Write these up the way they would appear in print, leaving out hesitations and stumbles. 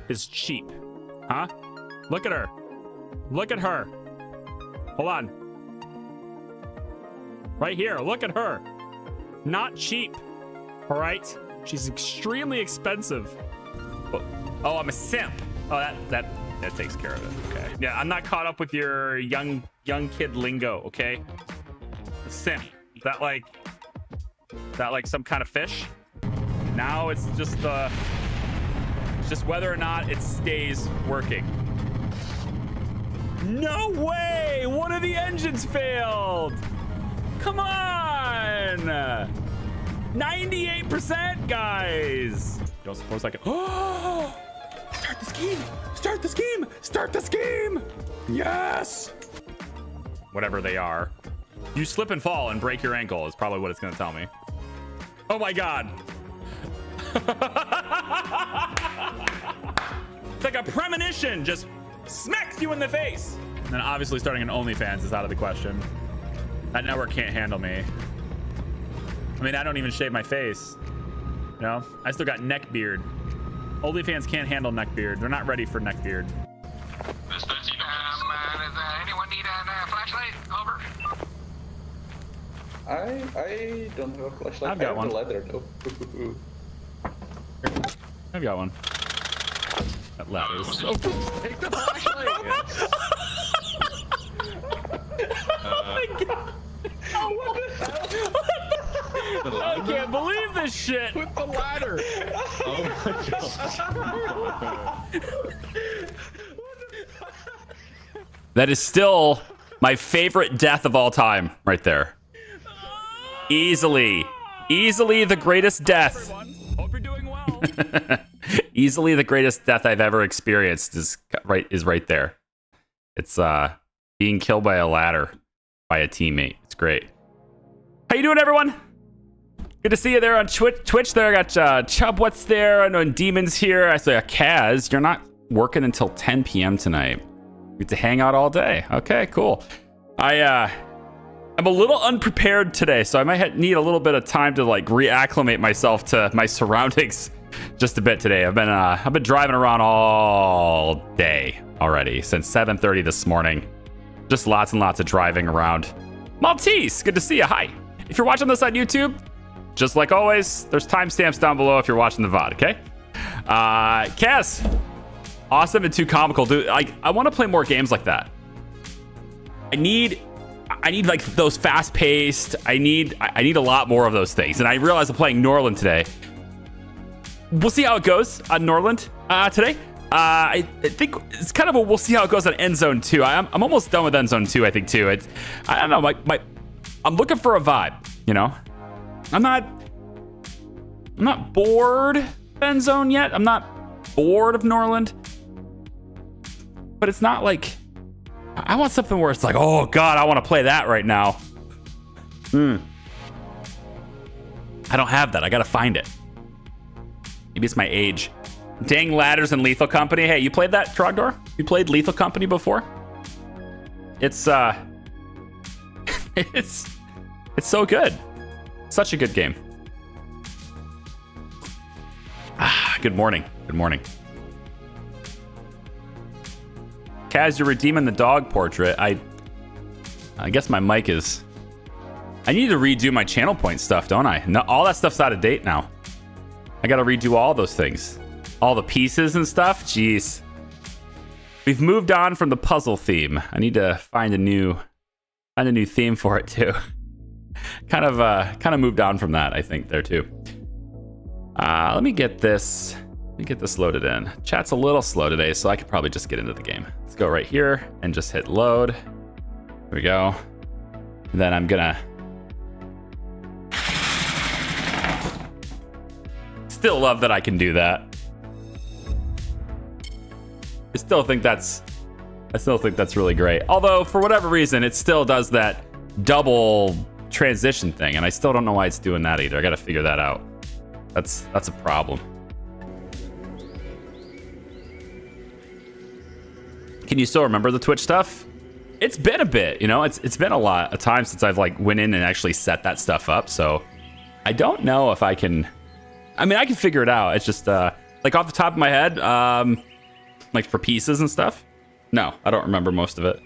is cheap. Huh? Look at her. Look at her. Hold on. Right here. Look at her. Not cheap. All right? She's extremely expensive. Oh, I'm a simp. Oh, that takes care of it. Okay. Yeah, I'm not caught up with your young kid lingo, okay? A simp. Is that like some kind of fish? Now it's just whether or not it stays working. No way! One of the engines failed! Come on! 98%, guys! You don't suppose I can... Oh! Start the scheme! Start the scheme! Start the scheme! Yes! Whatever they are. You slip and fall and break your ankle is probably what it's gonna tell me. Oh my god! It's like a premonition just smacks you in the face. And then obviously starting an OnlyFans is out of the question. That network can't handle me. I mean, I don't even shave my face. You know, I still got neck beard. OnlyFans can't handle neck beard. They're not ready for neck beard. Does anyone need a flashlight? Over. I don't have a flashlight. I've got I have one. the ladder though. I've got one. That ladder's. Oh, Take the flashlight. oh my god! Oh, what the hell? I can't believe this shit. With the ladder. Oh my god. That is still my favorite death of all time, right there. Easily the greatest death. Hope you're doing well. Easily the greatest death I've ever experienced is right there. It's being killed by a ladder by a teammate. It's great. How you doing, everyone? Good to see you there on Twitch. There, I got Chubb. What's there? I know Demon's here. I say, Kaz, you're not working until 10 p.m. tonight. You get to hang out all day. Okay, cool. I'm a little unprepared today, so I might need a little bit of time to like reacclimate myself to my surroundings just a bit today. I've been driving around all day already since 7:30 this morning. Just lots and lots of driving around. Maltese, good to see you. Hi. If you're watching this on YouTube, just like always, there's timestamps down below if you're watching the VOD, okay? Cass, awesome and too comical, dude. I want to play more games like that. I need like those fast-paced. I need a lot more of those things. And I realize I'm playing Norland today. We'll see how it goes on Norland today. I think it's kind of a we'll see how it goes on End Zone 2. I'm almost done with End Zone 2, I think, too. I don't know, I'm looking for a vibe, you know? I'm not bored of End Zone yet. I'm not bored of Norland. But it's not like I want something where it's like, oh god, I want to play that right now. I don't have that. I gotta find it. Maybe it's my age. Dang ladders and Lethal Company. Hey, you played that, Trogdor? You played Lethal Company before? It's it's so good. Such a good game. Good morning. Good morning. Kaz, you're redeeming the dog portrait. I guess my mic is... I need to redo my channel point stuff, don't I? No, all that stuff's out of date now. I gotta redo all those things. All the pieces and stuff. Jeez. We've moved on from the puzzle theme. I need to find a new theme for it too. kind of moved on from that, I think, there too. Let me get this loaded in. Chat's a little slow today, so I could probably just get into the game. Let's go right here and just hit load. Here we go. And then I'm gonna still love that I can do that. I still think that's really great. Although for whatever reason, it still does that double transition thing, and I still don't know why it's doing that either. I gotta figure that out. That's a problem. Can you still remember the Twitch stuff? It's been a bit, you know, it's been a lot of time since I've like went in and actually set that stuff up. So I don't know if I can, I mean, I can figure it out. It's just like off the top of my head, Like for pieces and stuff? No, I don't remember most of it.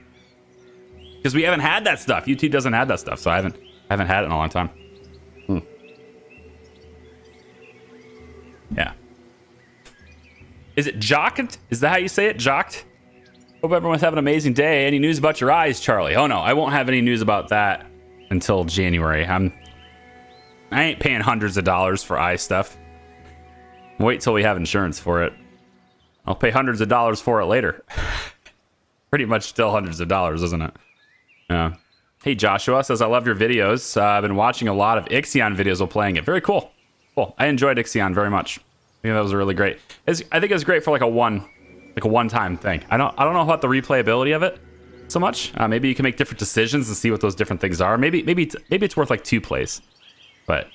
Because we haven't had that stuff. YouTube doesn't have that stuff, so I haven't had it in a long time. Yeah. Is it jocked? Is that how you say it? Jocked? Hope everyone's having an amazing day. Any news about your eyes, Charlie? Oh no, I won't have any news about that until January. I ain't paying hundreds of dollars for eye stuff. Wait till we have insurance for it. I'll pay hundreds of dollars for it later. Pretty much still hundreds of dollars, isn't it? Yeah. Hey, Joshua says, I love your videos. I've been watching a lot of Ixion videos while playing it. Very cool. Cool. I enjoyed Ixion very much. I think that was really great. I think it was great for like a one-time thing. I don't know about the replayability of it so much. Maybe you can make different decisions and see what those different things are. Maybe it's worth like 2 plays. But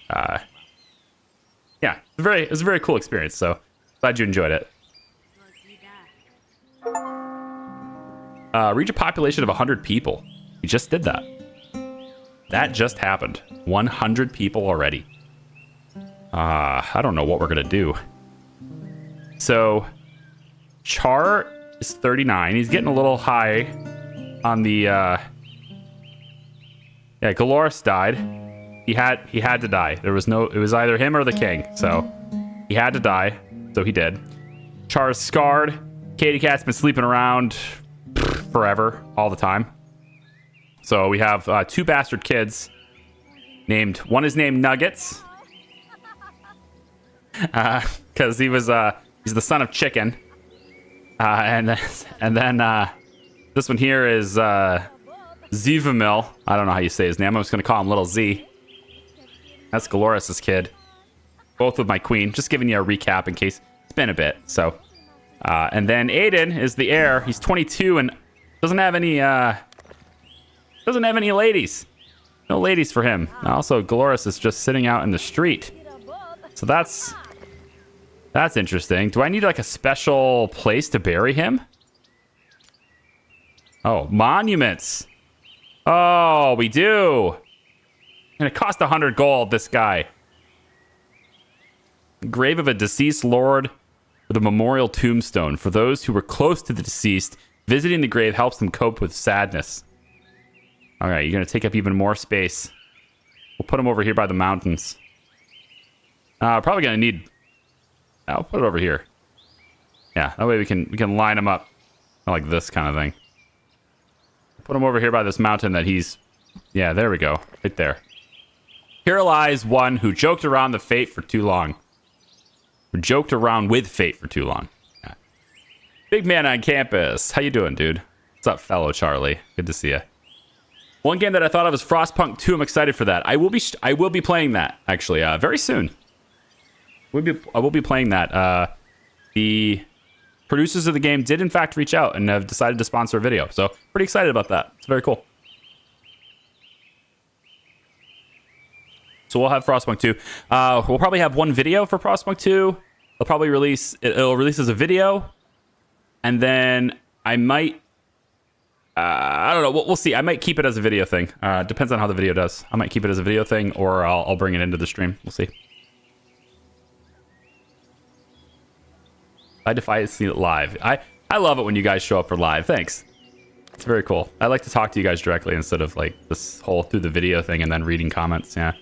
yeah, it was a very cool experience. So glad you enjoyed it. Reach a population of 100 people. We just did that. That just happened. 100 people already. I don't know what we're gonna do. So Char is 39. He's getting a little high on the yeah, Galoris died. He had to die. It was either him or the king. So he had to die. So he did. Char's scarred. Katie Cat's been sleeping around forever, all the time. So we have 2 bastard kids. One is named Nuggets. Because he's the son of Chicken. And then this one here is Zivamil. I don't know how you say his name. I'm just gonna call him Little Z. That's Galoris' kid. Both with my queen. Just giving you a recap in case it's been a bit. So, and then Aiden is the heir. He's 22 and doesn't have any ladies. No ladies for him. Also, Galoris is just sitting out in the street. So that's interesting. Do I need like a special place to bury him? Oh, monuments. Oh, we do. And it cost 100 gold, this guy. Grave of a deceased lord with a memorial tombstone. For those who were close to the deceased, visiting the grave helps them cope with sadness. All right, you're going to take up even more space. We'll put him over here by the mountains. Probably going to need... I'll put it over here. Yeah, that way we can line him up like this kind of thing. Put him over here by this mountain that he's... Yeah, there we go. Right there. Here lies one who joked around the fate for too long. Who joked around with fate for too long. Yeah. Big man on campus. How you doing, dude? What's up, fellow Charlie? Good to see you. One game that I thought of was Frostpunk 2. I'm excited for that. I will be playing that, actually, very soon. I will be playing that. The producers of the game did, in fact, reach out and have decided to sponsor a video. So, pretty excited about that. It's very cool. So, we'll have Frostpunk 2. We'll probably have one video for Frostpunk 2. It'll probably release as a video. And then I might... I don't know. We'll see. I might keep it as a video thing. Depends on how the video does. I might keep it as a video thing, or I'll bring it into the stream. We'll see. I defy to see it live. I love it when you guys show up for live. Thanks. It's very cool. I like to talk to you guys directly instead of like this whole through the video thing and then reading comments. Yeah.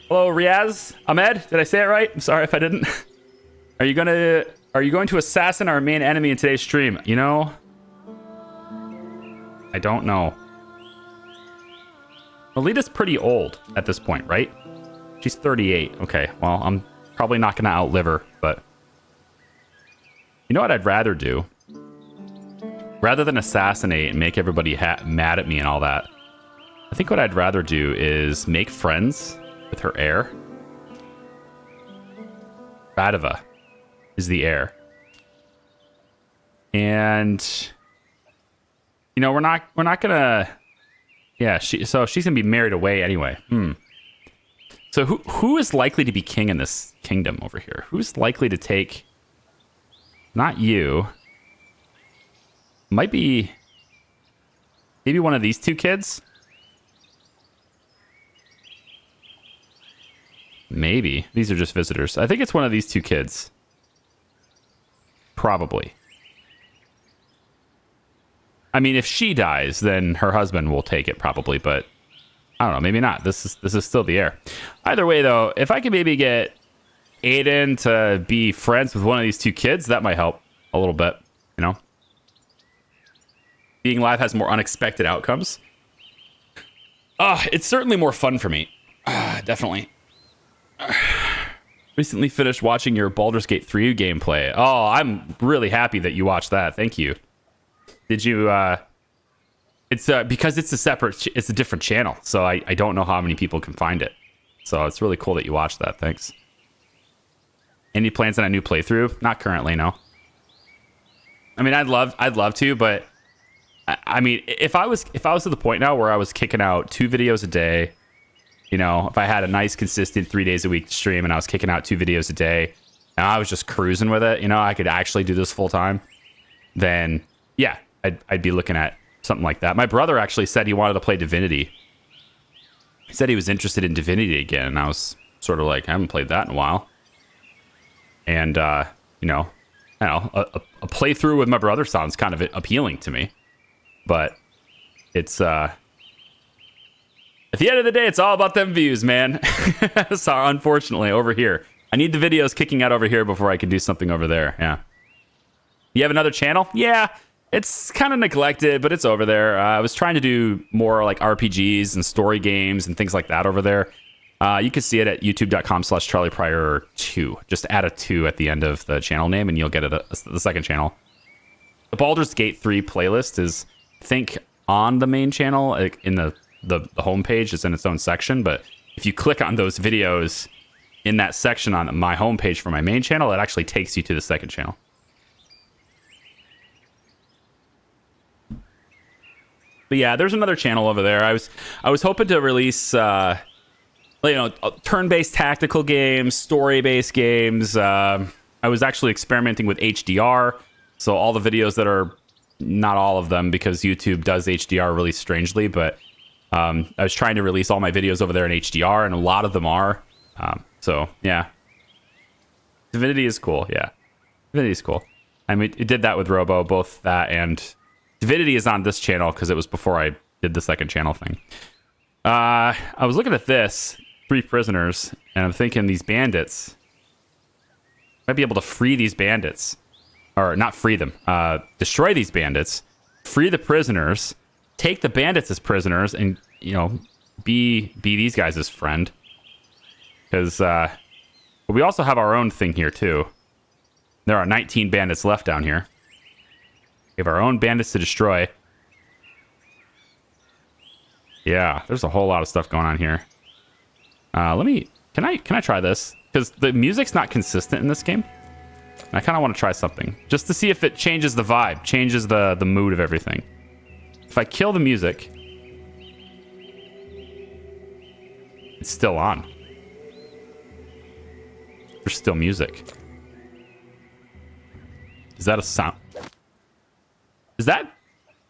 Hello, Riaz Ahmed. Did I say it right? I'm sorry if I didn't. Are you going to assassin our main enemy in today's stream? You know, I don't know. Melita's pretty old at this point, right? She's 38. Okay, well, I'm probably not going to outlive her, but... You know what I'd rather do? Rather than assassinate and make everybody mad at me and all that, I think what I'd rather do is make friends with her heir. Radova is the heir. And... You know, we're not gonna... Yeah, she's gonna be married away anyway. So who is likely to be king in this kingdom over here? Who's likely to take... Not you. Might be... Maybe one of these 2 kids? Maybe. These are just visitors. I think it's one of these 2 kids. Probably. I mean, if she dies, then her husband will take it probably, but I don't know, maybe not. This is still the heir. Either way, though, if I could maybe get Aiden to be friends with one of these two kids, that might help a little bit, you know? Being live has more unexpected outcomes. It's certainly more fun for me. Definitely. Recently finished watching your Baldur's Gate 3 gameplay. Oh, I'm really happy that you watched that. Thank you. Did you, it's, because it's a different channel, so I don't know how many people can find it. So it's really cool that you watched that. Thanks. Any plans on a new playthrough? Not currently, no. I mean, I'd love to, but I mean, if I was to the point now where I was kicking out 2 videos a day, you know, if I had a nice consistent 3 days a week stream and I was kicking out 2 videos a day and I was just cruising with it, you know, I could actually do this full time, then yeah, I'd be looking at something like that. My brother actually said he wanted to play Divinity. He said he was interested in Divinity again, and I was sort of like, I haven't played that in a while. And you know, I don't know, a playthrough with my brother sounds kind of appealing to me. But it's at the end of the day, it's all about them views, man. So unfortunately, over here, I need the videos kicking out over here before I can do something over there. Yeah. You have another channel? Yeah, it's kind of neglected, but it's over there. I was trying to do more like RPGs and story games and things like that over there. You can see it at youtube.com/CharliePryor2. Just add a 2 at the end of the channel name, and you'll get the second channel. The Baldur's Gate 3 playlist is, I think, on the main channel, like in the homepage. It's in its own section, but if you click on those videos in that section on my homepage for my main channel, it actually takes you to the second channel. But yeah, there's another channel over there. I was hoping to release turn-based tactical games, story-based games. I was actually experimenting with HDR, so all the videos that are, not all of them, because YouTube does HDR really strangely, but I was trying to release all my videos over there in HDR, and a lot of them are. So yeah, Divinity is cool. Yeah, Divinity is cool. I mean, it did that with Robo, both that and Divinity is on this channel because it was before I did the second channel thing. I was looking at this 3 prisoners, and I'm thinking these bandits might be able to free these bandits, or not free them, destroy these bandits, free the prisoners, take the bandits as prisoners, and be these guys as friend. Because we also have our own thing here too. There are 19 bandits left down here. We have our own bandits to destroy. Yeah, there's a whole lot of stuff going on here. Can I try this? Because the music's not consistent in this game. And I kind of want to try something just to see if it changes the vibe, changes the mood of everything. If I kill the music, it's still on. There's still music. Is that a sound? Is that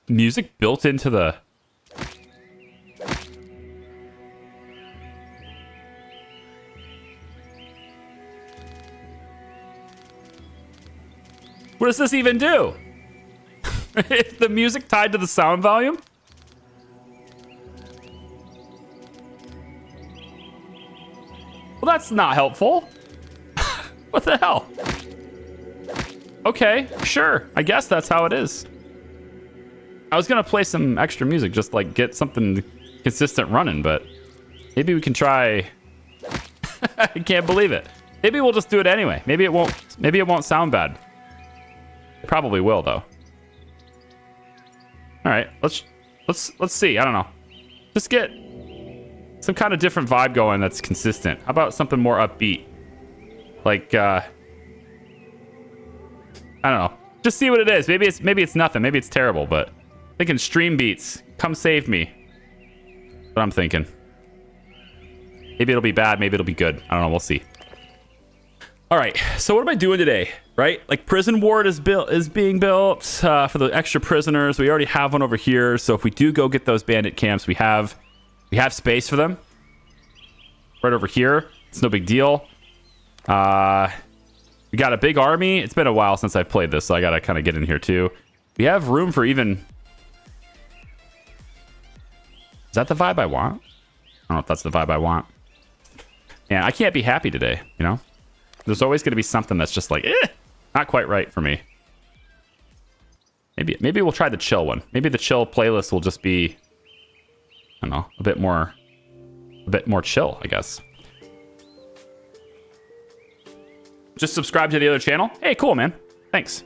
music built into the... What does this even do? Is the music tied to the sound volume? Well, that's not helpful. What the hell? Okay, sure. I guess that's how it is. I was gonna play some extra music, just like get something consistent running, but maybe we can try. I can't believe it. Maybe we'll just do it anyway. Maybe it won't. Maybe it won't sound bad. It probably will though. All right, let's see. I don't know. Just get some kind of different vibe going that's consistent. How about something more upbeat? Like I don't know. Just see what it is. Maybe it's nothing. Maybe it's terrible, but thinking stream beats. Come save me. That's what I'm thinking. Maybe it'll be bad. Maybe it'll be good. I don't know. We'll see. All right. So what am I doing today? Right? Like prison ward is being built for the extra prisoners. We already have one over here. So if we do go get those bandit camps, we have space for them. Right over here. It's no big deal. We got a big army. It's been a while since I've played this, so I gotta kind of get in here too. We have room for even that the vibe I want? I don't know if that's the vibe I want. Yeah, I can't be happy today, you know? There's always going to be something that's just like, not quite right for me. Maybe we'll try the chill one. Maybe the chill playlist will just be, I don't know, a bit more chill, I guess. Just subscribe to the other channel. Hey, cool, man. Thanks.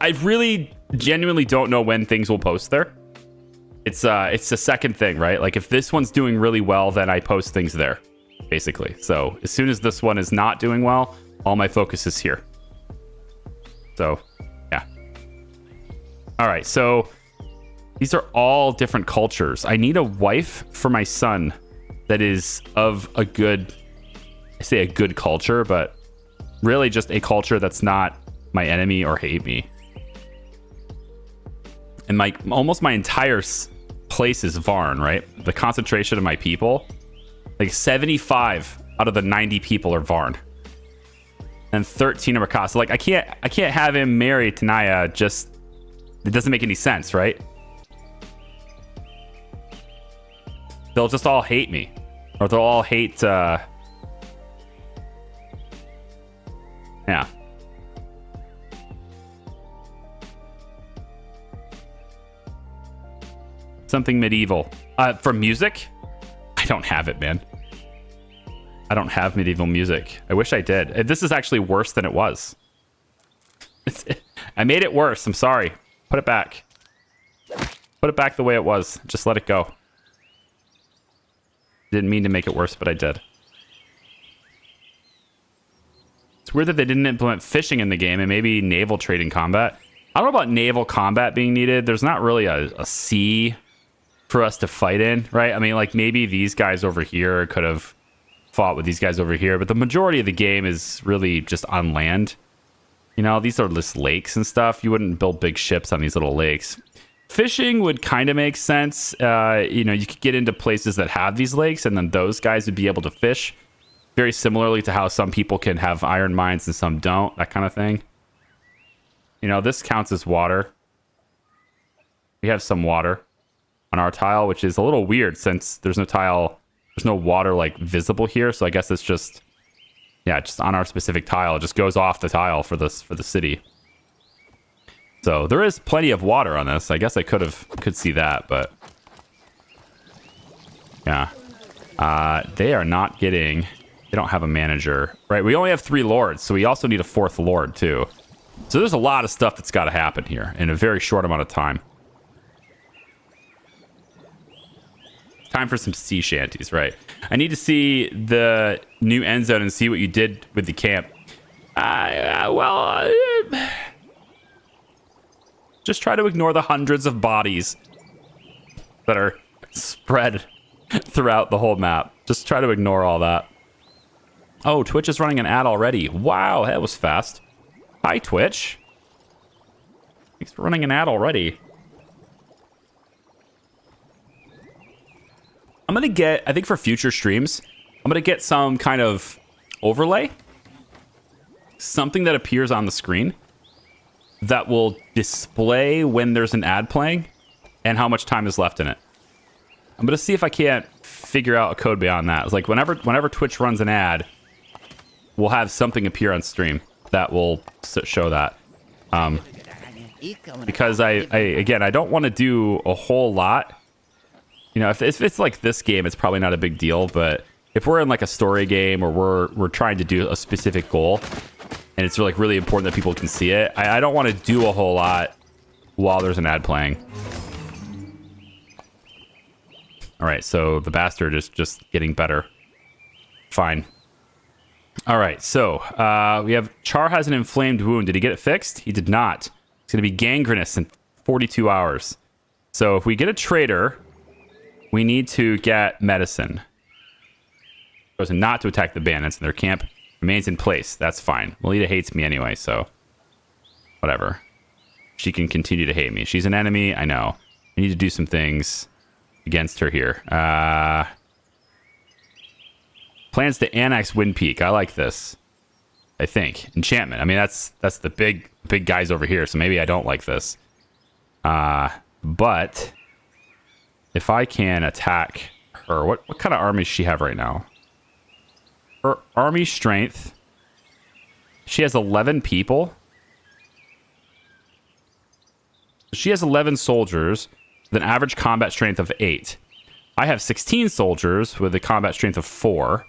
I really genuinely don't know when things will post there. It's the second thing, right? Like if this one's doing really well, then I post things there, basically. So as soon as this one is not doing well, all my focus is here. So, yeah. All right, so these are all different cultures. I need a wife for my son that is of a good, I say a good culture, but really just a culture that's not my enemy or hate me. And almost my entire place is Varn, right? The concentration of my people, like 75 out of the 90 people are Varn, and 13 are Rakasa. Like I can't have him marry Tanaya. Just it doesn't make any sense, right? They'll just all hate me, or they'll all hate. Yeah. Something medieval. For music? I don't have it, man. I don't have medieval music. I wish I did. This is actually worse than it was. I made it worse. I'm sorry. Put it back. Put it back the way it was. Just let it go. Didn't mean to make it worse, but I did. It's weird that they didn't implement fishing in the game and maybe naval trading combat. I don't know about naval combat being needed. There's not really a sea for us to fight in, right? I mean, like maybe these guys over here could have fought with these guys over here, but the majority of the game is really just on land. You know, these are just lakes and stuff. You wouldn't build big ships on these little lakes. Fishing would kind of make sense. You know, you could get into places that have these lakes, and then those guys would be able to fish. Very similarly to how some people can have iron mines and some don't, that kind of thing. You know, this counts as water. We have some water on our tile, which is a little weird since there's no tile, there's no water like visible here. So I guess it's just, yeah, just on our specific tile. It just goes off the tile for the city. So there is plenty of water on this. I guess I could see that, but yeah, they are not getting. They don't have a manager, right? We only have 3 lords, so we also need a 4th lord too. So there's a lot of stuff that's got to happen here in a very short amount of time. Time for some sea shanties, right? I need to see the new end zone and see what you did with the camp. Just try to ignore the hundreds of bodies that are spread throughout the whole map. Just try to ignore all that. Oh, Twitch is running an ad already. Wow, that was fast. Hi, Twitch. Thanks for running an ad already. I'm going to get, I think for future streams, I'm going to get some kind of overlay. Something that appears on the screen that will display when there's an ad playing and how much time is left in it. I'm going to see if I can't figure out a code beyond that. It's like whenever Twitch runs an ad, we'll have something appear on stream that will show that. Because again, I don't want to do a whole lot. You know, if it's like this game, it's probably not a big deal. But if we're in like a story game or we're trying to do a specific goal, and it's like really important that people can see it, I don't want to do a whole lot while there's an ad playing. All right, so the bastard is just getting better. Fine. All right, so we have Char has an inflamed wound. Did he get it fixed? He did not. It's going to be gangrenous in 42 hours. So if we get a trader, we need to get medicine. Chosen not to attack the bandits, and their camp remains in place. That's fine. Melita hates me anyway, so whatever. She can continue to hate me. She's an enemy, I know. I need to do some things against her here. Plans to annex Wind Peak. I like this. I think. Enchantment. I mean, that's the big guys over here, so maybe I don't like this. But if I can attack her. What kind of army does she have right now? Her army strength. She has 11 people. She has 11 soldiers with an average combat strength of 8. I have 16 soldiers with a combat strength of 4.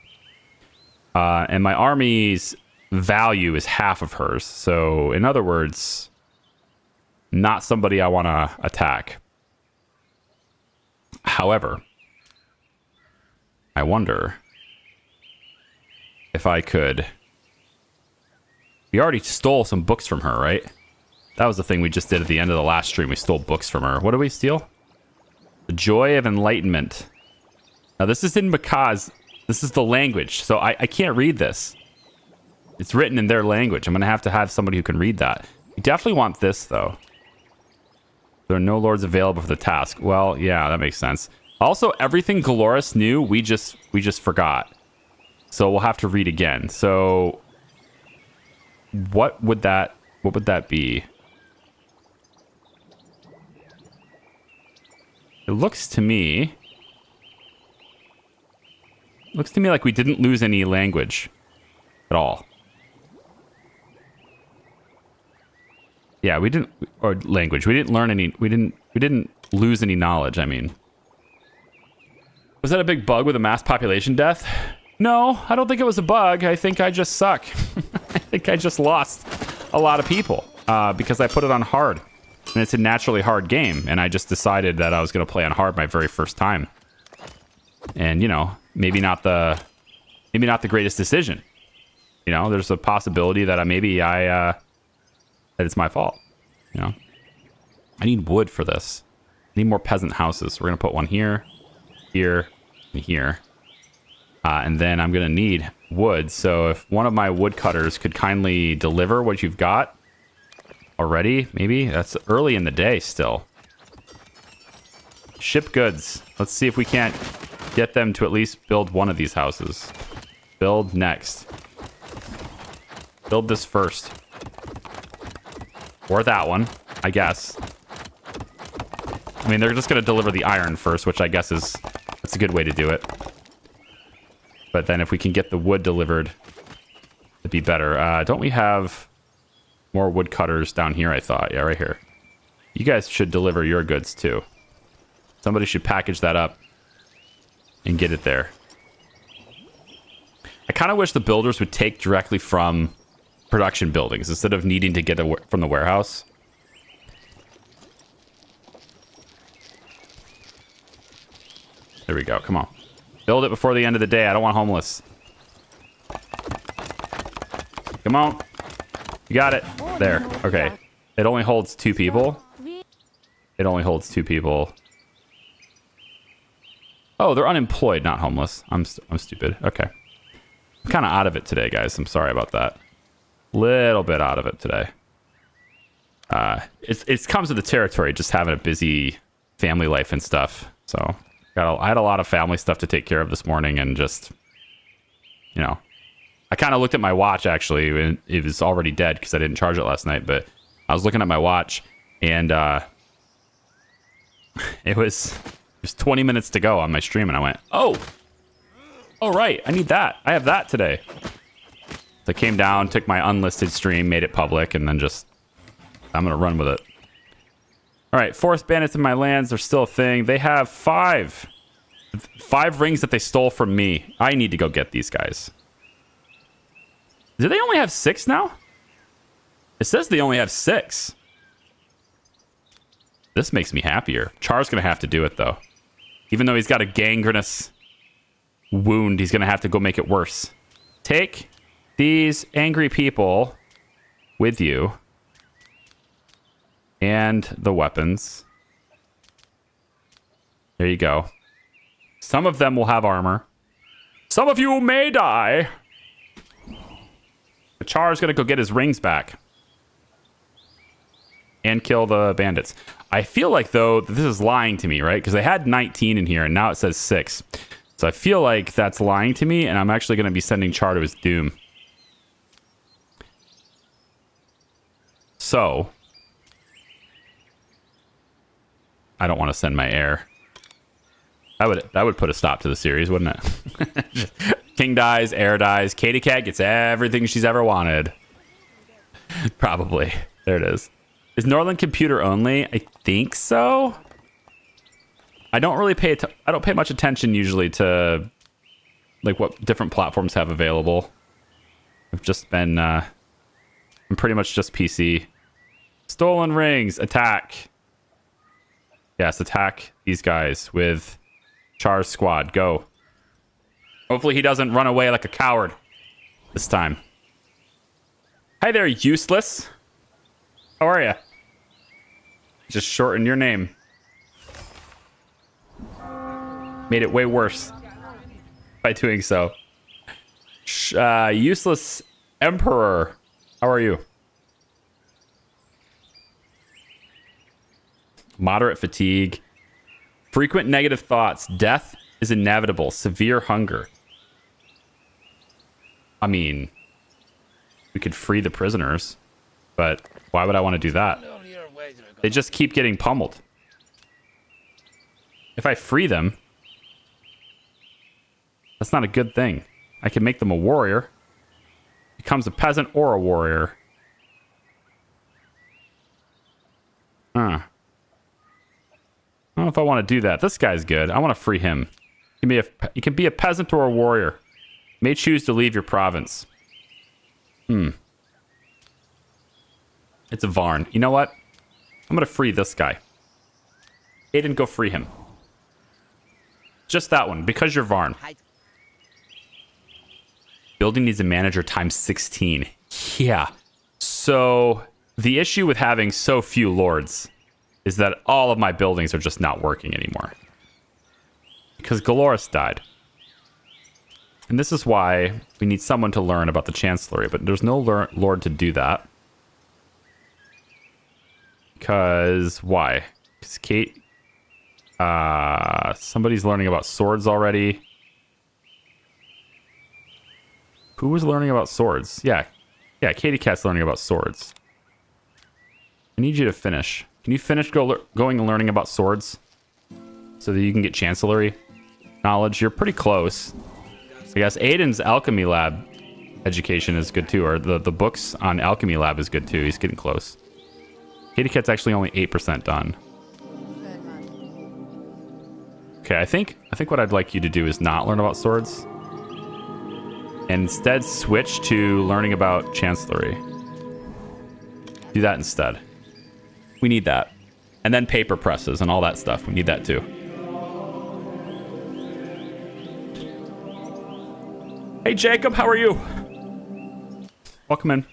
And my army's value is half of hers. So, in other words, not somebody I want to attack. However, I wonder if I could... We already stole some books from her, right? That was the thing we just did at the end of the last stream. We stole books from her. What did we steal? The Joy of Enlightenment. Now, this is in Makaz. This is the language, so I can't read this. It's written in their language. I'm going to have somebody who can read that. You definitely want this, though. There are no lords available for the task. Well, yeah, that makes sense. Also, everything Galoris knew, we just forgot. So we'll have to read again. So what would that be? It looks to me like we didn't lose any language at all. Yeah, we didn't, or language. We didn't learn any, we didn't lose any knowledge, I mean. Was that a big bug with a mass population death? No, I don't think it was a bug. I think I just suck. I think I just lost a lot of people because I put it on hard. And it's a naturally hard game, and I just decided that I was going to play on hard my very first time. And, you know, maybe not the greatest decision. You know, there's a possibility that that it's my fault. You know, I need wood for this. I need more peasant houses. We're going to put one here, here, and here. And then I'm going to need wood. So if one of my woodcutters could kindly deliver what you've got already, maybe? That's early in the day still. Ship goods. Let's see if we can't get them to at least build one of these houses. Build next. Build this first. Or that one, I guess. I mean, they're just going to deliver the iron first, which I guess that's a good way to do it. But then if we can get the wood delivered, it'd be better. Don't we have more woodcutters down here, I thought? Yeah, right here. You guys should deliver your goods, too. Somebody should package that up and get it there. I kind of wish the builders would take directly from production buildings instead of needing to get it from the warehouse. There we go. Come on. Build it before the end of the day. I don't want homeless. Come on. You got it. There. Okay. It only holds 2 people. It only holds 2 people. Oh, they're unemployed, not homeless. I'm stupid. Okay. I'm kind of out of it today, guys. I'm sorry about that. Little bit out of it today. It comes with the territory, just having a busy family life and stuff. So I had a lot of family stuff to take care of this morning, and just, you know, I kind of looked at my watch actually, and it was already dead because I didn't charge it last night. But I was looking at my watch, and it was 20 minutes to go on my stream, and I went, oh, right, I need that. I have that today. So I came down, took my unlisted stream, made it public, and then just, I'm going to run with it. All right, forest bandits in my lands are still a thing. They have 5 rings that they stole from me. I need to go get these guys. Do they only have 6 now? It says they only have 6. This makes me happier. Char's going to have to do it, though. Even though he's got a gangrenous wound, he's going to have to go make it worse. Take these angry people with you. And the weapons. There you go. Some of them will have armor. Some of you may die. The Char's going to go get his rings back. And kill the bandits. I feel like, though, this is lying to me, right? Because I had 19 in here, and now it says 6. So I feel like that's lying to me, and I'm actually going to be sending Char to his doom. So I don't want to send my heir. That would put a stop to the series, wouldn't it? King dies, heir dies, Katie Cat gets everything she's ever wanted. Probably. There it is. Is Norland computer only? I think so. I don't really I don't pay much attention usually to like what different platforms have available. I've just been I'm pretty much just PC. Stolen rings, attack. Yes, attack these guys with Char's squad. Go. Hopefully he doesn't run away like a coward this time. Hi there, useless. How are you? Just shorten your name. Made it way worse by doing so. Useless Emperor. How are you? Moderate fatigue. Frequent negative thoughts. Death is inevitable. Severe hunger. I mean, we could free the prisoners, but why would I want to do that? They just keep getting pummeled. If I free them, that's not a good thing. I can make them a warrior. Becomes a peasant or a warrior. I don't know if I want to do that. This guy's good. I want to free him. You can be a peasant or a warrior. You may choose to leave your province. It's a Varn. You know what? I'm going to free this guy. Aiden, go free him. Just that one, because you're Varn. Building needs a manager times 16. Yeah. So the issue with having so few lords is that all of my buildings are just not working anymore. Because Galoris died. And this is why we need someone to learn about the Chancellery, but there's no lord to do that. Because why? Because Kate... somebody's learning about swords already. Who was learning about swords? Yeah, Katie Cat's learning about swords. I need you to finish. Can you finish going and learning about swords? So that you can get Chancellery knowledge? You're pretty close. I guess Aiden's alchemy lab education is good too, or the books on alchemy lab is good too. He's getting close. Katie Cat's actually only 8% done. Okay, I think what I'd like you to do is not learn about swords. And instead switch to learning about Chancellery. Do that instead. We need that. And then paper presses and all that stuff. We need that too. Hey Jacob, how are you? Welcome in.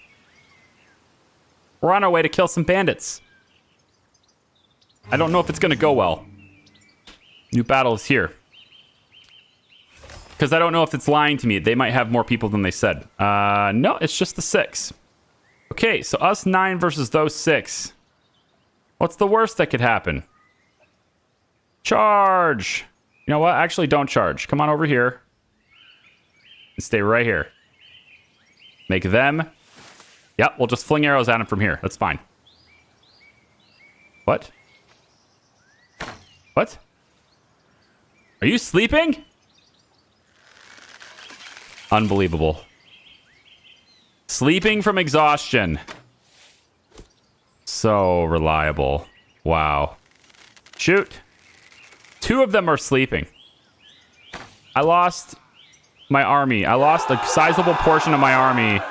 We're on our way to kill some bandits. I don't know if it's gonna go well. New battle is here. Because I don't know if it's lying to me. They might have more people than they said. No, it's just the 6. Okay, so us 9 versus those 6. What's the worst that could happen? Charge! You know what? Actually, don't charge. Come on over here. And stay right here. Make them... Yep, we'll just fling arrows at them from here. That's fine. What? What? Are you sleeping? Unbelievable. Sleeping from exhaustion. So reliable. Wow. Shoot. 2 of them are sleeping. I lost my army. I lost a sizable portion of my army.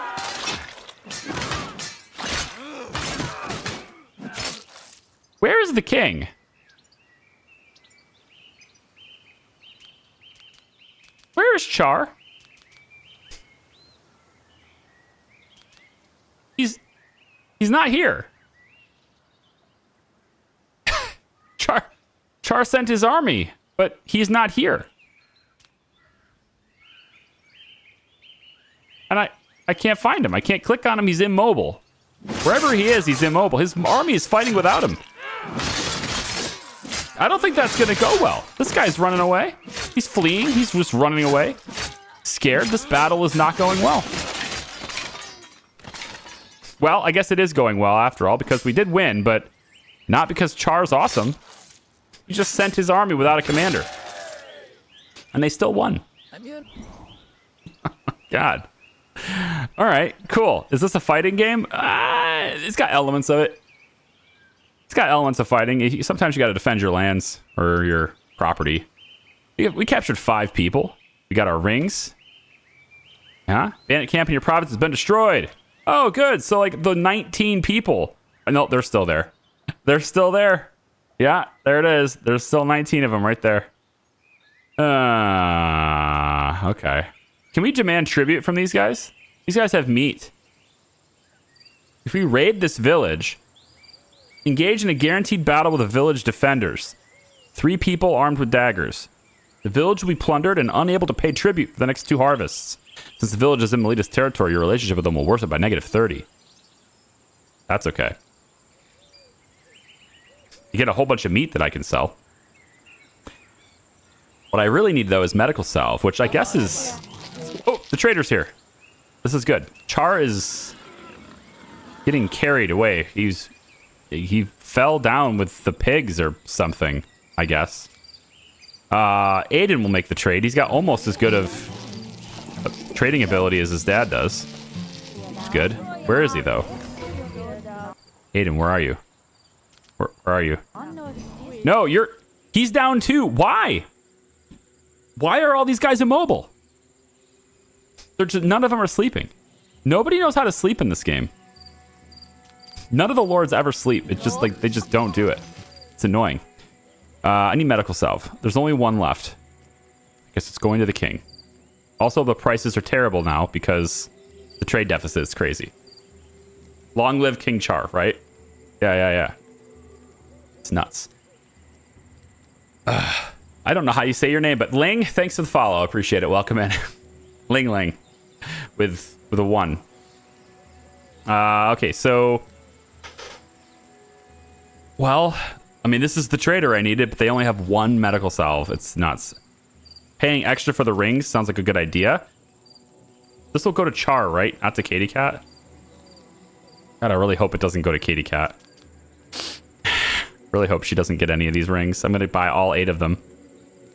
Where is the king? Where is Char? He's not here. Char sent his army, but he's not here. And I can't find him. I can't click on him. He's immobile. Wherever he is, he's immobile. His army is fighting without him. I don't think that's going to go well. This guy's running away. He's fleeing. He's just running away. Scared. This battle is not going well. Well, I guess it is going well after all, because we did win, but not because Char's awesome. He just sent his army without a commander. And they still won. God. All right, cool. Is this a fighting game? It's got elements of it. It's got elements of fighting. Sometimes you got to defend your lands or your property. We captured 5 people. We got our rings. Huh? Bandit camp in your province has been destroyed. Oh, good. So, like, the 19 people. No, they're still there. They're still there. Yeah, there it is. There's still 19 of them right there. Okay. Can we demand tribute from these guys? These guys have meat. If we raid this village, engage in a guaranteed battle with the village defenders. 3 people armed with daggers. The village will be plundered and unable to pay tribute for the next 2 harvests. Since the village is in Melita's territory, your relationship with them will worsen by -30. That's okay. You get a whole bunch of meat that I can sell. What I really need, though, is medical salve, which I guess is... Oh, the trader's here. This is good. Char is getting carried away. He fell down with the pigs or something, I guess. Aiden will make the trade. He's got almost as good of a trading ability as his dad does. It's good. Where is he, though? Aiden, where are you? Where are you? No, he's down too. Why? Why are all these guys immobile? None of them are sleeping. Nobody knows how to sleep in this game. None of the lords ever sleep. It's just like they just don't do it. It's annoying. I need medical salve. There's only 1 left. I guess it's going to the king. Also, the prices are terrible now because the trade deficit is crazy. Long live King Char, right? Yeah. It's nuts. I don't know how you say your name, but Ling, thanks for the follow. I appreciate it. Welcome in. Ling. With a 1. Okay, so... Well, I mean, this is the trader I needed, but they only have 1 medical salve. It's nuts. Paying extra for the rings sounds like a good idea. This will go to Char, right? Not to Katie Cat. God, I really hope it doesn't go to Katie Cat. Really hope she doesn't get any of these rings. I'm going to buy all 8 of them.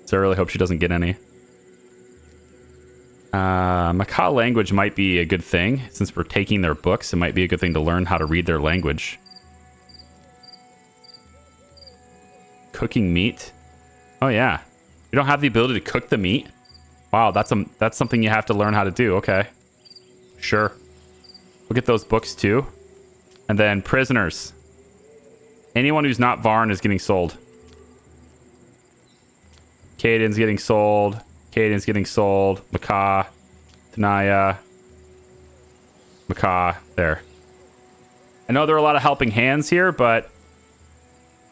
So I really hope she doesn't get any. Macaw language might be a good thing. Since we're taking their books, it might be a good thing to learn how to read their language. Cooking meat. Oh, yeah. You don't have the ability to cook the meat? Wow, that's something you have to learn how to do. Okay. Sure. We'll get those books, too. And then prisoners. Anyone who's not Varn is getting sold. Caden's getting sold. Caden's getting sold. Macaw. Tanaya. Macaw. There. I know there are a lot of helping hands here, but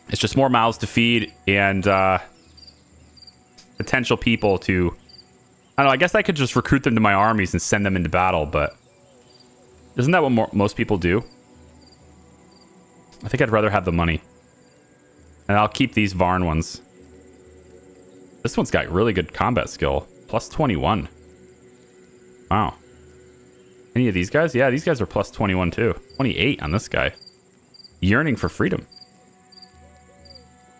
it's just more mouths to feed and potential people to... I don't know, I guess I could just recruit them to my armies and send them into battle, but... Isn't that what most people do? I think I'd rather have the money. And I'll keep these Varn ones. This one's got really good combat skill. Plus 21. Wow. Any of these guys? Yeah, these guys are plus 21 too. 28 on this guy. Yearning for freedom.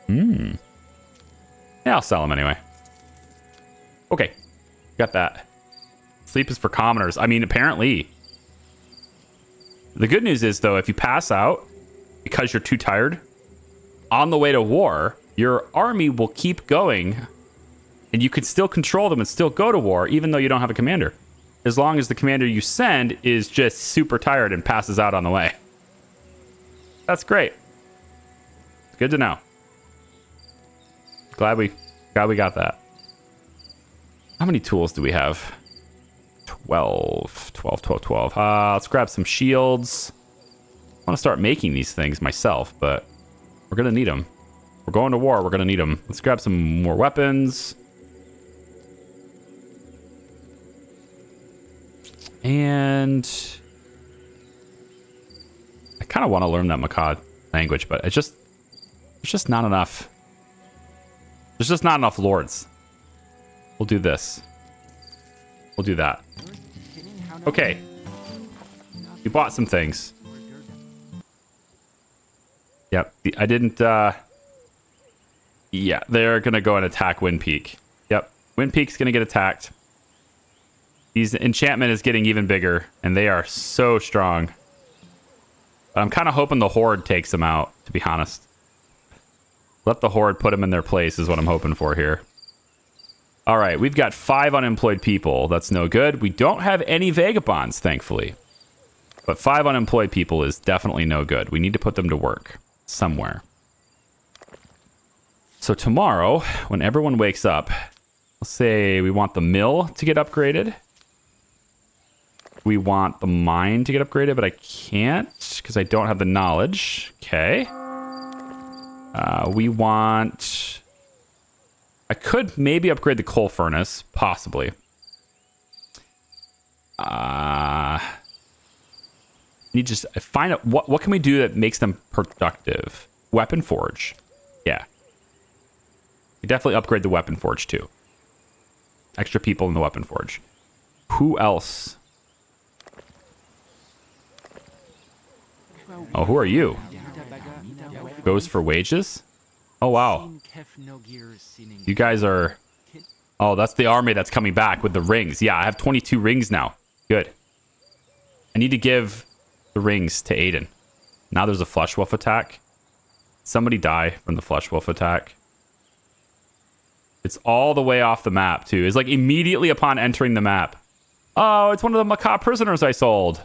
Yeah, I'll sell them anyway. Okay. Got that. Sleep is for commoners. I mean, apparently. The good news is, though, if you pass out because you're too tired, on the way to war, your army will keep going, and you can still control them and still go to war, even though you don't have a commander. As long as the commander you send is just super tired and passes out on the way. That's great. It's good to know. Glad we got that. How many tools do we have? 12. Let's grab some shields. I want to start making these things myself, but we're going to need them. We're going to war. We're going to need them. Let's grab some more weapons. And I kind of want to learn that Macaw language, but it's just not enough. There's just not enough lords. We'll do this. We'll do that. Okay. We bought some things. Yep. I didn't, yeah, they're going to go and attack Wind Peak. Yep. Wind Peak's going to get attacked. These enchantment is getting even bigger, and they are so strong. But I'm kind of hoping the Horde takes them out, to be honest. Let the Horde put them in their place is what I'm hoping for here. All right, we've got 5 unemployed people. That's no good. We don't have any vagabonds, thankfully. But 5 unemployed people is definitely no good. We need to put them to work somewhere. So tomorrow, when everyone wakes up, let's say we want the mill to get upgraded. We want the mine to get upgraded, but I can't because I don't have the knowledge. Okay. We want... I could maybe upgrade the coal furnace, possibly. Need to just find out what can we do that makes them productive. Weapon forge, yeah. We definitely upgrade the weapon forge too. Extra people in the weapon forge. Who else? Oh, who are you? Goes for wages? Oh wow. You guys are... Oh, that's the army that's coming back with the rings. Yeah, I have 22 rings now. Good. I need to give the rings to Aiden. Now there's a flesh wolf attack. Somebody die from the flesh wolf attack. It's all the way off the map, too. It's like immediately upon entering the map. Oh, it's one of the macabre prisoners I sold.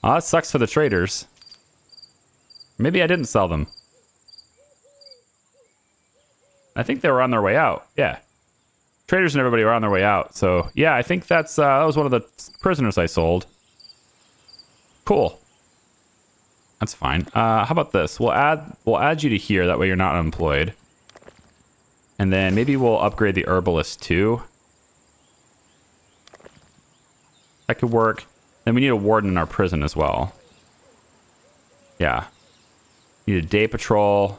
Oh, that sucks for the traders. Maybe I didn't sell them. I think they were on their way out. Yeah. Traders and everybody were on their way out. So, yeah, I think that was one of the prisoners I sold. Cool. That's fine. How about this? We'll add you to here. That way you're not unemployed. And then maybe we'll upgrade the herbalist too. That could work. Then we need a warden in our prison as well. Yeah. Need a day patrol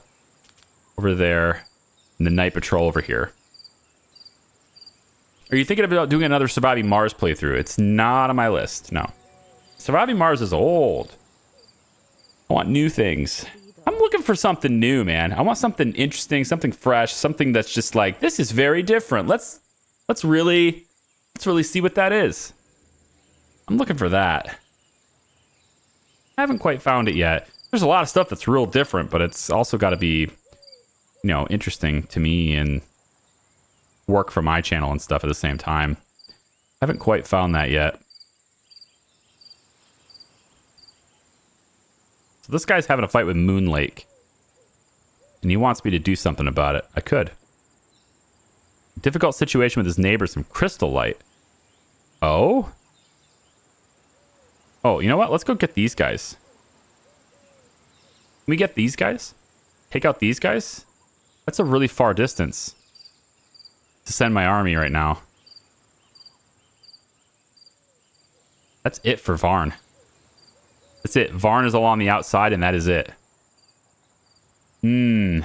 over there. And the night patrol over here. Are you thinking about doing another Surviving Mars playthrough? It's not on my list. No. Surviving Mars is old. I want new things. I'm looking for something new, man. I want something interesting, something fresh, something that's just like, this is very different. Let's really see what that is. I'm looking for that. I haven't quite found it yet. There's a lot of stuff that's real different, but it's also got to be, you know, interesting to me and work for my channel and stuff at the same time. I haven't quite found that yet. So this guy's having a fight with Moon Lake. And he wants me to do something about it. I could. Difficult situation with his neighbors from Crystal Light. Oh? Oh, you know what? Let's go get these guys. Can we get these guys? Take out these guys? That's a really far distance to send my army right now. That's it for Varn. That's it. Varn is along the outside, and that is it. We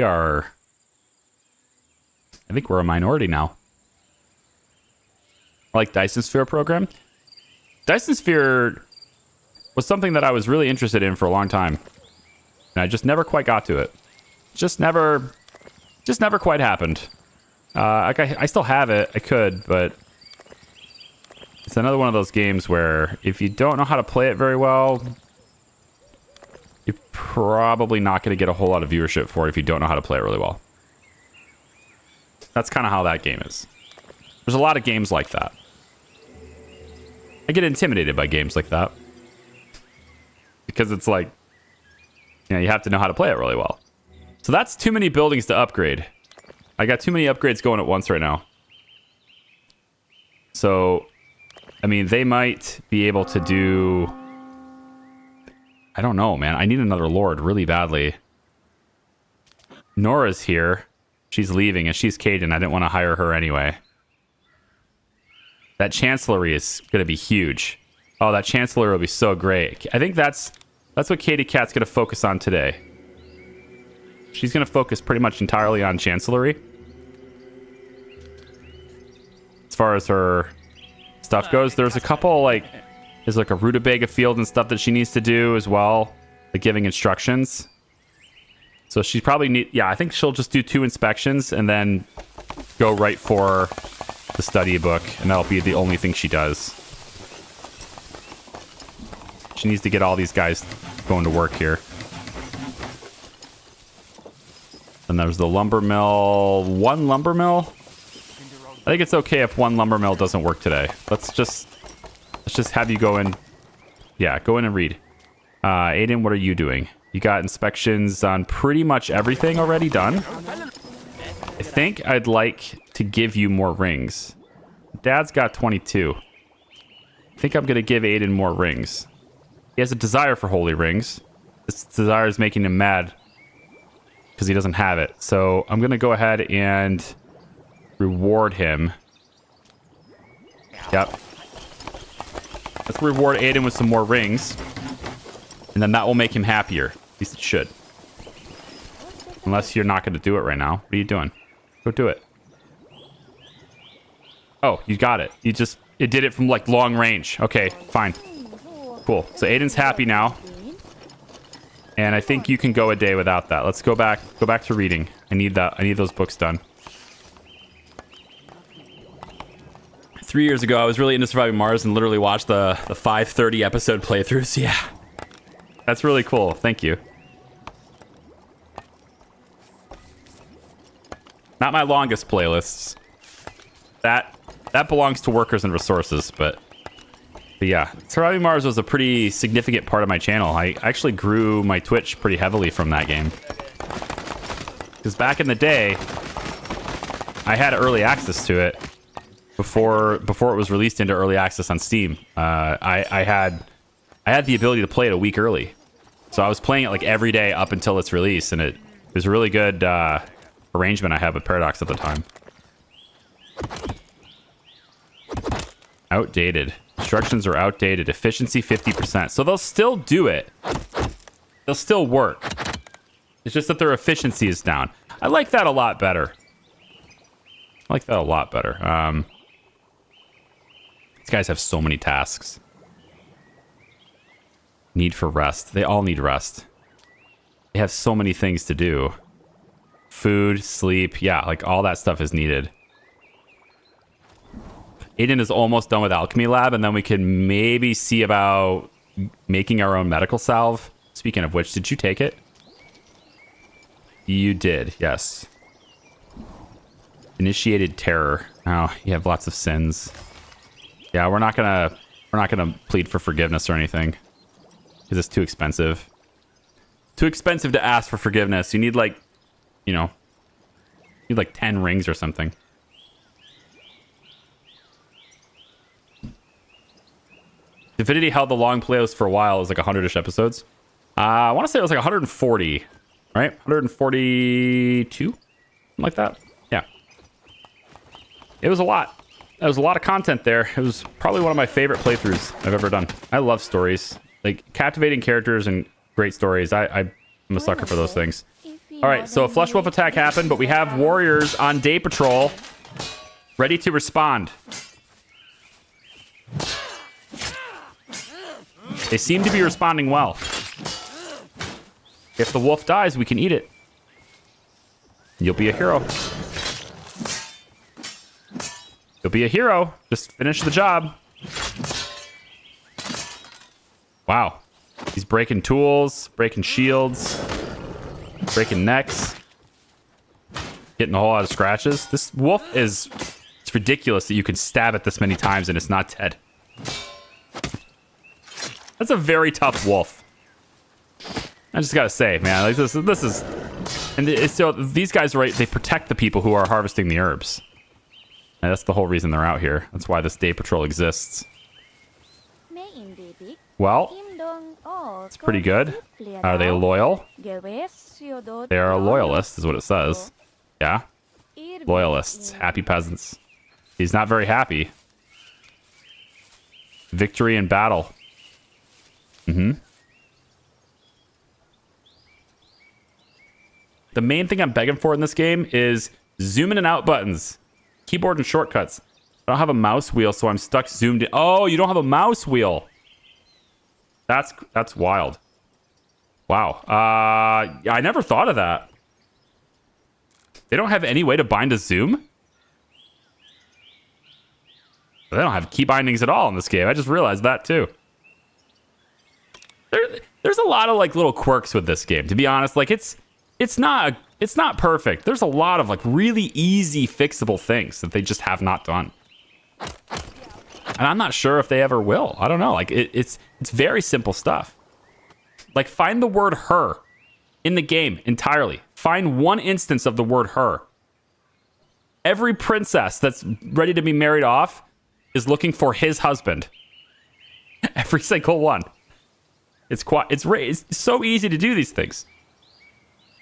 are... I think we're a minority now. I like Dyson Sphere program. Dyson Sphere was something that I was really interested in for a long time. And I just never quite got to it. Just never quite happened. I still have it. I could, but it's another one of those games where if you don't know how to play it very well, you're probably not going to get a whole lot of viewership for it if you don't know how to play it really well. That's kind of how that game is. There's a lot of games like that. I get intimidated by games like that. Because it's like, you know, you have to know how to play it really well. So that's too many buildings to upgrade. I got too many upgrades going at once right now. So, I mean, they might be able to do... I don't know, man. I need another lord really badly. Nora's here. She's leaving, and she's Caden. I didn't want to hire her anyway. That chancellery is going to be huge. Oh, that chancellery will be so great. I think that's what Katie Cat's going to focus on today. She's going to focus pretty much entirely on chancellery. As far as her stuff goes, there's a couple, like, there's like a rutabaga field and stuff that she needs to do as well, like giving instructions. So she probably yeah, I think she'll just do 2 inspections and then go right for the study book, and that'll be the only thing she does. She needs to get all these guys going to work here. And there's the lumber mill. 1 lumber mill? I think it's okay if 1 lumber mill doesn't work today. Let's just have you go in. Yeah, go in and read. Aiden, what are you doing? You got inspections on pretty much everything already done. I think I'd like to give you more rings. Dad's got 22. I think I'm going to give Aiden more rings. He has a desire for holy rings. This desire is making him mad because he doesn't have it. So I'm going to go ahead and reward him. Yep. Let's reward Aiden with some more rings. And then that will make him happier. At least it should. Unless you're not going to do it right now. What are you doing? Go do it. Oh, you got it. It did it from like long range. Okay, fine. Cool. So Aiden's happy now. And I think you can go a day without that. Let's go back to reading. I need those books done. 3 years ago, I was really into Surviving Mars and literally watched the 530 episode playthroughs. Yeah. That's really cool. Thank you. Not my longest playlists. That belongs to workers and resources, but yeah, Surviving Mars was a pretty significant part of my channel. I actually grew my Twitch pretty heavily from that game. Because back in the day, I had early access to it before it was released into early access on Steam. I had the ability to play it a week early. So I was playing it like every day up until its release, and it was a really good arrangement I had with Paradox at the time. Outdated. Instructions are outdated. Efficiency 50%. So they'll still do it. They'll still work. It's just that their efficiency is down. I like that a lot better. These guys have so many tasks. Need for rest. They all need rest. They have so many things to do. Food, sleep. Yeah, like all that stuff is needed. Aiden is almost done with Alchemy Lab, and then we can maybe see about making our own medical salve. Speaking of which, did you take it? You did, yes. Initiated terror. Oh, you have lots of sins. Yeah, we're not gonna plead for forgiveness or anything because it's too expensive. Too expensive to ask for forgiveness. You need like, you know, 10 rings or something. Divinity held the long playlist for a while. It was like 100-ish episodes. I want to say it was like 140, right? 142, something like that. Yeah. It was a lot. There was a lot of content there. It was probably one of my favorite playthroughs I've ever done. I love stories. Like, captivating characters and great stories. I'm a sucker for those things. All right, so a Flesh Wolf attack happened, but we have warriors on day patrol ready to respond. They seem to be responding well. If the wolf dies, we can eat it. You'll be a hero. You'll be a hero. Just finish the job. Wow. He's breaking tools, breaking shields, breaking necks, getting a whole lot of scratches. This wolf it's ridiculous that you can stab it this many times and it's not dead. That's a very tough wolf. I just gotta say, man, like this is, and so these guys, right? They protect the people who are harvesting the herbs. And that's the whole reason they're out here. That's why this day patrol exists. Well, it's pretty good. Are they loyal? They are a loyalist, is what it says. Yeah, loyalists, happy peasants. He's not very happy. Victory in battle. The main thing I'm begging for in this game is zoom in and out buttons, keyboard and shortcuts. I don't have a mouse wheel, so I'm stuck zoomed in. Oh, you don't have a mouse wheel. That's wild. Wow. I never thought of that. They don't have any way to bind a zoom? They don't have key bindings at all in this game. I just realized that too. There's a lot of like little quirks with this game. To be honest, like it's not perfect. There's a lot of like really easy fixable things that they just have not done. And I'm not sure if they ever will. I don't know. Like it's very simple stuff. Like find the word her in the game entirely. Find one instance of the word her. Every princess that's ready to be married off is looking for his husband. Every single one. It's so easy to do these things.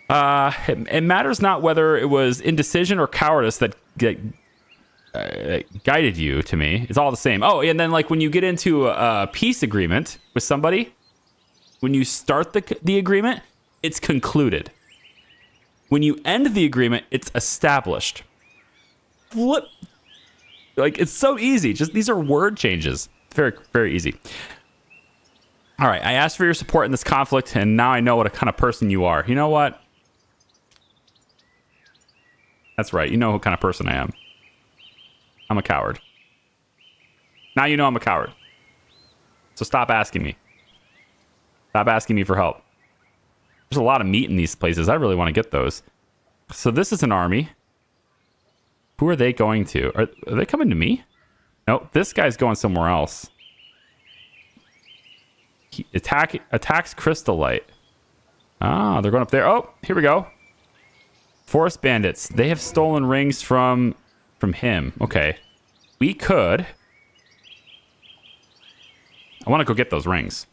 It matters not whether it was indecision or cowardice that guided you to me. It's all the same. Oh, and then like when you get into a peace agreement with somebody, when you start the agreement, it's concluded. When you end the agreement, it's established. Flip. Like, it's so easy. Just these are word changes. Very, very easy. All right, I asked for your support in this conflict, and now I know what a kind of person you are. You know what? That's right. You know what kind of person I am. I'm a coward. Now you know I'm a coward. So stop asking me. Stop asking me for help. There's a lot of meat in these places. I really want to get those. So this is an army. Who are they going to? Are they coming to me? Nope, this guy's going somewhere else. He attacks Crystal Light. Ah, they're going up there. Oh, here we go. Forest Bandits. They have stolen rings from him. Okay. We could... I want to go get those rings.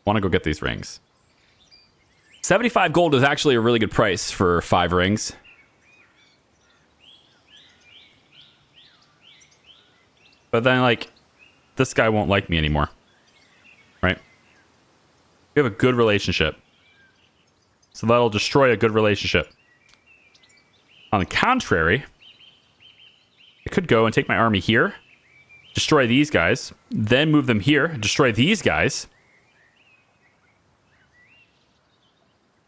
I want to go get these rings. 75 gold is actually a really good price for 5 rings. But then, like, this guy won't like me anymore. Right? We have a good relationship. So that'll destroy a good relationship. On the contrary, I could go and take my army here, destroy these guys, then move them here, destroy these guys.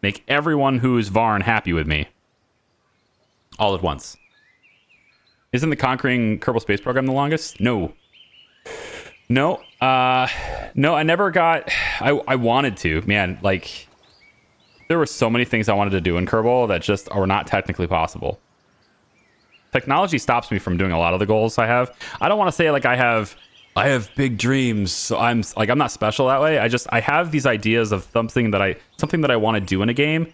Make everyone who's Varn happy with me. All at once. Isn't the Conquering Kerbal Space Program the longest? No. No, I never got... I wanted to. Man, like... There were so many things I wanted to do in Kerbal that just are not technically possible. Technology stops me from doing a lot of the goals I have. I don't want to say, like, I have big dreams, so I'm not special that way. I have these ideas of something that I want to do in a game.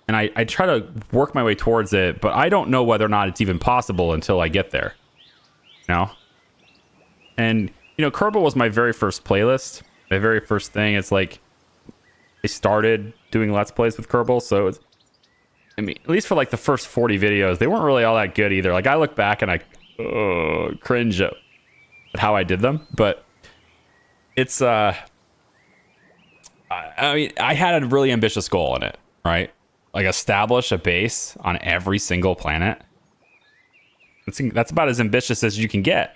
And I try to work my way towards it, but I don't know whether or not it's even possible until I get there. You know? And, you know, Kerbal was my very first playlist. My very first thing. It's like, I started doing Let's Plays with Kerbal, so it's... I mean, at least for like the first 40 videos, they weren't really all that good either. Like, I look back and I cringe at how I did them, but it's... I mean, I had a really ambitious goal in it, right? Like, establish a base on every single planet. That's about as ambitious as you can get.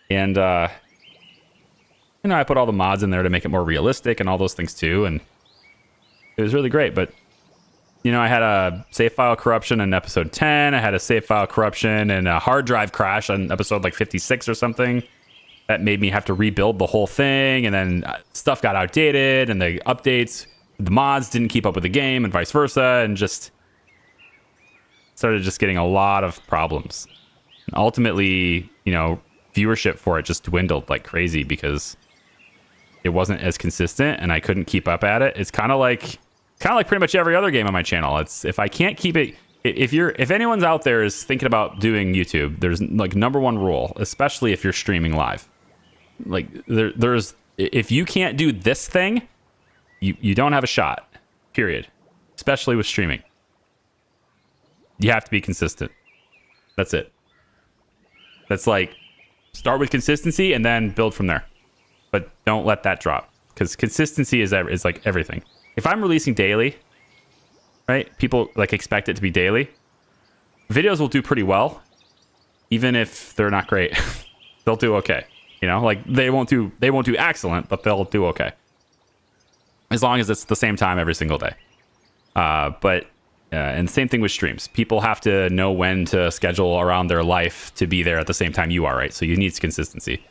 And, you know, I put all the mods in there to make it more realistic and all those things too, and it was really great. But, you know, I had a save file corruption in episode 10. I had a save file corruption and a hard drive crash on episode like 56 or something. That made me have to rebuild the whole thing, and then stuff got outdated, and the updates... The mods didn't keep up with the game and vice versa, and just started just getting a lot of problems. And ultimately, you know, viewership for it just dwindled like crazy because it wasn't as consistent and I couldn't keep up at it. It's kind of like pretty much every other game on my channel. It's if I can't keep it, if anyone's out there is thinking about doing YouTube, there's like number one rule, especially if you're streaming live. Like there's if you can't do this thing, you don't have a shot, period. Especially with streaming. You have to be consistent. That's it. That's like, start with consistency and then build from there. But don't let that drop. Because consistency is like everything. If I'm releasing daily, right? People like expect it to be daily. Videos will do pretty well. Even if they're not great. They'll do okay. You know, like they won't do excellent, but they'll do okay. as long as it's the same time every single day. And same thing with streams. People have to know when to schedule around their life to be there at the same time you are, right? So you need consistency.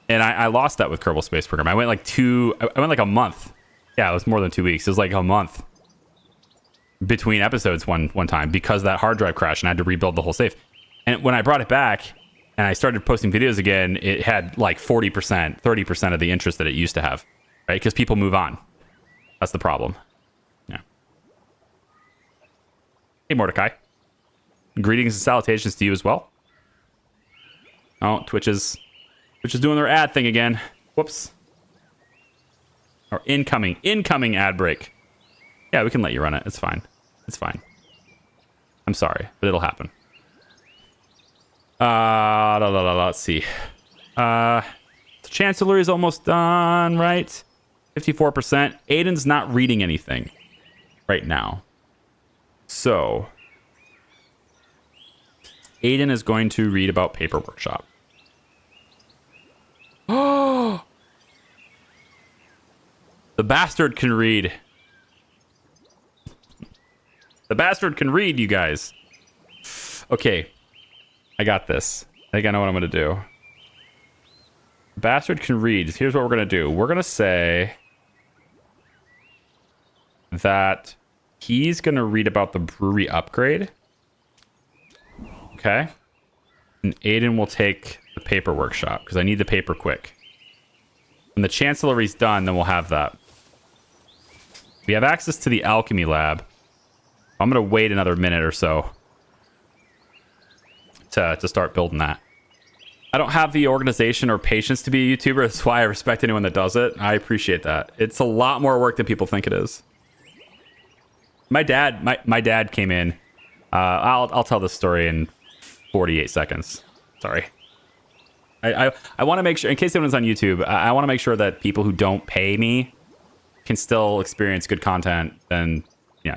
And I lost that with Kerbal Space Program. I went like a month. Yeah, it was more than 2 weeks. It was like a month between episodes one time because that hard drive crashed and I had to rebuild the whole save. And when I brought it back and I started posting videos again, it had like 40%, 30% of the interest that it used to have, right? Because people move on. That's the problem. Yeah. Hey, Mordecai. Greetings and salutations to you as well. Oh, Twitch is doing their ad thing again. Whoops. Or incoming ad break. Yeah, we can let you run it. It's fine. It's fine. I'm sorry, but it'll happen. Let's see. The Chancellery is almost done, right? 54%. Aiden's not reading anything right now. So, Aiden is going to read about Paper Workshop. Oh! The bastard can read. The bastard can read, you guys. Okay. I got this. I think I know what I'm going to do. The bastard can read. Here's what we're going to do. We're going to say that he's going to read about the brewery upgrade. Okay. And Aiden will take the paper workshop because I need the paper quick. When the Chancellery's done, then we'll have that. We have access to the alchemy lab. I'm going to wait another minute or so to start building that. I don't have the organization or patience to be a YouTuber. That's why I respect anyone that does it. I appreciate that. It's a lot more work than people think it is. My dad came in. I'll tell this story in 48 seconds. Sorry. I want to make sure, in case anyone's on YouTube, I want to make sure that people who don't pay me can still experience good content and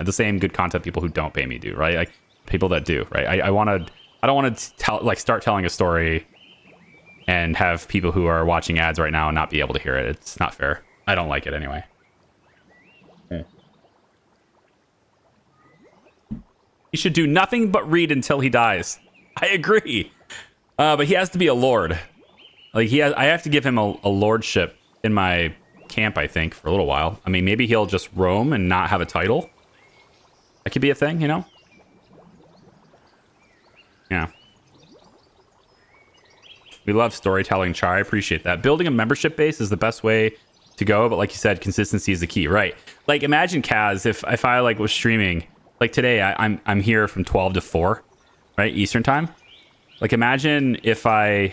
the same good content people who don't pay me do, right? Like people that do, right? I don't want to start telling a story and have people who are watching ads right now and not be able to hear it. It's not fair. I don't like it anyway. Yeah. He should do nothing but read until he dies. I agree. But he has to be a lord. Like I have to give him a lordship in my camp, I think, for a little while. I mean, maybe he'll just roam and not have a title. That could be a thing, you know? Yeah. We love storytelling, Char. I appreciate that. Building a membership base is the best way to go, but like you said, consistency is the key, right? Like imagine, Kaz, if I like was streaming, like today, I'm here from 12 to 4, right? Eastern time. Like imagine if I'm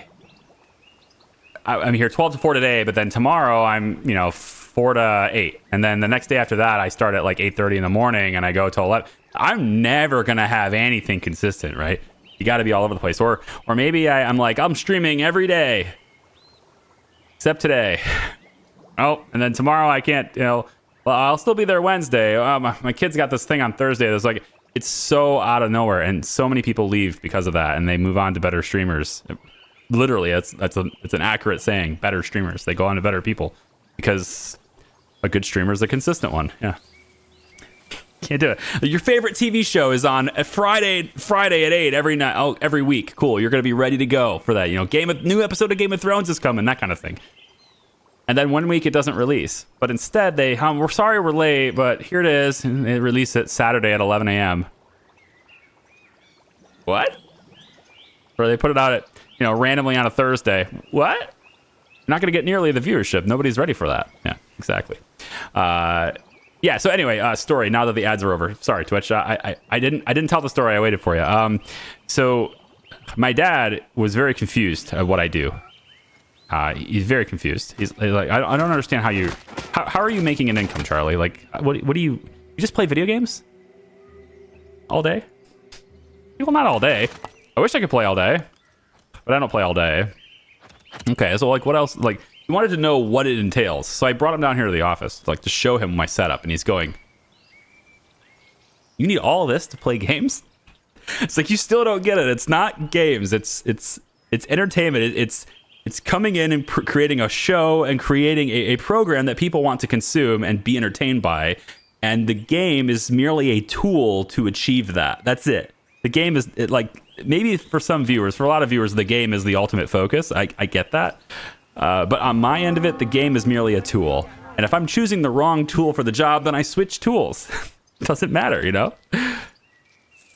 here 12 to 4 today, but then tomorrow I'm, 4 to 8. And then the next day after that, I start at like 8:30 in the morning and I go till 11. I'm never going to have anything consistent, right? You got to be all over the place. Or maybe I'm like, I'm streaming every day except today. Oh, and then tomorrow I can't, well, I'll still be there Wednesday. My kid's got this thing on Thursday. That's like, it's so out of nowhere. And so many people leave because of that. And they move on to better streamers. Literally, it's an accurate saying. Better streamers. They go on to better people because a good streamer is a consistent one. Yeah. Can't do it. Your favorite TV show is on Friday at 8 every night. Oh, every week. Cool. You're going to be ready to go for that. New episode of Game of Thrones is coming, that kind of thing. And then 1 week it doesn't release. But instead we're sorry we're late, but here it is. And they release it Saturday at 11 a.m. What? Or they put it out at, randomly on a Thursday. What? You're not going to get nearly the viewership. Nobody's ready for that. Yeah, exactly. Yeah, so anyway, story, now that the ads are over. Sorry, Twitch. I didn't tell the story. I waited for you. So my dad was very confused at what I do. He's very confused. He's like, I don't understand how are you making an income, Charlie? Like, what do you just play video games all day? Well, not all day. I wish I could play all day, but I don't play all day. Okay, so like, what else? Like, he wanted to know what it entails. So I brought him down here to the office, to show him my setup. And he's going, you need all this to play games? It's like, you still don't get it. It's not games. It's entertainment. It's coming in and creating a show and creating a program that people want to consume and be entertained by. And the game is merely a tool to achieve that. That's it. The game is maybe for some viewers, for a lot of viewers, the game is the ultimate focus. I get that. But on my end of it, the game is merely a tool. And if I'm choosing the wrong tool for the job, then I switch tools. It doesn't matter, you know?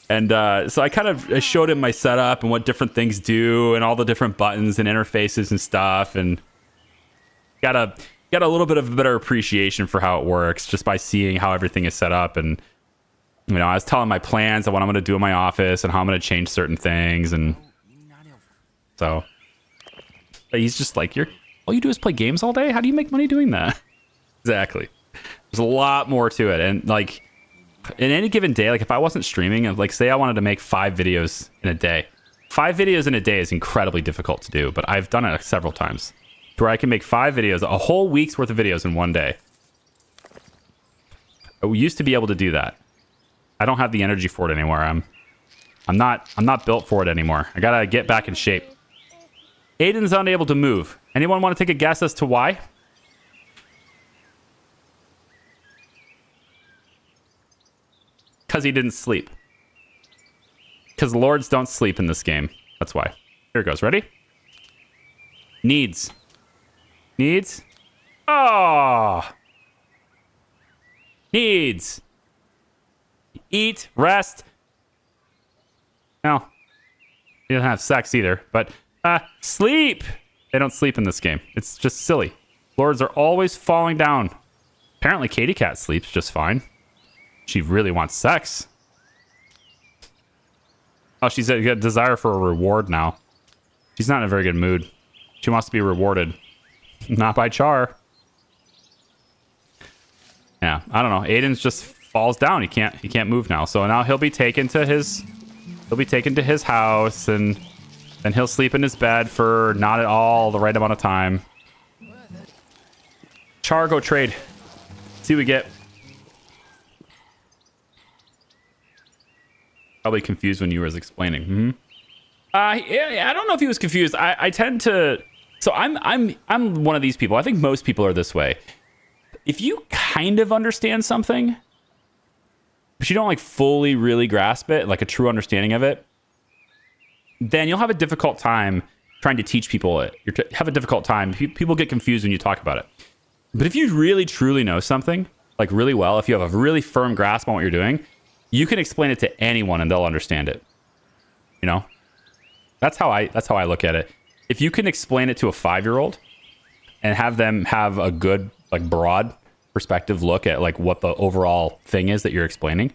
And so I kind of showed him my setup and what different things do and all the different buttons and interfaces and stuff. And got a little bit of a better appreciation for how it works just by seeing how everything is set up. And, you know, I was telling my plans of what I'm going to do in my office and how I'm going to change certain things. And so he's just like, all you do is play games all day? How do you make money doing that? Exactly. There's a lot more to it. And like in any given day, like if I wasn't streaming, like say I wanted to make 5 videos in a day. 5 videos in a day is incredibly difficult to do, but I've done it several times to where I can make 5 videos, a whole week's worth of videos in one day. We used to be able to do that. I don't have the energy for it anymore. I'm not built for it anymore. I gotta get back in shape. Aiden's unable to move. Anyone want to take a guess as to why? Because he didn't sleep. Because lords don't sleep in this game. That's why. Here it goes. Ready? Needs. Needs. Oh. Needs. Eat. Rest. No. He doesn't have sex either. But sleep. They don't sleep in this game. It's just silly. Lords are always falling down. Apparently Katie Cat sleeps just fine. She really wants sex. Oh, she's got a desire for a reward now. She's not in a very good mood. She wants to be rewarded. Not by Char. Yeah, I don't know. Aiden's just falls down. He can't move now. So now he'll be taken to his house, and then he'll sleep in his bed for not at all the right amount of time. Char, go trade. See what we get. Probably confused when you were explaining. Mm-hmm. I don't know if he was confused. I tend to. So I'm one of these people. I think most people are this way. If you kind of understand something, but you don't like fully really grasp it, like a true understanding of it, then you'll have a difficult time trying to teach people it. You have a difficult time. People get confused when you talk about it. But if you really truly know something, like really well, if you have a really firm grasp on what you're doing, you can explain it to anyone and they'll understand it. You know, that's how I look at it. If you can explain it to a 5-year-old and have them have a good, like broad perspective look at like what the overall thing is that you're explaining,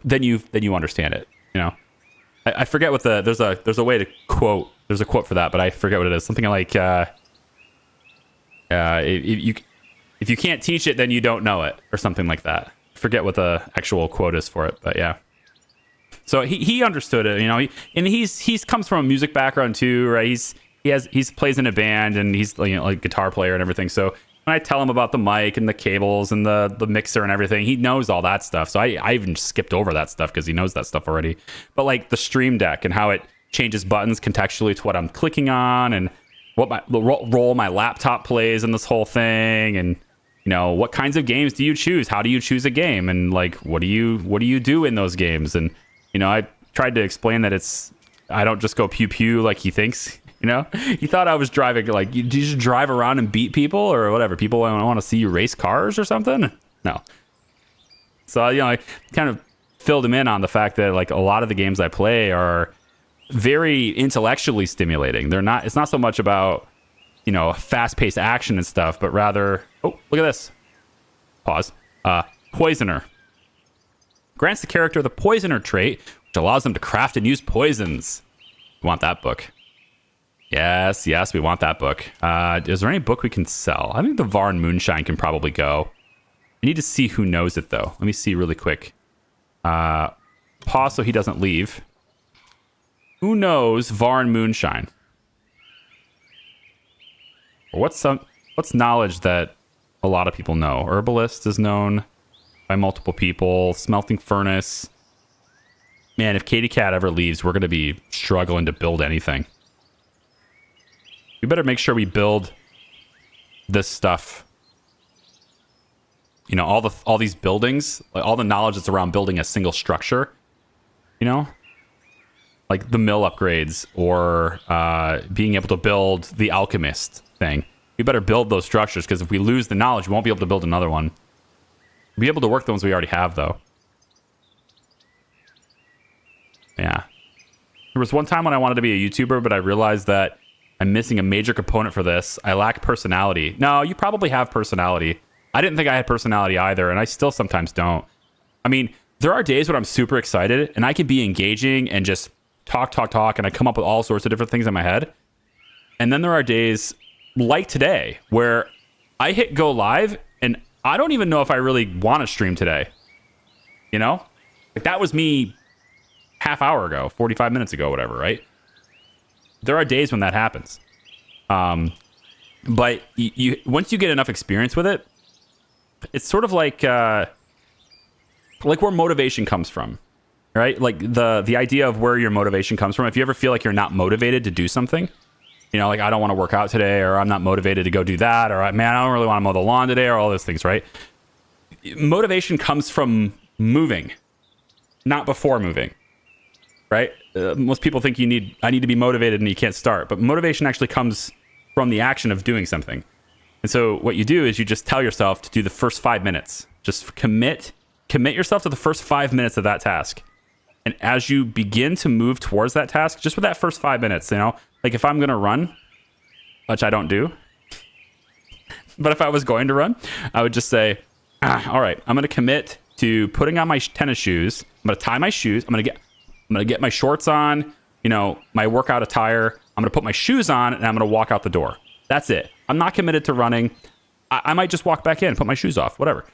then you understand it. You know, I forget what there's a way to quote. There's a quote for that, but I forget what it is. Something like if you can't teach it, then you don't know it, or something like that. Forget what the actual quote is for it, but yeah. So he understood it, you know. He's comes from a music background too, right? He plays in a band, and he's, you know, like guitar player and everything. So when I tell him about the mic and the cables and the mixer and everything, he knows all that stuff. So I even skipped over that stuff because he knows that stuff already. But like the Stream Deck and how it changes buttons contextually to what I'm clicking on, and what the role my laptop plays in this whole thing, and you know, what kinds of games do you choose? How do you choose a game? And like, what do you do in those games? And, you know, I tried to explain that I don't just go pew pew like he thinks, you know. He thought I was driving, like, do you just drive around and beat people or whatever? People want to see you race cars or something? No. So, you know, I kind of filled him in on the fact that like a lot of the games I play are very intellectually stimulating. It's not so much about, you know, fast-paced action and stuff, but rather, oh, look at this. Pause. Poisoner. Grants the character the Poisoner trait, which allows them to craft and use poisons. We want that book. Yes, we want that book. Is there any book we can sell? I think the Varn Moonshine can probably go. I need to see who knows it, though. Let me see really quick. Pause so he doesn't leave. Who knows Varn Moonshine? What's knowledge that a lot of people know? Herbalist is known by multiple people. Smelting Furnace. Man, if Katie Cat ever leaves, we're going to be struggling to build anything. we better make sure we build this stuff. You know, all these buildings, like all the knowledge that's around building a single structure, you know, like the mill upgrades or being able to build the alchemist thing. We better build those structures, because if we lose the knowledge, we won't be able to build another one. We'll be able to work the ones we already have, though. Yeah. There was one time when I wanted to be a YouTuber, but I realized that I'm missing a major component for this. I lack personality. No, you probably have personality. I didn't think I had personality either, and I still sometimes don't. I mean, there are days when I'm super excited, and I can be engaging and just talk, and I come up with all sorts of different things in my head. And then there are days like today where I hit go live, and I don't even know if I really want to stream today. You know? Like, that was me half hour ago, 45 minutes ago, whatever, right? There are days when that happens. But you once you get enough experience with it, it's sort of like where motivation comes from, right? Like the idea of where your motivation comes from. If you ever feel like you're not motivated to do something, you know, like I don't want to work out today, or I'm not motivated to go do that, or man, I don't really want to mow the lawn today, or all those things, right? Motivation comes from moving, not before moving, right? Most people think I need to be motivated and you can't start, but motivation actually comes from the action of doing something. And so what you do is you just tell yourself to do the first 5 minutes. Just commit yourself to the first 5 minutes of that task. And as you begin to move towards that task, just with that first 5 minutes, you know, like if I'm going to run, which I don't do, but if I was going to run, I would just say, all right, I'm going to commit to putting on my tennis shoes. I'm going to tie my shoes. I'm going to get my shorts on, you know, my workout attire. I'm going to put my shoes on, and I'm going to walk out the door. That's it. I'm not committed to running. I might just walk back in, put my shoes off, whatever.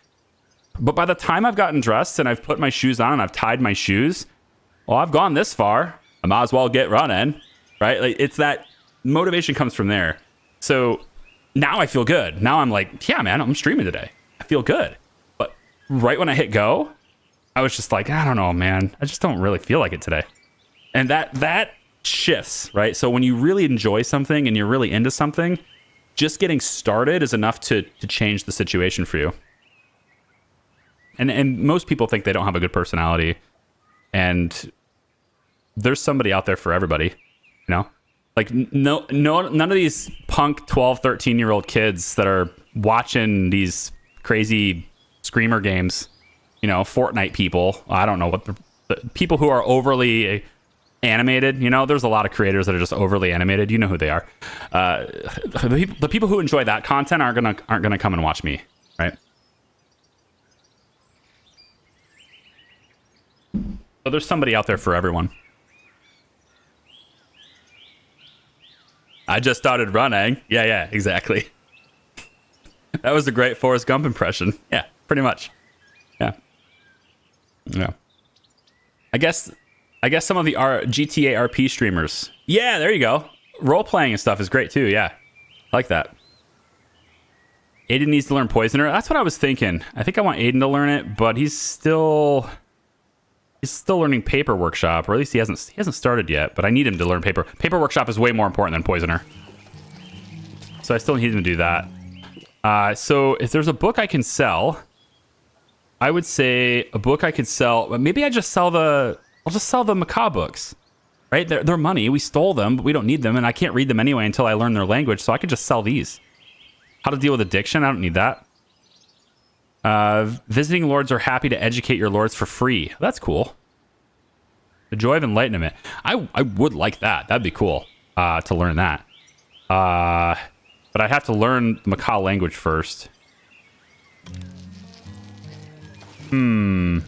But by the time I've gotten dressed and I've put my shoes on and I've tied my shoes, well, I've gone this far. I might as well get running, right? Like, it's that motivation comes from there. So now I feel good. Now I'm like, yeah, man, I'm streaming today. I feel good. But right when I hit go, I was just like, I don't know, man. I just don't really feel like it today. And that shifts, right? So when you really enjoy something and you're really into something, just getting started is enough to change the situation for you. And most people think they don't have a good personality, and there's somebody out there for everybody, you know? Like, no, none of these punk 12, 13-year-old kids that are watching these crazy screamer games, you know, Fortnite people, I don't know what the people who are overly animated, you know, there's a lot of creators that are just overly animated. You know who they are. The people who enjoy that content aren't gonna come and watch me, right? So there's somebody out there for everyone. I just started running. Yeah, exactly. That was a great Forrest Gump impression. Yeah, pretty much. Yeah. I guess some of the GTA RP streamers. Yeah, there you go. Role playing and stuff is great too. Yeah, I like that. Aiden needs to learn Poisoner. That's what I was thinking. I think I want Aiden to learn it, but he's still learning Paper Workshop, or at least he hasn't started yet. But I need him to learn Paper Workshop is way more important than Poisoner. So I still need him to do that. So if there's a book I can sell, I would say a book I could sell. But maybe I'll just sell the Macaw books, right? They're money. We stole them, but we don't need them, and I can't read them anyway until I learn their language. So I could just sell these. How to deal with addiction? I don't need that. Visiting lords are happy to educate your lords for free. That's cool. The joy of enlightenment. I would like that. That'd be cool to learn that. But I have to learn the Macaw language first. Go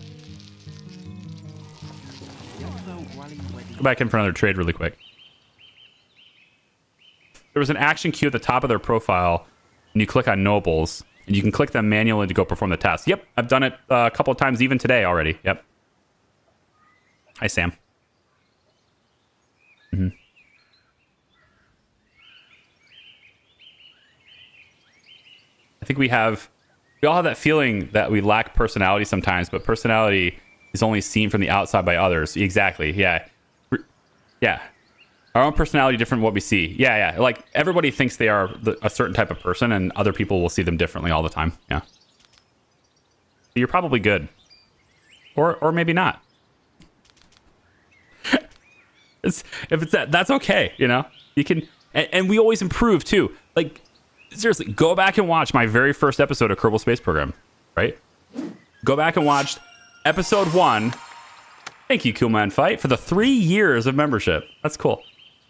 back in for another trade really quick. There was an action queue at the top of their profile, and you click on nobles, and you can click them manually to go perform the task. Yep, I've done it a couple of times, even today already. Yep. Hi, Sam. I think we all have that feeling that we lack personality sometimes, but personality is only seen from the outside by others. Exactly. Yeah. Our own personality different than what we see. Yeah. Like everybody thinks they are a certain type of person, and other people will see them differently all the time. Yeah. You're probably good, or maybe not. If it's that's okay. You know, you can, and we always improve too. Like seriously, go back and watch my very first episode of Kerbal Space Program. Right? Go back and watch episode 1. Thank you, Cool Man Fight, for the 3 years of membership. That's cool.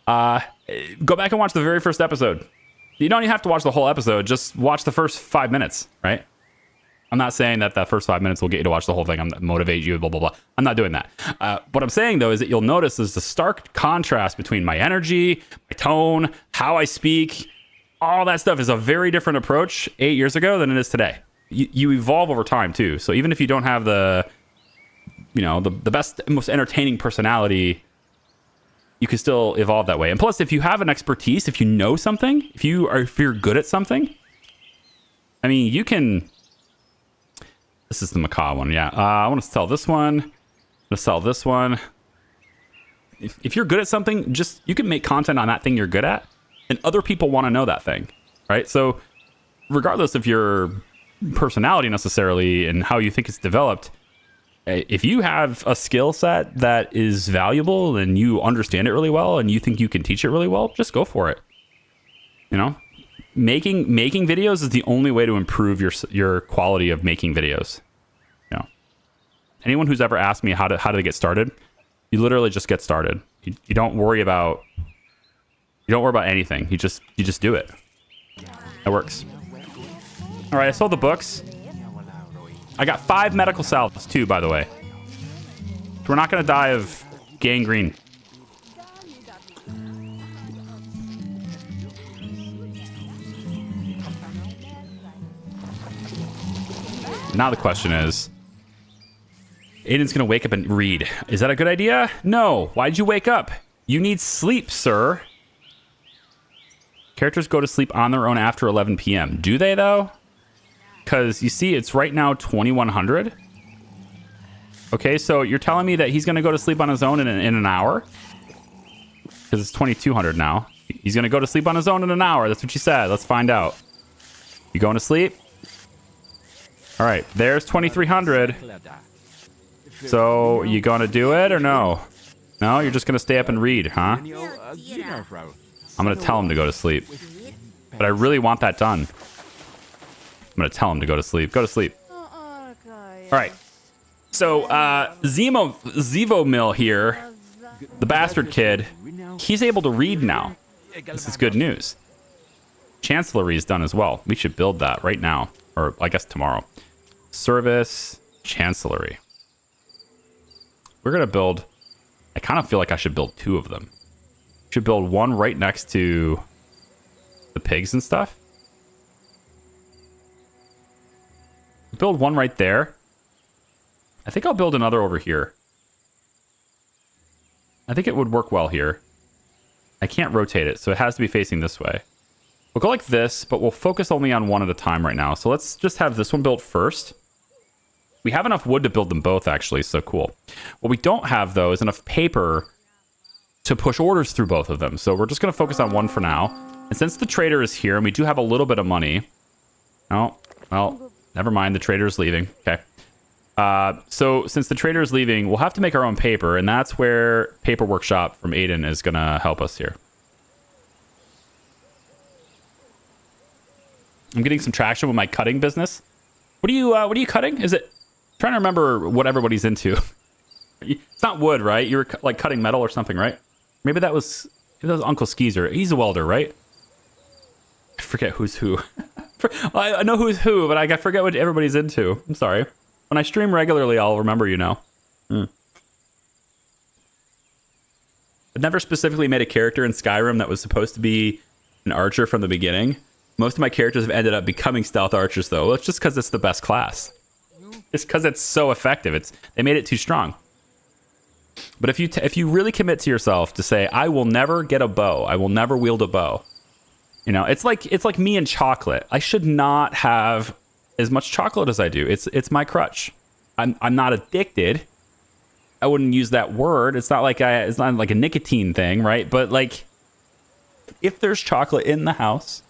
Go back and watch the very first episode. You don't even have to watch the whole episode. Just watch the first 5 minutes, right? I'm not saying that the first 5 minutes will get you to watch the whole thing. I'm motivate you, blah, blah, blah. I'm not doing that. What I'm saying, though, is that you'll notice is the stark contrast between my energy, my tone, how I speak. All that stuff is a very different approach 8 years ago than it is today. You evolve over time, too. So even if you don't have the best, most entertaining personality, you can still evolve that way. And plus, if you have an expertise, if you know something, if you're good at something, I mean, you can. This is the macaw one, yeah. I want to sell this one. I'm going to sell this one. If you're good at something, you can make content on that thing you're good at, and other people want to know that thing, right? So regardless of your personality necessarily and how you think it's developed, if you have a skill set that is valuable and you understand it really well and you think you can teach it really well, just go for it. You know, making videos is the only way to improve your quality of making videos. You know, anyone who's ever asked me how to get started, you literally just get started. You don't worry about anything. You just do it. It works. All right, I sold the books. I got 5 medical salves too, by the way. So we're not going to die of gangrene. Now the question is, Aiden's going to wake up and read. Is that a good idea? No. Why'd you wake up? You need sleep, sir. Characters go to sleep on their own after 11 p.m. Do they, though? Because you see, it's right now 2100. Okay, so you're telling me that he's going to go to sleep on his own in an hour? Because it's 2200 now. He's going to go to sleep on his own in an hour. That's what you said. Let's find out. You going to sleep? All right, there's 2300. So you going to do it or no? No, you're just going to stay up and read, huh? I'm going to tell him to go to sleep. But I really want that done. I'm going to tell him to go to sleep. Go to sleep. All right. So, Zevo Mill here, the bastard kid, he's able to read now. This is good news. Chancellery is done as well. We should build that right now. Or, I guess, tomorrow. Service, Chancellery. We're going to build... I kind of feel like I should build 2 of them. Should build one right next to the pigs and stuff. Build one right there. I think I'll build another over here. I think it would work well here. I can't rotate it, so it has to be facing this way. We'll go like this, but we'll focus only on one at a time right now. So let's just have this one built first. We have enough wood to build them both, actually, so cool. What we don't have, though, is enough paper to push orders through both of them. So we're just going to focus on one for now. And since the trader is here, and we do have a little bit of money... Oh, well... Never mind, the trader is leaving. Okay. So since the trader is leaving, we'll have to make our own paper, and that's where Paper Workshop from Aiden is going to help us here. I'm getting some traction with my cutting business. What are you cutting? Is it... I'm trying to remember what everybody's into. It's not wood, right? You were like cutting metal or something, right? Maybe that was Uncle Skeezer. He's a welder, right? I forget who's who. I know who's who, but I forget what everybody's into. I'm sorry. When I stream regularly, I'll remember, you know. I never specifically made a character in Skyrim that was supposed to be an archer from the beginning. Most of my characters have ended up becoming stealth archers, though. It's just because it's the best class. It's because it's so effective. They made it too strong. But if you really commit to yourself to say, I will never get a bow, I will never wield a bow. You know, it's like me and chocolate. I should not have as much chocolate as I do. It's my crutch. I'm not addicted. I wouldn't use that word. It's not like it's not like a nicotine thing, right? But like, if there's chocolate in the house,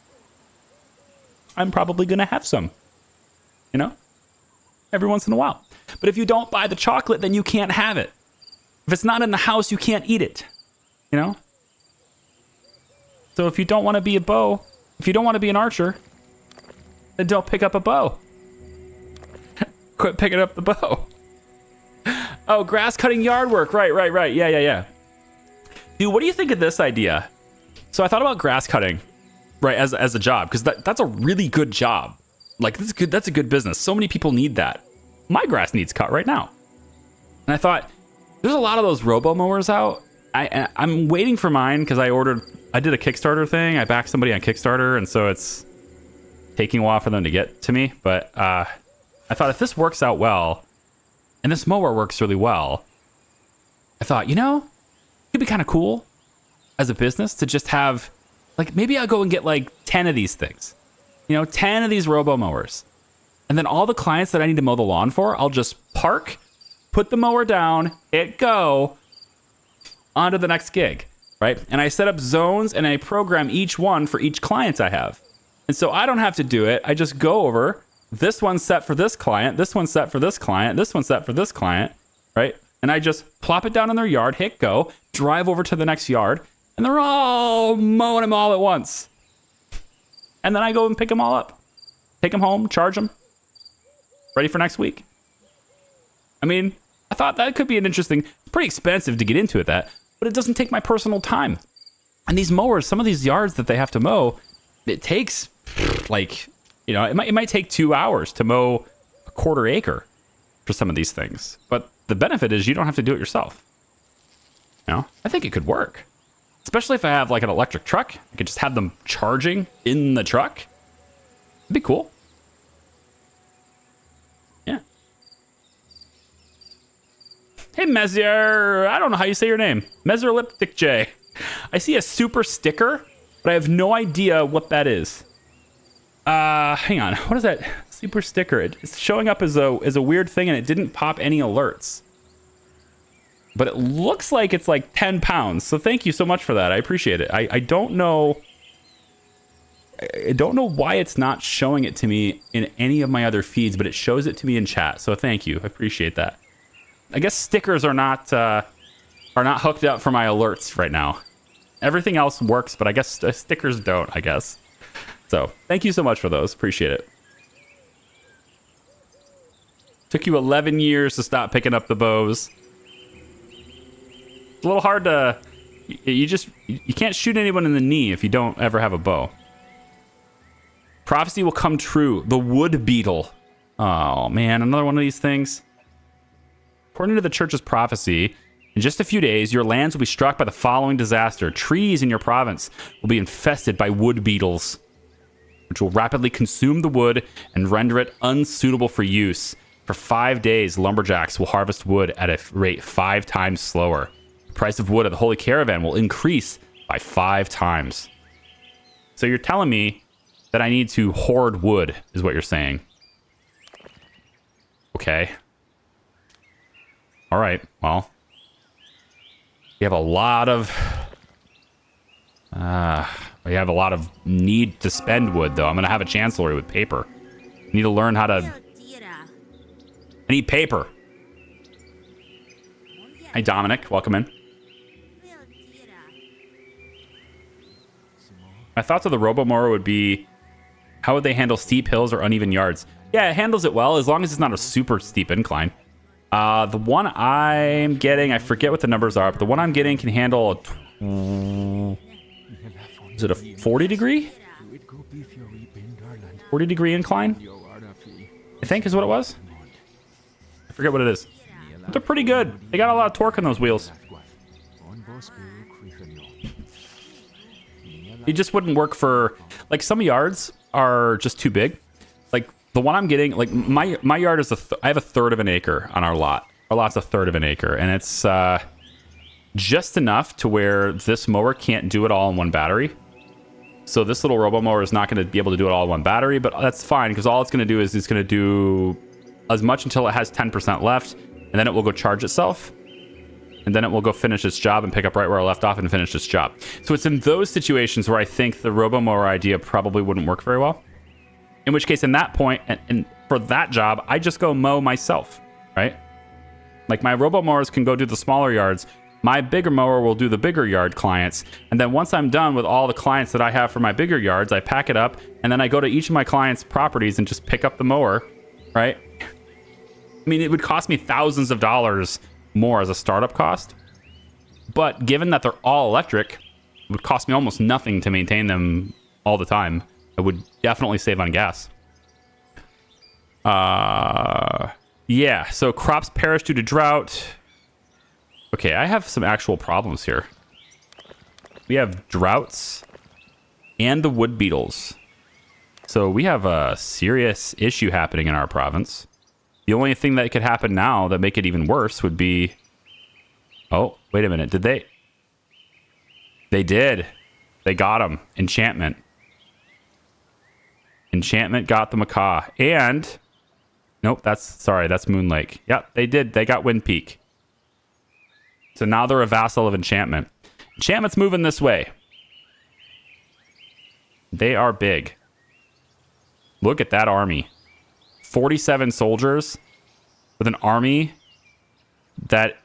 I'm probably gonna have some, you know, every once in a while. But if you don't buy the chocolate, then you can't have it. If it's not in the house, you can't eat it, you know? So if you don't want to be a bow, if you don't want to be an archer, then don't pick up a bow. Quit picking up the bow. Oh, grass cutting yard work. Right. Yeah. Dude, what do you think of this idea? So I thought about grass cutting, right, as a job, because that's a really good job. Like, that's good. That's a good business. So many people need that. My grass needs cut right now. And I thought, there's a lot of those robo mowers out. I'm waiting for mine because I did a Kickstarter thing. I backed somebody on Kickstarter, and so it's taking a while for them to get to me. But I thought, if this works out well, and this mower works really well, I thought, you know, it'd be kind of cool as a business to just have, like, maybe I'll go and get like 10 of these things, you know, 10 of these robo mowers. And then all the clients that I need to mow the lawn for, I'll just park, put the mower down, hit go, on to the next gig, right? And I set up zones and I program each one for each client I have. And so I don't have to do it. I just go over, this one's set for this client, this one's set for this client, this one's set for this client, right? And I just plop it down in their yard, hit go, drive over to the next yard, and they're all mowing them all at once. And then I go and pick them all up, take them home, charge them, ready for next week. I mean, I thought that could be an interesting, pretty expensive to get into it, but it doesn't take my personal time. And these mowers, some of these yards that they have to mow, it takes like, you know, it might take 2 hours to mow a quarter acre for some of these things. But the benefit is you don't have to do it yourself. You know, I think it could work. Especially if I have like an electric truck. I could just have them charging in the truck. It'd be cool. Yeah. Hey, Mezzer. I don't know how you say your name. Mezzerliptic J. I see a super sticker, but I have no idea what that is. Hang on. What is that super sticker? It's showing up as a weird thing, and it didn't pop any alerts. But it looks like it's like 10 pounds. So thank you so much for that. I appreciate it. I don't know. I don't know why it's not showing it to me in any of my other feeds, but it shows it to me in chat. So thank you. I appreciate that. I guess stickers are not hooked up for my alerts right now. Everything else works, but I guess stickers don't, I guess. So thank you so much for those. Appreciate it. Took you 11 years to stop picking up the bows. It's a little hard to, you can't shoot anyone in the knee if you don't ever have a bow. Prophecy will come true. The wood beetle. Oh man, another one of these things. According to the church's prophecy, in just a few days, your lands will be struck by the following disaster. Trees in your province will be infested by wood beetles, which will rapidly consume the wood and render it unsuitable for use. For 5 days, lumberjacks will harvest wood at a rate 5 times slower. The price of wood at the Holy Caravan will increase by 5 times. So you're telling me that I need to hoard wood, is what you're saying. Okay. All right, well. We have a lot of need to spend wood, though. I'm gonna have a chancellery with paper. I need to learn how to. I need paper. Hi, Dominic. Welcome in. My thoughts of the Robomower would be, how would they handle steep hills or uneven yards? Yeah, it handles it well, as long as it's not a super steep incline. The one I'm getting, I forget what the numbers are, but the one I'm getting can handle is it a 40 degree? 40 degree incline? I think is what it was. I forget what it is. But they're pretty good. They got a lot of torque on those wheels. It just wouldn't work for, like, some yards are just too big. Like the one I'm getting, like my yard is I have a third of an acre on our lot. Our lot's a third of an acre, and it's just enough to where this mower can't do it all in one battery. So this little robo mower is not going to be able to do it all in one battery, but that's fine because all it's going to do is it's going to do as much until it has 10% left, and then it will go charge itself. and then it will go finish its job and pick up right where I left off and finish its job. So it's in those situations where I think the robo-mower idea probably wouldn't work very well. In which case, in that point, and for that job, I just go mow myself, right? Like my robo-mowers can go do the smaller yards. My bigger mower will do the bigger yard clients. And then once I'm done with all the clients that I have for my bigger yards, I pack it up, and then I go to each of my clients' properties and just pick up the mower, right? I mean, it would cost me thousands of dollars more as a startup cost. But given that they're all electric, it would cost me almost nothing to maintain them all the time. It would definitely save on gas. Yeah, so crops perish due to drought. Okay, I have some actual problems here. We have droughts and the wood beetles. So we have a serious issue happening in our province. The only thing that could happen now that make it even worse would be... Oh, wait a minute. Did they? They did. They got him. Enchantment. Enchantment got the macaw. And... Nope, that's Moon Lake. Yep, they did. They got Wind Peak. So now they're a vassal of Enchantment. Enchantment's moving this way. They are big. Look at that army. 47 soldiers with an army that...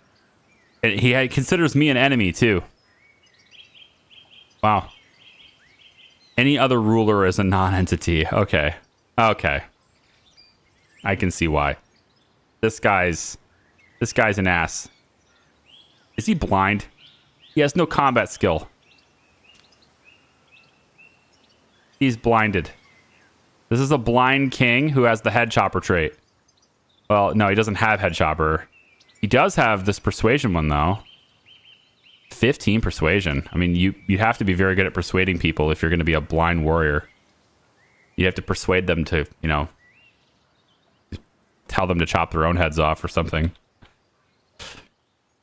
He considers me an enemy, too. Wow. Any other ruler is a non-entity. Okay. Okay. I can see why. This guy's an ass. Is he blind? He has no combat skill. He's blinded. This is a blind king who has the head chopper trait. Well, no, he doesn't have head chopper. He does have this persuasion one, though. 15 persuasion. I mean, you have to be very good at persuading people if you're going to be a blind warrior. You have to persuade them to, you know, tell them to chop their own heads off or something.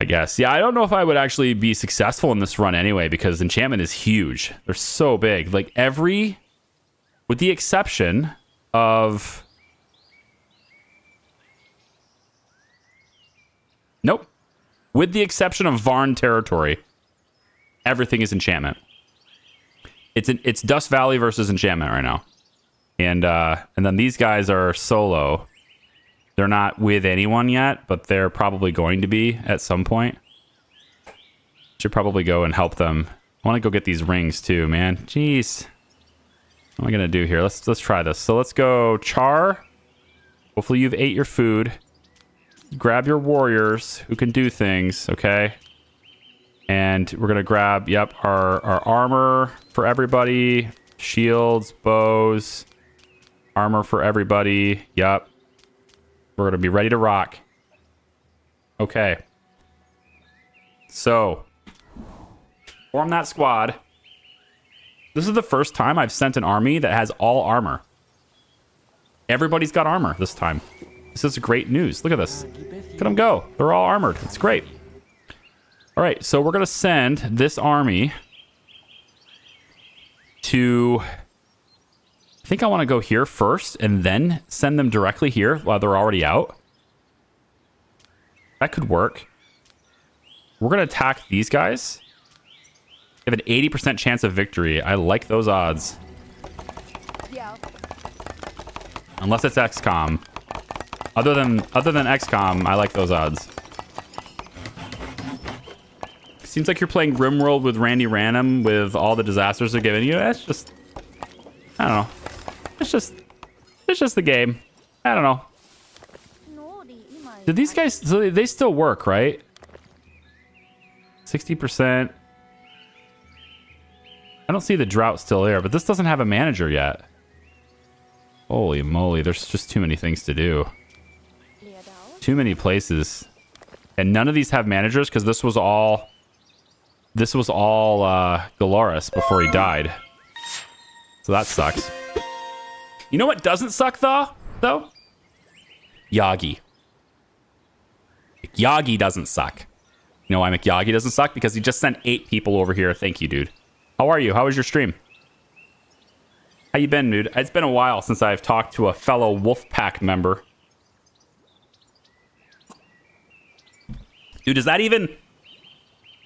I guess. Yeah, I don't know if I would actually be successful in this run anyway, because enchantment is huge. They're so big. Like with the exception of... Nope. With the exception of Varn territory, everything is enchantment. It's Dust Valley versus enchantment right now. And then these guys are solo. They're not with anyone yet, but they're probably going to be at some point. Should probably go and help them. I want to go get these rings too, man. Jeez. What am I gonna do here? Let's try this. So let's go Char. Hopefully you've ate your food. Grab your warriors who can do things, okay? And we're gonna grab, yep, our armor for everybody. Shields, bows, armor for everybody. Yep. We're going to be ready to rock. Okay. So, form that squad. This is the first time I've sent an army that has all armor. Everybody's got armor this time. This is great news. Look at this. Look at them go. They're all armored. It's great. All right, so we're going to send this army to... I think I want to go here first and then send them directly here while they're already out. That could work. We're going to attack these guys. They have an 80% chance of victory. I like those odds. Yeah. Unless it's XCOM. Other than XCOM, I like those odds. Seems like you're playing RimWorld with Randy Random with all the disasters they're giving you. That's just... I don't know. It's just the game. I don't know. Did these guys... So they still work, right? 60%. I don't see the drought still there, but this doesn't have a manager yet. Holy moly, there's just too many things to do. Too many places. And none of these have managers because this was all Galoris before he died. So that sucks. You know what doesn't suck though? Yagi. Yagi doesn't suck. You know why McYagi doesn't suck? Because he just sent 8 people over here. Thank you, dude. How are you? How was your stream? How you been, dude? It's been a while since I've talked to a fellow Wolfpack member. Dude, is that even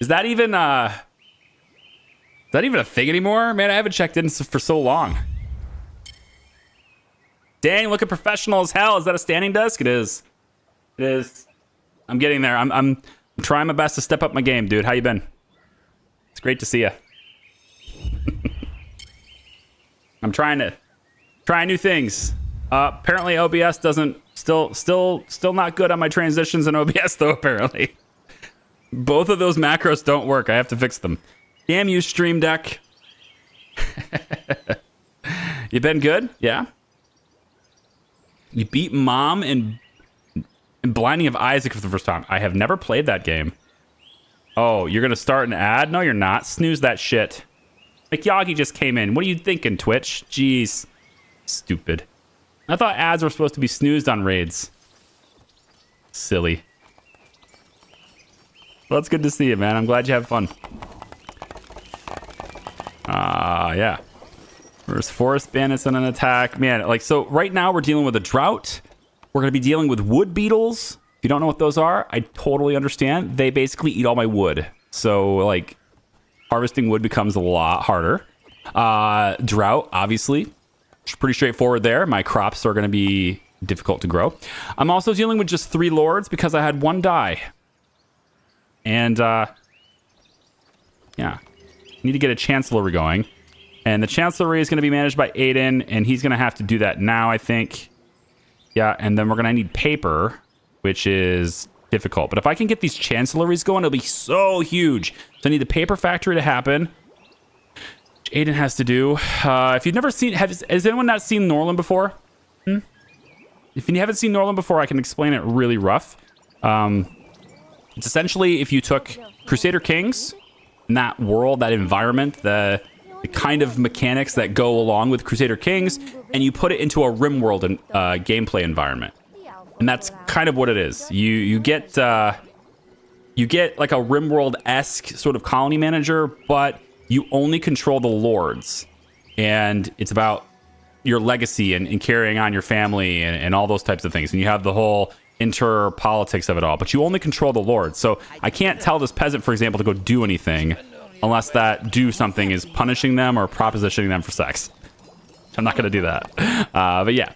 Is that even a thing anymore? Man, I haven't checked in for so long. Dang, look at professional as hell. Is that a standing desk? It is. It is. I'm getting there. I'm trying my best to step up my game, dude. How you been? It's great to see you. I'm trying new things. Apparently OBS doesn't still not good on my transitions in OBS though, apparently. Both of those macros don't work. I have to fix them. Damn you, Stream Deck. You been good? Yeah. You beat Mom in Blinding of Isaac for the first time. I have never played that game. Oh, you're gonna start an ad? No, you're not. Snooze that shit. McYagi just came in. What are you thinking, Twitch? Jeez. Stupid. I thought ads were supposed to be snoozed on raids. Silly. Well, it's good to see you, man. I'm glad you have fun. Yeah. There's forest bandits on an attack. Man, like, so right now we're dealing with a drought. We're going to be dealing with wood beetles. If you don't know what those are, I totally understand. They basically eat all my wood. So, like, harvesting wood becomes a lot harder. Drought, obviously. Pretty straightforward there. My crops are going to be difficult to grow. I'm also dealing with just 3 lords because I had 1 die. And, yeah. Need to get a chancellery going. And the chancellery is going to be managed by Aiden, and he's going to have to do that now, I think. Yeah, and then we're going to need paper, which is difficult. But if I can get these chancelleries going, it'll be so huge. So I need the paper factory to happen, which Aiden has to do. If you've never seen... has anyone not seen Norland before? If you haven't seen Norland before, I can explain it really rough. It's essentially if you took Crusader Kings, in that world, that environment, the kind of mechanics that go along with Crusader Kings, and you put it into a RimWorld and gameplay environment. And that's kind of what it is. You get like a RimWorld-esque sort of colony manager, but you only control the lords. And it's about your legacy and carrying on your family and all those types of things. And you have the whole inter-politics of it all, but you only control the lords. So I can't tell this peasant, for example, to go do anything unless that do something is punishing them or propositioning them for sex. I'm not going to do that. But yeah.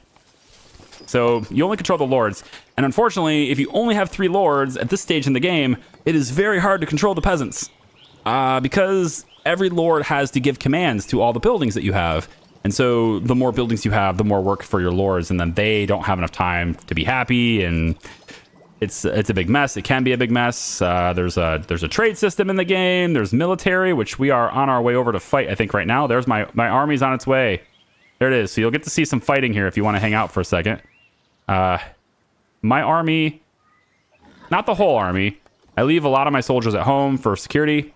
So you only control the lords. And unfortunately, if you only have 3 lords at this stage in the game, it is very hard to control the peasants. Because every lord has to give commands to all the buildings that you have. And so the more buildings you have, the more work for your lords. And then they don't have enough time to be happy. And it's a big mess. It can be a big mess. There's a trade system in the game. There's military, which we are on our way over to fight, I think, right now. There's my army's on its way. There it is. So you'll get to see some fighting here if you want to hang out for a second. My army, not the whole army. I leave a lot of my soldiers at home for security,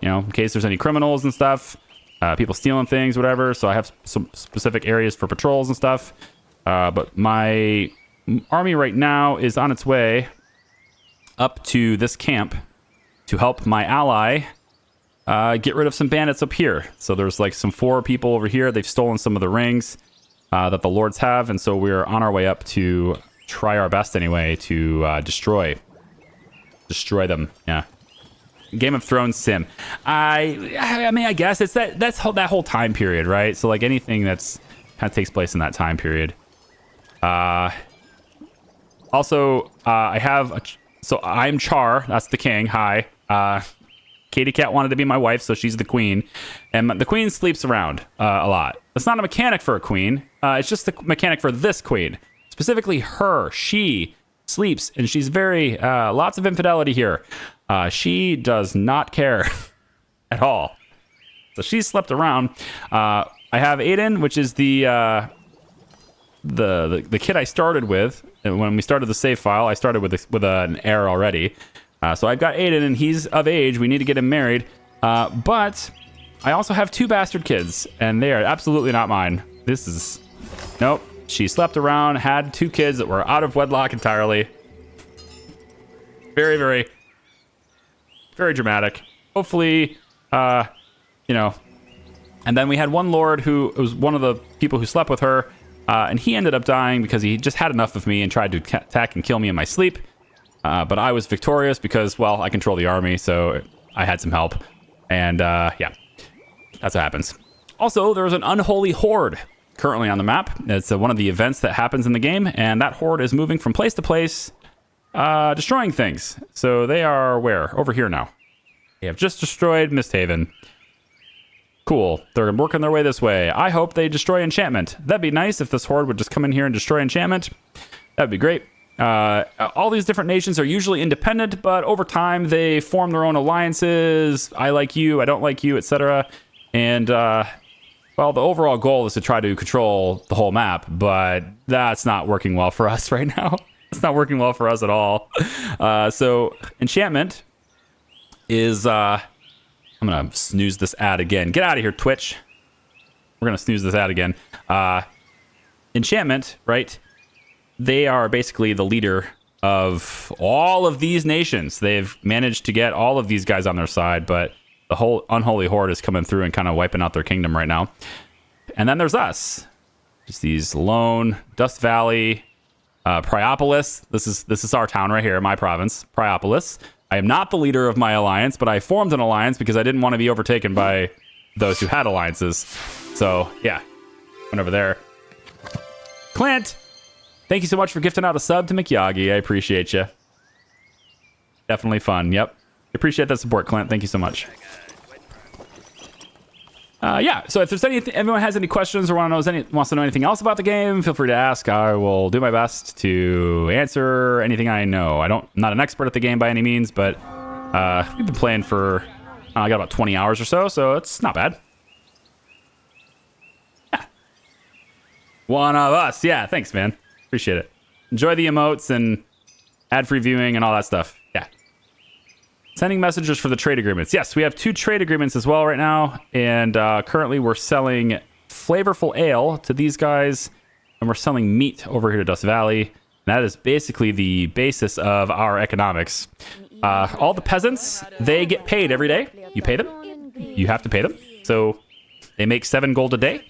you know, in case there's any criminals and stuff, people stealing things, whatever. So I have some specific areas for patrols and stuff. But my army right now is on its way up to this camp to help my ally get rid of some bandits up here. So there's like some 4 people over here. They've stolen some of the rings that the lords have, and so we're on our way up to try our best anyway to destroy them. Yeah. Game of Thrones sim. I mean, I guess it's that whole time period, right? So like anything that's kind of takes place in that time period. Also, I have so I'm Char. That's the king. Hi. Katie Cat wanted to be my wife, so she's the queen. And the queen sleeps around a lot. It's not a mechanic for a queen. It's just the mechanic for this queen. Specifically her. She sleeps, and she's very... lots of infidelity here. She does not care at all. So she slept around. I have Aiden, which is the kid I started with. And when we started the save file, I started with an heir already. So I've got Aiden, and he's of age. We need to get him married. But I also have 2 bastard kids, and they are absolutely not mine. This is... Nope. She slept around, had 2 kids that were out of wedlock entirely. Very, very, very dramatic. Hopefully, you know... And then we had one lord who was one of the people who slept with her, and he ended up dying because he just had enough of me and tried to attack and kill me in my sleep. But I was victorious because, well, I control the army, so I had some help. And yeah, that's what happens. Also, there's an unholy horde currently on the map. It's one of the events that happens in the game, and that horde is moving from place to place, destroying things. So they are where? Over here now. They have just destroyed Misthaven. Cool. They're working their way this way. I hope they destroy enchantment. That'd be nice if this horde would just come in here and destroy enchantment. That'd be great. All these different nations are usually independent, but over time they form their own alliances. I like you, I don't like you, etc. And well, the overall goal is to try to control the whole map, but that's not working well for us right now. It's not working well for us at all. So enchantment is I'm gonna snooze this ad again. Get out of here, Twitch. We're gonna snooze this ad again. Enchantment, right? They are basically the leader of all of these nations. They've managed to get all of these guys on their side, but the whole unholy horde is coming through and kind of wiping out their kingdom right now. And then there's us. Just these lone Dust Valley, Pryopolis. This is our town right here, my province, Pryopolis. I am not the leader of my alliance, but I formed an alliance because I didn't want to be overtaken by those who had alliances. So yeah, went over there. Clint, thank you so much for gifting out a sub to McYagi. I appreciate you. Definitely fun. Yep. Appreciate that support, Clint. Thank you so much. Yeah, so if there's anyone has any questions or wants to know anything else about the game, feel free to ask. I will do my best to answer anything I know. I'm not an expert at the game by any means, but we've been playing for I got about 20 hours or so it's not bad. Yeah. One of us. Yeah, thanks, man. Appreciate it. Enjoy the emotes and ad-free viewing and all that stuff. Yeah. Sending messages for the trade agreements. Yes, we have 2 trade agreements as well right now. And currently we're selling flavorful ale to these guys. And we're selling meat over here to Dust Valley. And that is basically the basis of our economics. All the peasants, they get paid every day. You pay them. You have to pay them. So they make 7 gold a day.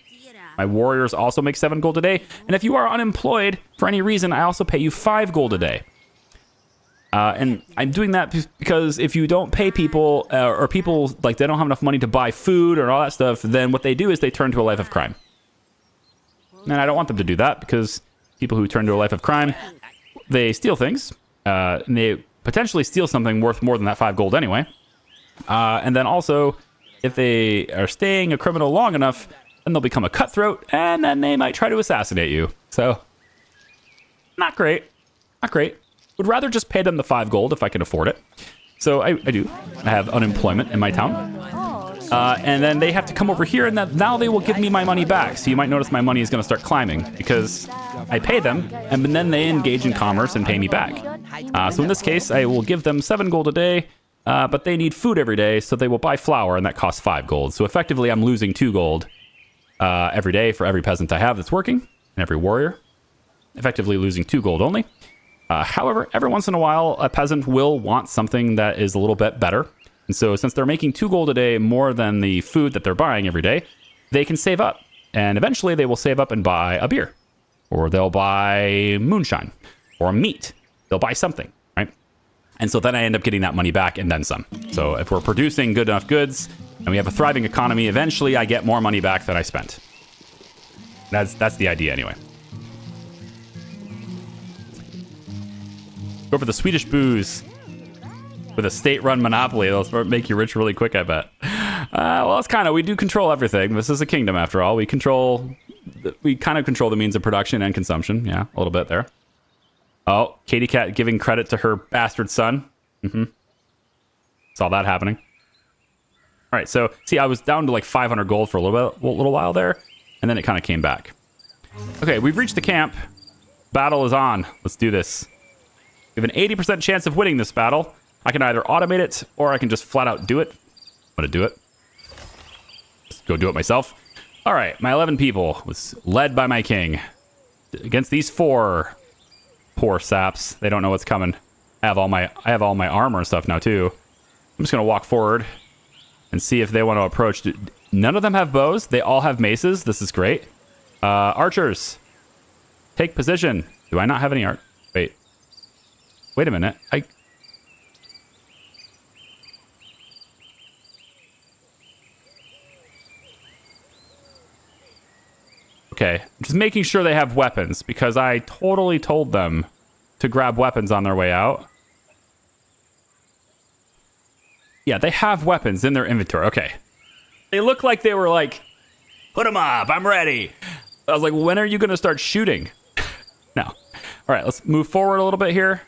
My warriors also make 7 gold a day. And if you are unemployed for any reason, I also pay you 5 gold a day. And I'm doing that because if you don't pay people or people like they don't have enough money to buy food or all that stuff, then what they do is they turn to a life of crime. And I don't want them to do that because people who turn to a life of crime, they steal things. And they potentially steal something worth more than that 5 gold anyway. And then also, if they are staying a criminal long enough, then they'll become a cutthroat and then they might try to assassinate you. So, not great. Not great. Would rather just pay them the 5 gold if I can afford it. So I do. I have unemployment in my town. And then they have to come over here and now they will give me my money back. So you might notice my money is going to start climbing because I pay them and then they engage in commerce and pay me back. So in this case, I will give them 7 gold a day, but they need food every day. So they will buy flour and that costs 5 gold. So effectively I'm losing 2 gold every day for every peasant I have that's working and every warrior. Effectively losing 2 gold only. However, every once in a while, a peasant will want something that is a little bit better. And so since they're making 2 gold a day more than the food that they're buying every day, they can save up. And eventually they will save up and buy a beer. Or they'll buy moonshine. Or meat. They'll buy something, right? And so then I end up getting that money back and then some. So if we're producing good enough goods and we have a thriving economy, eventually I get more money back than I spent. That's the idea anyway. Go for the Swedish booze with a state-run monopoly. They'll make you rich really quick, I bet. Well, it's kind of, we do control everything. This is a kingdom, after all. We kind of control the means of production and consumption. Yeah, a little bit there. Oh, Katie Cat giving credit to her bastard son. Saw that happening. All right, so see, I was down to like 500 gold for a little while there, and then it kind of came back. Okay, we've reached the camp. Battle is on. Let's do this. We have an 80% chance of winning this battle. I can either automate it or I can just flat out do it. I'm gonna do it. Just go do it myself. All right, my 11 people was led by my king against these 4 poor saps. They don't know what's coming. I have all my armor and stuff now too. I'm just gonna walk forward and see if they want to approach. None of them have bows. They all have maces. This is great. Archers, take position. Do I not have any art? Wait a minute. Okay. Just making sure they have weapons because I totally told them to grab weapons on their way out. Yeah, they have weapons in their inventory. Okay. They look like they were like, put them up. I'm ready. I was like, when are you going to start shooting? No. All right, let's move forward a little bit here.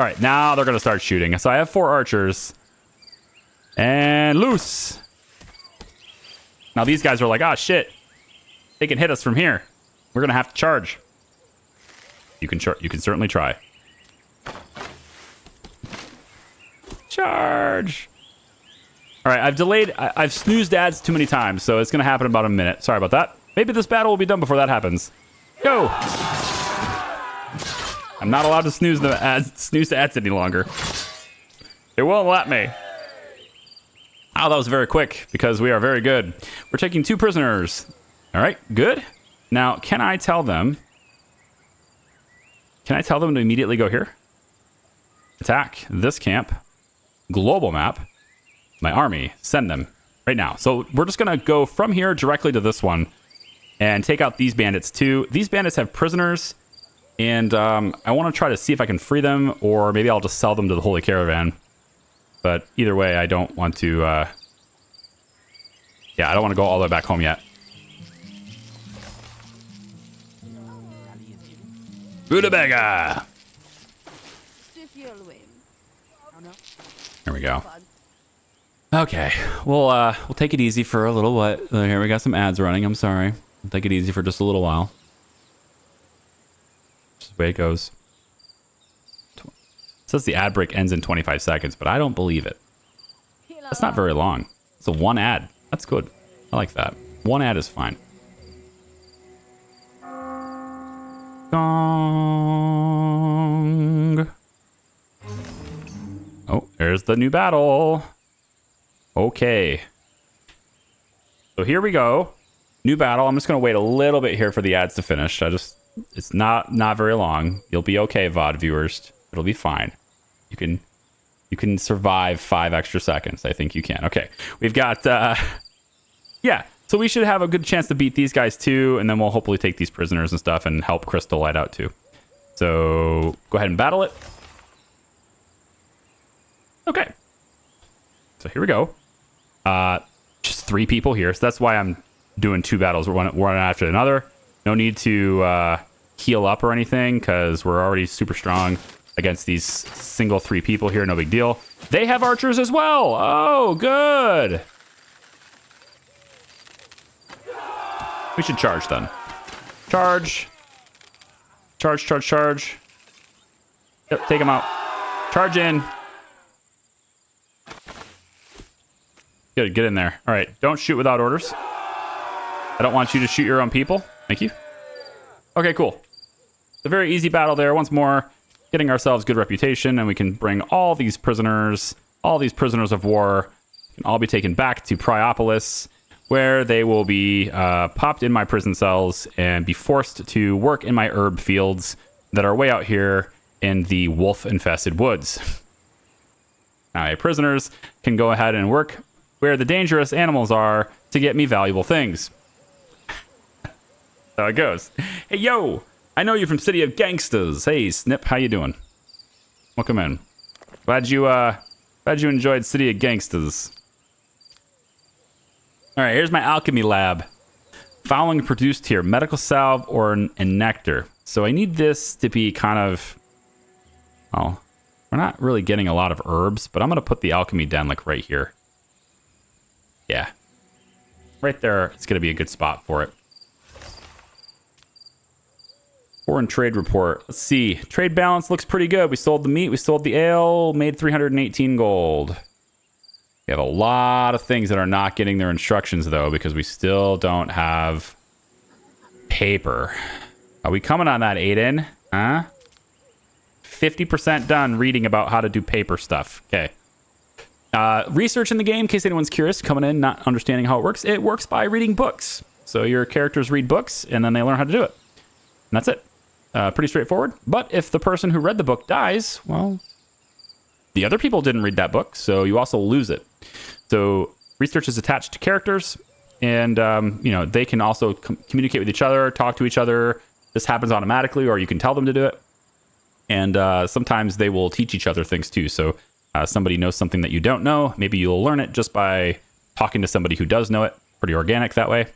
All right, now they're going to start shooting. So I have 4 archers. And loose. Now these guys are like, ah, shit. They can hit us from here. We're going to have to charge. You can certainly try. Charge. All right, I've snoozed ads too many times, so it's going to happen in about a minute. Sorry about that. Maybe this battle will be done before that happens. Go. I'm not allowed to snooze ads any longer. They won't let me. Oh, that was very quick because we are very good. We're taking 2 prisoners. All right, good. Now, can I tell them to immediately go here? Attack this camp. Global map. My army. Send them right now. So we're just going to go from here directly to this one and take out these bandits too. These bandits have prisoners, and I want to try to see if I can free them, or maybe I'll just sell them to the Holy Caravan. But either way, I don't want to... yeah, I don't want to go all the way back home yet. Rutabaga! There we go. Okay, we'll take it easy for a little while. Here we got some ads running. I'm sorry. We'll take it easy for just a little while. Just the way it goes. It says the ad break ends in 25 seconds, but I don't believe it. That's not very long. It's a 1 ad. That's good. I like that. 1 ad is fine. Gong. Oh, there's the new battle. Okay. So here we go. New battle. I'm just going to wait a little bit here for the ads to finish. It's not very long. You'll be okay, VOD viewers. It'll be fine. You can survive 5 extra seconds. I think you can. Okay. We've got, yeah. So we should have a good chance to beat these guys too. And then we'll hopefully take these prisoners and stuff and help Crystal Light out too. So go ahead and battle it. Okay. So here we go. Just 3 people here. So that's why I'm doing 2 battles, one after another. No need to heal up or anything because we're already super strong against these single 3 people here. No big deal. They have archers as well. Oh, good. We should charge then. Charge. Charge, charge, charge. Yep, take them out. Charge in. Good, get in there. All right, don't shoot without orders. I don't want you to shoot your own people. Thank you. Okay, cool. It's a very easy battle there. Once more, getting ourselves good reputation, and we can bring all these prisoners of war, can all be taken back to Pryopolis, where they will be popped in my prison cells and be forced to work in my herb fields that are way out here in the wolf-infested woods. Now, my prisoners can go ahead and work where the dangerous animals are to get me valuable things. That's how it goes. Hey, yo! I know you from City of Gangsters. Hey, Snip, how you doing? Welcome in. Glad you enjoyed City of Gangsters. All right, here's my alchemy lab. Following produced here, medical salve or a nectar. So I need this to be kind of, well, we're not really getting a lot of herbs, but I'm going to put the alchemy den like right here. Yeah. Right there, it's going to be a good spot for it. Foreign trade report. Let's see. Trade balance looks pretty good. We sold the meat, we sold the ale, made 318 gold. We have a lot of things that are not getting their instructions, though, because we still don't have paper. Are we coming on that, Aiden? Huh? 50% done reading about how to do paper stuff. Okay. Research in the game, in case anyone's curious, coming in, not understanding how it works. It works by reading books. So your characters read books, and then they learn how to do it. And that's it. Pretty straightforward. But if the person who read the book dies, well, the other people didn't read that book, so you also lose it. So research is attached to characters, and you know, they can also communicate with each other, talk to each other. This happens automatically, or you can tell them to do it. And sometimes they will teach each other things too. So somebody knows something that you don't know. Maybe you'll learn it just by talking to somebody who does know it. Pretty organic that way.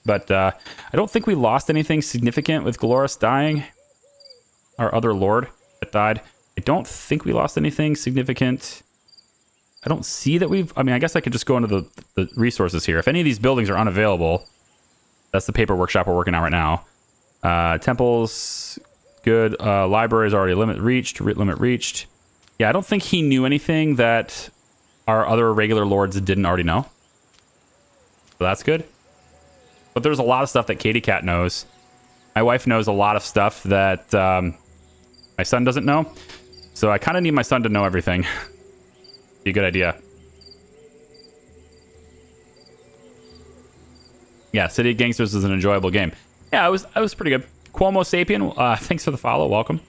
But I don't think we lost anything significant with Glorious dying. Our other lord that died. I don't think we lost anything significant. I don't see that we've... I mean, I guess I could just go into the resources here. If any of these buildings are unavailable, that's the paper workshop we're working on right now. Temples, good. Library is already limit reached. Yeah, I don't think he knew anything that our other regular lords didn't already know. So that's good. But there's a lot of stuff that Katie Cat knows. My wife knows a lot of stuff that my son doesn't know. So I kind of need my son to know everything. Be a good idea. Yeah, City of Gangsters is an enjoyable game. Yeah, I was pretty good. Cuomo Sapien, thanks for the follow. Welcome.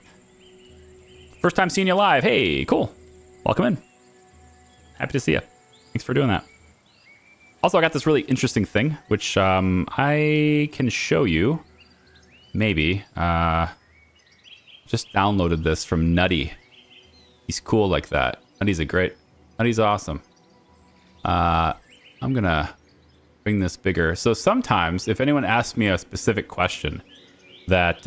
First time seeing you live. Hey, cool. Welcome in. Happy to see you. Thanks for doing that. Also, I got this really interesting thing, which I can show you. Maybe. Just downloaded this from Nutty. He's cool like that. Nutty's awesome. I'm gonna bring this bigger. So sometimes, if anyone asks me a specific question that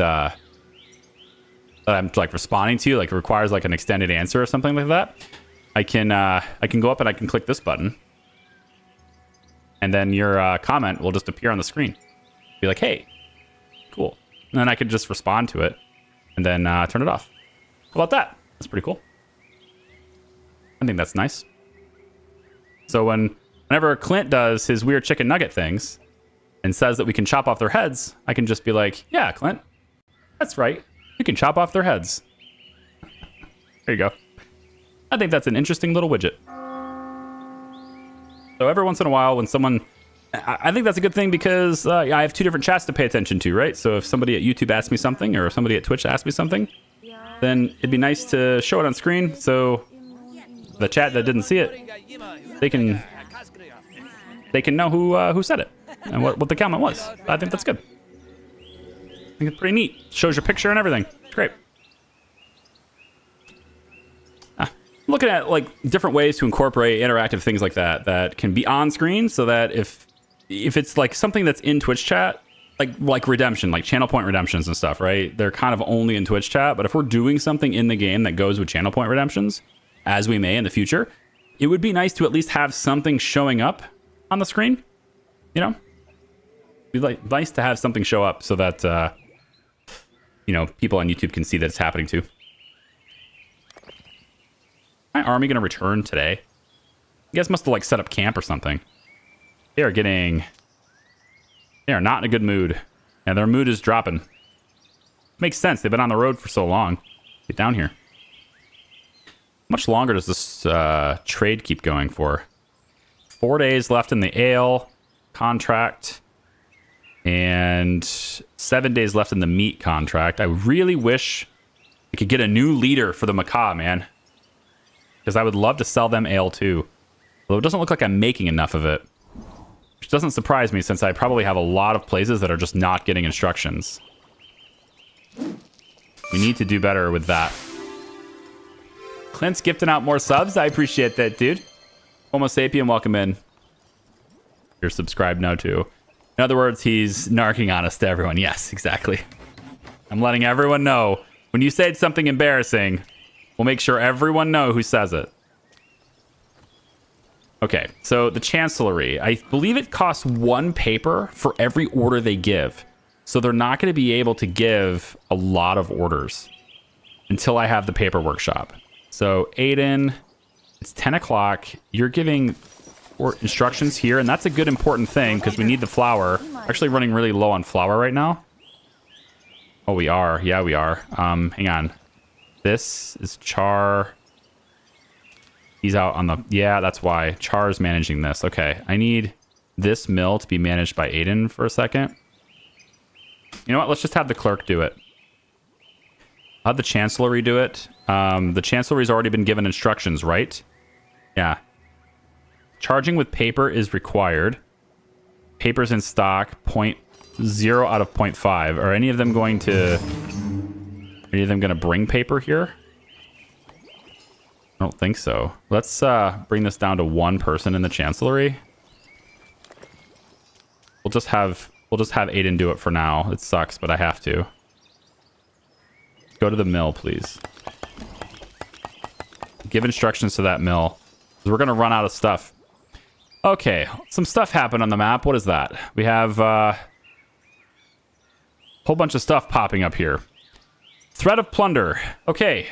I'm like responding to, like requires like an extended answer or something like that, I can go up and I can click this button, and then your comment will just appear on the screen. Be like, hey, cool. And then I could just respond to it and then turn it off. How about that? That's pretty cool. I think that's nice. So whenever Clint does his weird chicken nugget things and says that we can chop off their heads, I can just be like, yeah, Clint, that's right. You can chop off their heads. There you go. I think that's an interesting little widget. So every once in a while when someone... I think that's a good thing because I have two different chats to pay attention to, right? So if somebody at YouTube asks me something or somebody at Twitch asks me something, then it'd be nice to show it on screen so the chat that didn't see it, they can know who said it and what the comment was. I think that's good. I think it's pretty neat. Shows your picture and everything. It's great. Looking at like different ways to incorporate interactive things like that can be on screen, so that if it's like something that's in Twitch chat, like redemption, like channel point redemptions and stuff, right? They're kind of only in Twitch chat, but if we're doing something in the game that goes with channel point redemptions, as we may in the future, it would be nice to at least have something showing up on the screen. You know, it'd be nice to have something show up so that you know, people on YouTube can see that it's happening too. My army gonna return today? You guys must have like set up camp or something. They are not in a good mood. And their mood is dropping. Makes sense. They've been on the road for so long. Get down here. How much longer does this trade keep going for? 4 days left in the ale contract. And 7 days left in the meat contract. I really wish I could get a new leader for the macaw, man. Because I would love to sell them ale too. Although it doesn't look like I'm making enough of it. Which doesn't surprise me since I probably have a lot of places that are just not getting instructions. We need to do better with that. Clint's gifting out more subs. I appreciate that, dude. Homo sapien, welcome in. You're subscribed now too. In other words, he's narking on us to everyone. Yes, exactly. I'm letting everyone know. When you say something embarrassing, we'll make sure everyone know who says it. Okay, so the Chancellery. I believe it costs 1 paper for every order they give. So they're not going to be able to give a lot of orders until I have the paper workshop. So Aiden, it's 10 o'clock. You're giving instructions here, and that's a good important thing because we need the flour. We're actually running really low on flour right now. Oh, we are. Yeah, we are. Hang on. This is Char. He's out on the... Yeah, that's why. Char's managing this. Okay, I need this mill to be managed by Aiden for a second. You know what? Let's just have the clerk do it. I'll have the Chancellery do it. The Chancellery's already been given instructions, right? Yeah. Charging with paper is required. Papers in stock, 0.0 out of 0.5. Are any of them going to... Any of them going to bring paper here? I don't think so. Let's bring this down to 1 person in the chancellery. We'll just have Aiden do it for now. It sucks, but I have to. Go to the mill, please. Give instructions to that mill. We're gonna run out of stuff. Okay, some stuff happened on the map. What is that? We have a whole bunch of stuff popping up here. Threat of plunder. Okay.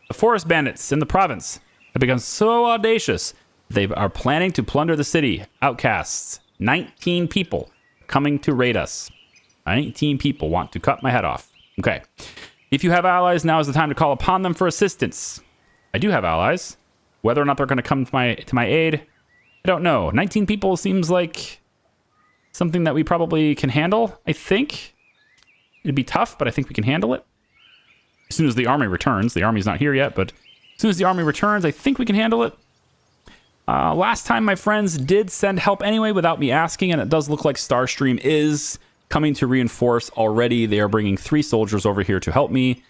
The forest bandits in the province have become so audacious. They are planning to plunder the city. Outcasts. 19 people coming to raid us. 19 people want to cut my head off. Okay. If you have allies, now is the time to call upon them for assistance. I do have allies. Whether or not they're going to come to my aid, I don't know. 19 people seems like something that we probably can handle, I think. It'd be tough, but I think we can handle it. As soon as the army returns. The army's not here yet, but as soon as the army returns, I think we can handle it. Last time, my friends did send help anyway without me asking, and it does look like Starstream is coming to reinforce already. They are bringing 3 soldiers over here to help me,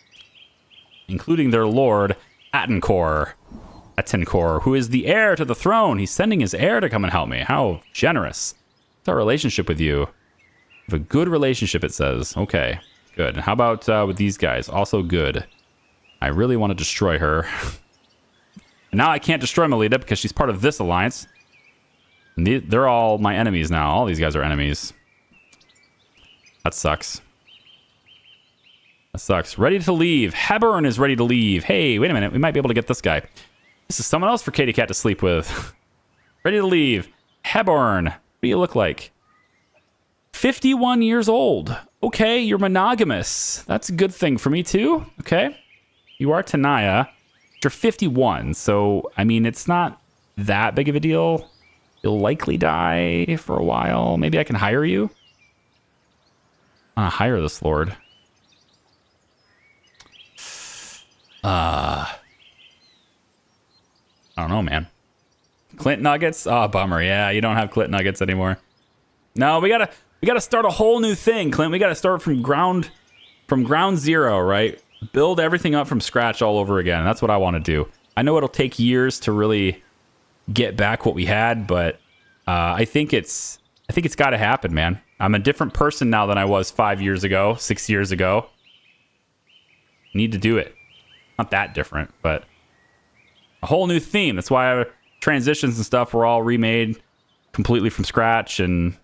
including their lord, Attencore, who is the heir to the throne. He's sending his heir to come and help me. How generous. What's our relationship with you? We have a good relationship, it says. Okay, good. And how about with these guys? Also good. I really want to destroy her. And now I can't destroy Melita because she's part of this alliance. And they're all my enemies now. All these guys are enemies. That sucks. That sucks. Ready to leave. Heburn is ready to leave. Hey, wait a minute. We might be able to get this guy. This is someone else for Katie Cat to sleep with. Ready to leave. Heburn. What do you look like? 51 years old. Okay, you're monogamous. That's a good thing for me too. Okay. You are Tanaya. You're 51. So, I mean, it's not that big of a deal. You'll likely die for a while. Maybe I can hire you. I want to hire this lord. I don't know, man. Clint Nuggets? Oh, bummer. Yeah, you don't have Clint Nuggets anymore. No, we gotta start a whole new thing, Clint. We gotta start from ground zero, right? Build everything up from scratch all over again. That's what I want to do. I know it'll take years to really get back what we had, but I think it's got to happen, man. I'm a different person now than I was 5 years ago, 6 years ago. Need to do it. Not that different, but a whole new theme. That's why our transitions and stuff were all remade completely from scratch, and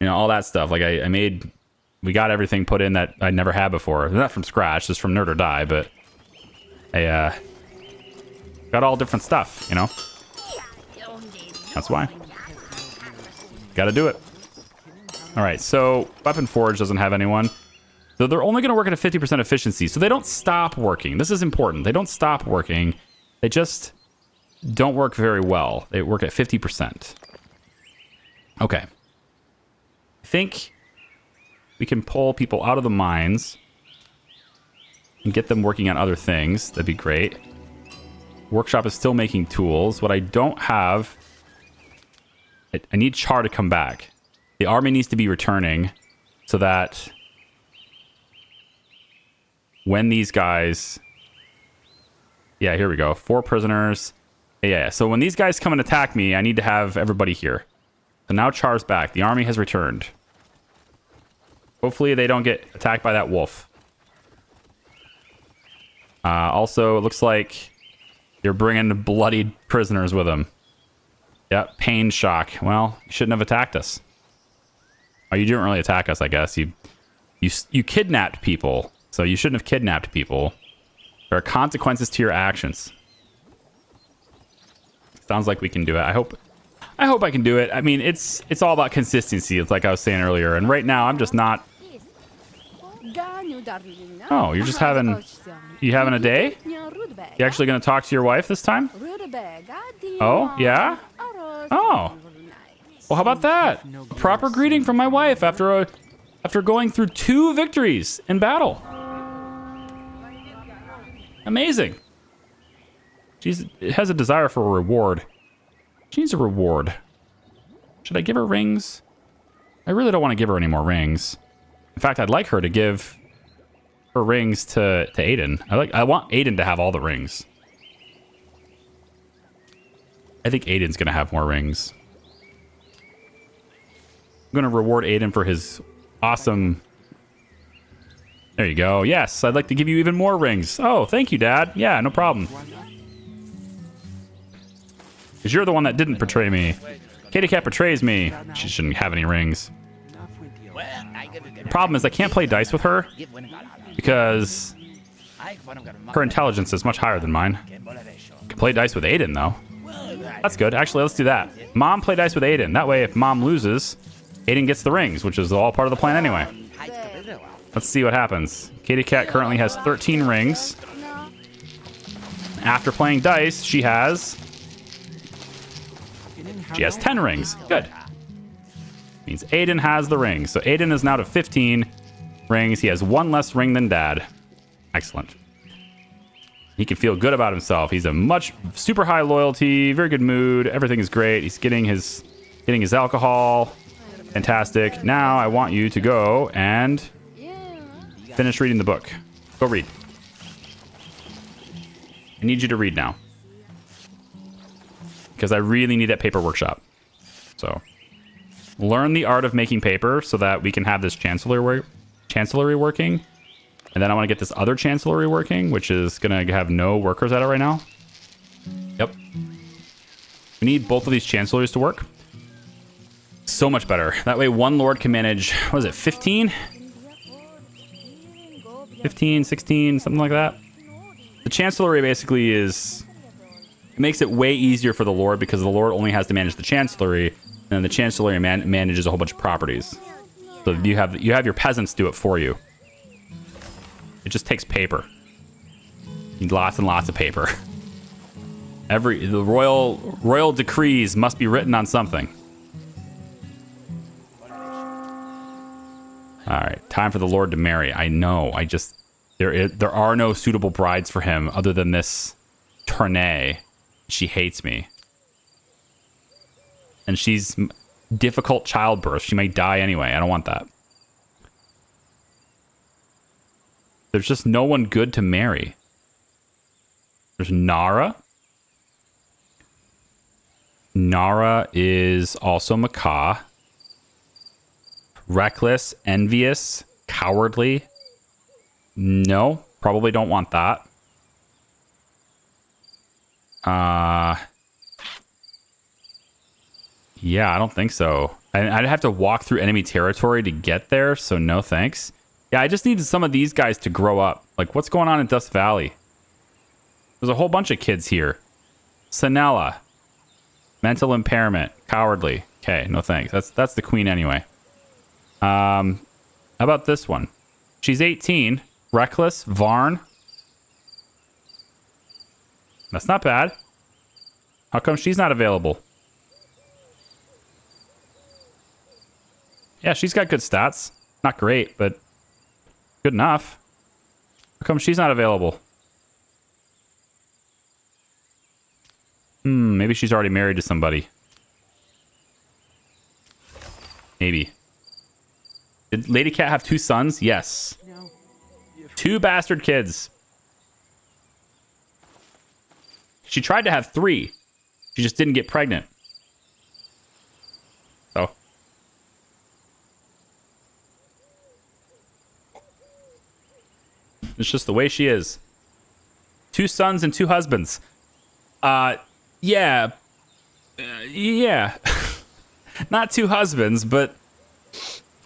you know, all that stuff. Like we got everything put in that I never had before. Not from scratch, just from Nerd or Die, but I got all different stuff, you know? That's why. Gotta do it. All right, so Weapon Forge doesn't have anyone. So they're only gonna work at a 50% efficiency, so they don't stop working. This is important. They don't stop working. They just don't work very well. They work at 50%. Okay. I think we can pull people out of the mines and get them working on other things. That'd be great. Workshop is still making tools. What I don't have... I need Char to come back. The army needs to be returning so that when these guys... Yeah, here we go. 4 prisoners. Yeah, so when these guys come and attack me, I need to have everybody here. So now Char's back. The army has returned. Hopefully they don't get attacked by that wolf. Also, it looks like you're bringing bloodied prisoners with them. Yep, pain shock. Well, you shouldn't have attacked us. Oh, you didn't really attack us, I guess. You kidnapped people, so you shouldn't have kidnapped people. There are consequences to your actions. Sounds like we can do it. I hope I can do it. I mean, it's all about consistency. It's like I was saying earlier, and right now I'm just not. Oh, you're just having a day? You actually going to talk to your wife this time? Oh, yeah? Oh. Well, how about that? A proper greeting from my wife after going through 2 victories in battle. Amazing. She has a desire for a reward. She needs a reward. Should I give her rings? I really don't want to give her any more rings. In fact, I'd like her to give her rings to Aiden. I want Aiden to have all the rings. I think Aiden's going to have more rings. I'm going to reward Aiden for his awesome... There you go. Yes, I'd like to give you even more rings. Oh, thank you, Dad. Yeah, no problem. Because you're the one that didn't betray me. Katie Cat betrays me. She shouldn't have any rings. The problem is I can't play dice with her because her intelligence is much higher than mine. I can play dice with Aiden, though. That's good. Actually, let's do that. Mom, play dice with Aiden. That way, if Mom loses, Aiden gets the rings, which is all part of the plan anyway. Let's see what happens. Katie Cat currently has 13 rings. After playing dice, she has 10 rings. Good. Means Aiden has the rings. So Aiden is now to 15 rings. He has one less ring than Dad. Excellent. He can feel good about himself. He's a super high loyalty, very good mood. Everything is great. He's getting his alcohol. Fantastic. Now I want you to go and finish reading the book. Go read. I need you to read now. Because I really need that paper workshop. So, learn the art of making paper so that we can have this chancellery working. And then I want to get this other chancellery working, which is going to have no workers at it right now. Yep. We need both of these chancelleries to work. So much better. That way one lord can manage, what is it, 15? 15, 16, something like that. The chancellery basically is... It makes it way easier for the lord because the lord only has to manage the chancellery, and then the chancellery manages a whole bunch of properties. So you have your peasants do it for you. It just takes paper. You need lots and lots of paper. The royal decrees must be written on something. All right, time for the lord to marry. I know. There are no suitable brides for him other than this Tournay. She hates me. And she's difficult childbirth. She may die anyway. I don't want that. There's just no one good to marry. There's Nara. Nara is also macaw. Reckless, envious, cowardly. No, probably don't want that. Yeah, I don't think so. I'd have to walk through enemy territory to get there, so no thanks. Yeah, I just need some of these guys to grow up. Like, what's going on in Dust Valley? There's a whole bunch of kids here. Sanella. Mental impairment. Cowardly. Okay, no thanks. That's the queen anyway. How about this one? She's 18. Reckless. Varn. That's not bad. How come she's not available? Yeah, she's got good stats. Not great, but good enough. How come she's not available? Maybe she's already married to somebody. Maybe. Did Lady Cat have 2 sons? Yes. 2 bastard kids. She tried to have 3. She just didn't get pregnant. So. It's just the way she is. 2 sons and 2 husbands. Yeah. Yeah. Not 2 husbands, but...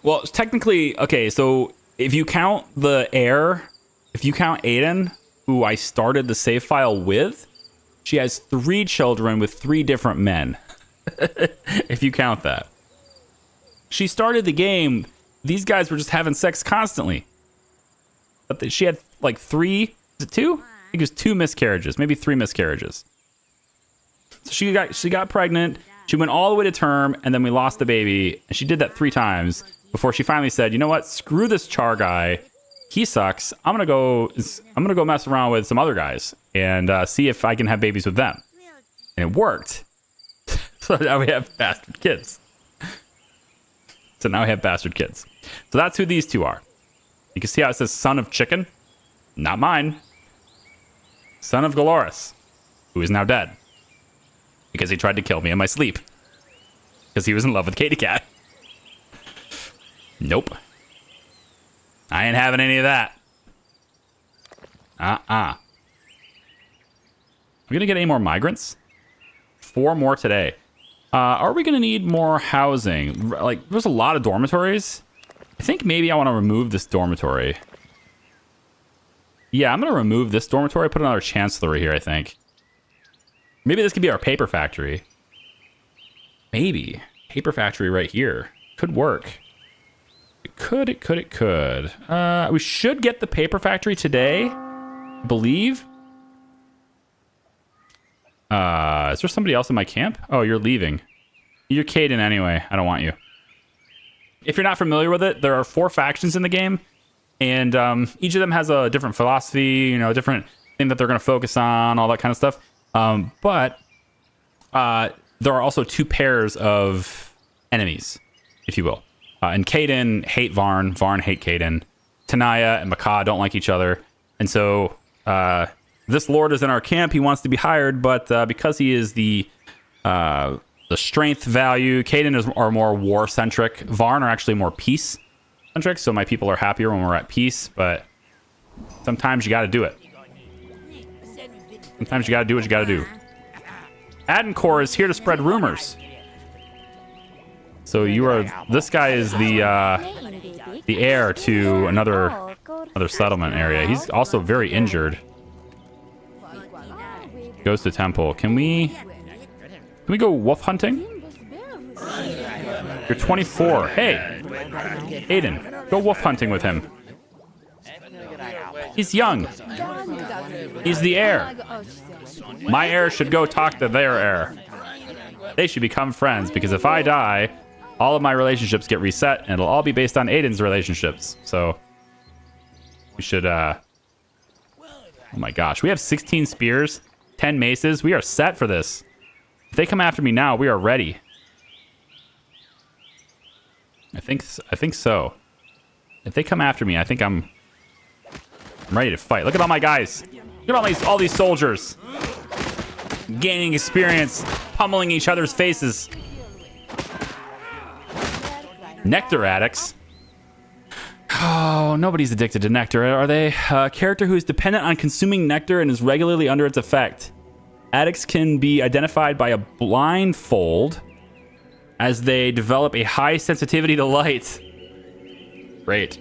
Well, technically, okay, so if you count the heir, if you count Aiden, who I started the save file with, she has 3 children with 3 different men. If you count that. She started the game, these guys were just having sex constantly. But she had like 3, is it 2? I think it was 2 miscarriages, maybe 3 miscarriages. So she got pregnant, she went all the way to term, and then we lost the baby. And she did that 3 times before she finally said, you know what, screw this Char guy. He sucks. I'm gonna go mess around with some other guys and see if I can have babies with them. And it worked. So now we have bastard kids. So now I have bastard kids. So that's who these two are. You can see how it says son of chicken. Not mine. Son of Galoris, who is now dead. Because he tried to kill me in my sleep. Because he was in love with Katie Cat. Nope. I ain't having any of that. I'm gonna get any more migrants? 4 more today. Are we gonna need more housing? Like, there's a lot of dormitories. I think maybe I want to remove this dormitory. Yeah, I'm gonna remove this dormitory, put another chancellery here, I think. Maybe this could be our paper factory. Maybe. Paper factory right here. Could work. It could. We should get the paper factory today, I believe. Is there somebody else in my camp? Oh, you're leaving. You're Caden anyway. I don't want you. If you're not familiar with it, there are 4 factions in the game, and each of them has a different philosophy, you know, a different thing that they're going to focus on, all that kind of stuff. But there are also 2 pairs of enemies, if you will. And Caden hate Varn. Varn hate Caden. Tanaya and Macaw don't like each other. And so this lord is in our camp. He wants to be hired, but because he is the strength value, Caden are more war-centric. Varn are actually more peace-centric, so my people are happier when we're at peace, but sometimes you got to do it. Sometimes you got to do what you got to do. Adencore is here to spread rumors. So this guy is the heir to another settlement area. He's also very injured. Goes to temple. Can we go wolf hunting? You're 24. Hey, Aiden, go wolf hunting with him. He's young. He's the heir. My heir should go talk to their heir. They should become friends, because if I die, all of my relationships get reset, and it'll all be based on Aiden's relationships. So we should, oh my gosh. We have 16 spears, 10 maces. We are set for this. If they come after me now, we are ready. I think so. If they come after me, I think I'm ready to fight. Look at all my guys. Look at all these soldiers. Gaining experience, pummeling each other's faces. Nectar addicts. Oh, nobody's addicted to nectar, are they? A character who is dependent on consuming nectar and is regularly under its effect. Addicts can be identified by a blindfold as they develop a high sensitivity to light. Great.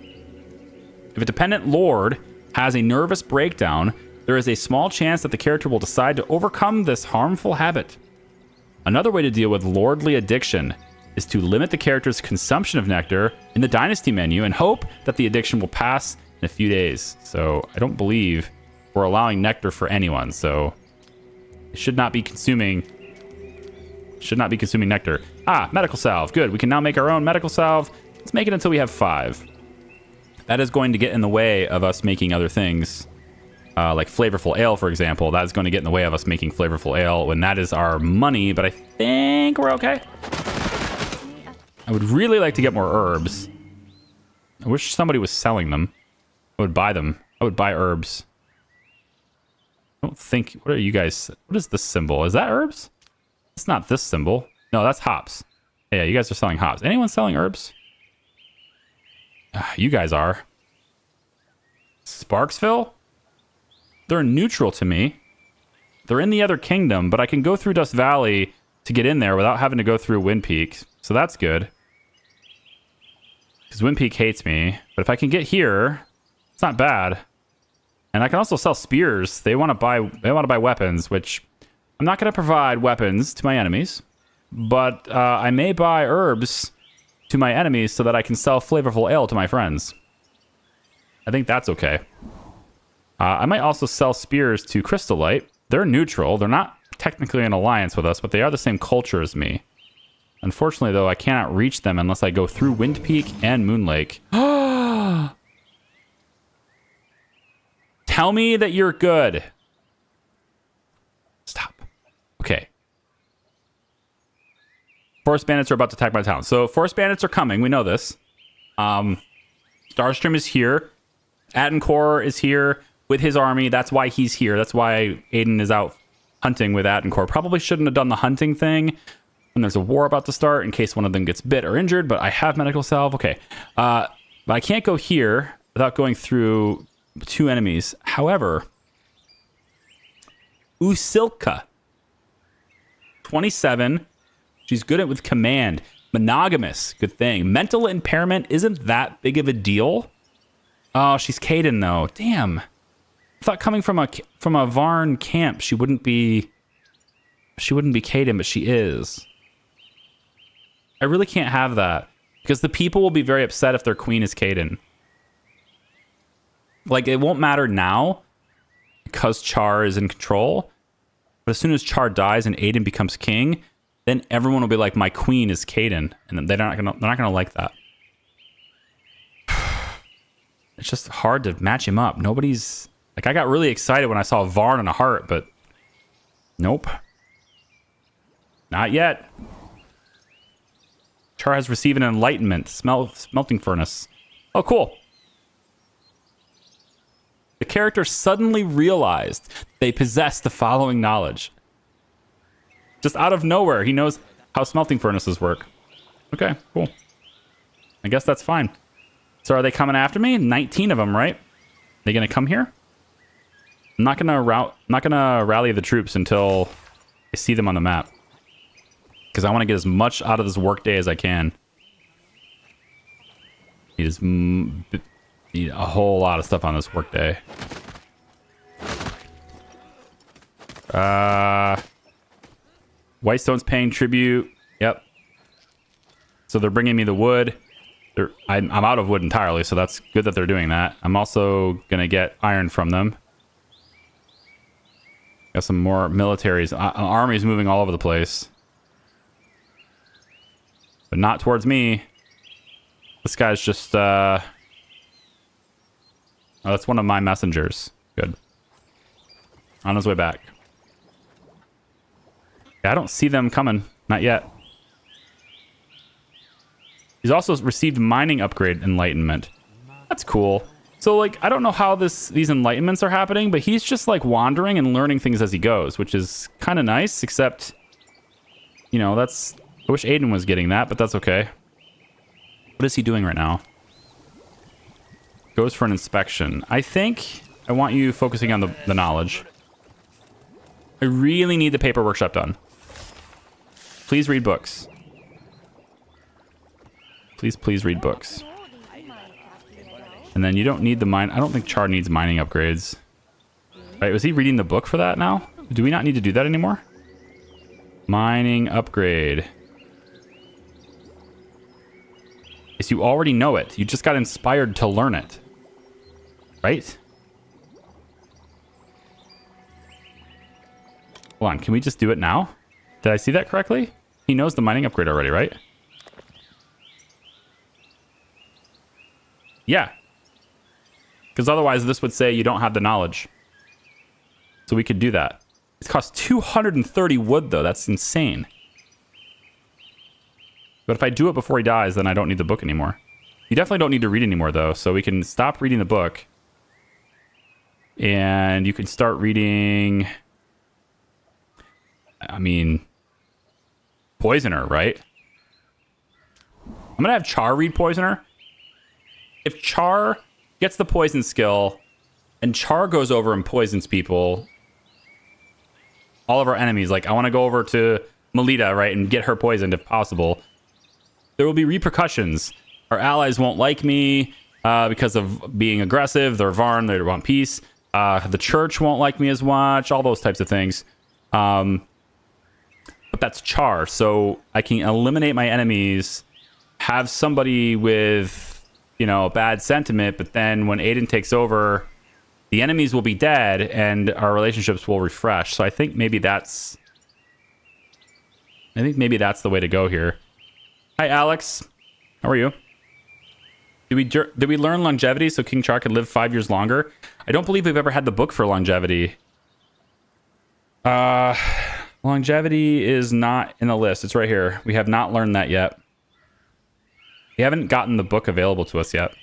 If a dependent lord has a nervous breakdown, there is a small chance that the character will decide to overcome this harmful habit. Another way to deal with lordly addiction is to limit the character's consumption of nectar in the dynasty menu and hope that the addiction will pass in a few days. So I don't believe we're allowing nectar for anyone, so it should not be consuming nectar. Ah, medical salve. Good. We can now make our own medical salve. Let's make it until we have 5. That is going to get in the way of us making other things. Like flavorful ale, for example. That is going to get in the way of us making flavorful ale when that is our money, but I think we're okay. I would really like to get more herbs. I wish somebody was selling them. I would buy them. I would buy herbs. I don't think... What are you guys... What is this symbol? Is that herbs? It's not this symbol. No, that's hops. Yeah, you guys are selling hops. Anyone selling herbs? You guys are. Sparksville? They're neutral to me. They're in the other kingdom, but I can go through Dust Valley to get in there without having to go through Wind Peak. So that's good. Because Wind Peak hates me. But if I can get here, it's not bad. And I can also sell spears. They want to buy weapons, which I'm not going to provide weapons to my enemies. But I may buy herbs to my enemies so that I can sell flavorful ale to my friends. I think that's okay. I might also sell spears to Crystal Light. They're neutral. They're not technically in alliance with us, but they are the same culture as me. Unfortunately, though, I cannot reach them unless I go through Wind Peak and Moon Lake. Tell me that you're good. Stop. Okay. Forest bandits are about to attack my town. So forest bandits are coming. We know this. Starstream is here. Attencore is here with his army. That's why he's here. That's why Aiden is out hunting with Attencore. Probably shouldn't have done the hunting thing when there's a war about to start in case one of them gets bit or injured, but I have medical salve. Okay. But I can't go here without going through 2 enemies. However, Usilka, 27. She's good at with command. Monogamous, good thing. Mental impairment isn't that big of a deal. Oh, she's Caden though. Damn. I thought coming from a Varn camp, she wouldn't be Caden, but she is. I really can't have that because the people will be very upset if their queen is Caden. Like, it won't matter now because Char is in control, but as soon as Char dies and Aiden becomes king, then everyone will be like, my queen is Caden, and they're not gonna like that. It's just hard to match him up. Nobody's like, I got really excited when I saw Varn and a heart, but nope, not yet. Char has received an enlightenment, smelting furnace. Oh, cool. The character suddenly realized they possess the following knowledge. Just out of nowhere, he knows how smelting furnaces work. Okay, cool. I guess that's fine. So are they coming after me? 19 of them, right? They gonna come here? I'm not gonna rally the troops until I see them on the map, because I want to get as much out of this workday as I can. Need a whole lot of stuff on this workday. Whitestone's paying tribute. Yep. So they're bringing me the wood. I'm out of wood entirely, so that's good that they're doing that. I'm also gonna get iron from them. Got some more militaries. Armies moving all over the place, but not towards me. This guy's just oh, that's one of my messengers. Good. On his way back. Yeah, I don't see them coming. Not yet. He's also received mining upgrade enlightenment. That's cool. So, like, I don't know how these enlightenments are happening, but he's just, like, wandering and learning things as he goes, which is kind of nice, except, you know, that's... I wish Aiden was getting that, but that's okay. What is he doing right now? Goes for an inspection. I think I want you focusing on the knowledge. I really need the paper workshop done. Please read books. Please read books. And then you don't need the mine. I don't think Char needs mining upgrades. Right, was he reading the book for that now? Do we not need to do that anymore? Mining upgrade. Yes, you already know it. You just got inspired to learn it. Right? Hold on, can we just do it now? Did I see that correctly? He knows the mining upgrade already, right? Yeah. Because otherwise this would say you don't have the knowledge. So we could do that. It costs 230 wood though. That's insane. But if I do it before he dies, then I don't need the book anymore. You definitely don't need to read anymore though. So we can stop reading the book. And you can start reading... I mean... Poisoner, right? I'm going to have Char read Poisoner. If Char gets the poison skill and Char goes over and poisons people, all of our enemies, like I want to go over to Melita, right, and get her poisoned if possible, there will be repercussions. Our allies won't like me because of being aggressive. They're Varn, they want peace. The church won't like me as much, all those types of things. But that's Char, so I can eliminate my enemies, have somebody with, you know, bad sentiment, but then when Aiden takes over, the enemies will be dead and our relationships will refresh. So I think maybe that's the way to go here. Hi, Alex. How are you? Did we learn longevity so King Char could live 5 years longer? I don't believe we've ever had the book for longevity. Let Longevity is not in the list. It's right here. We have not learned that yet. We haven't gotten the book available to us yet.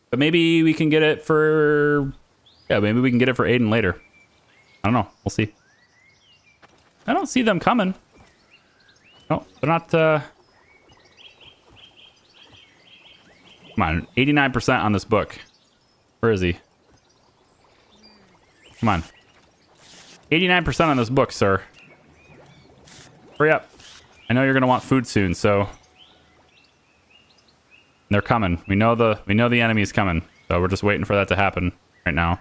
But maybe we can get it for... Yeah, maybe we can get it for Aiden later. I don't know. We'll see. I don't see them coming. No, they're not... Come on, 89% on this book. Where is he? Come on. 89% on this book, sir. Hurry up. I know you're going to want food soon, so... They're coming. We know the enemy's coming. So we're just waiting for that to happen right now.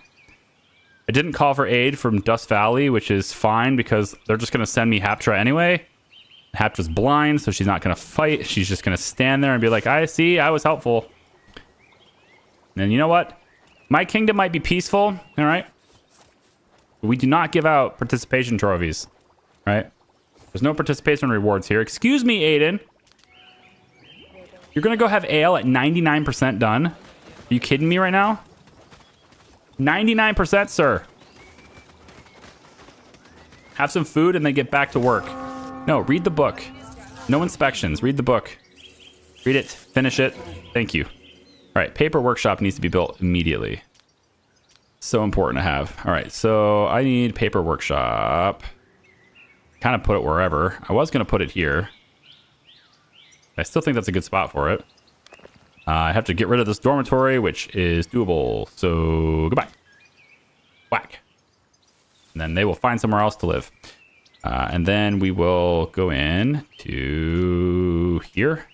I didn't call for aid from Dust Valley, which is fine because they're just going to send me Haptra anyway. Hapra's blind, so she's not going to fight. She's just going to stand there and be like, I see, I was helpful. And you know what? My kingdom might be peaceful, all right? We do not give out participation trophies, right? There's no participation rewards here. Excuse me, Aiden. You're going to go have ale at 99% done? Are you kidding me right now? 99%, sir. Have some food and then get back to work. No, read the book. No inspections. Read the book. Read it. Finish it. Thank you. All right, paper workshop needs to be built immediately. So important to have. All right, so I need paper workshop. Kind of put it wherever. I was going to put it here. I still think that's a good spot for it. I have to get rid of this dormitory, which is doable. So goodbye. Whack. And then they will find somewhere else to live. And then we will go in to here.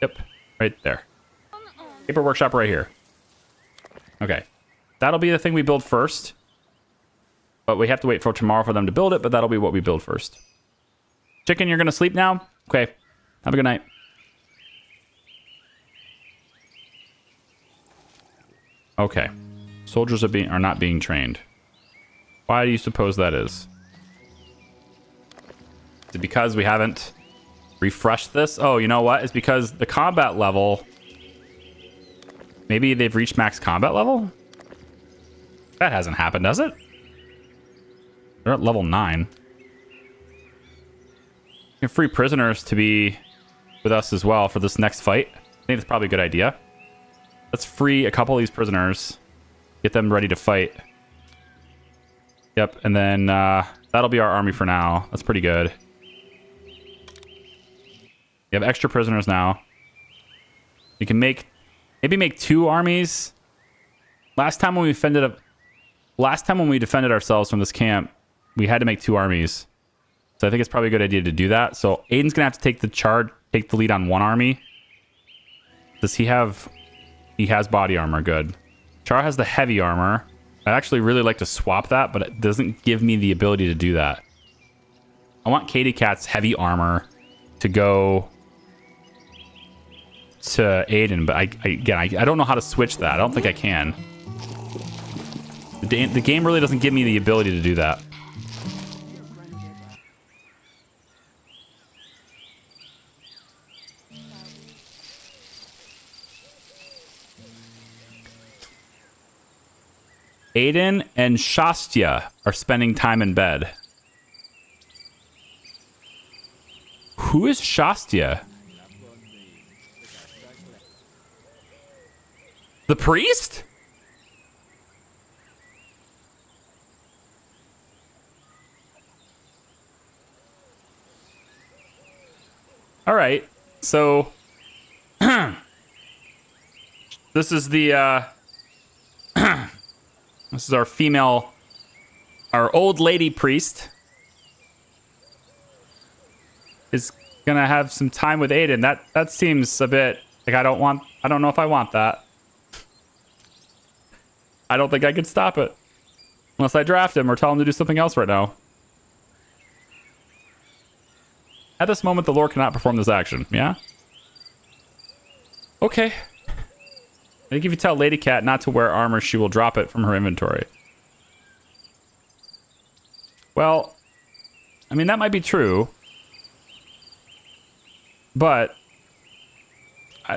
Yep, right there. Paper workshop right here. Okay. That'll be the thing we build first. But we have to wait for tomorrow for them to build it, but that'll be what we build first. Chicken, you're going to sleep now? Okay. Have a good night. Okay. Soldiers are not being trained. Why do you suppose that is? Is it because we haven't refreshed this? Oh, you know what? It's because the combat level... Maybe they've reached max combat level? That hasn't happened, has it? They're at level 9. We have free prisoners to be with us as well for this next fight. I think that's probably a good idea. Let's free a couple of these prisoners. Get them ready to fight. Yep, and then that'll be our army for now. That's pretty good. We have extra prisoners now. We can maybe make 2 armies. Last time when we defended ourselves from this camp, we had to make 2 armies. So I think it's probably a good idea to do that. So Aiden's gonna have to take the lead on 1 army. Does he have? He has body armor. Good. Char has the heavy armor. I'd actually really like to swap that, but it doesn't give me the ability to do that. I want Katie Cat's heavy armor to go to Aiden, but I don't know how to switch that. I don't think I can. The game really doesn't give me the ability to do that. Aiden and Shastya are spending time in bed. Who is Shastya? The priest? All right. So this is the this is our female, our old lady priest is gonna have some time with Aiden. That seems a bit like I don't know if I want that. I don't think I could stop it unless I draft him or tell him to do something else right now. At this moment, the Lord cannot perform this action. Yeah? Okay. I think if you tell Lady Cat not to wear armor, she will drop it from her inventory. Well, I mean, that might be true. But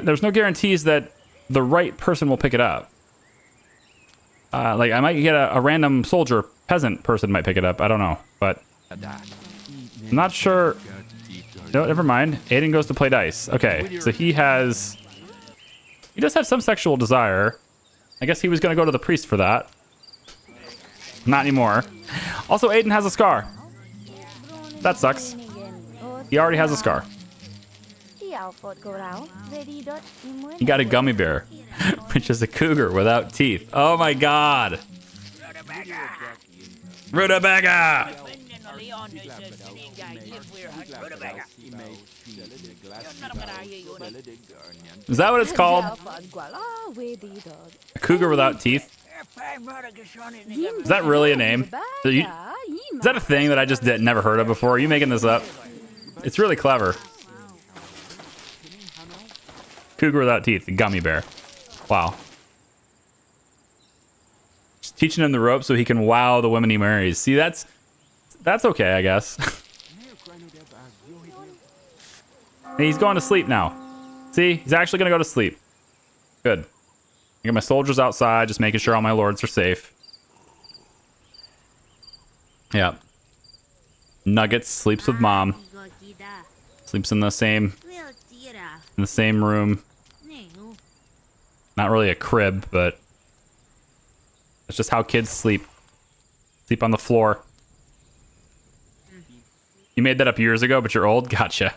there's no guarantees that the right person will pick it up. Like I might get a random soldier, peasant person might pick it up. I don't know, but I'm not sure. No, never mind. Aiden goes to play dice. Okay, so he does have some sexual desire. I guess he was going to go to the priest for that. Not anymore. Also, Aiden has a scar. That sucks. He already has a scar. He got a gummy bear, which is a cougar without teeth. Oh my god. Rutabaga! Is that what it's called? A cougar without teeth? Is that really a name? Is that a thing that I just never heard of before? Are you making this up? It's really clever. Cougar without teeth, a gummy bear. Wow. Just teaching him the ropes so he can wow the women he marries. See, that's okay, I guess. Hey, he's going to sleep now. See, he's actually going to go to sleep. Good. I got my soldiers outside, just making sure all my lords are safe. Yeah. Nuggets sleeps with mom. Sleeps in the same room. Not really a crib, but that's just how kids sleep. Sleep on the floor. You made that up years ago, but you're old? Gotcha.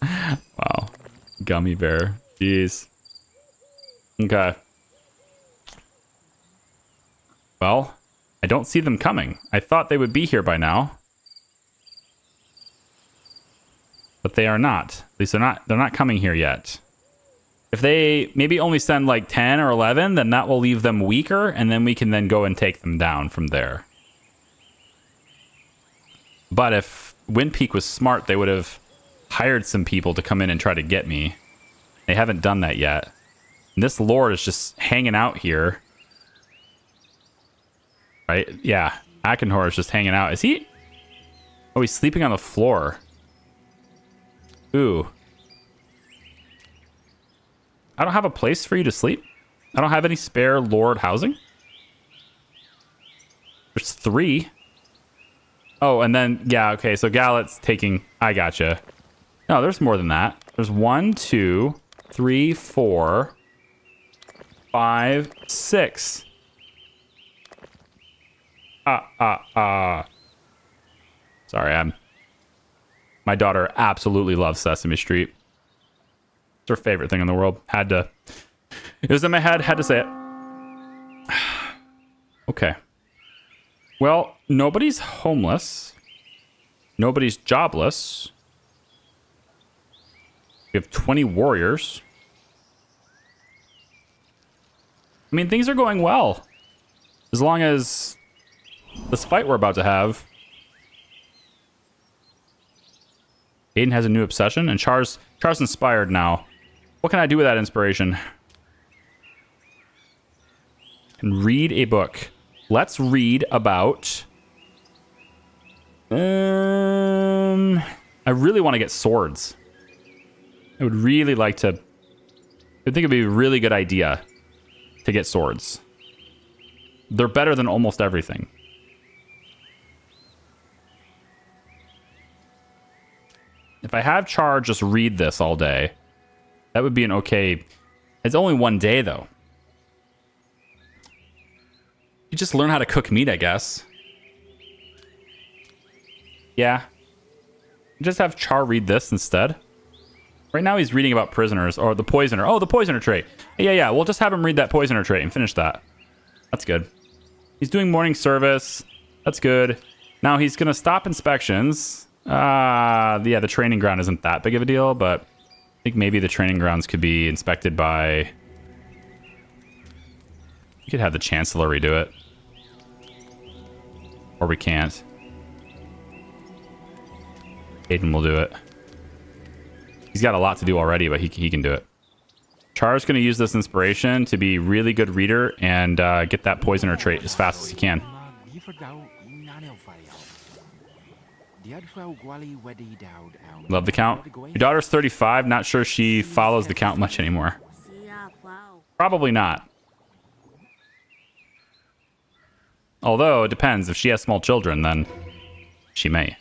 Wow. Gummy bear. Jeez. Okay. Well, I don't see them coming. I thought they would be here by now. But they are not. At least they're not coming here yet. If they maybe only send like 10 or 11, then that will leave them weaker, and then we can then go and take them down from there. But if Wind Peak was smart, they would have hired some people to come in and try to get me. They haven't done that yet. And this lord is just hanging out here. Right? Yeah. Akenhor is just hanging out. Is he? Oh, he's sleeping on the floor. Ooh. I don't have a place for you to sleep. I don't have any spare lord housing. There's 3. Oh, and then, yeah, okay, so Gallet's taking... I gotcha. No, there's more than that. There's 1, 2, 3, 4, 5, 6. Sorry, my daughter absolutely loves Sesame Street. It's her favorite thing in the world. It was in my head, had to say it. Okay. Well, nobody's homeless. Nobody's jobless. We have 20 warriors. I mean, things are going well. As long as this fight we're about to have. Aiden has a new obsession, and Char's inspired now. What can I do with that inspiration? And read a book. Let's read about... I really want to get swords. I would really like to... I think it'd be a really good idea to get swords. They're better than almost everything. If I have Char just read this all day, that would be an okay... It's only one day, though. You just learn how to cook meat, I guess. Yeah. Just have Char read this instead. Right now he's reading about prisoners, or the poisoner. Oh, the poisoner trait. Yeah, we'll just have him read that poisoner trait and finish that. That's good. He's doing morning service. That's good. Now he's going to stop inspections. Yeah, the training ground isn't that big of a deal, but I think maybe the training grounds could be inspected by... You could have the Chancellery do it. Or we can't. Aiden will do it. He's got a lot to do already, but he can do it. Char's going to use this inspiration to be really good reader and get that poisoner trait as fast as he can. Love the count. Your daughter's 35. Not sure she follows the count much anymore. Probably not. Although, it depends. If she has small children, then she may.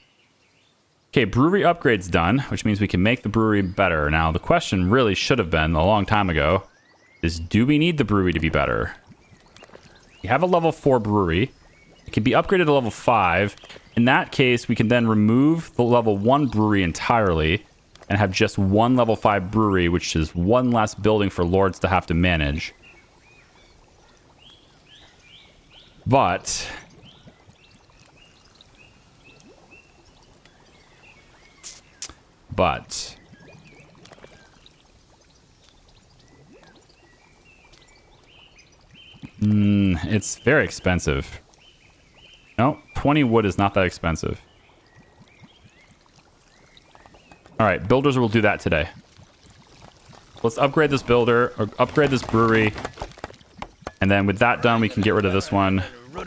Okay, brewery upgrade's done, which means we can make the brewery better. Now, the question really should have been a long time ago is, do we need the brewery to be better? We have a level 4 brewery. It can be upgraded to level 5. In that case, we can then remove the level 1 brewery entirely and have just one level 5 brewery, which is one less building for lords to have to manage. But it's very expensive. No, 20 wood is not that expensive. All right, builders will do that today. Let's upgrade this builder, or upgrade this brewery. And then with that done, we can get rid of this one. I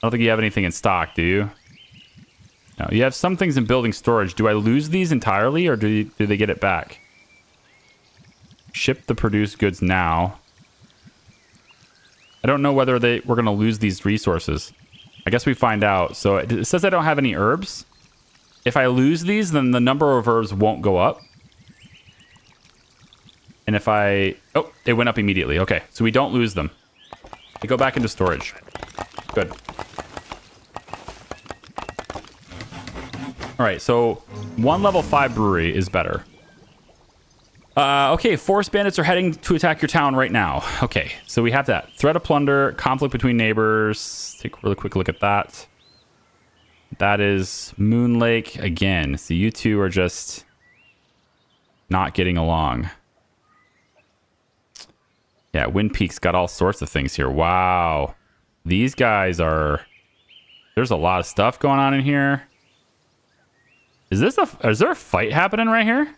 don't think you have anything in stock, do you? No, you have some things in building storage. Do I lose these entirely, or do they get it back? Ship the produced goods now. I don't know whether we're going to lose these resources. I guess we find out. So it says I don't have any herbs. If I lose these, then the number of herbs won't go up. And if I... Oh, it went up immediately. Okay, so we don't lose them. They go back into storage. Good. All right, so one level 5 brewery is better. Okay, forest bandits are heading to attack your town right now. Okay, so we have that. Threat of plunder, conflict between neighbors. Take a really quick look at that. That is Moon Lake again. So you two are just not getting along. Yeah, Wind Peak's got all sorts of things here. Wow. These guys are... There's a lot of stuff going on in here. Is there a fight happening right here?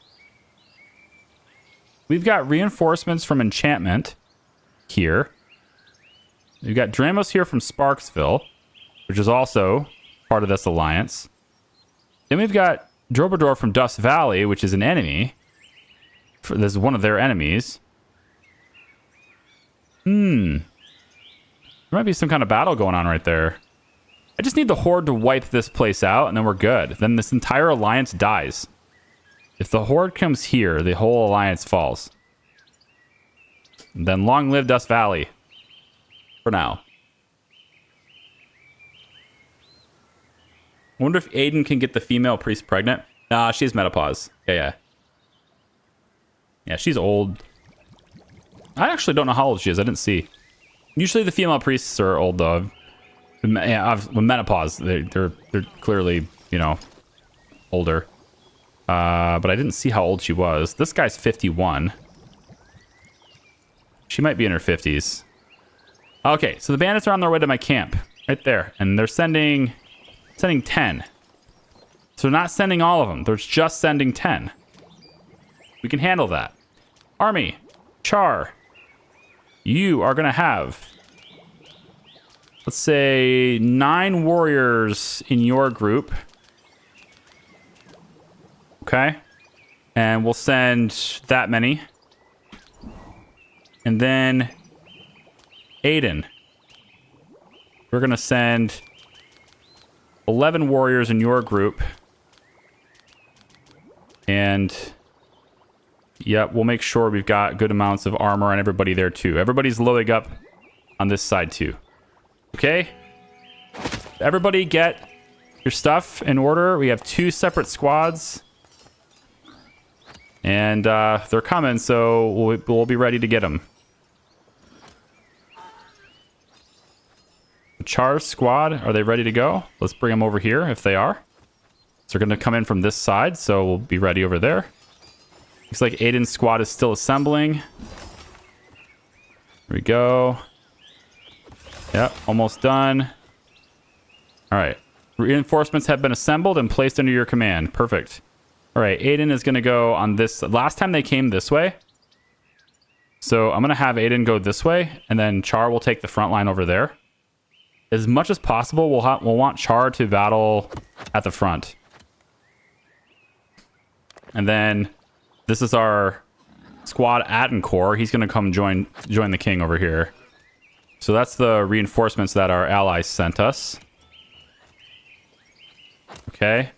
We've got reinforcements from Enchantment here. We've got Dramos here from Sparksville, which is also part of this alliance. Then we've got Drobador from Dust Valley, which is an enemy. This is one of their enemies. There might be some kind of battle going on right there. I just need the Horde to wipe this place out, and then we're good. Then this entire alliance dies. If the Horde comes here, the whole alliance falls. And then long live Dust Valley. For now. I wonder if Aiden can get the female priest pregnant. Nah, she's menopause. Yeah. Yeah, she's old. I actually don't know how old she is. I didn't see. Usually the female priests are old, though. Yeah, with menopause, they're clearly, you know, older. But I didn't see how old she was. This guy's 51. She might be in her 50s. Okay, so the bandits are on their way to my camp. Right there. And they're sending 10. So they're not sending all of them. They're just sending 10. We can handle that. Army, Char, you are going to have, let's say, 9 warriors in your group. Okay. And we'll send that many. And then Aiden. We're going to send 11 warriors in your group. And yeah, we'll make sure we've got good amounts of armor and everybody there too. Everybody's loading up on this side too. Okay? Everybody get your stuff in order. We have 2 separate squads. And they're coming, so we'll be ready to get them. Char's squad, are they ready to go? Let's bring them over here if they are. So they're going to come in from this side, so we'll be ready over there. Looks like Aiden's squad is still assembling. Here we go. Yep, almost done. All right. Reinforcements have been assembled and placed under your command. Perfect. All right, Aiden is going to go on this. Last time they came this way. So I'm going to have Aiden go this way, and then Char will take the front line over there. As much as possible, we'll want Char to battle at the front. And then this is our squad Adencore. He's going to come join the king over here. So that's the reinforcements that our allies sent us. Okay.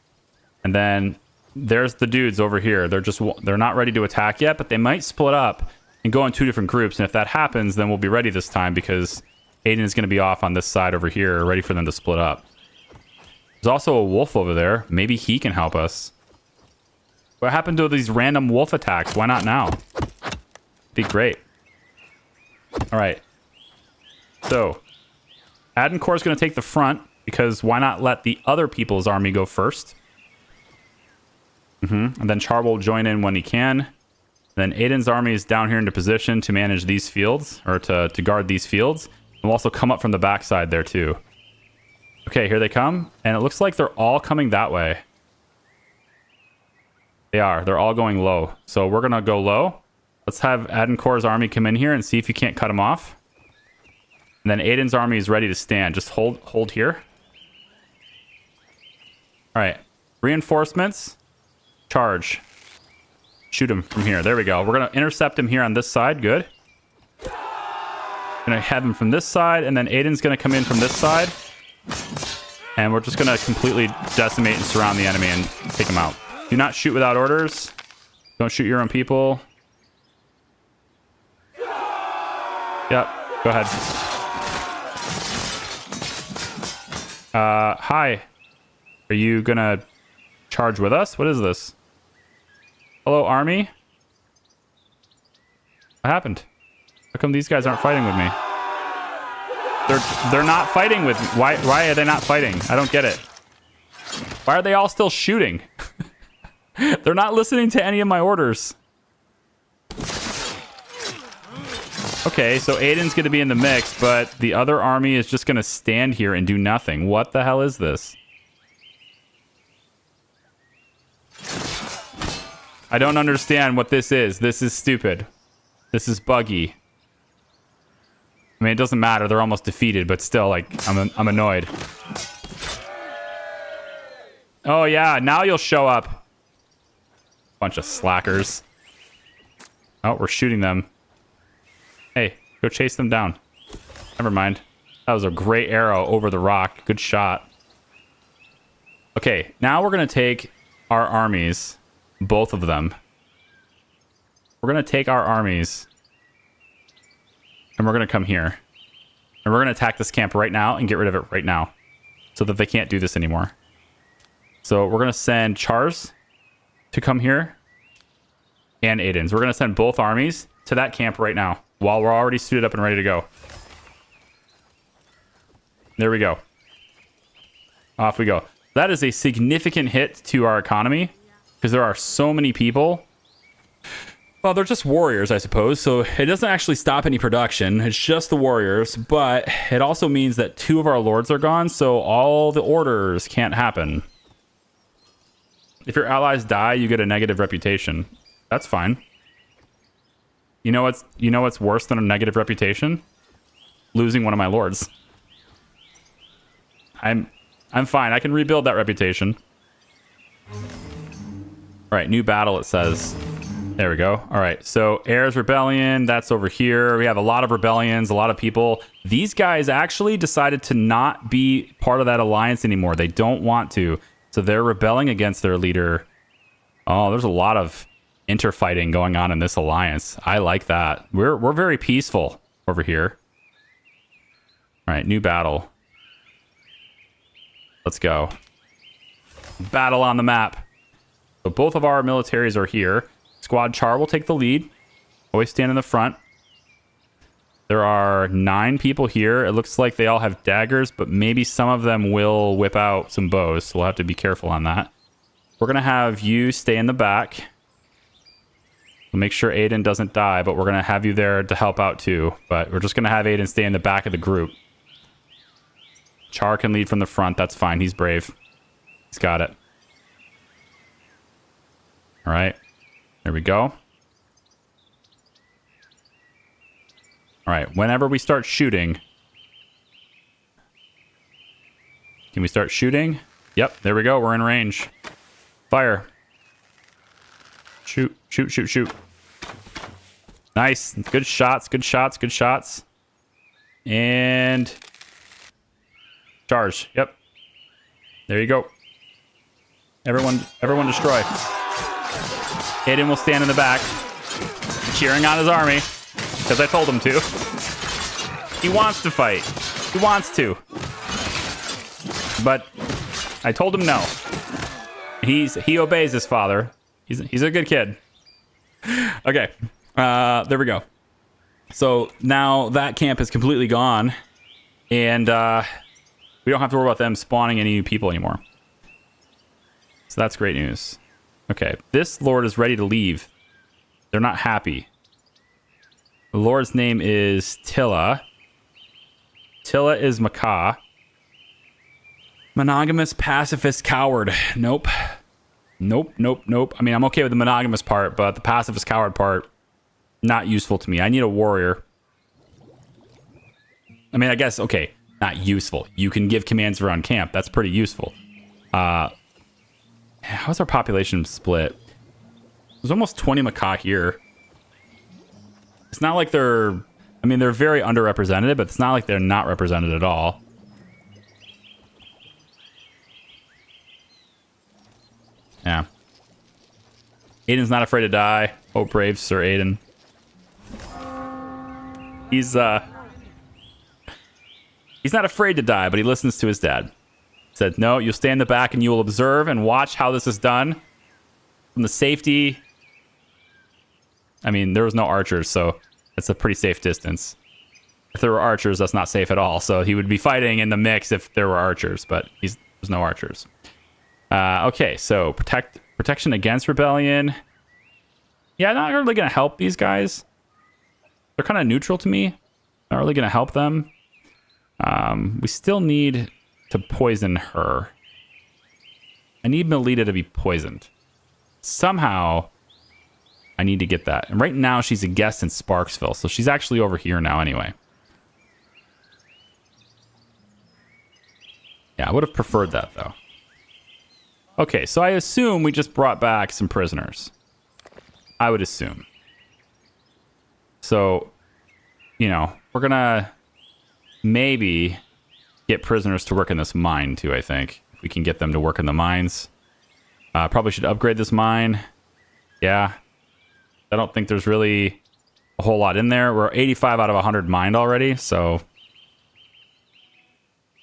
And then there's the dudes over here. They're not ready to attack yet, but they might split up and go in 2 different groups. And if that happens, then we'll be ready this time because Aiden is going to be off on this side over here, ready for them to split up. There's also a wolf over there. Maybe he can help us. What happened to these random wolf attacks? Why not now? Be great. All right. So, Adencore is going to take the front because why not let the other people's army go first? And then Char will join in when he can. Then Aiden's army is down here into position to manage these fields, or to guard these fields. And we'll also come up from the backside there too. Okay, here they come. And it looks like they're all coming that way. They are. They're all going low. So we're going to go low. Let's have Adencore's army come in here and see if you can't cut him off. And then Aiden's army is ready to stand. Just hold here. All right. Reinforcements. Charge. Shoot him from here. There we go. We're going to intercept him here on this side. Good. Going to have him from this side. And then Aiden's going to come in from this side. And we're just going to completely decimate and surround the enemy and take him out. Do not shoot without orders. Don't shoot your own people. Yep. Go ahead. Hi. Are you going to charge with us? What is this? Hello, army? What happened? How come these guys aren't fighting with me? They're not fighting with me. Why are they not fighting? I don't get it. Why are they all still shooting? They're not listening to any of my orders. Okay, so Aiden's going to be in the mix, but the other army is just going to stand here and do nothing. What the hell is this? I don't understand what this is. This is stupid. This is buggy. I mean, it doesn't matter. They're almost defeated, but still, like, I'm annoyed. Oh, yeah. Now you'll show up. Bunch of slackers. Oh, we're shooting them. Hey, go chase them down. Never mind. That was a great arrow over the rock. Good shot. Okay, now we're going to take our armies. Both of them. We're going to take our armies. And we're going to come here. And we're going to attack this camp right now and get rid of it right now. So that they can't do this anymore. So we're going to send Chars to come here. And Aiden's. We're going to send both armies to that camp right now. While we're already suited up and ready to go. There we go. Off we go. That is a significant hit to our economy. Because there are so many people. Well, they're just warriors, I suppose. So it doesn't actually stop any production. It's just the warriors. But it also means that 2 of our lords are gone. So all the orders can't happen. If your allies die, you get a negative reputation. That's fine. You know what's worse than a negative reputation? Losing one of my lords. I'm fine. I can rebuild that reputation. All right, new battle, it says. There we go. All right, so Heirs Rebellion, that's over here. We have a lot of rebellions, a lot of people. These guys actually decided to not be part of that alliance anymore. They don't want to. So they're rebelling against their leader. Oh, there's a lot of interfighting going on in this alliance. I like that. We're very peaceful over here. All right, new battle. Let's go. Battle on the map. So both of our militaries are here. Squad Char will take the lead. Always stand in the front. There are 9 people here. It looks like they all have daggers, but maybe some of them will whip out some bows. So we'll have to be careful on that. We're going to have you stay in the back. We'll make sure Aiden doesn't die, but we're going to have you there to help out too. But we're just going to have Aiden stay in the back of the group. Char can lead from the front. That's fine. He's brave. He's got it. All right. There we go. All right. Whenever we start shooting. Can we start shooting? Yep. There we go. We're in range. Fire. Shoot, shoot, shoot, shoot. Nice. Good shots, good shots, good shots. And charge. Yep. There you go. Everyone destroy. Aiden will stand in the back, cheering on his army, because I told him to. He wants to fight. He wants to. But I told him no. He obeys his father. He's a good kid. Okay. There we go. So now that camp is completely gone, and we don't have to worry about them spawning any new people anymore. So that's great news. Okay, this lord is ready to leave. They're not happy. The lord's name is Tilla. Tilla is Macaw. Monogamous pacifist coward. Nope. Nope. I mean, I'm okay with the monogamous part, but the pacifist coward part, not useful to me. I need a warrior. I mean, I guess, okay, not useful. You can give commands around camp. That's pretty useful. How's our population split? There's almost 20 macaque here. It's not like they're... I mean, they're very underrepresented, but it's not like they're not represented at all. Yeah. Aiden's not afraid to die. Oh, brave Sir Aiden. He's not afraid to die, but he listens to his dad. Said, no, you'll stay in the back and you will observe and watch how this is done. From the safety... I mean, there was no archers, so it's a pretty safe distance. If there were archers, that's not safe at all. So he would be fighting in the mix if there were archers, but there's no archers. Okay, so protection against rebellion. Yeah, not really going to help these guys. They're kind of neutral to me. Not really going to help them. We still need to poison her. I need Melita to be poisoned. Somehow, I need to get that. And right now, she's a guest in Sparksville, so she's actually over here now anyway. Yeah, I would have preferred that, though. Okay, so I assume we just brought back some prisoners. I would assume. So, you know, we're gonna maybe get prisoners to work in this mine, too, I think. If we can get them to work in the mines. Probably should upgrade this mine. Yeah. I don't think there's really a whole lot in there. We're 85 out of 100 mined already, so...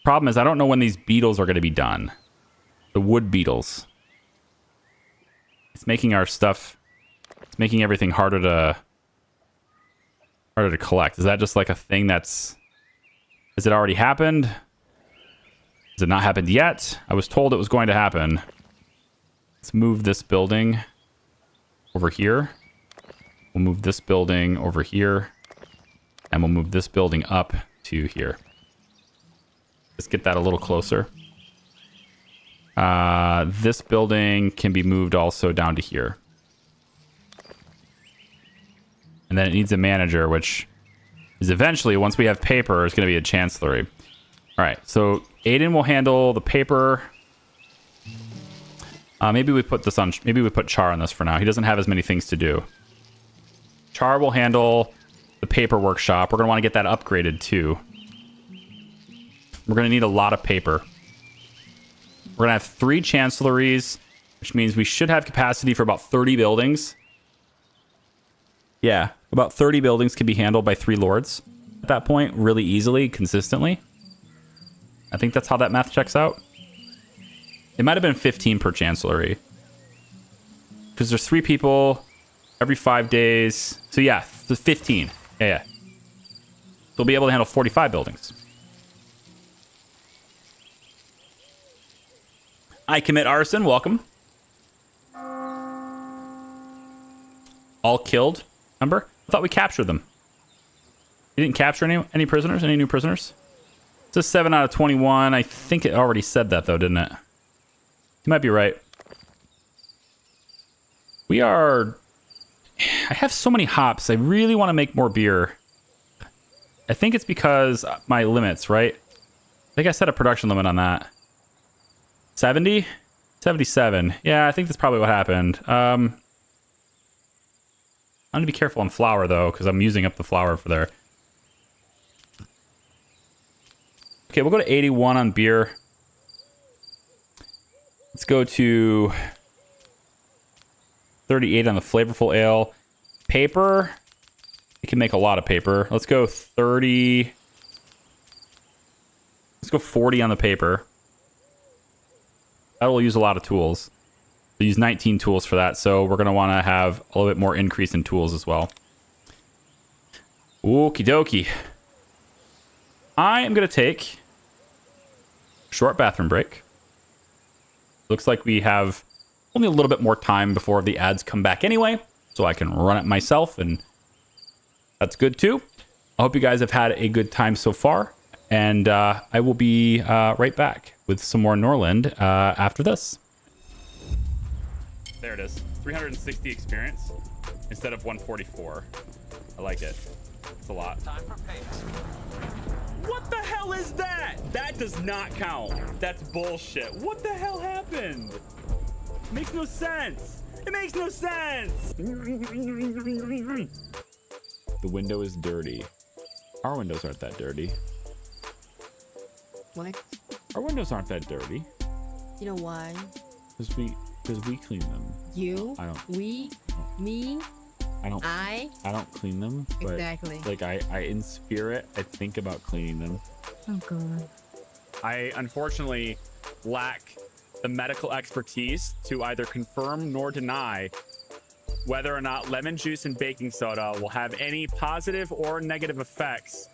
Problem is, I don't know when these beetles are going to be done. The wood beetles. It's making our stuff... It's making everything harder to collect. Is that just like a thing that's... Has it already happened? Has it not happened yet? I was told it was going to happen. Let's move this building over here. We'll move this building over here. And we'll move this building up to here. Let's get that a little closer. This building can be moved also down to here. And then it needs a manager, which is eventually, once we have paper, is going to be a chancellery. All right, so Aiden will handle the paper. Maybe we put this on. Maybe we put Char on this for now. He doesn't have as many things to do. Char will handle the paper workshop. We're going to want to get that upgraded too. We're going to need a lot of paper. We're going to have 3 chancelleries, which means we should have capacity for about 30 buildings. Yeah, about 30 buildings can be handled by 3 lords at that point, really easily, consistently. I think that's how that math checks out. It might have been 15 per chancellery. Because there's 3 people every 5 days. So yeah, 15. Yeah. They'll be able to handle 45 buildings. I commit arson. Welcome. All killed. Remember? I thought we captured them. You didn't capture any prisoners? Any new prisoners? It's a 7 out of 21. I think it already said that, though, didn't it? You might be right. We are... I have so many hops. I really want to make more beer. I think it's because my limits, right? I think I set a production limit on that. 70? 77. Yeah, I think that's probably what happened. I'm going to be careful on flour, though, because I'm using up the flour for there. Okay, we'll go to 81 on beer. Let's go to 38 on the flavorful ale. Paper. You can make a lot of paper. Let's go 30. Let's go 40 on the paper. That will use a lot of tools. We use 19 tools for that, so we're going to want to have a little bit more increase in tools as well. Okie dokie. I am going to take a short bathroom break. Looks like we have only a little bit more time before the ads come back anyway, so I can run it myself, and that's good too. I hope you guys have had a good time so far, and I will be right back with some more Norland after this. There it is. 360 experience instead of 144. I like it. It's a lot. What the hell is that? That does not count. That's bullshit. What the hell happened? It makes no sense. It makes no sense. The window is dirty. Our windows aren't that dirty. What? Our windows aren't that dirty. You know why? Because we clean them. You? I don't. We? Me? I don't clean them. But Exactly. like I in spirit, I think about cleaning them. Oh god. I unfortunately lack the medical expertise to either confirm nor deny whether or not lemon juice and baking soda will have any positive or negative effects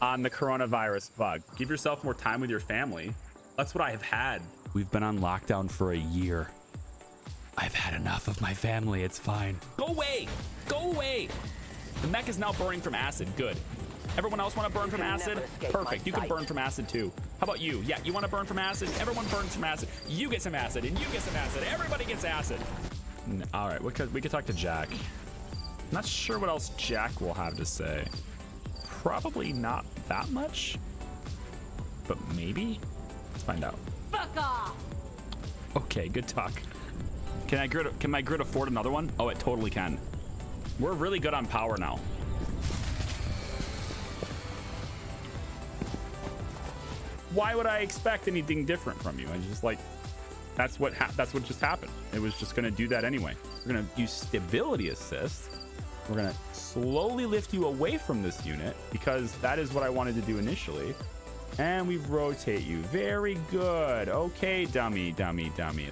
on the coronavirus bug. Give yourself more time with your family. That's what I have had. We've been on lockdown for a year. I've had enough of my family. It's fine. Go away. Go away. The mech is now burning from acid. Good. Everyone else want to burn from acid? Perfect. You can burn from acid too. How about you? Yeah, you want to burn from acid? Everyone burns from acid. You get some acid, and you get some acid. Everybody gets acid. All right, we could talk to Jack. Not sure what else Jack will have to say. Probably not that much, but maybe. Let's find out. Fuck off! Okay, good talk. Can my grid afford another one? Oh, it totally can. We're really good on power now. Why would I expect anything different from you? I just like, that's what just happened. It was just gonna do that anyway. We're gonna use stability assist. We're gonna slowly lift you away from this unit because that is what I wanted to do initially. And we rotate you. Very good. Okay, dummy, dummy, dummy.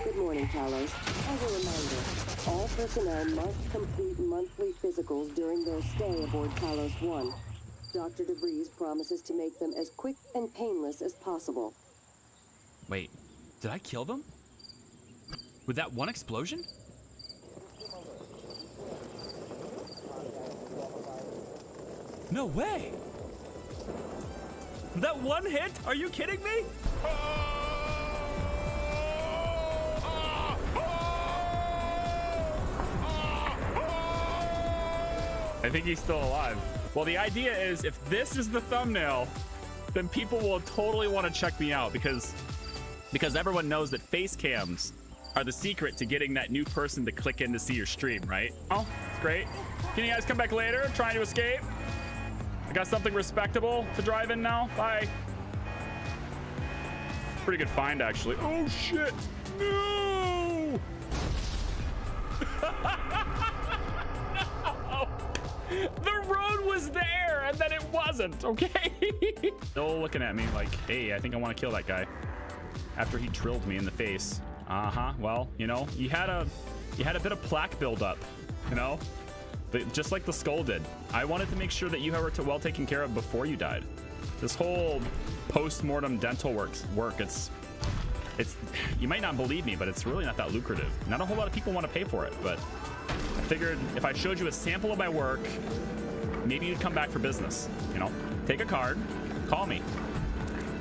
Good morning, Talos. As a reminder, all personnel must complete monthly physicals during their stay aboard Talos 1. Dr. DeVries promises to make them as quick and painless as possible. Wait, did I kill them? With that one explosion? No way! That one hit? Are you kidding me? I think he's still alive. Well, the idea is if this is the thumbnail, then people will totally want to check me out because everyone knows that face cams are the secret to getting that new person to click in to see your stream, right? Oh, it's great. Can you guys come back later? Trying to escape? I got something respectable to drive in now. Bye. Pretty good find, actually. Oh, shit. No! No! The road was there, and then it wasn't, okay? Still looking at me like, hey, I think I want to kill that guy. After he drilled me in the face. Uh-huh. Well, you know, you had a bit of plaque buildup, you know? But just like the skull did. I wanted to make sure that you were well taken care of before you died. This whole post-mortem dental work, it's you might not believe me, but it's really not that lucrative. Not a whole lot of people want to pay for it, but I figured if I showed you a sample of my work, maybe you'd come back for business. You know, take a card, call me.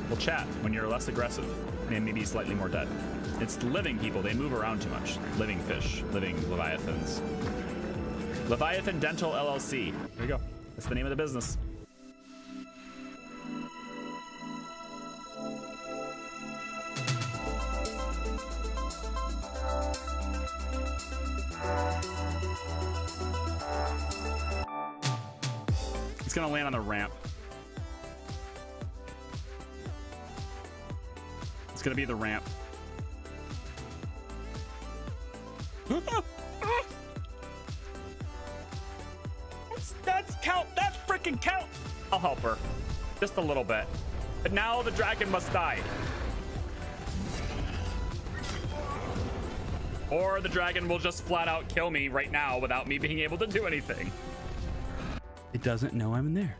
We'll chat when you're less aggressive and maybe slightly more dead. It's living people. They move around too much. Living fish, living leviathans. Leviathan Dental LLC. There you go. That's the name of the business. It's gonna land on the ramp. It's gonna be the ramp. That's count. That freaking count. I'll help her. Just a little bit. But now the dragon must die. Or the dragon will just flat out kill me right now without me being able to do anything. It doesn't know I'm there.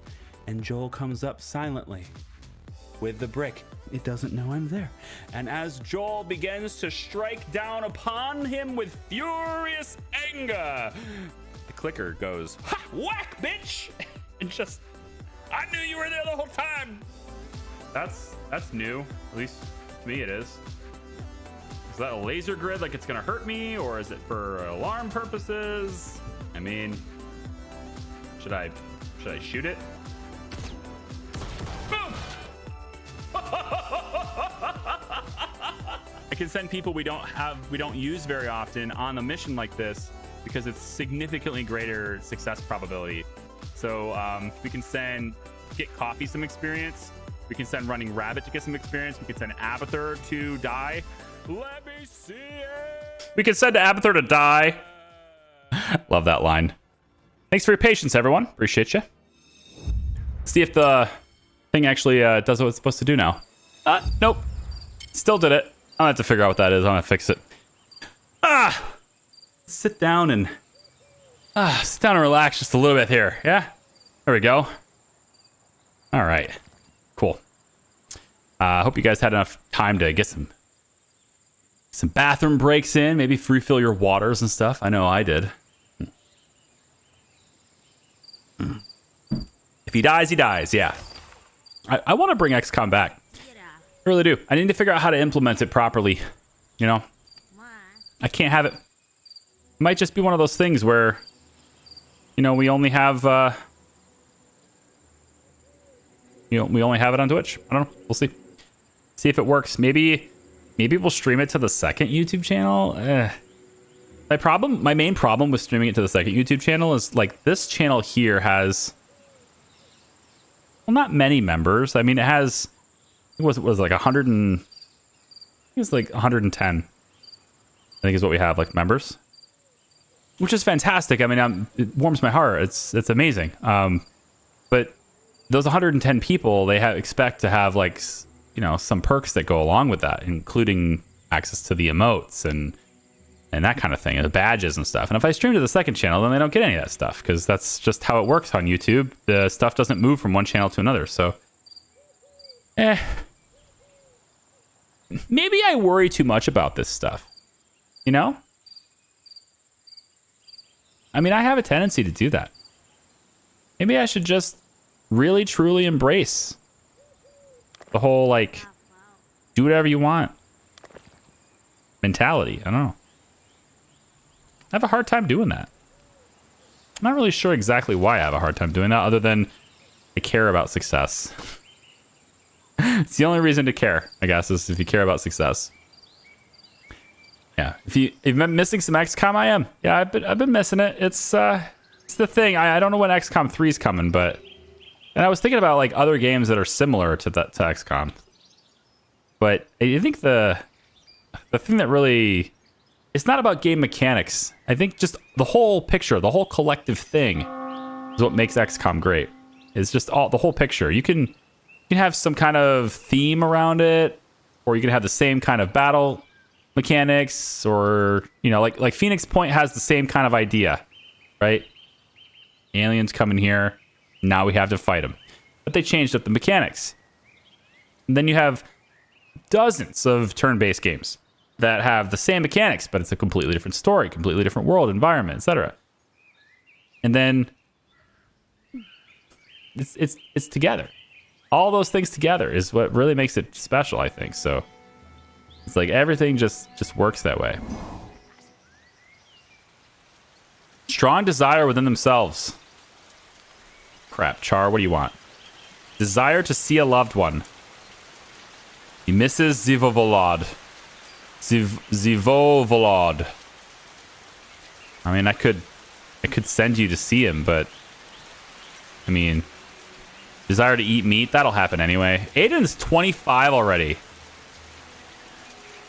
And Joel comes up silently with the brick. It doesn't know I'm there. And as Joel begins to strike down upon him with furious anger, the clicker goes, ha! Whack, bitch! And just, I knew you were there the whole time. That's new. At least to me it is. Is that a laser grid like it's gonna hurt me, or is it for alarm purposes? I mean, should I shoot it? Boom! I can send people we don't use very often on a mission like this because it's significantly greater success probability. So we can send Get Coffee some experience. We can send Running Rabbit to get some experience. We can send Abathur to die. Let me see it. We can send Abathur to die. Love that line. Thanks for your patience, everyone. Appreciate you. See if the thing actually does what it's supposed to do now. Nope. Still did it. I'll have to figure out what that is. I'm gonna fix it. Sit down and relax just a little bit here. Yeah. There we go. All right. Cool. Hope you guys had enough time to get some bathroom breaks in. Maybe refill your waters and stuff. I know I did. If he dies, he dies. Yeah. I want to bring XCOM back. I really do. I need to figure out how to implement it properly. You know, I can't have it. It might just be one of those things where, you know, we only have, we only have it on Twitch. I don't know. We'll see. See if it works. Maybe we'll stream it to the second YouTube channel. My main problem with streaming it to the second YouTube channel is like this channel here has, well, not many members. I mean, it has, it was like 100 and, it was like 110. I think is what we have like members, which is fantastic. I mean, it warms my heart. It's amazing. But those 110 people, they expect to have like, you know, some perks that go along with that, including access to the emotes and that kind of thing, and the badges and stuff. And if I stream to the second channel, then they don't get any of that stuff because that's just how it works on YouTube. The stuff doesn't move from one channel to another. So, maybe I worry too much about this stuff. You know? I mean, I have a tendency to do that. Maybe I should just really, truly embrace the whole, like, do whatever you want mentality. I don't know. I have a hard time doing that. I'm not really sure exactly why I have a hard time doing that, other than I care about success. It's the only reason to care, I guess, is if you care about success. Yeah, if you've been missing some XCOM, I am. Yeah, I've been missing it. It's the thing. I don't know when XCOM 3 is coming, but, and I was thinking about like other games that are similar to XCOM. But I think the thing that really, it's not about game mechanics. I think just the whole picture, the whole collective thing is what makes XCOM great. It's just the whole picture. You can have some kind of theme around it, or you can have the same kind of battle mechanics, or, you know, like Phoenix Point has the same kind of idea, right? Aliens come in here, now we have to fight them. But they changed up the mechanics. And then you have dozens of turn-based games that have the same mechanics, but it's a completely different story, completely different world, environment, etc. And then it's together. All those things together is what really makes it special, I think. So it's like everything just works that way. Strong desire within themselves. Crap, Char, what do you want? Desire to see a loved one. He misses Zivovolod. Zivovolod. I mean, I could send you to see him, but I mean, Desire to eat meat. That'll happen anyway. Aiden's 25 already.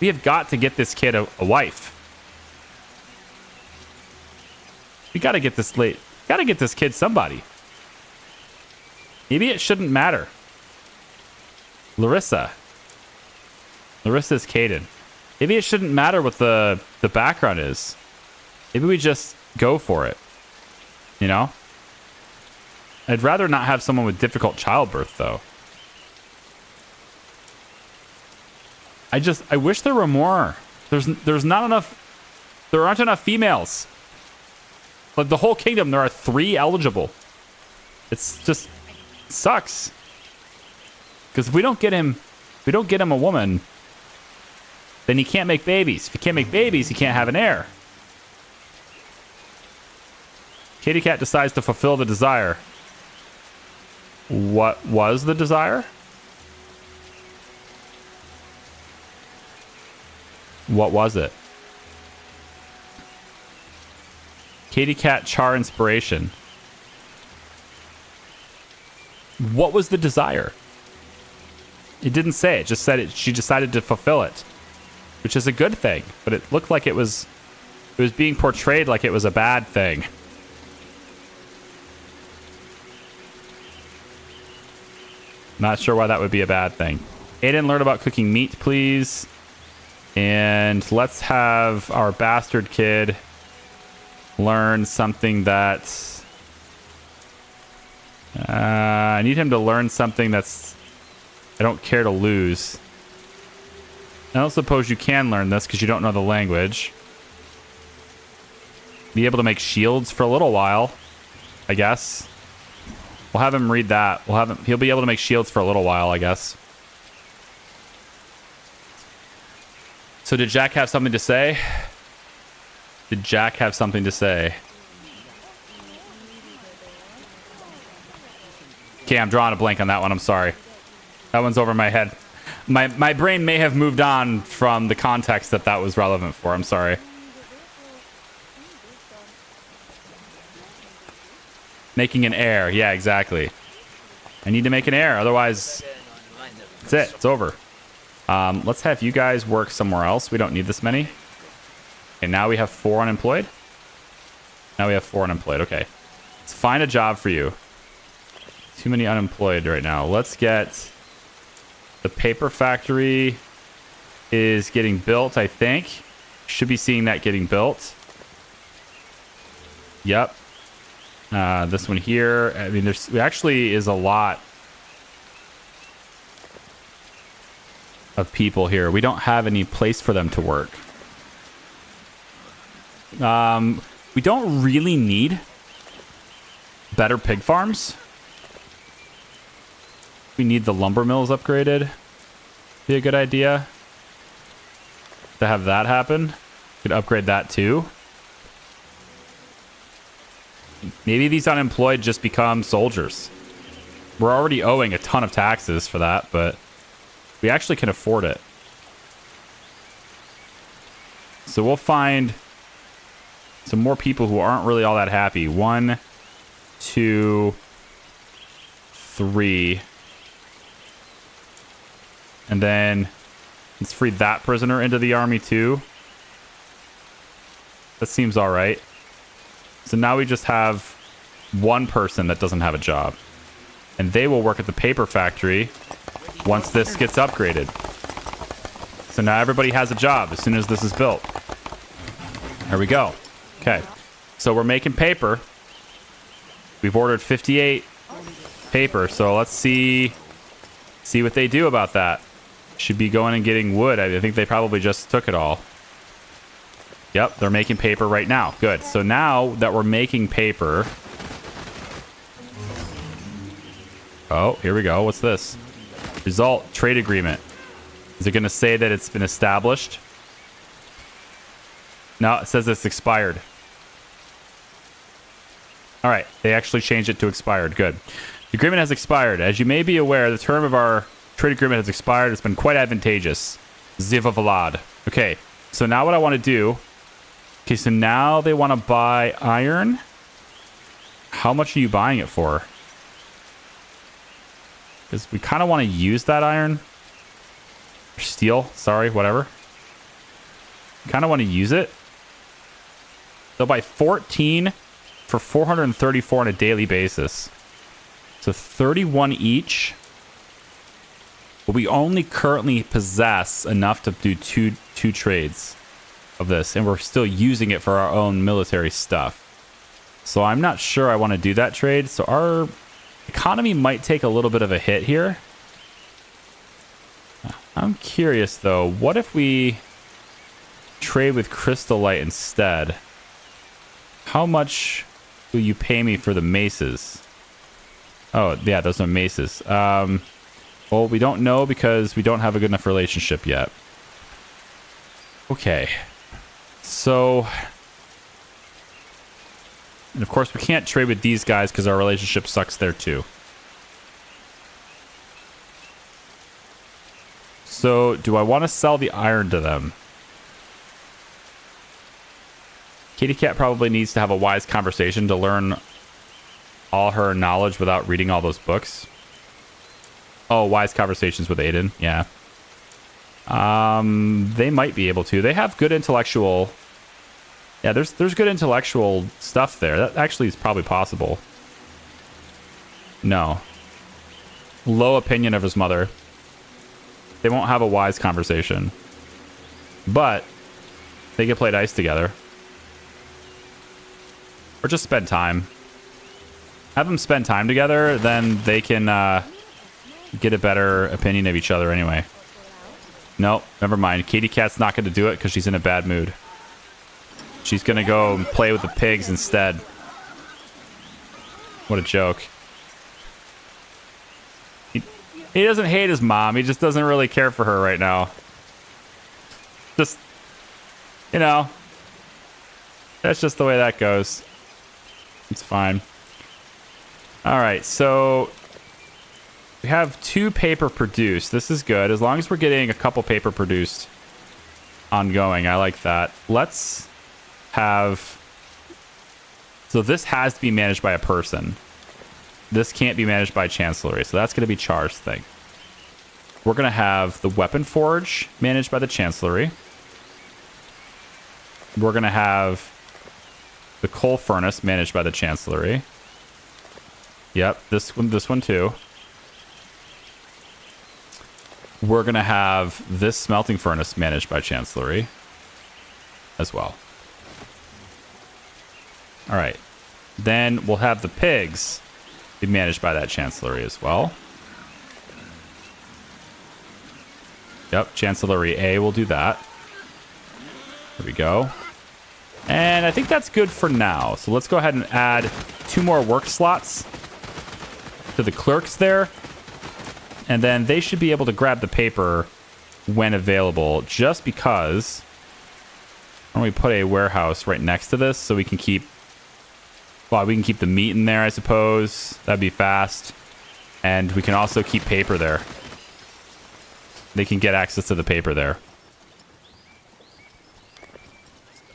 We have got to get this kid a wife. We got to get this kid somebody. Maybe it shouldn't matter. Larissa is Caden. Maybe it shouldn't matter what the background is. Maybe we just go for it. You know? I'd rather not have someone with difficult childbirth, though. I wish there were more. There's not enough. There aren't enough females. Like the whole kingdom, there are 3 eligible. It's just sucks. Because if we don't get him a woman, then he can't make babies. If he can't make babies, he can't have an heir. Kitty Cat decides to fulfill the desire. What was the desire? What was it? Katie Cat Char inspiration. What was the desire? It didn't say. It just said it. She decided to fulfill it, which is a good thing. But it looked like it was being portrayed like it was a bad thing. Not sure why that would be a bad thing. Aiden, learn about cooking meat, please. And let's have our bastard kid learn something that's... I need him to learn something that's... I don't care to lose. I don't suppose you can learn this because you don't know the language. Be able to make shields for a little while, I guess. We'll have him read that. He'll be able to make shields for a little while, I guess. So did Jack have something to say? Did Jack have something to say? Okay, I'm drawing a blank on that one. I'm sorry. That one's over my head. My brain may have moved on from the context that was relevant for. I'm sorry. Making an heir. Yeah, exactly. I need to make an heir. Otherwise, that's it. It's over. Let's have you guys work somewhere else. We don't need this many. Okay, now we have 4 unemployed. Now we have 4 unemployed. Okay. Let's find a job for you. Too many unemployed right now. Let's get... The paper factory is getting built, I think. Should be seeing that getting built. Yep. This one here. I mean, there actually is a lot of people here. We don't have any place for them to work. We don't really need better pig farms. We need the lumber mills upgraded. Be a good idea to have that happen. Could upgrade that too. Maybe these unemployed just become soldiers. We're already owing a ton of taxes for that, but we actually can afford it. So we'll find some more people who aren't really all that happy. 1, 2, 3. And then let's free that prisoner into the army too. That seems all right. So now we just have 1 person that doesn't have a job. And they will work at the paper factory once this gets upgraded. So now everybody has a job as soon as this is built. There we go. Okay. So we're making paper. We've ordered 58 paper. So let's see what they do about that. Should be going and getting wood. I think they probably just took it all. Yep, they're making paper right now. Good. So now that we're making paper... Oh, here we go. What's this? Result, trade agreement. Is it going to say that it's been established? No, it says it's expired. All right, they actually changed it to expired. Good. The agreement has expired. As you may be aware, the term of our trade agreement has expired. It's been quite advantageous. Ziva Vlad. Okay, so now what I want to do... Okay, so now they want to buy iron. How much are you buying it for? because we kind of want to use that iron. Or steel, sorry, whatever. Kind of want to use it. So by 14 for 434 on a daily basis. So 31 each. But we only currently possess enough to do two trades of this, and we're still using it for our own military stuff. So I'm not sure I want to do that trade. So our economy might take a little bit of a hit here. I'm curious though, what if we trade with crystallite instead? How much will you pay me for the maces? Oh yeah, those are maces. Well, we don't know because we don't have a good enough relationship yet. Okay. So, and of course we can't trade with these guys because our relationship sucks there too. So, do I want to sell the iron to them? Kitty Cat probably needs to have a wise conversation to learn all her knowledge without reading all those books. Oh, wise conversations with Aiden. Yeah. They might be able to. They have good intellectual... Yeah, there's good intellectual stuff there. That actually is probably possible. No. Low opinion of his mother. They won't have a wise conversation. But they can play dice together. Or just spend time. Have them spend time together, then they can get a better opinion of each other anyway. Nope, never mind. Katie Cat's not going to do it because she's in a bad mood. She's going to go and play with the pigs instead. What a joke. He doesn't hate his mom. He just doesn't really care for her right now. Just, you know, that's just the way that goes. It's fine. All right, so we have 2 paper produced. This is good. As long as we're getting a couple paper produced ongoing, I like that. Let's have... So this has to be managed by a person. This can't be managed by Chancellery, so that's going to be Char's thing. We're going to have the Weapon Forge managed by the Chancellery. We're going to have the Coal Furnace managed by the Chancellery. Yep, this one too. We're going to have this Smelting Furnace managed by Chancellery as well. All right. Then we'll have the pigs be managed by that Chancellery as well. Yep, Chancellery A will do that. There we go. And I think that's good for now. So let's go ahead and add 2 more work slots to the clerks there. And then they should be able to grab the paper when available, just because... Why don't we put a warehouse right next to this so we can keep... Well, we can keep the meat in there, I suppose. That'd be fast. And we can also keep paper there. They can get access to the paper there.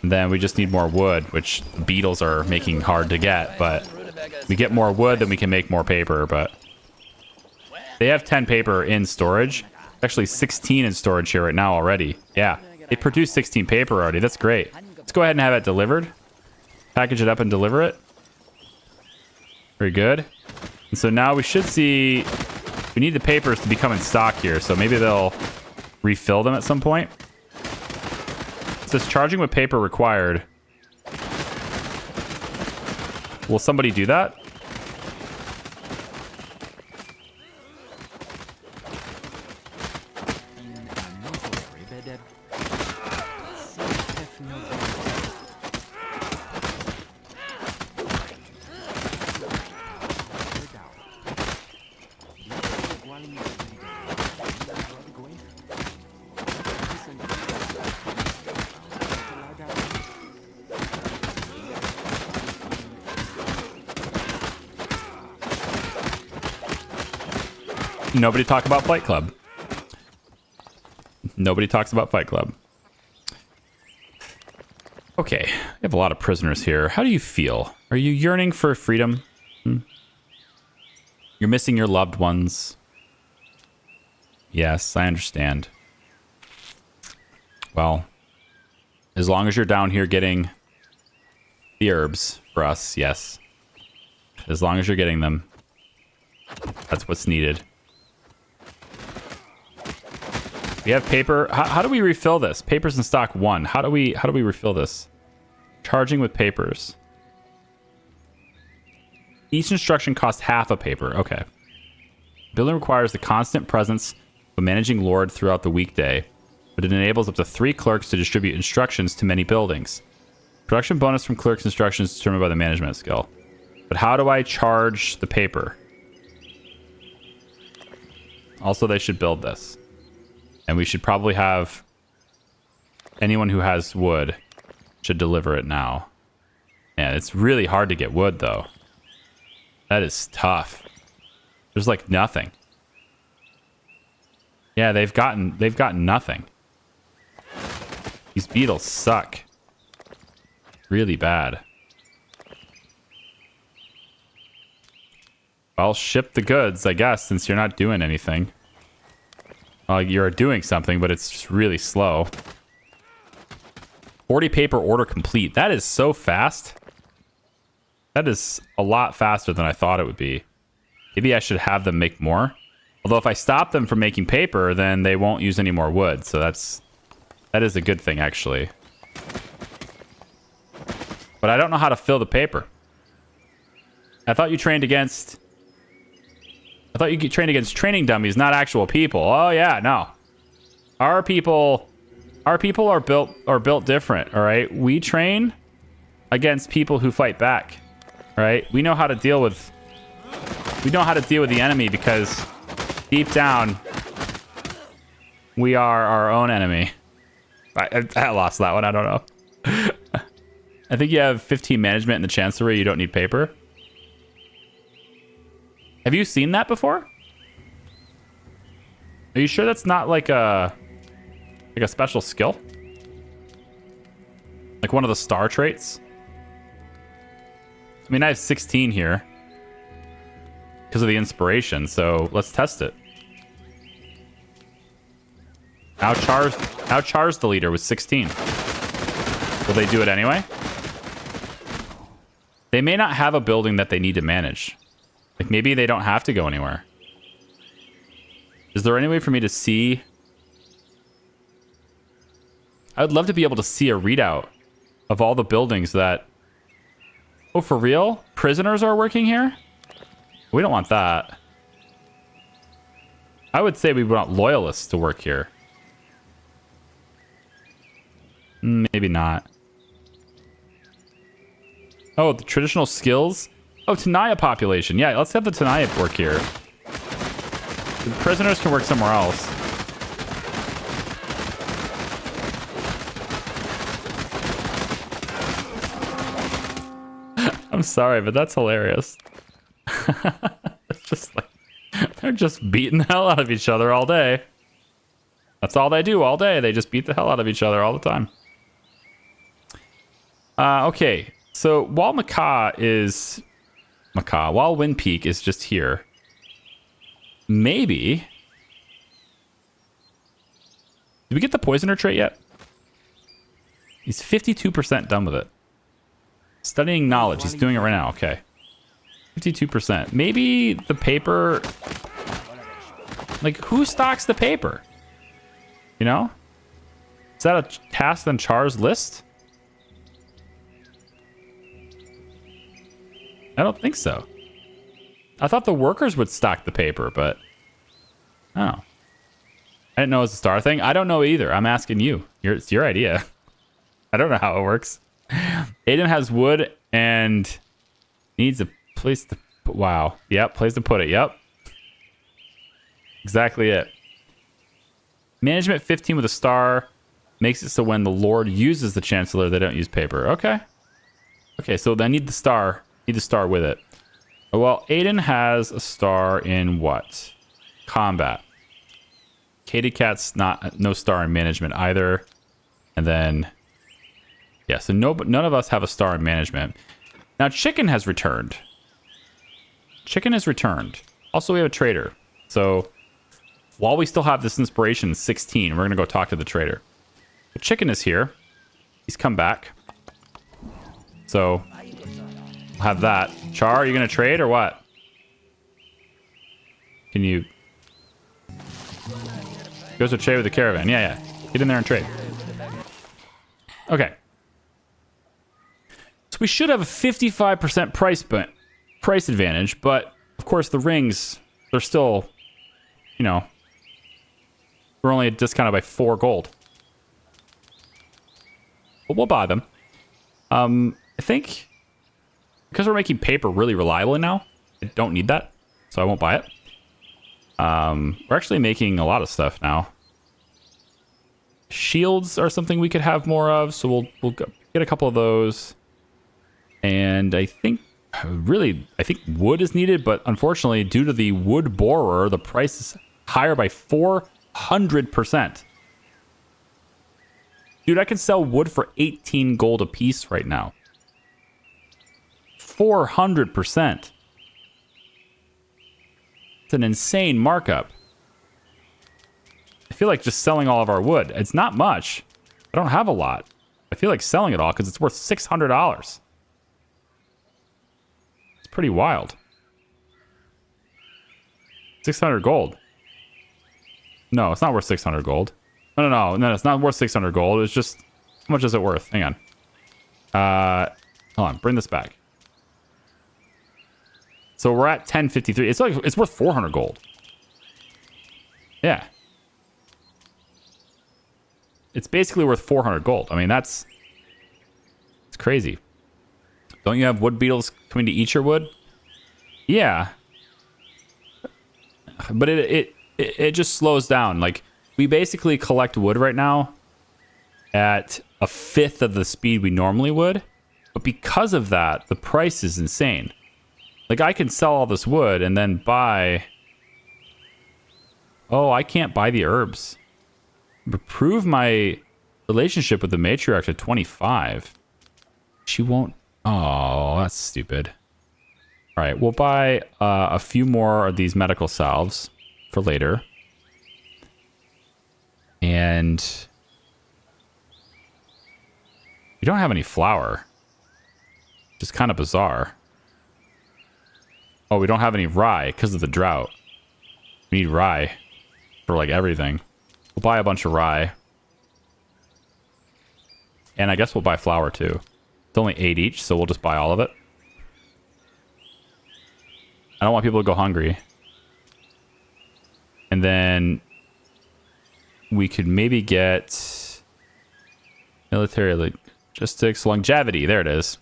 And then we just need more wood, which beetles are making hard to get. But we get more wood, then we can make more paper. But they have 10 paper in storage. Actually, 16 in storage here right now already. Yeah, they produced 16 paper already. That's great. Let's go ahead and have it delivered. Package it up and deliver it. Very good. And so now we should see... We need the papers to become in stock here, so maybe they'll refill them at some point. It says charging with paper required. Will somebody do that? Nobody talk about Fight Club. Nobody talks about Fight Club. Okay, we have a lot of prisoners here. How do you feel? Are you yearning for freedom? You're missing your loved ones. Yes, I understand. Well, as long as you're down here getting the herbs for us, yes. As long as you're getting them, that's what's needed. We have paper. How do we refill this? Papers in stock 1. How do we refill this? Charging with papers. Each instruction costs half a paper. Okay. Building requires the constant presence of a managing lord throughout the weekday, but it enables up to 3 clerks to distribute instructions to many buildings. Production bonus from clerks' instructions is determined by the management skill. But how do I charge the paper? Also, they should build this. And we should probably have anyone who has wood should deliver it now. Yeah, it's really hard to get wood, though. That is tough. There's like nothing. Yeah, they've gotten nothing. These beetles suck. Really bad. I'll ship the goods, I guess, since you're not doing anything. You're doing something, but it's just really slow. 40 paper order complete. That is so fast. That is a lot faster than I thought it would be. Maybe I should have them make more. Although if I stop them from making paper, then they won't use any more wood. So that is a good thing, actually. But I don't know how to fill the paper. I thought you trained against training dummies, not actual people. Oh yeah, no. Our people are built different, all right? We train against people who fight back. All right? We know how to deal with the enemy because deep down we are our own enemy. I lost that one. I don't know. I think you have 15 management in the chancellery. You don't need paper. Have you seen that before? Are you sure that's not like a special skill? Like one of the star traits? I mean, I have 16 here because of the inspiration, so let's test it. Outcharge the leader with 16. Will they do it anyway? They may not have a building that they need to manage. Like maybe they don't have to go anywhere. Is there any way for me to see? I would love to be able to see a readout of all the buildings that... Oh, for real? Prisoners are working here? We don't want that. I would say we want loyalists to work here. Maybe not. Oh, the traditional skills? Oh, Tenaya population. Yeah, let's have the Tenaya work here. The prisoners can work somewhere else. I'm sorry, but that's hilarious. It's just like they're just beating the hell out of each other all day. That's all they do all day. They just beat the hell out of each other all the time. Okay, so while while Wind Peak is just here, maybe... Did we get the Poisoner trait yet? He's 52% done with it. Studying knowledge. He's doing it right now. Okay. 52%. Maybe the paper... Like, who stocks the paper? You know? Is that a task on Char's list? I don't think so. I thought the workers would stock the paper, but... Oh. I didn't know it was a star thing. I don't know either. I'm asking you. It's your idea. I don't know how it works. Aiden has wood and needs a place to put... Wow. Yep, place to put it. Yep. Exactly it. Management 15 with a star makes it so when the Lord uses the Chancellor, they don't use paper. Okay. Okay, so they need the star. Need the star with it. Well, Aiden has a star in what? Combat. Katie Cat's no star in management either. And then... Yeah, so none of us have a star in management. Now, Chicken has returned. Chicken has returned. Also, we have a trader. So, while we still have this inspiration 16, we're going to go talk to the trader. The chicken is here. He's come back. So, we'll have that. Char, are you going to trade or what? Can you... Goes to trade with the caravan. Yeah. Get in there and trade. Okay. So we should have a 55% price advantage, but of course the rings, they're still, you know, we're only discounted by 4 gold. But we'll buy them. I think because we're making paper really reliably now, I don't need that, so I won't buy it. We're actually making a lot of stuff now. Shields are something we could have more of, so we'll get a couple of those. And I think wood is needed, but unfortunately, due to the wood borer, the price is higher by 400%. Dude, I can sell wood for 18 gold a piece right now. 400%. It's an insane markup. I feel like just selling all of our wood. It's not much. I don't have a lot. I feel like selling it all because it's worth $600. It's pretty wild. 600 gold. No, it's not worth 600 gold. No, it's not worth 600 gold. It's just, how much is it worth? Hang on. Hold on, bring this back. So we're at 1053. It's worth 400 gold. Yeah. It's basically worth 400 gold. I mean, it's crazy. Don't you have wood beetles coming to eat your wood? Yeah. But it just slows down. Like, we basically collect wood right now at 1/5 of the speed we normally would. But because of that, the price is insane. Like, I can sell all this wood and then buy... Oh, I can't buy the herbs. Improve my relationship with the matriarch at 25. She won't... Oh, that's stupid. All right, we'll buy a few more of these medical salves for later. And... we don't have any flour. Which is kind of bizarre. Oh, we don't have any rye because of the drought. We need rye for, like, everything. We'll buy a bunch of rye. And I guess we'll buy flour, too. It's only 8 each, so we'll just buy all of it. I don't want people to go hungry. And then... we could maybe get... military logistics, longevity. There it is.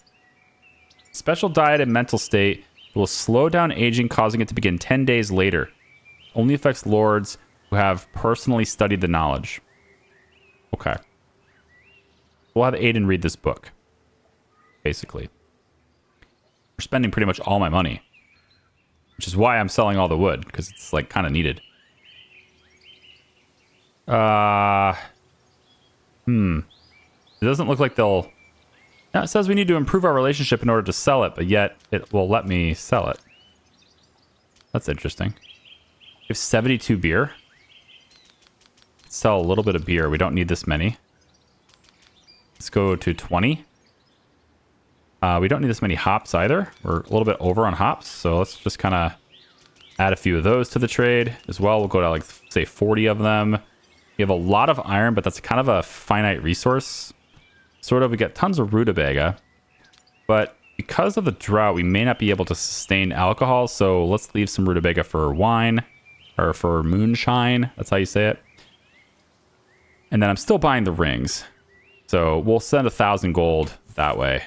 Special diet and mental state will slow down aging, causing it to begin 10 days later. Only affects lords who have personally studied the knowledge. Okay. We'll have Aiden read this book. Basically. We're spending pretty much all my money. Which is why I'm selling all the wood, because it's, like, kind of needed. It doesn't look like they'll... No, it says we need to improve our relationship in order to sell it, but yet it will let me sell it. That's interesting. We have 72 beer. Let's sell a little bit of beer. We don't need this many. Let's go to 20. We don't need this many hops either. We're a little bit over on hops, so let's just kind of add a few of those to the trade as well. We'll go to, like, say 40 of them. We have a lot of iron, but that's kind of a finite resource. Sort of, we get tons of rutabaga, but because of the drought, we may not be able to sustain alcohol, so let's leave some rutabaga for wine, or for moonshine, that's how you say it. And then I'm still buying the rings, so we'll send 1,000 gold that way.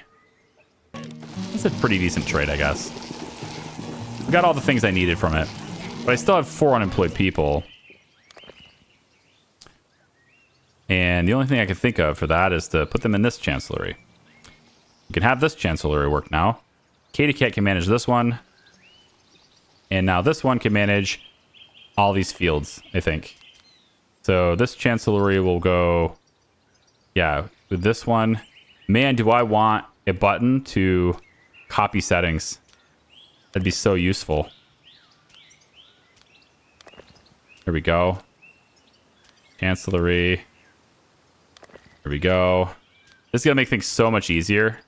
That's a pretty decent trade, I guess. We got all the things I needed from it, but I still have 4 unemployed people. And the only thing I can think of for that is to put them in this chancellery. You can have this chancellery work now. Katie Cat can manage this one. And now this one can manage all these fields, I think. So this chancellery will go... yeah, with this one. Man, do I want a button to copy settings. That'd be so useful. There we go. Chancellery. There we go. This is gonna make things so much easier.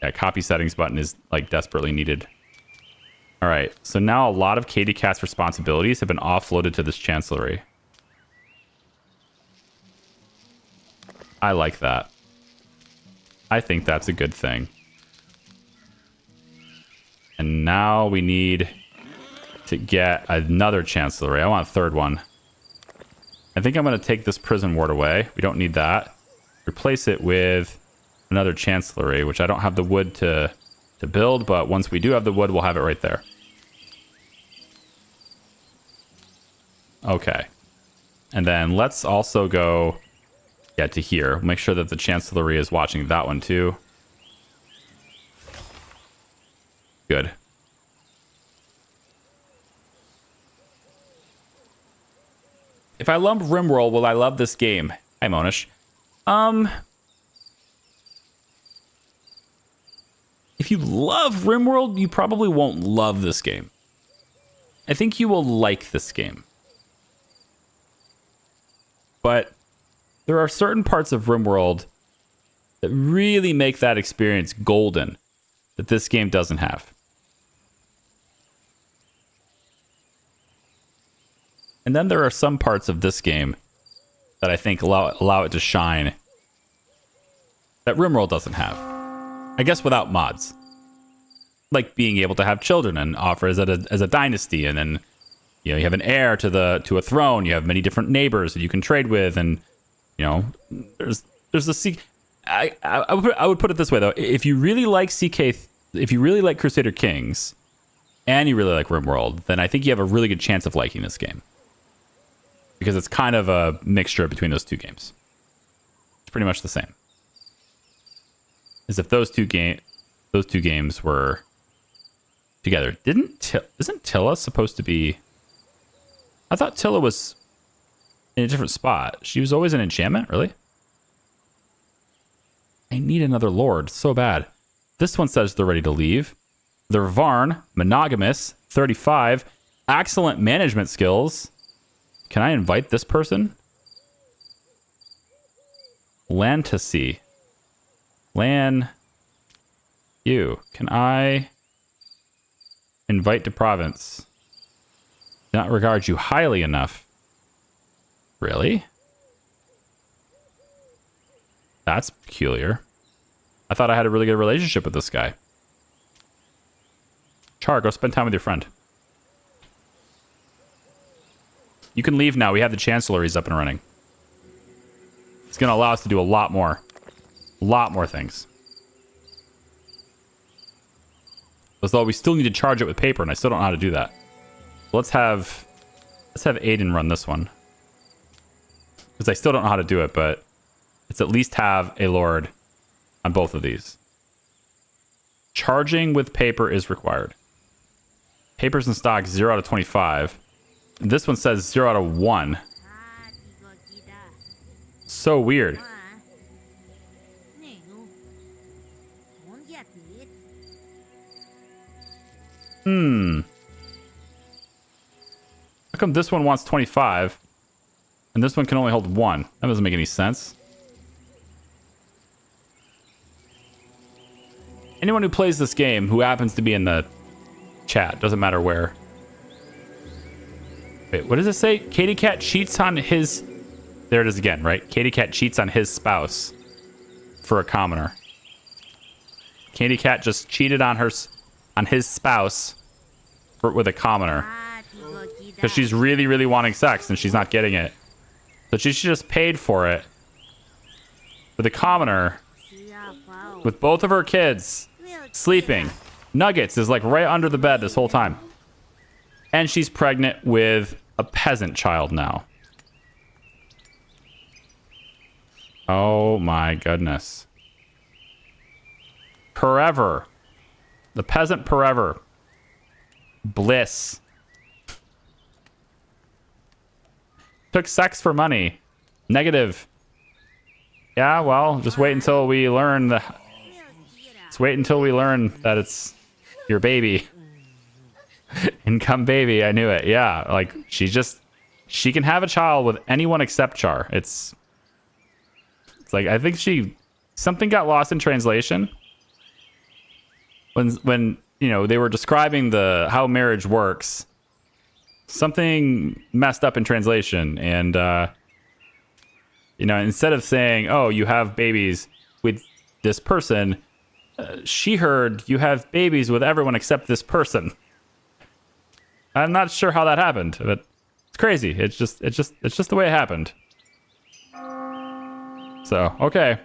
Yeah, copy settings button is like desperately needed. All right, so now a lot of Katie Cat's responsibilities have been offloaded to this chancellery. I like that. I think that's a good thing. And now we need to get another chancellery. I want a third one. I think I'm going to take this prison ward away. We don't need that. Replace it with another chancellery, which I don't have the wood to build, but once we do have the wood, we'll have it right there. Okay. And then let's also go to here. Make sure that the chancellery is watching that one too. Good. If I lump Rimworld, will I love this game? Hi, Monish. If you love Rimworld, you probably won't love this game. I think you will like this game. But there are certain parts of Rimworld that really make that experience golden that this game doesn't have. And then there are some parts of this game that I think allow it to shine that Rimworld doesn't have. I guess without mods. Like being able to have children and offer as a dynasty, and then you have an heir to a throne, you have many different neighbors that you can trade with, and there's a I would put it this way though. If you really like if you really like Crusader Kings and you really like Rimworld, then I think you have a really good chance of liking this game. Because it's kind of a mixture between those two games. It's pretty much the same. As if those two games were together. Isn't Tilla supposed to be... I thought Tilla was in a different spot. She was always an enchantment, really? I need another lord so bad. This one says they're ready to leave. They're Varn, monogamous, 35, excellent management skills. Can I invite this person? Lantasy. You. Can I invite to province? Do not regard you highly enough. Really? That's peculiar. I thought I had a really good relationship with this guy. Char, go spend time with your friend. You can leave now. We have the chancelleries up and running. It's going to allow us to do a lot more. A lot more things. Although we still need to charge it with paper, and I still don't know how to do that. Let's have Aiden run this one. Because I still don't know how to do it, but let's at least have a lord on both of these. Charging with paper is required. Papers in stock 0 out of 25. This one says 0 out of 1. So weird. How come this one wants 25 and this one can only hold 1? That doesn't make any sense. Anyone who plays this game who happens to be in the chat, doesn't matter where. Wait, what does it say? Katie Cat cheats on his... There it is again, right? Katie Cat cheats on his spouse for a commoner. Katie Cat just cheated on his spouse with a commoner. Because she's really, really wanting sex and she's not getting it. So she just paid for it with a commoner with both of her kids sleeping. Nuggets is like right under the bed this whole time. And she's pregnant with a peasant child now. Oh my goodness. Forever. The peasant forever. Bliss. Took sex for money. Negative. Yeah, well, just wait until we learn that it's your baby. Income baby. I knew it. Yeah. Like she can have a child with anyone except Char. It's like, I think something got lost in translation when you know, they were describing how marriage works. Something messed up in translation, and you know, instead of saying, "Oh, you have babies with this person," she heard, "You have babies with everyone except this person." I'm not sure how that happened, but it's crazy. It's just the way it happened. So, okay.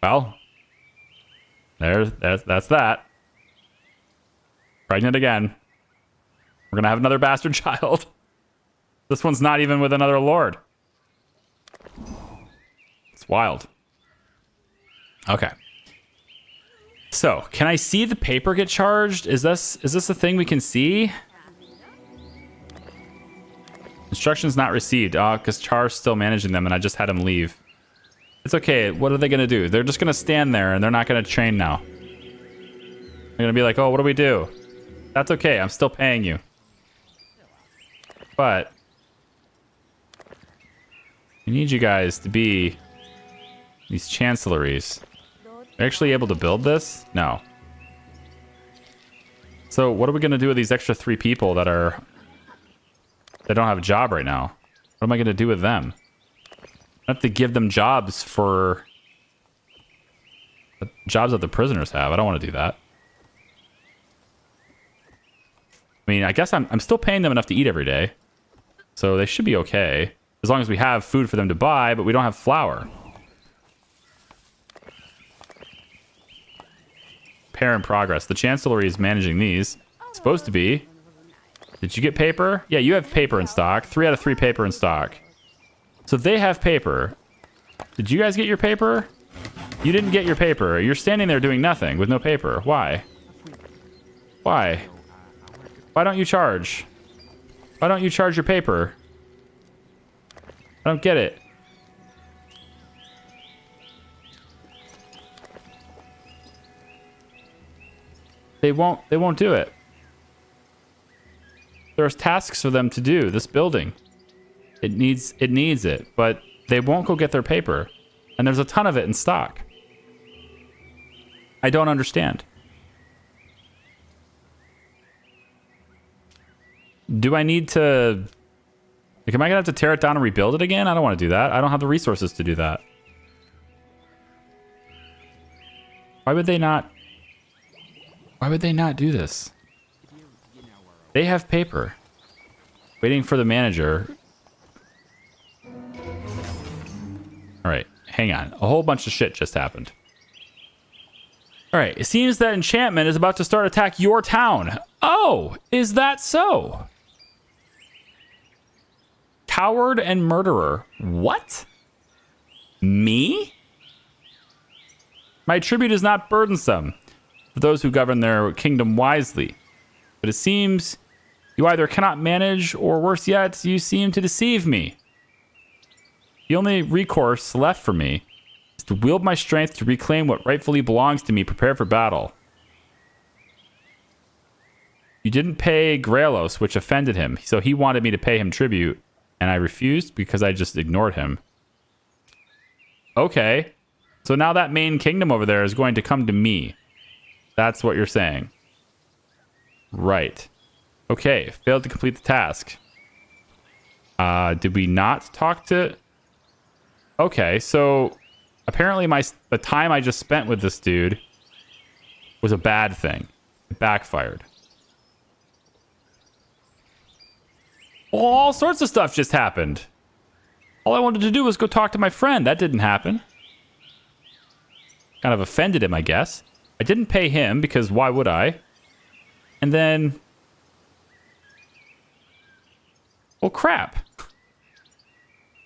Well, that's that. Pregnant again. We're gonna have another bastard child. This one's not even with another lord. It's wild. Okay. So, can I see the paper get charged? Is this a thing we can see? Instructions not received. Oh, because Char's still managing them and I just had him leave. It's okay. What are they going to do? They're just going to stand there and they're not going to train now. They're going to be like, oh, what do we do? That's okay. I'm still paying you. But we need you guys to be these chancelleries. Are you actually able to build this? No. So what are we going to do with these extra 3 people that don't have a job right now? What am I going to do with them? I have to give them jobs for the jobs that the prisoners have. I don't want to do that. I mean, I guess I'm still paying them enough to eat every day. So they should be okay. As long as we have food for them to buy, but we don't have flour. Pair in progress. The chancellery is managing these. It's supposed to be. Did you get paper? Yeah, you have paper in stock. 3 out of 3 paper in stock. So they have paper. Did you guys get your paper? You didn't get your paper. You're standing there doing nothing with no paper. Why? Why? Why don't you charge? Why don't you charge your paper? I don't get it. They won't do it. There's tasks for them to do. This building. It needs it, but they won't go get their paper. And there's a ton of it in stock. I don't understand. Do I need to... Like, am I going to have to tear it down and rebuild it again? I don't want to do that. I don't have the resources to do that. Why would they not... Why would they not do this? They have paper. Waiting for the manager. Alright, hang on. A whole bunch of shit just happened. Alright, it seems that enchantment is about to start attack your town. Oh, is that so? Coward and murderer. What? Me? My tribute is not burdensome for those who govern their kingdom wisely. But it seems you either cannot manage, or worse yet, you seem to deceive me. The only recourse left for me is to wield my strength to reclaim what rightfully belongs to me, prepared for battle. You didn't pay Graelos, which offended him, so he wanted me to pay him tribute, and I refused because I just ignored him. Okay, so now that main kingdom over there is going to come to me. That's what you're saying. Right. Okay, failed to complete the task. Did we not talk to... Okay, so apparently the time I just spent with this dude was a bad thing. It backfired. All sorts of stuff just happened. All I wanted to do was go talk to my friend. That didn't happen. Kind of offended him, I guess. I didn't pay him because why would I? And then... Well, crap.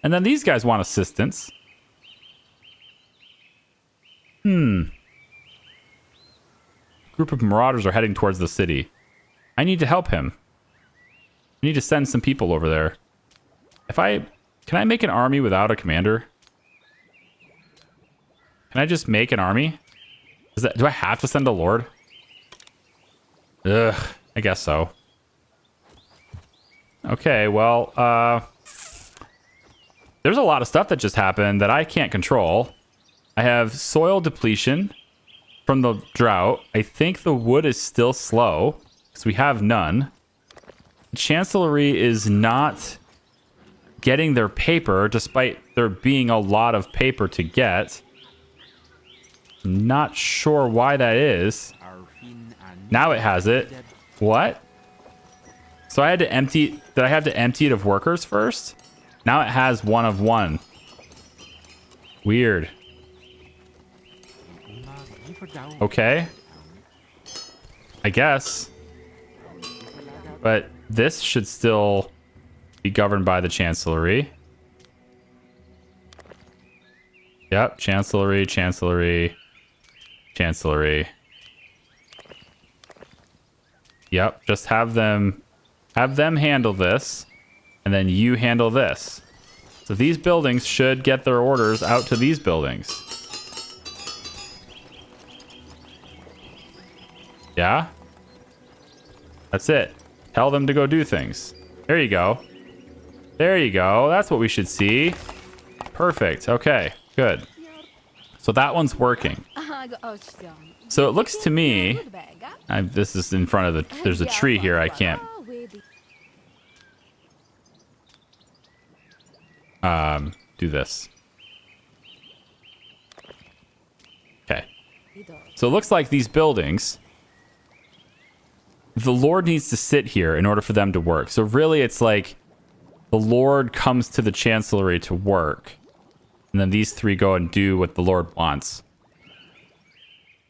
And then these guys want assistance. Group of marauders are heading towards the city. I need to help him. I need to send some people over there. Can I make an army without a commander? Can I just make an army? Do I have to send a lord? Ugh. I guess so. Okay, well, there's a lot of stuff that just happened that I can't control. I have soil depletion from the drought. I think the wood is still slow because we have none. Chancellery is not getting their paper despite there being a lot of paper to get. Not sure why that is. Now it has it. What? So I had to empty... Did I have to empty it of workers first? Now it has 1 of 1. Weird. Okay. I guess. But this should still be governed by the Chancellery. Yep, Chancellery, Chancellery, Chancellery. Yep, just have them handle this, and then you handle this. So these buildings should get their orders out to these buildings. Yeah? That's it. Tell them to go do things. There you go. There you go. That's what we should see. Perfect. Okay, good. So that one's working. So it looks to me... this is in front of the... There's a tree here. I can't... do this. Okay. So it looks like these buildings... The Lord needs to sit here in order for them to work. So really it's like... The Lord comes to the Chancellery to work. And then these 3 go and do what the Lord wants.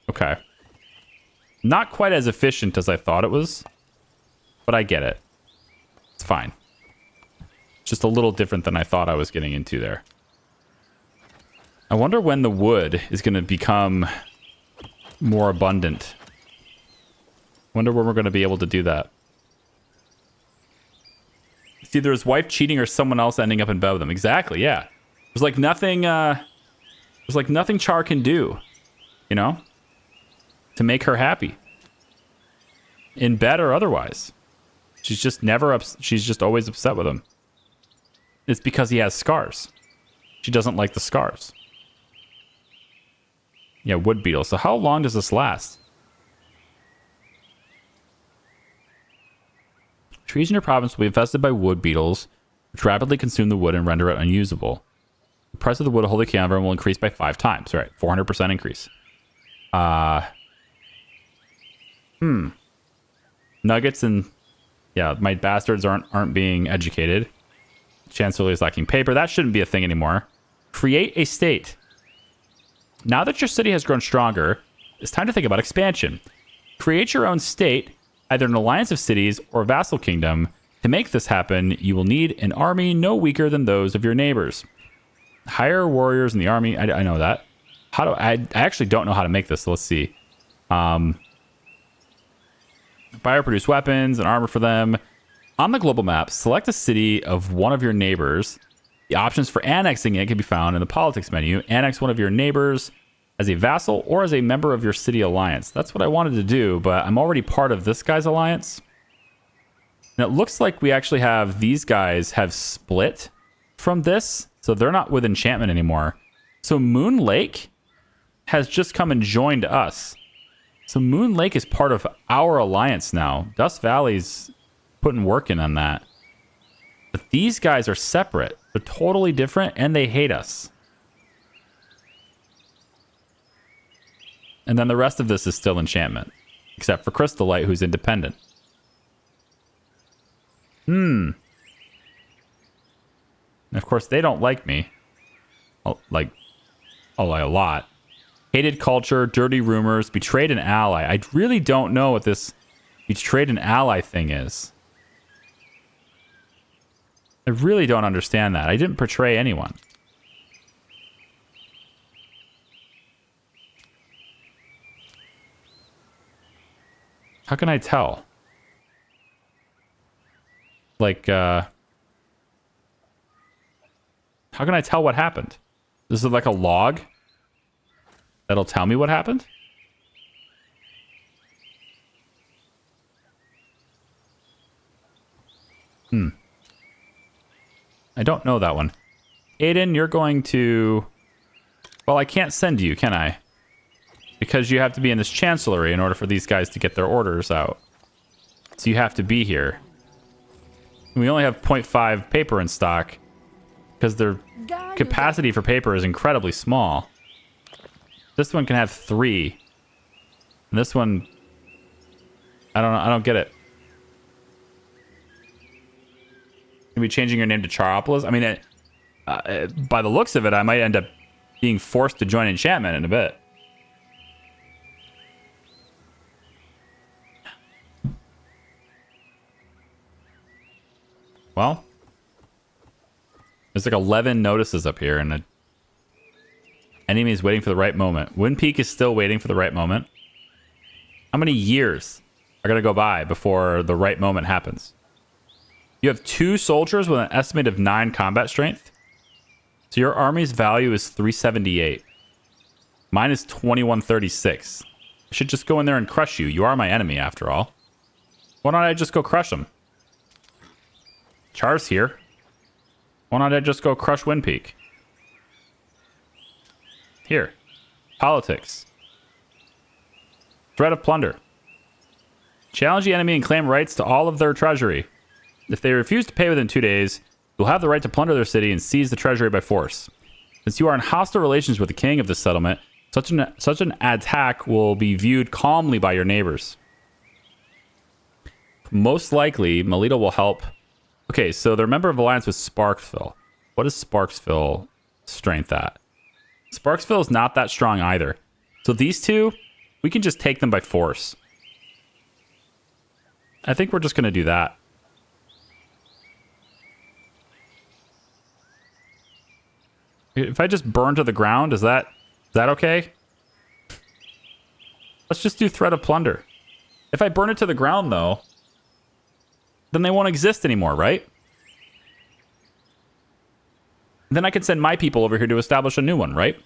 Okay. Not quite as efficient as I thought it was. But I get it. It's fine. Just a little different than I thought I was getting into there. I wonder when the wood is going to become more abundant. Wonder when we're going to be able to do that. It's either his wife cheating or someone else ending up in bed with him. Exactly, yeah. There's like nothing Char can do, you know, to make her happy. In bed or otherwise. She's just she's just always upset with him. It's because he has scars. She doesn't like the scars. Yeah, wood beetle. So how long does this last? Trees in your province will be infested by wood beetles, which rapidly consume the wood and render it unusable. The price of the wood of Holy Cavern will increase by 5 times. All right, 400% increase. Nuggets and... Yeah, my bastards aren't being educated. Chancellery is lacking paper. That shouldn't be a thing anymore. Create a state. Now that your city has grown stronger, it's time to think about expansion. Create your own state, either an alliance of cities or a vassal kingdom. To make this happen, you will need an army no weaker than those of your neighbors. Hire warriors in the army. I know that. I actually don't know how to make this, so let's see. Bioproduce weapons and armor for them. On the global map, select a city of one of your neighbors. The options for annexing it can be found in the politics menu. Annex one of your neighbors as a vassal or as a member of your city alliance. That's what I wanted to do, but I'm already part of this guy's alliance. And it looks like we actually have... These guys have split from this, so they're not with enchantment anymore. So Moon Lake has just come and joined us. So Moon Lake is part of our alliance now. Dust Valley's putting work in on that. But these guys are separate. They're totally different, and they hate us. And then the rest of this is still enchantment. Except for Crystallite, who's independent. And of course, they don't like me. Like a lot. Hated culture, dirty rumors, betrayed an ally. I really don't know what this betrayed an ally thing is. I really don't understand that. I didn't betray anyone. How can I tell? Like, how can I tell what happened? Is it like a log that'll tell me what happened? I don't know that one. Aiden, you're going to... Well, I can't send you, can I? Because you have to be in this chancellery in order for these guys to get their orders out. So you have to be here. We only have 0.5 paper in stock because their capacity for paper is incredibly small. This one can have 3. And this one, I don't know. I don't get it. Are we changing your name to Charopolis? I mean, by the looks of it, I might end up being forced to join enchantment in a bit. Well, there's like 11 notices up here, and the enemy is waiting for the right moment. Wind Peak is still waiting for the right moment. How many years are going to go by before the right moment happens? You have 2 soldiers with an estimate of 9 combat strength. So your army's value is 378. Mine is 2136. I should just go in there and crush you. You are my enemy, after all. Why don't I just go crush them? Char's here. Why don't I just go crush Wind Peak? Here. Politics. Threat of plunder. Challenge the enemy and claim rights to all of their treasury. If they refuse to pay within 2 days, you'll have the right to plunder their city and seize the treasury by force. Since you are in hostile relations with the king of this settlement, such an attack will be viewed calmly by your neighbors. Most likely, Melita will help. Okay, so they're a member of alliance with Sparksville. What is Sparksville strength at? Sparksville is not that strong either. So these two, we can just take them by force. I think we're just going to do that. If I just burn to the ground, is that okay? Let's just do threat of plunder. If I burn it to the ground, though, then they won't exist anymore, right? Then I can send my people over here to establish a new one, right?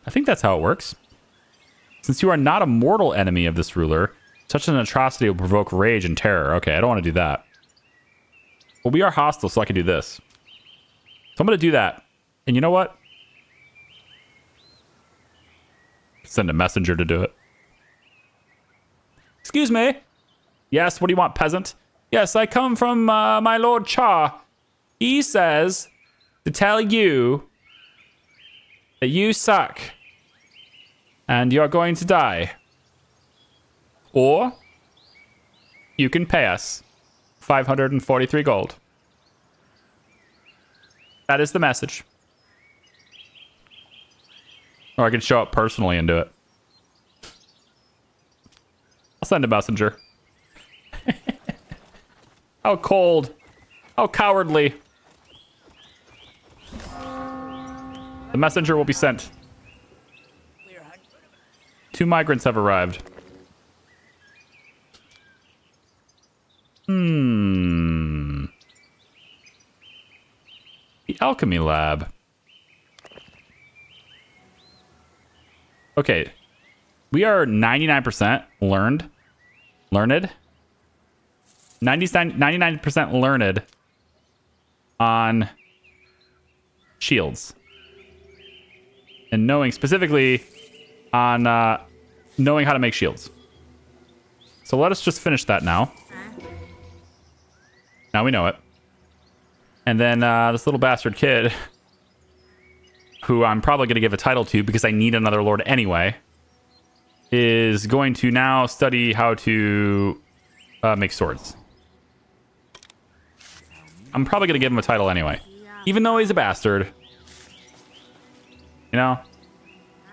I think that's how it works. Since you are not a mortal enemy of this ruler, such an atrocity will provoke rage and terror. Okay, I don't want to do that. Well, we are hostile, so I can do this. So I'm going to do that. And you know what? Send a messenger to do it. Excuse me. Yes, what do you want, peasant? Yes, I come from my Lord Cha. He says to tell you that you suck and you're going to die. Or you can pay us 543 gold. That is the message. Or I can show up personally and do it. I'll send a messenger. How cold. How cowardly. The messenger will be sent. 2 migrants have arrived. The alchemy lab. Okay. We are 99% learned. 99% learned on shields. And knowing specifically on knowing how to make shields. So let us just finish that now. Now we know it. And then this little bastard kid, who I'm probably going to give a title to because I need another lord anyway, is going to now study how to make swords. I'm probably going to give him a title anyway. Even though he's a bastard. You know?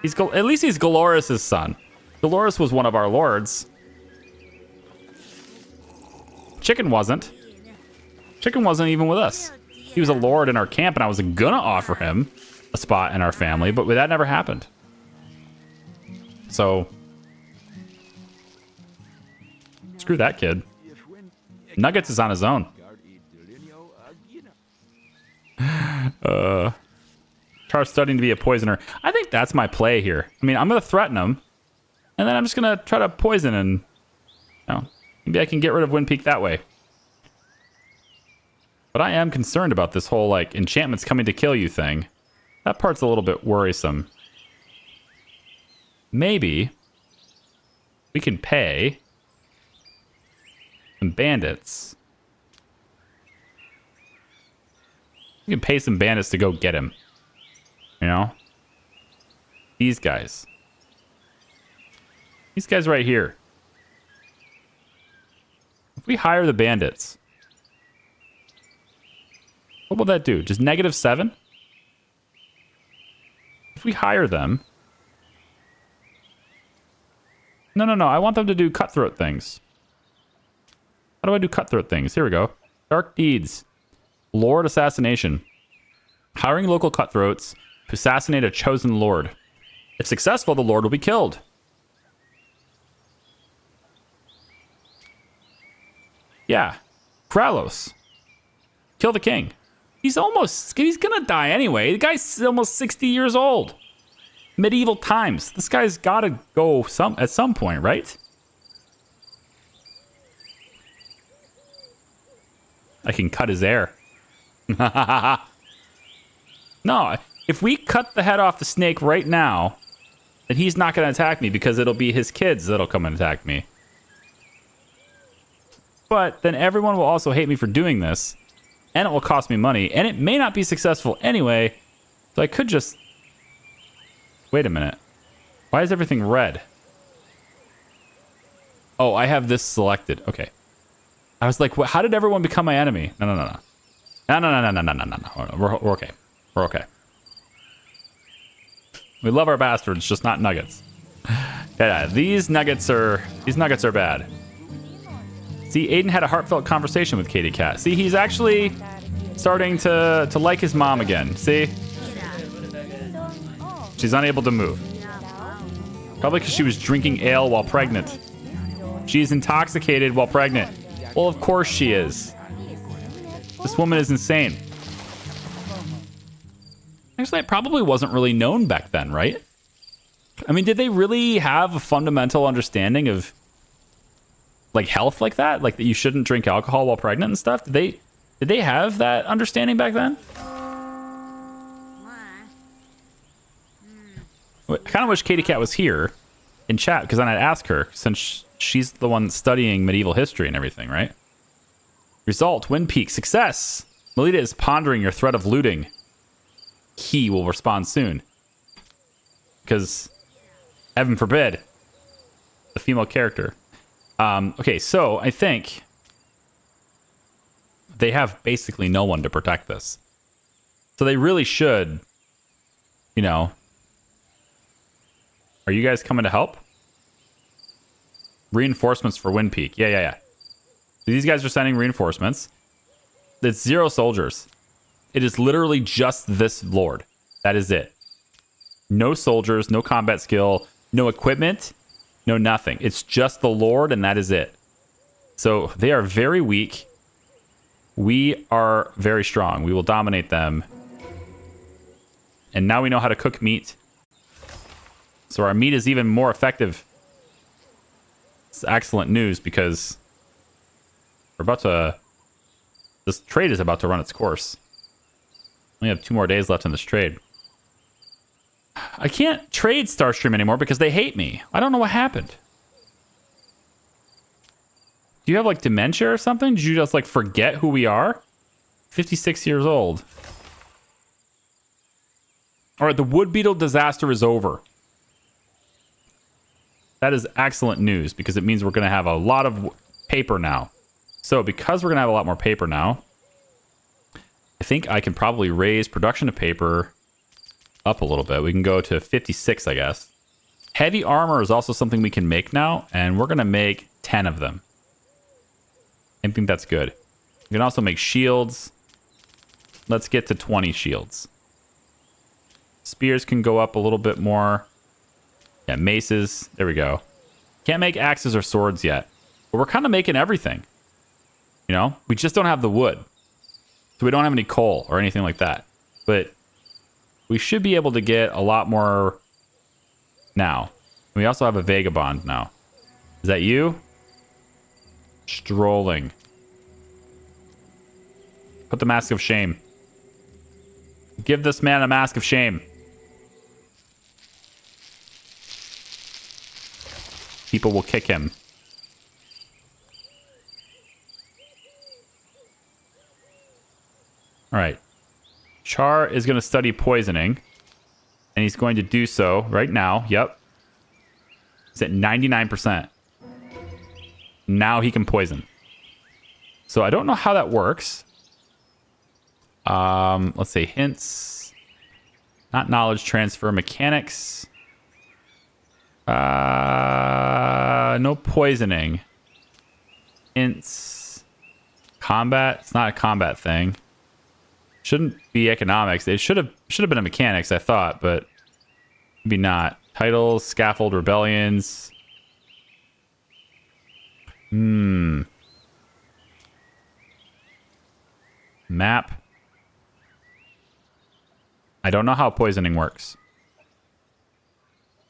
At least he's Galoris' son. Galoris was one of our lords. Chicken wasn't. Chicken wasn't even with us. He was a lord in our camp, and I was gonna offer him a spot in our family, but that never happened. So, screw that kid. Nuggets is on his own. Char's studying to be a poisoner. I think that's my play here. I mean, I'm gonna threaten him, and then I'm just gonna try to poison and No. Maybe I can get rid of Wind Peak that way. But I am concerned about this whole, like, enchantments coming to kill you thing. That part's a little bit worrisome. Maybe we can pay some bandits. We can pay some bandits to go get him. You know? These guys. These guys right here. If we hire the bandits, what will that do? Just -7? If we hire them... No. I want them to do cutthroat things. How do I do cutthroat things? Here we go. Dark deeds. Lord assassination. Hiring local cutthroats to assassinate a chosen lord. If successful, the lord will be killed. Yeah. Kralos. Kill the king. He's gonna die anyway. The guy's almost 60 years old. Medieval times. This guy's gotta go at some point, right? I can cut his hair. No, if we cut the head off the snake right now, then he's not gonna attack me because it'll be his kids that'll come and attack me. But then everyone will also hate me for doing this, and it will cost me money, and it may not be successful anyway, so I could just... Wait a minute. Why is everything red? Oh, I have this selected. Okay. I was like, how did everyone become my enemy? No. No. We're okay. We're okay. We love our bastards, just not nuggets. Yeah, these nuggets are bad. See, Aiden had a heartfelt conversation with Katie Cat. See, he's actually starting to like his mom again. See? She's unable to move. Probably because she was drinking ale while pregnant. She's intoxicated while pregnant. Well, of course she is. This woman is insane. Actually, it probably wasn't really known back then, right? I mean, did they really have a fundamental understanding of like health like that? Like that you shouldn't drink alcohol while pregnant and stuff? Did they have that understanding back then? I kind of wish Katie Cat was here in chat because then I'd ask her since she's the one studying medieval history and everything, right? Result, Wind Peak, success. Melita is pondering your threat of looting. He will respond soon. Because, heaven forbid, the female character. Okay, so I think they have basically no one to protect this. So they really should, you know... Are you guys coming to help? Reinforcements for Wind Peak. Yeah. So these guys are sending reinforcements. It's 0 soldiers. It is literally just this lord. That is it. No soldiers, no combat skill, no equipment, no nothing. It's just the lord and that is it. So they are very weak. We are very strong. We will dominate them. And now we know how to cook meat. So our meat is even more effective. It's excellent news because we're about to... This trade is about to run its course. We have 2 more days left in this trade. I can't trade Starstream anymore because they hate me. I don't know what happened. Do you have like dementia or something? Did you just like forget who we are? 56 years old. All right, the wood beetle disaster is over. That is excellent news because it means we're going to have a lot of paper now. So because we're going to have a lot more paper now, I think I can probably raise production of paper up a little bit. We can go to 56, I guess. Heavy armor is also something we can make now, and we're going to make 10 of them. I think that's good. We can also make shields. Let's get to 20 shields. Spears can go up a little bit more. Yeah, maces. There we go. Can't make axes or swords yet. But we're kind of making everything. You know? We just don't have the wood. So we don't have any coal or anything like that. But we should be able to get a lot more now. We also have a vagabond now. Is that you? Strolling. Put the mask of shame. Give this man a mask of shame. People will kick him. All right. Char is going to study poisoning. And he's going to do so right now. Yep. He's at 99%. Now he can poison. So I don't know how that works. Let's say hints. Not knowledge transfer. Mechanics. No poisoning. Hints. Combat. It's not a combat thing. Shouldn't be economics. It should have been a mechanics, I thought, but maybe not. Titles, scaffold, rebellions. Map. I don't know how poisoning works.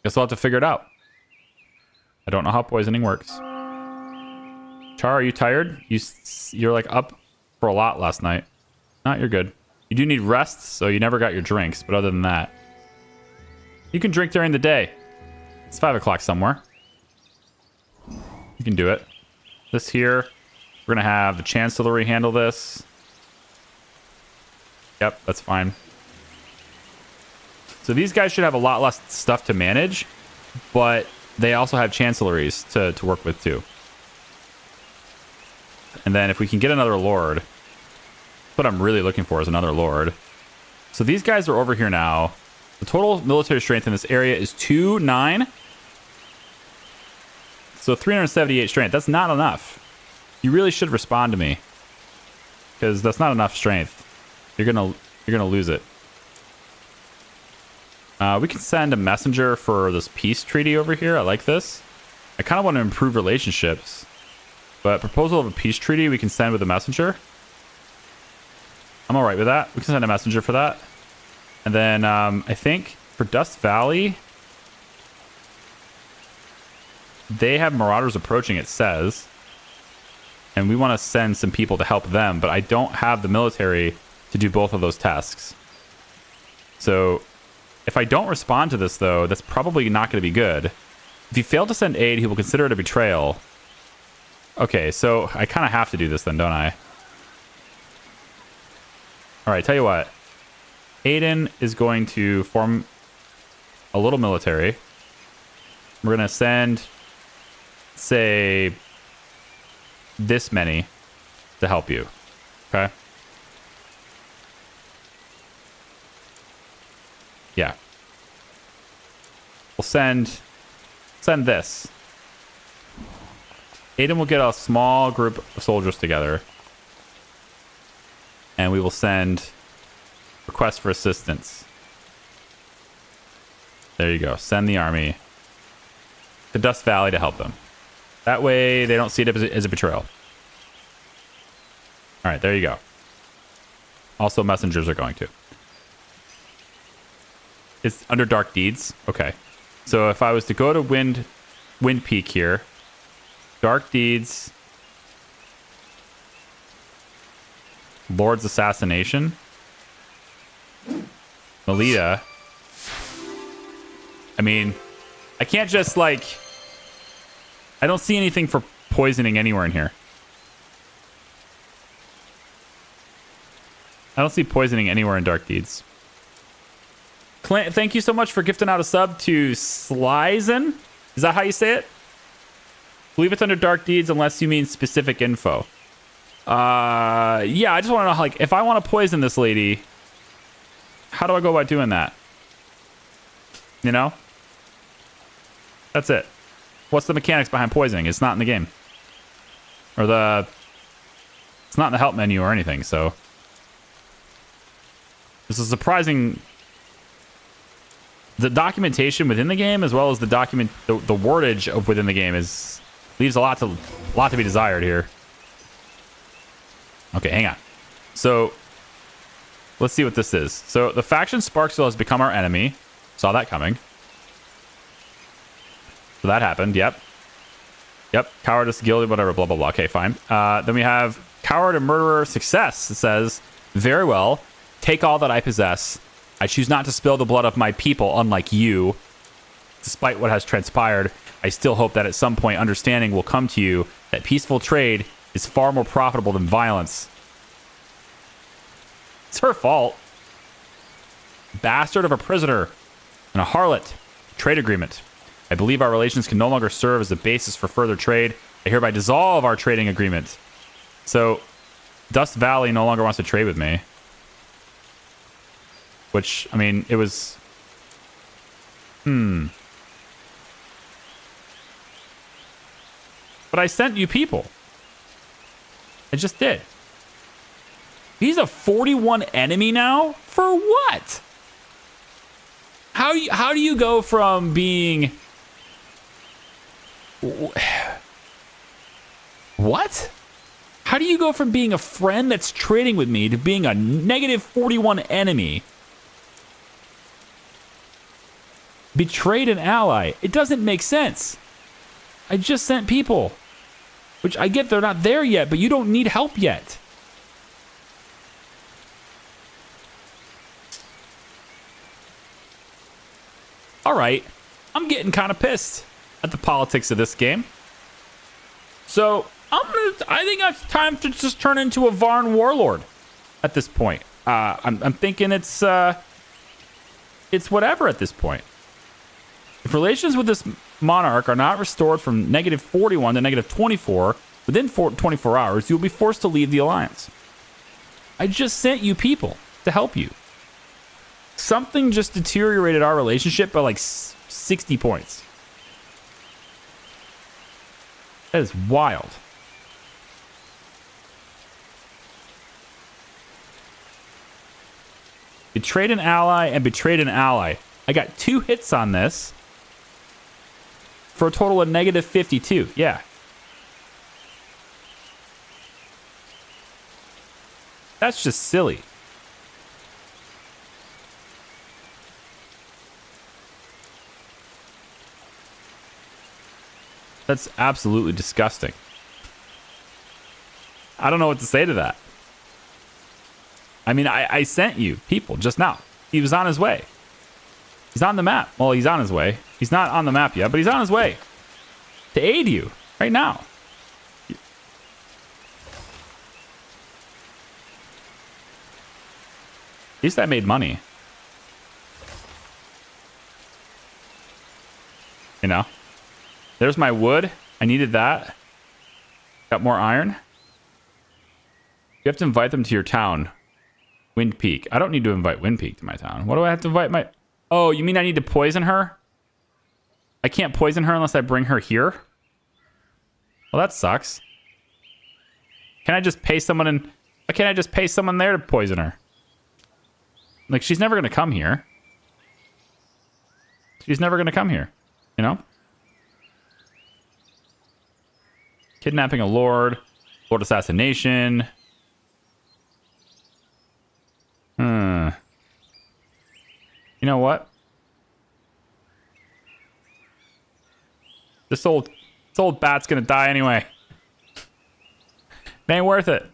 Guess I'll have to figure it out. I don't know how poisoning works. Char, are you tired? You're like up for a lot last night. No, you're good. You do need rest, so you never got your drinks. But other than that, you can drink during the day. It's 5 o'clock somewhere. You can do it. This here, we're going to have the Chancellery handle this. Yep, that's fine. So these guys should have a lot less stuff to manage, but they also have Chancelleries to work with too. And then if we can get another Lord, what I'm really looking for is another Lord. So these guys are over here now. The total military strength in this area is 2,9. So 378 strength. That's not enough. You really should respond to me, because that's not enough strength. You're gonna lose it. We can send a messenger for this peace treaty over here. I like this. I kind of want to improve relationships, but proposal of a peace treaty we can send with a messenger. I'm all right with that. We can send a messenger for that. And then I think for Dust Valley, they have marauders approaching, it says. And we want to send some people to help them, but I don't have the military to do both of those tasks. So if I don't respond to this, though, that's probably not going to be good. If you fail to send aid, he will consider it a betrayal. Okay, so I kind of have to do this then, don't I? All right, tell you what. Aiden is going to form a little military. We're going to send, say, this many to help you. Okay? Yeah. We'll send this. Aiden will get a small group of soldiers together. And we will send requests for assistance. There you go. Send the army to Dust Valley to help them. That way they don't see it as a betrayal. All right, there you go. Also, messengers are going to. It's under Dark Deeds. Okay. So if I was to go to Wind Peak here, Dark Deeds, Lord's Assassination, Melita. I mean, I can't just like... I don't see anything for poisoning anywhere in here. I don't see poisoning anywhere in Dark Deeds. Clint, thank you so much for gifting out a sub to Slizen. Is that how you say it? Believe it's under Dark Deeds unless you mean specific info. Yeah, I just want to know, like, if I want to poison this lady, how do I go about doing that? You know? That's it. What's the mechanics behind poisoning? It's not in the game. Or it's not in the help menu or anything, so. This is surprising. The documentation within the game, as well as the wordage of within the game leaves a lot to be desired here. Okay, hang on. So, let's see what this is. So, the faction Sparksville has become our enemy. Saw that coming. So that happened, yep. Yep, cowardice, guilty, whatever, blah, blah, blah. Okay, fine. Then we have coward and murderer success. It says, very well, take all that I possess. I choose not to spill the blood of my people, unlike you. Despite what has transpired, I still hope that at some point understanding will come to you that peaceful trade is far more profitable than violence. It's her fault. Bastard of a prisoner and a harlot. Trade agreement. I believe our relations can no longer serve as a basis for further trade. I hereby dissolve our trading agreement. So, Dust Valley no longer wants to trade with me. Which, I mean, it was... But I sent you people. I just did. He's a 41 enemy now? For what? How do you go from being... What? How do you go from being a friend that's trading with me to being a negative 41 enemy? Betrayed an ally. It doesn't make sense. I just sent people. Which I get they're not there yet, but you don't need help yet. Alright. I'm getting kind of pissed at the politics of this game. So, I think it's time to just turn into a Varn warlord at this point. I'm thinking it's whatever at this point. If relations with this monarch are not restored from negative 41 to negative 24 within 24 hours, you'll be forced to leave the alliance. I just sent you people to help you. Something just deteriorated our relationship by like 60 points. That is wild. Betrayed an ally and betrayed an ally. I got 2 hits on this for a total of negative 52. Yeah. That's just silly. That's absolutely disgusting. I don't know what to say to that. I mean, I sent you people just now. He was on his way. He's on the map. Well, he's on his way. He's not on the map yet, but he's on his way to aid you right now. At least I made money. You know? There's my wood. I needed that. Got more iron. You have to invite them to your town. Wind Peak. I don't need to invite Wind Peak to my town. What do I have to invite my... Oh, you mean I need to poison her? I can't poison her unless I bring her here? Well, that sucks. Can I just pay someone in... Why can't I just pay someone there to poison her? Like, she's never going to come here. She's never going to come here. You know? Kidnapping a lord. Lord assassination. You know what? This old bat's gonna die anyway. It ain't worth it.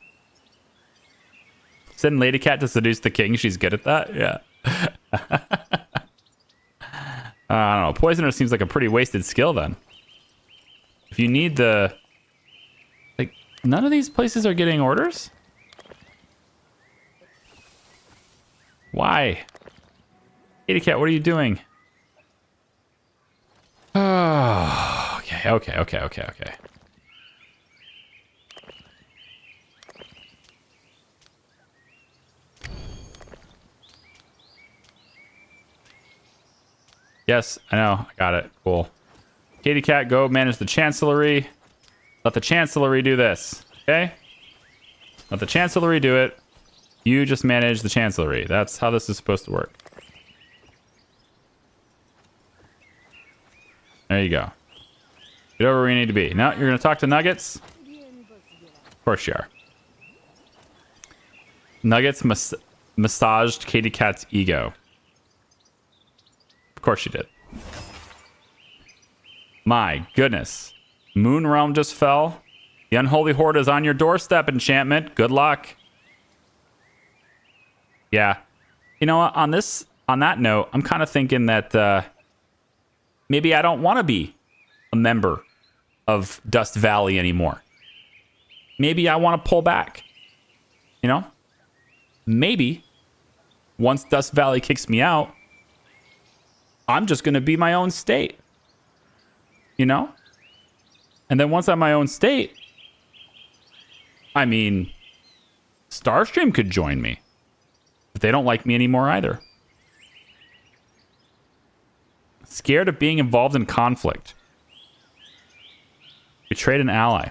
Send Lady Cat to seduce the king. She's good at that. Yeah. I don't know. Poisoner seems like a pretty wasted skill then. If you need the... Like, none of these places are getting orders? Why? Lady Cat, what are you doing? Oh, okay. Yes, I know. I got it. Cool. Katie Cat, go manage the Chancellery. Let the Chancellery do this. Okay? Let the Chancellery do it. You just manage the Chancellery. That's how this is supposed to work. There you go. Get over where you need to be. Now, you're going to talk to Nuggets? Of course you are. Nuggets massaged Katie Cat's ego. Of course she did. My goodness. Moon Realm just fell. The Unholy Horde is on your doorstep, enchantment. Good luck. Yeah. You know what? On that note, I'm kind of thinking that maybe I don't want to be a member of Dust Valley anymore. Maybe I want to pull back. You know? Maybe once Dust Valley kicks me out, I'm just going to be my own state. You know? And then once I'm my own state, I mean, Starstream could join me. But they don't like me anymore either. Scared of being involved in conflict. Betrayed an ally.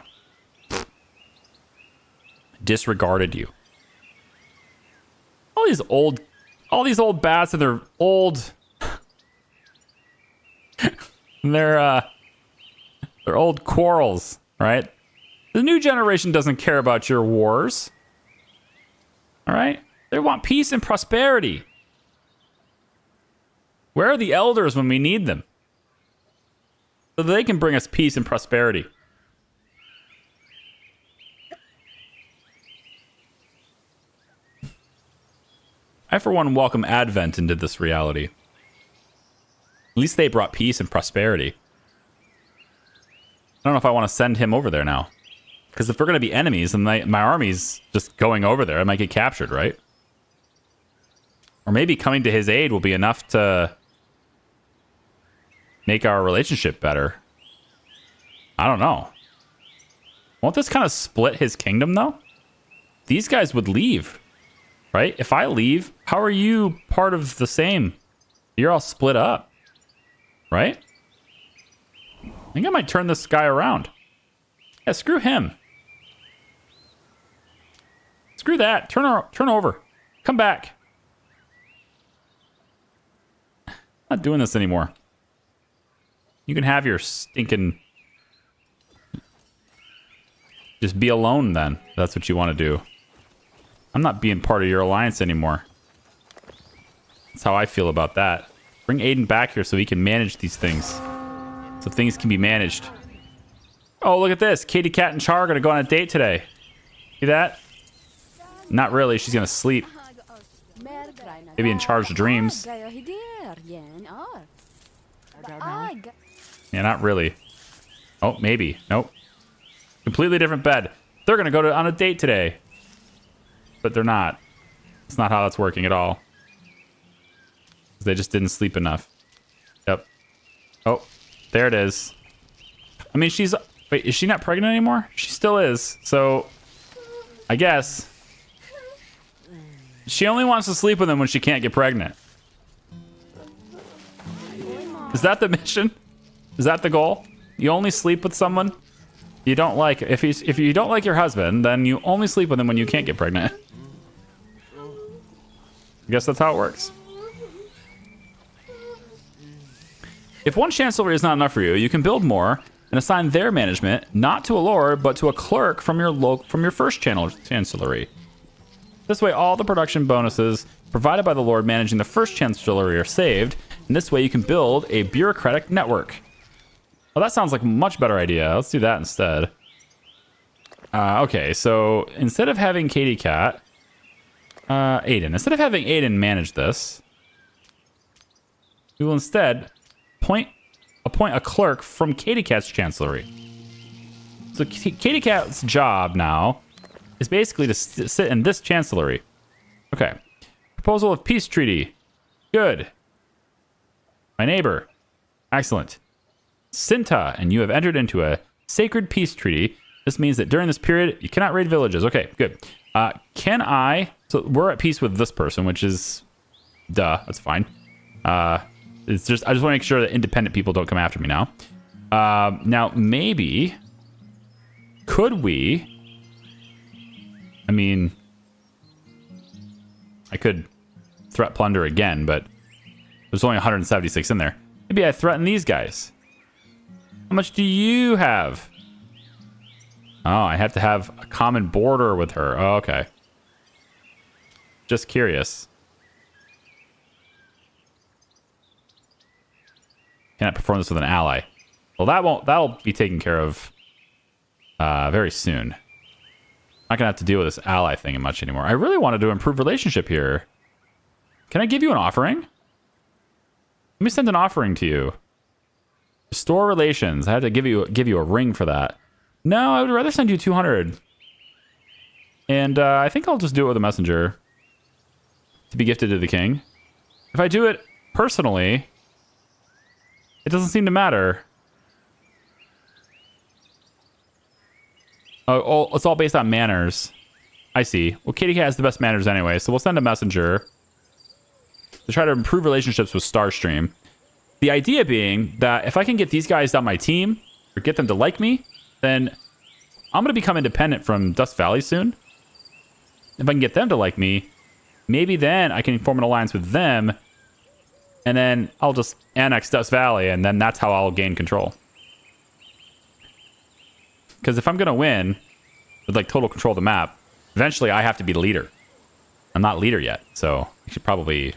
Disregarded you. All these old bats and their old their old quarrels, right? The new generation doesn't care about your wars. All right? They want peace and prosperity. Where are the elders when we need them? So that they can bring us peace and prosperity. I, for one, welcome Advent into this reality. At least they brought peace and prosperity. I don't know if I want to send him over there now. Because if we're going to be enemies, and my army's just going over there, I might get captured, right? Or maybe coming to his aid will be enough to make our relationship better. I don't know. Won't this kind of split his kingdom, though? These guys would leave, right? If I leave, how are you part of the same? You're all split up, right? I think I might turn this guy around. Yeah, screw him. Screw that. Turn over. Come back. Not doing this anymore. You can have your stinking... Just be alone then. If that's what you want to do. I'm not being part of your alliance anymore. That's how I feel about that. Bring Aiden back here so he can manage these things. So things can be managed. Oh, look at this. Katie Cat and Char are going to go on a date today. See that? Not really. She's going to sleep. Maybe in Char's dreams. Yeah, not really. Oh, maybe. Nope. Completely different bed. They're going to go on a date today. But they're not. It's not how that's working at all. They just didn't sleep enough. Yep. Oh, there it is. I mean, she's... Wait, is she not pregnant anymore? She still is. So, I guess... She only wants to sleep with him when she can't get pregnant. Is that the mission? Is that the goal? You only sleep with someone you don't like. If you don't like your husband, then you only sleep with him when you can't get pregnant. I guess that's how it works. If one chancellery is not enough for you, you can build more and assign their management not to a lord, but to a clerk from your first chancellery. This way, all the production bonuses provided by the lord managing the first chancellery are saved, and this way you can build a bureaucratic network. Well, that sounds like a much better idea. Let's do that instead. Okay, so instead of having Katie Cat, Aiden. Instead of having Aiden manage this, we will instead appoint a clerk from Katie Cat's chancellery. So Katie Cat's job now is basically to sit in this chancellery. Okay. Proposal of peace treaty. Good. My neighbor. Excellent. Sinta, and you have entered into a sacred peace treaty. This means that during this period, you cannot raid villages. Okay, good. Can I... So we're at peace with this person, which is... Duh, that's fine. It's just... I just want to make sure that independent people don't come after me now. Now, maybe... Could we... I mean... I could threat plunder again, but... There's only 176 in there. Maybe I threaten these guys. How much do you have? Oh, I have to have a common border with her. Oh, okay. Just curious. Can I perform this with an ally? Well, that'll be taken care of very soon. Not gonna have to deal with this ally thing much anymore. I really wanted to improve relationship here. Can I give you an offering? Let me send an offering to you. Restore relations. I had to give you a ring for that. No, I would rather send you 200. And I think I'll just do it with a messenger to be gifted to the king. If I do it personally, it doesn't seem to matter. Oh, it's all based on manners. I see. Well, Kitty has the best manners anyway, so we'll send a messenger to try to improve relationships with Starstream. The idea being that if I can get these guys on my team or get them to like me, then I'm going to become independent from Dust Valley soon. If I can get them to like me, maybe then I can form an alliance with them, and then I'll just annex Dust Valley, and then that's how I'll gain control. Because if I'm going to win with like total control of the map, eventually I have to be the leader. I'm not leader yet, so I should probably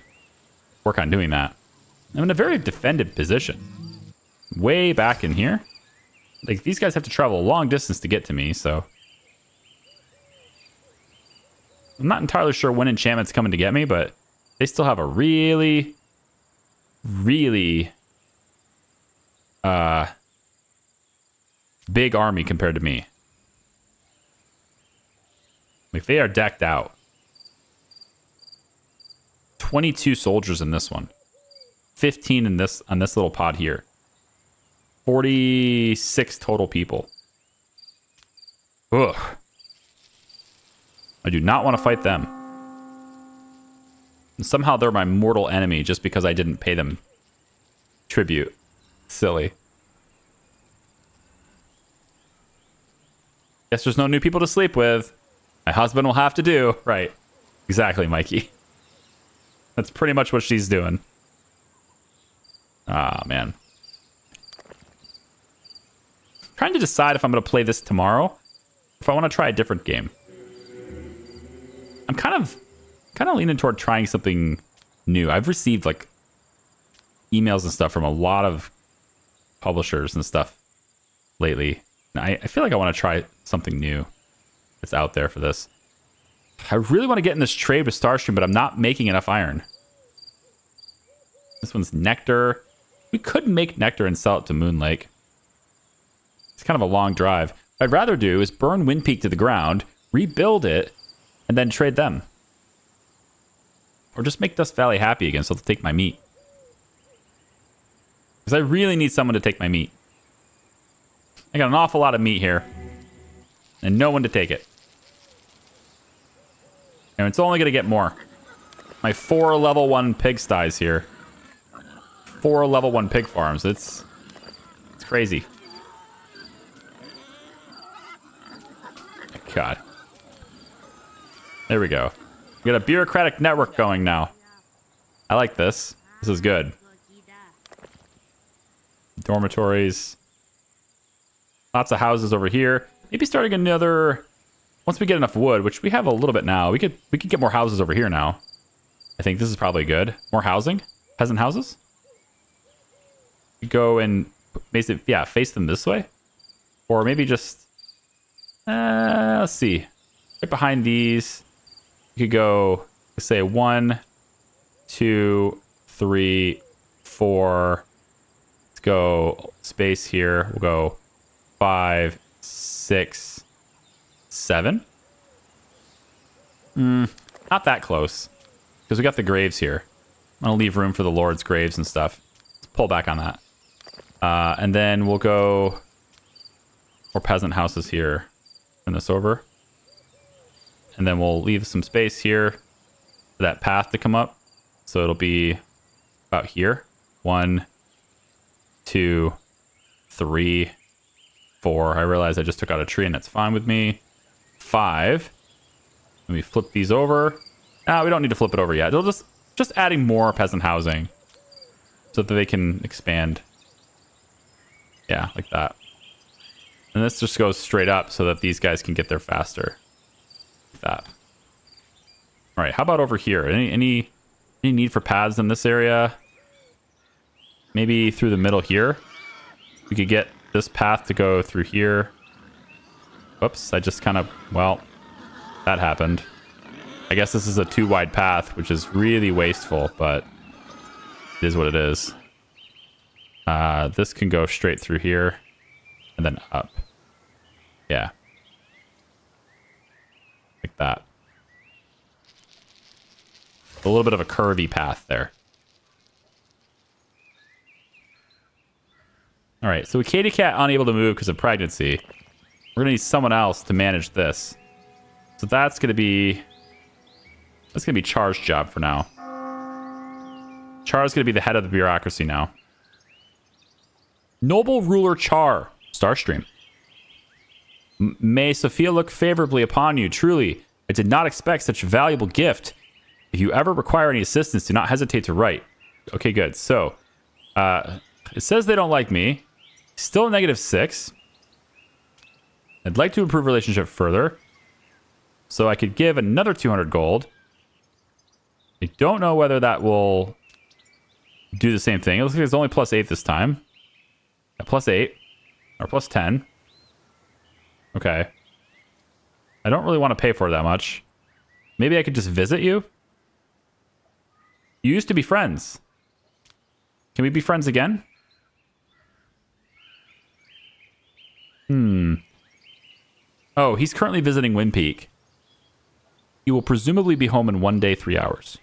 work on doing that. I'm in a very defended position. Way back in here. Like, these guys have to travel a long distance to get to me, so... I'm not entirely sure when enchantment's coming to get me, but they still have a really, really big army compared to me. Like, they are decked out. 22 soldiers in this one. 15 in this on this little pod here. 46 total people. Ugh. I do not want to fight them. And somehow they're my mortal enemy just because I didn't pay them tribute. Silly. Guess there's no new people to sleep with. My husband will have to do. Right. Exactly, Mikey. That's pretty much what she's doing. Ah, man. Trying to decide if I'm going to play this tomorrow. If I want to try a different game. I'm kind of leaning toward trying something new. I've received like emails and stuff from a lot of publishers and stuff lately. And I feel like I want to try something new that's out there for this. I really want to get in this trade with Starstream, but I'm not making enough iron. This one's nectar. We could make nectar and sell it to Moon Lake. It's kind of a long drive. What I'd rather do is burn Wind Peak to the ground, rebuild it, and then trade them. Or just make Dust Valley happy again so they'll take my meat. Because I really need someone to take my meat. I got an awful lot of meat here. And no one to take it. And it's only going to get more. My 4 level 1 pigsties here. 4 level 1 pig farms. It's crazy. God. There we go. We got a bureaucratic network going now. I like this. This is good. Dormitories. Lots of houses over here. Maybe starting another... Once we get enough wood, which we have a little bit now, we could get more houses over here now. I think this is probably good. More housing? Peasant houses? We go and basically, yeah, face them this way. Or maybe just... let's see. Right behind these, you could go, let's say 1, 2, 3, 4. Let's go space here. We'll go 5, 6, 7. Not that close. Because we got the graves here. I'm going to leave room for the Lord's graves and stuff. Let's pull back on that. And then we'll go more peasant houses here. Turn this over. And then we'll leave some space here for that path to come up. So it'll be about here. 1, 2, 3, 4. I realize I just took out a tree and that's fine with me. 5. Let me flip these over. We don't need to flip it over yet. It'll just adding more peasant housing so that they can expand. Yeah, like that. And this just goes straight up so that these guys can get there faster. Like that. All right, how about over here? Any need for paths in this area? Maybe through the middle here? we could get this path to go through here. Whoops, I just kind of, well, that happened. I guess this is a too wide path, which is really wasteful, but it is what it is. This can go straight through here and then up. Yeah. Like that. A little bit of a curvy path there. All right, so with Katie Cat unable to move because of pregnancy, we're going to need someone else to manage this. So that's going to be Char's job for now. Char's going to be the head of the bureaucracy now. Noble ruler Char, Starstream. May Sophia look favorably upon you. Truly, I did not expect such a valuable gift. If you ever require any assistance, do not hesitate to write. Okay, good. So, it says they don't like me. Still a -6. I'd like to improve relationship further. So I could give another 200 gold. I don't know whether that will do the same thing. It looks like it's only +8 this time. +8 or +10. Okay. I don't really want to pay for it that much. Maybe I could just visit you? You used to be friends. Can we be friends again? Oh, he's currently visiting Wind Peak. He will presumably be home in 1 day, 3 hours.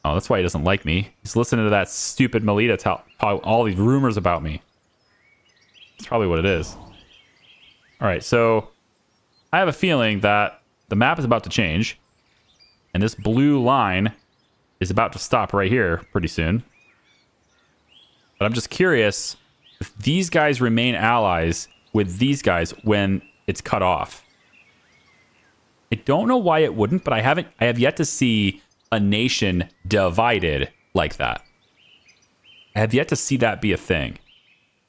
Oh, that's why he doesn't like me. He's listening to that stupid Melita tell all these rumors about me. That's probably what it is. All right, so I have a feeling that the map is about to change, and this blue line is about to stop right here pretty soon. But I'm just curious if these guys remain allies with these guys when it's cut off. I don't know why it wouldn't, but I have yet to see a nation divided like that. I have yet to see that be a thing.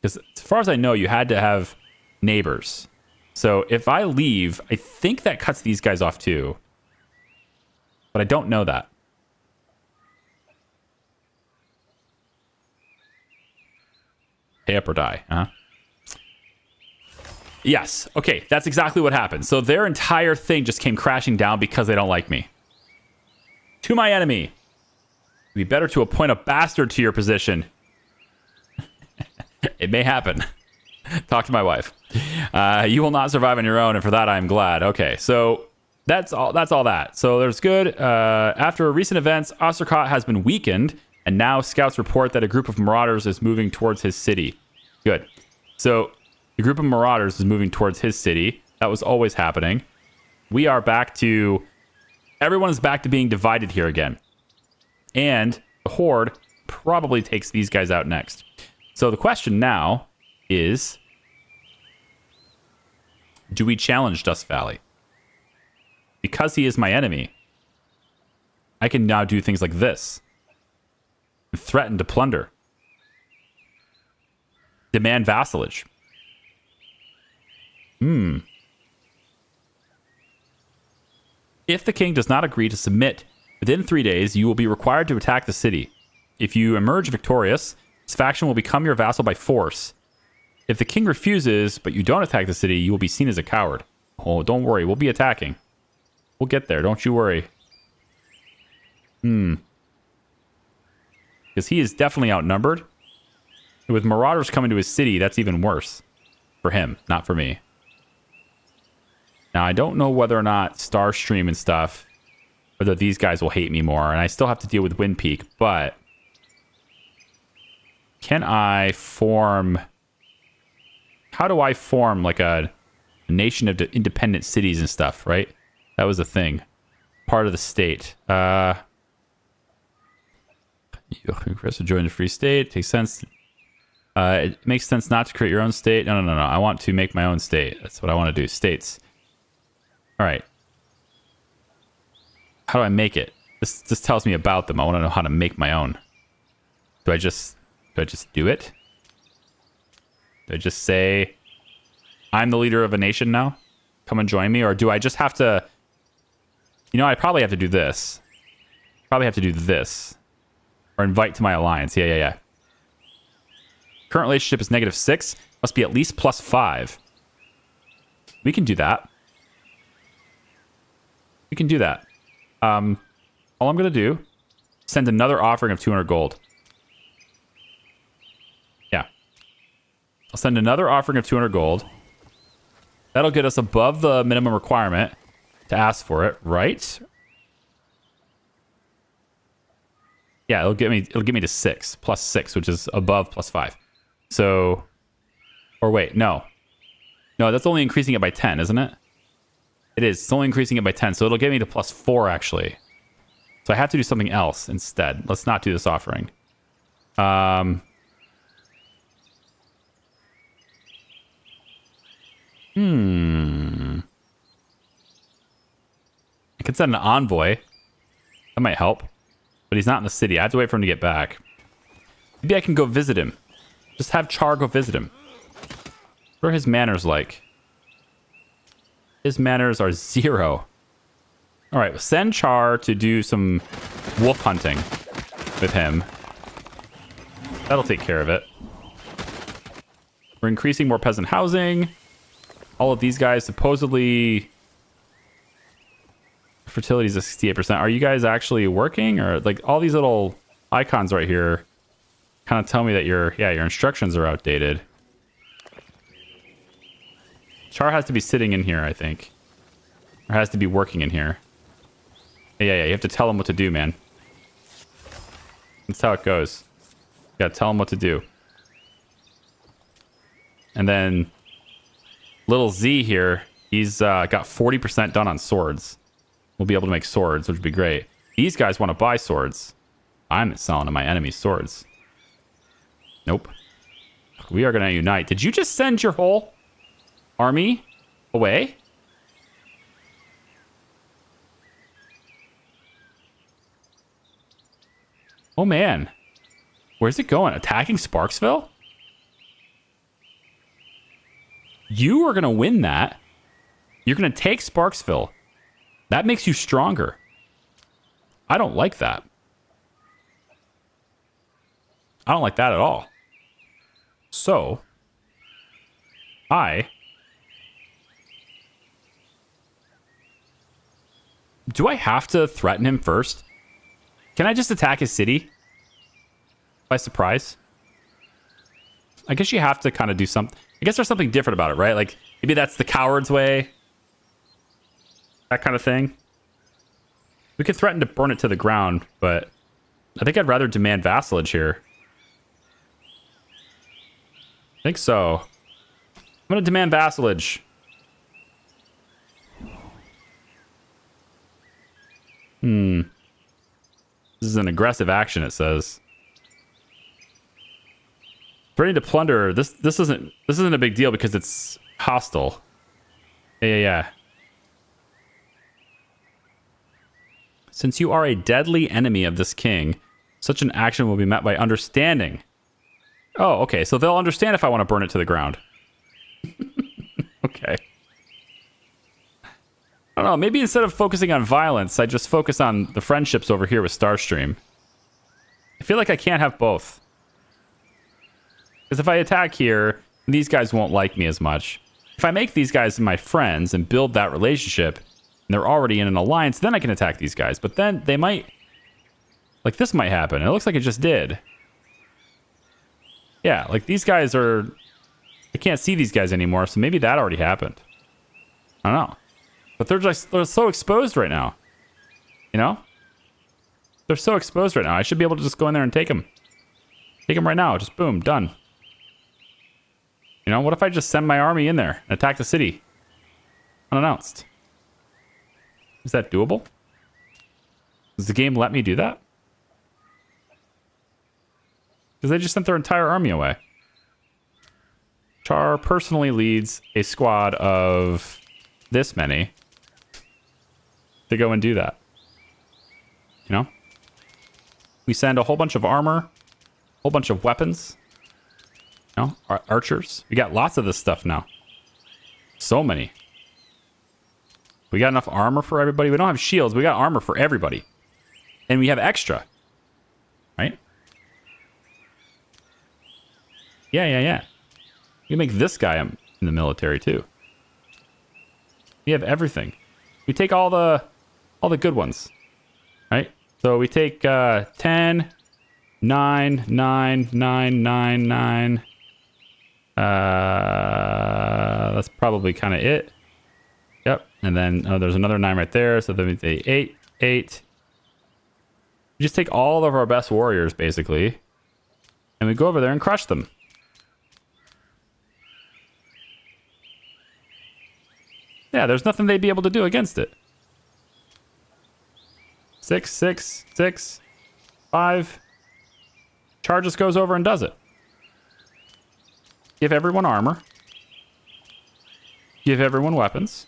Because as far as I know, you had to have neighbors. So if I leave, I think that cuts these guys off too. But I don't know that. Pay up or die, huh? Yes. Okay, that's exactly what happened. So their entire thing just came crashing down because they don't like me. To my enemy. It'd be better to appoint a bastard to your position. It may happen. Talk to my wife. You will not survive on your own, and for that I am glad. Okay, so that's all that. So there's good. After recent events, Ostercott has been weakened, and now scouts report that a group of marauders is moving towards his city. Good. So the group of marauders is moving towards his city. That was always happening. We are back to... Everyone is back to being divided here again. And the Horde probably takes these guys out next. So the question now is... Do we challenge Dust Valley? Because he is my enemy, I can now do things like this. Threaten to plunder. Demand vassalage. If the king does not agree to submit within 3 days, you will be required to attack the city. If you emerge victorious, this faction will become your vassal by force. If the king refuses, but you don't attack the city, you will be seen as a coward. Oh, don't worry, we'll be attacking. We'll get there, don't you worry. Because he is definitely outnumbered. With marauders coming to his city, that's even worse. For him, not for me. Now, I don't know whether or not Starstream and stuff, whether these guys will hate me more. And I still have to deal with Wind Peak, but... Can I form... How do I form, like, a nation of independent cities and stuff, right? That was a thing. Part of the state. You request to join the free state. Takes sense. It makes sense not to create your own state. No. I want to make my own state. That's what I want to do. States. All right. How do I make it? This tells me about them. I want to know how to make my own. Do I just do it? Do I just say, I'm the leader of a nation now? Come and join me? Or do I just have to... You know, I probably have to do this. Probably have to do this. Or invite to my alliance. Yeah. Current relationship is -6. Must be at least +5. We can do that. We can do that. All I'm going to do, send another offering of 200 gold. Yeah. I'll send another offering of 200 gold. That'll get us above the minimum requirement to ask for it, right? Yeah, it'll get me to 6, +6, which is above +5. So, or wait, no. No, that's only increasing it by 10, isn't it? It is. It's only increasing it by 10, so it'll get me to +4, actually. So I have to do something else instead. Let's not do this offering. I could send an envoy. That might help. But he's not in the city. I have to wait for him to get back. Maybe I can go visit him. Just have Char go visit him. What are his manners like? His manners are 0. All right, send Char to do some wolf hunting with him. That'll take care of it. We're increasing more peasant housing. All of these guys supposedly... Fertility is at 68%. Are you guys actually working? Or like all these little icons right here kind of tell me that your instructions are outdated. Char has to be sitting in here, I think. Or has to be working in here. Yeah, you have to tell him what to do, man. That's how it goes. You gotta tell him what to do. And then little Z here, he's got 40% done on swords. We'll be able to make swords, which would be great. These guys want to buy swords. I'm selling to my enemies swords. Nope. We are going to unite. Did you just send your whole army away? Oh, man. Where's it going? Attacking Sparksville? You are going to win that. You're going to take Sparksville. That makes you stronger. I don't like that. I don't like that at all. So, do I have to threaten him first? Can I just attack his city? By surprise? I guess you have to kind of do something. I guess there's something different about it, right? Like, maybe that's the coward's way. That kind of thing. We could threaten to burn it to the ground, but I think I'd rather demand vassalage here. I think so. I'm going to demand vassalage. This is an aggressive action, it says. Threatening to plunder. This isn't a big deal because it's hostile. Yeah. Since you are a deadly enemy of this king, such an action will be met by understanding. Oh, okay. So they'll understand if I want to burn it to the ground. Okay. I don't know. Maybe instead of focusing on violence, I just focus on the friendships over here with Starstream. I feel like I can't have both. Because if I attack here, these guys won't like me as much. If I make these guys my friends and build that relationship, and they're already in an alliance, then I can attack these guys. But then they might... Like, this might happen. It looks like it just did. Yeah, like, these guys are... I can't see these guys anymore, so maybe that already happened. I don't know. But they're so exposed right now. You know? They're so exposed right now. I should be able to just go in there and take them. Take them right now. Just boom, done. You know, what if I just send my army in there and attack the city? Unannounced. Is that doable? Does the game let me do that? Because they just sent their entire army away. Char personally leads a squad of this many to go and do that. You know? We send a whole bunch of armor, a whole bunch of weapons. You know? Archers. We got lots of this stuff now. So many. We got enough armor for everybody. We don't have shields. We got armor for everybody. And we have extra. Right? Yeah. You make this guy in the military too. We have everything. We take all the good ones, right? So we take 10, 9, 9, 9, 9, 9. That's probably kind of it. Yep. And then there's another 9 right there. So then we say 8, 8. We just take all of our best warriors, basically. And we go over there and crush them. Yeah, there's nothing they'd be able to do against it. 6, 6, 6, 5. Char just goes over and does it. Give everyone armor. Give everyone weapons.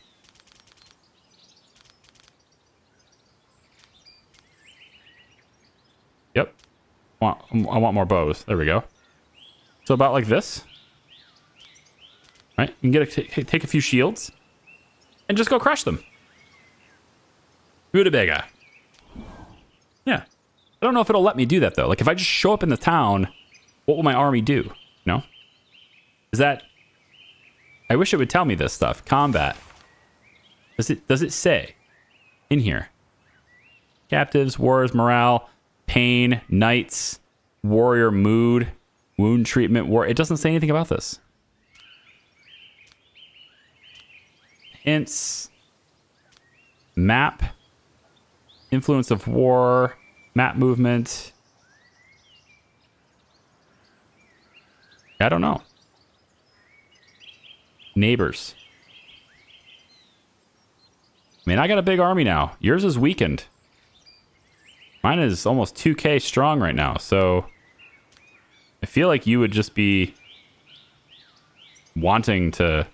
Yep. I want more bows. There we go. So about like this. Right? You can take a few shields. And just go crush them. Rutabaga. Yeah. I don't know if it'll let me do that, though. Like, if I just show up in the town, what will my army do? You know? Is that... I wish it would tell me this stuff. Combat. Does it say in here? Captives, wars, morale, pain, knights, warrior mood, wound treatment, war... It doesn't say anything about this. Hints, map, influence of war, map movement. I don't know. Neighbors. I mean, I got a big army now. Yours is weakened. Mine is almost 2K strong right now, so I feel like you would just be wanting to...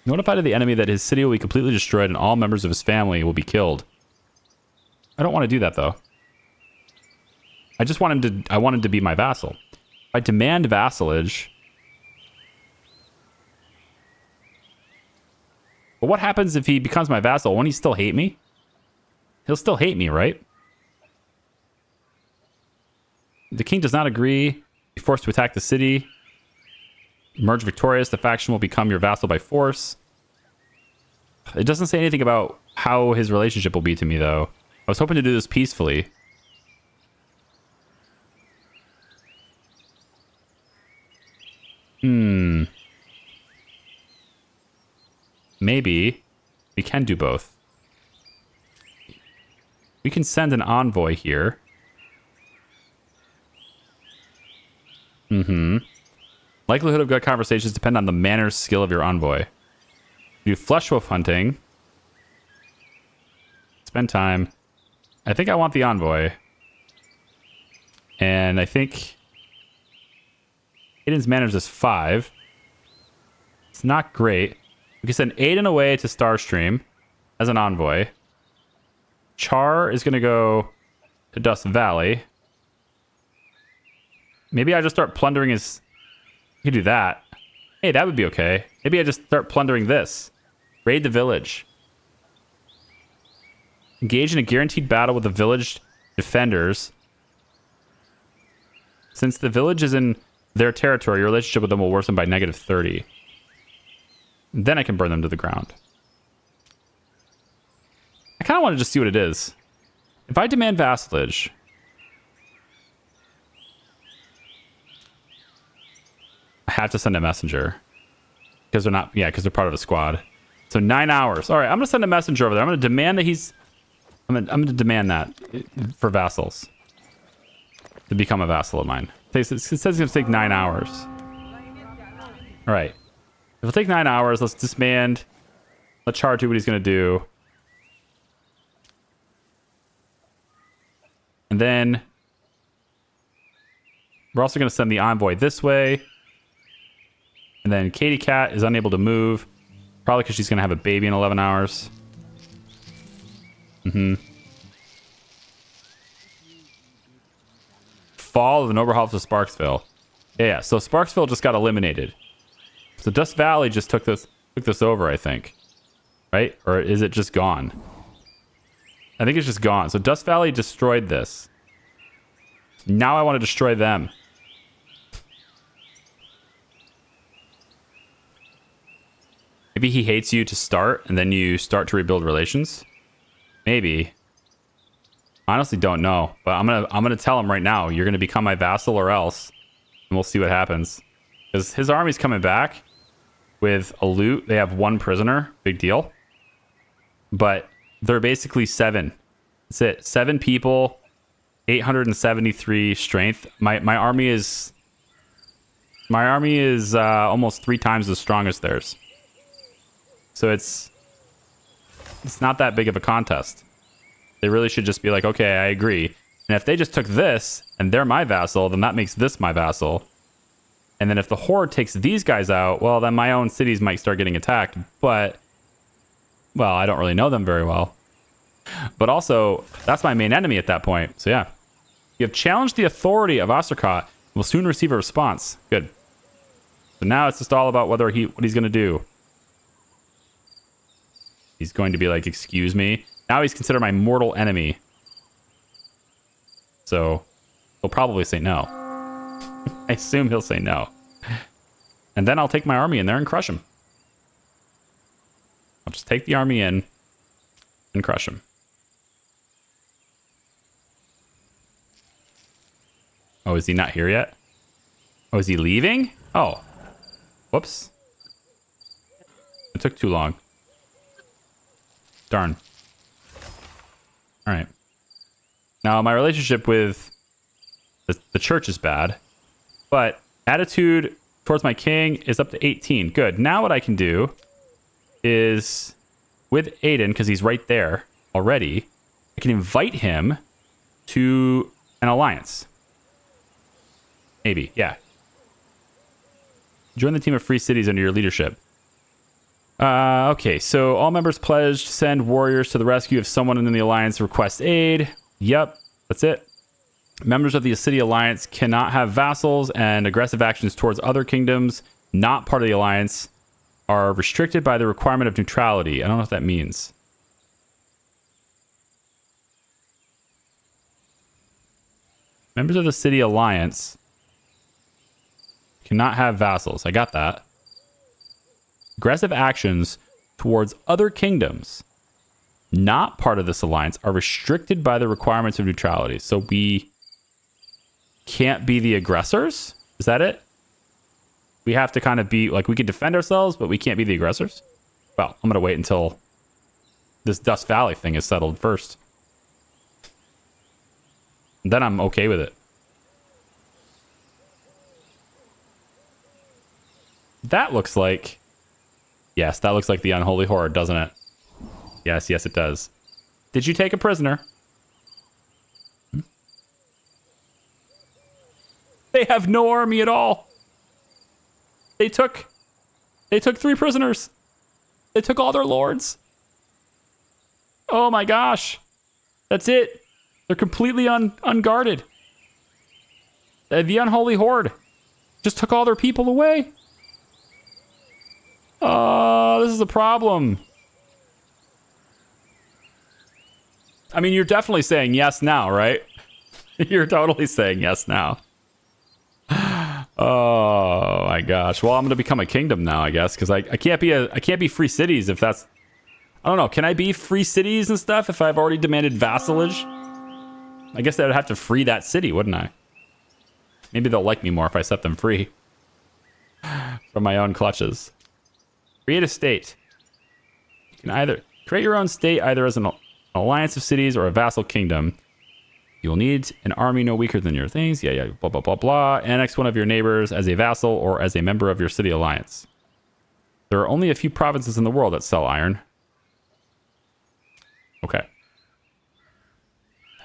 Notify to the enemy that his city will be completely destroyed and all members of his family will be killed. I don't want to do that, though. I just want him to... I want him to be my vassal. I demand vassalage. But what happens if he becomes my vassal? Won't he still hate me? He'll still hate me, right? The king does not agree. Be forced to attack the city. Emerge victorious. The faction will become your vassal by force. It doesn't say anything about how his relationship will be to me, though. I was hoping to do this peacefully. Maybe we can do both. We can send an envoy here. Likelihood of good conversations depend on the manners skill of your envoy. Do flesh wolf hunting. Spend time. I think I want the envoy. And I think Aiden's manners is 5. It's not great. We can send Aiden away to Starstream as an envoy. Char is going to go to Dust Valley. Maybe I just start plundering his... You can do that. Hey, that would be okay. Maybe I just start plundering this. Raid the village. Engage in a guaranteed battle with the village defenders. Since the village is in their territory, your relationship with them will worsen by -30. Then I can burn them to the ground. I kind of want to just see what it is. If I demand vassalage... I have to send a messenger. Because they're not... Yeah, because they're part of the squad. So 9 hours. All right, I'm going to send a messenger over there. I'm going to demand that he's... I'm going to demand that for vassals. To become a vassal of mine. It says it's going to take 9 hours. All right. It'll take 9 hours. Let's disband. Let Char do what he's going to do. And then... We're also going to send the envoy this way. And then Katie Cat is unable to move. Probably because she's going to have a baby in 11 hours. Fall of the Noble House of Sparksville. Yeah, so Sparksville just got eliminated. So Dust Valley just took this over, I think. Right? Or is it just gone? I think it's just gone. So Dust Valley destroyed this. Now I want to destroy them. Maybe he hates you to start, and then you start to rebuild relations. Maybe. Honestly, don't know. But I'm gonna tell him right now. You're gonna become my vassal, or else, and we'll see what happens. Because his army's coming back with a loot. They have 1 prisoner. Big deal. But they're basically 7. That's it. 7 people. 873 strength. My army is almost 3 times as strong as theirs. So it's not that big of a contest. They really should just be like, okay, I agree. And if they just took this and they're my vassal, then that makes this my vassal. And then if the horde takes these guys out, well, then my own cities might start getting attacked. But, well, I don't really know them very well. But also, that's my main enemy at that point. So yeah. You have challenged the authority of Osterkot and will soon receive a response. Good. So now it's just all about what he's going to do. He's going to be like, excuse me. Now he's considered my mortal enemy. So he'll probably say no. I assume he'll say no. And then I'll take my army in there and crush him. I'll just take the army in and crush him. Oh, is he not here yet? Oh, is he leaving? Oh. Whoops. It took too long. Darn. All right. Now, my relationship with the church is bad, but attitude towards my king is up to 18. Good. Now what I can do is, with Aiden, because he's right there already, I can invite him to an alliance. Maybe, yeah. Join the team of free cities under your leadership. Okay, so all members pledged to send warriors to the rescue if someone in the alliance requests aid. Yep, that's it. Members of the city alliance cannot have vassals, and aggressive actions towards other kingdoms not part of the alliance are restricted by the requirement of neutrality. I don't know what that means. Members of the city alliance cannot have vassals. I got that. Aggressive actions towards other kingdoms not part of this alliance are restricted by the requirements of neutrality. So we can't be the aggressors? Is that it? We have to kind of be, like, we can defend ourselves, but we can't be the aggressors? Well, I'm going to wait until this Dust Valley thing is settled first. And then I'm okay with it. That looks like... Yes, that looks like the Unholy Horde, doesn't it? Yes, yes, it does. Did you take a prisoner? They have no army at all. They took 3 prisoners. They took all their lords. Oh my gosh. That's it. They're completely unguarded. The Unholy Horde just took all their people away. Oh, this is a problem. I mean, you're definitely saying yes now, right? You're totally saying yes now. Oh my gosh. Well, I'm gonna become a kingdom now, I guess, because I can't be free cities if that's... I don't know. Can I be free cities and stuff if I've already demanded vassalage? I guess I would have to free that city, wouldn't I? Maybe they'll like me more if I set them free from my own clutches. Create a state. You can either create your own state either as an alliance of cities or a vassal kingdom. You will need an army no weaker than your things. Yeah, blah, blah, blah, blah. Annex one of your neighbors as a vassal or as a member of your city alliance. There are only a few provinces in the world that sell iron. Okay.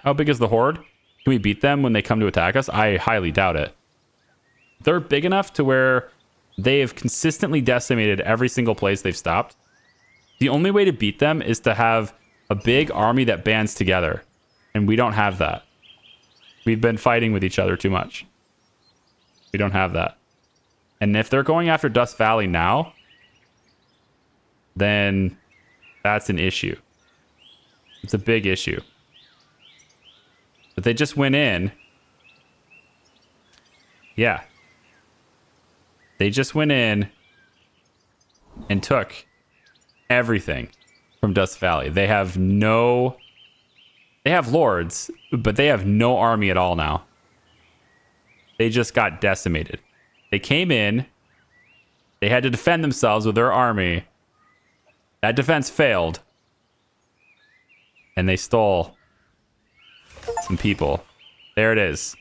How big is the horde? Can we beat them when they come to attack us? I highly doubt it. They're big enough to where they have consistently decimated every single place they've stopped. The only way to beat them is to have a big army that bands together. And we don't have that. We've been fighting with each other too much. We don't have that. And if they're going after Dust Valley now, then that's an issue. It's a big issue. But they just went in. Yeah. They just went in and took everything from Dust Valley. They have no... They have lords, but they have no army at all now. They just got decimated. They came in. They had to defend themselves with their army. That defense failed. And they stole some people. There it is.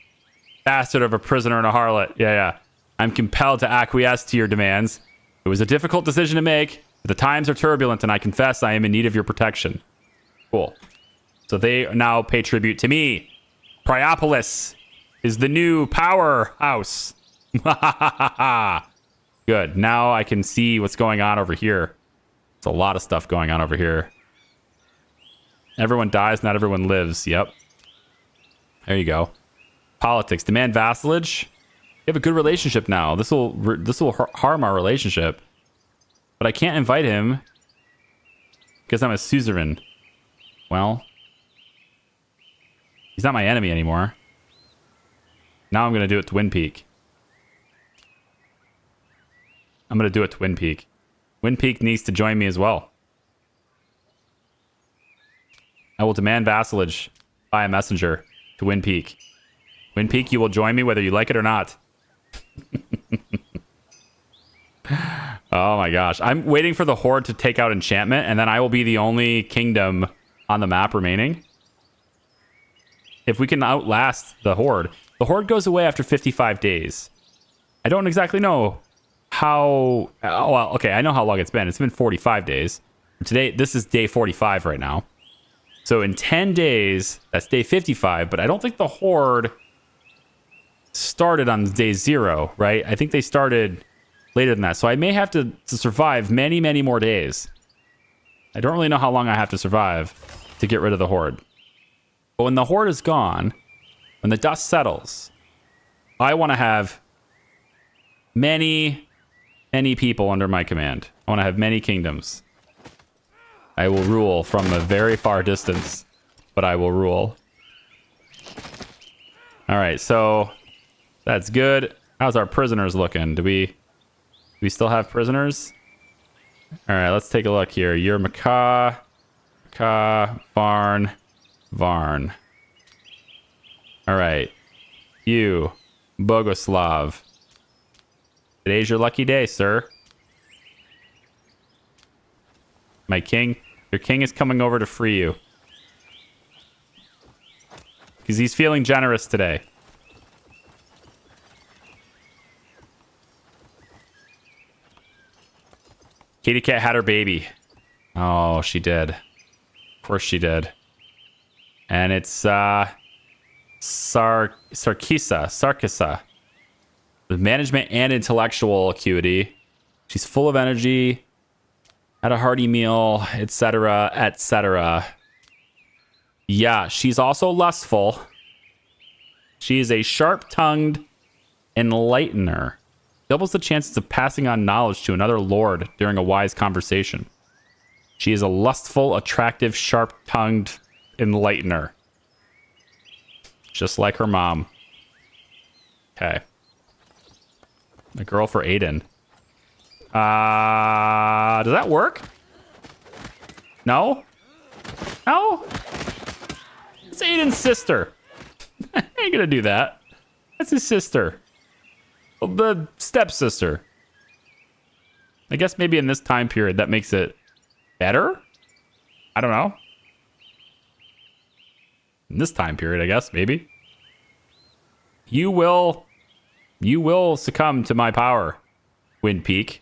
Bastard of a prisoner and a harlot. Yeah. I'm compelled to acquiesce to your demands. It was a difficult decision to make, but the times are turbulent, and I confess I am in need of your protection. Cool. So they now pay tribute to me. Pryopolis is the new powerhouse. Good. Now I can see what's going on over here. There's a lot of stuff going on over here. Everyone dies, not everyone lives. Yep. There you go. Politics. Demand vassalage. We have a good relationship now. This will harm our relationship. But I can't invite him because I'm a suzerain. Well, he's not my enemy anymore. Now I'm going to do it to Wind Peak. I'm going to do it to Wind Peak. Wind Peak needs to join me as well. I will demand vassalage by a messenger to Wind Peak. Wind Peak, you will join me whether you like it or not. Oh my gosh. I'm waiting for the Horde to take out enchantment, and then I will be the only kingdom on the map remaining. If we can outlast the Horde. The Horde goes away after 55 days. I don't exactly know how... Oh, well, okay, I know how long it's been. It's been 45 days. Today, this is day 45 right now. So in 10 days, that's day 55, but I don't think the Horde started on day 0, right? I think they started later than that. So I may have to survive many, many more days. I don't really know how long I have to survive to get rid of the Horde. But when the Horde is gone, when the dust settles, I want to have many, many people under my command. I want to have many kingdoms. I will rule from a very far distance, but I will rule. All right, so that's good. How's our prisoners looking? Do we still have prisoners? All right, let's take a look here. You're Macaw, Varn. All right, you, Bogoslav. Today's your lucky day, sir. My king, your king is coming over to free you. Because he's feeling generous today. Katie Cat had her baby. Oh, she did. Of course she did. And it's Sarkisa. With management and intellectual acuity. She's full of energy. Had a hearty meal, etc., etc. Yeah, she's also lustful. She is a sharp-tongued enlightener. Doubles the chances of passing on knowledge to another lord during a wise conversation. She is a lustful, attractive, sharp-tongued enlightener. Just like her mom. Okay. A girl for Aiden. Does that work? No? No? It's Aiden's sister. I ain't gonna do that. That's his sister. Well, the stepsister. I guess maybe in this time period that makes it better? I don't know. In this time period, I guess, maybe. You will succumb to my power, Wind Peak.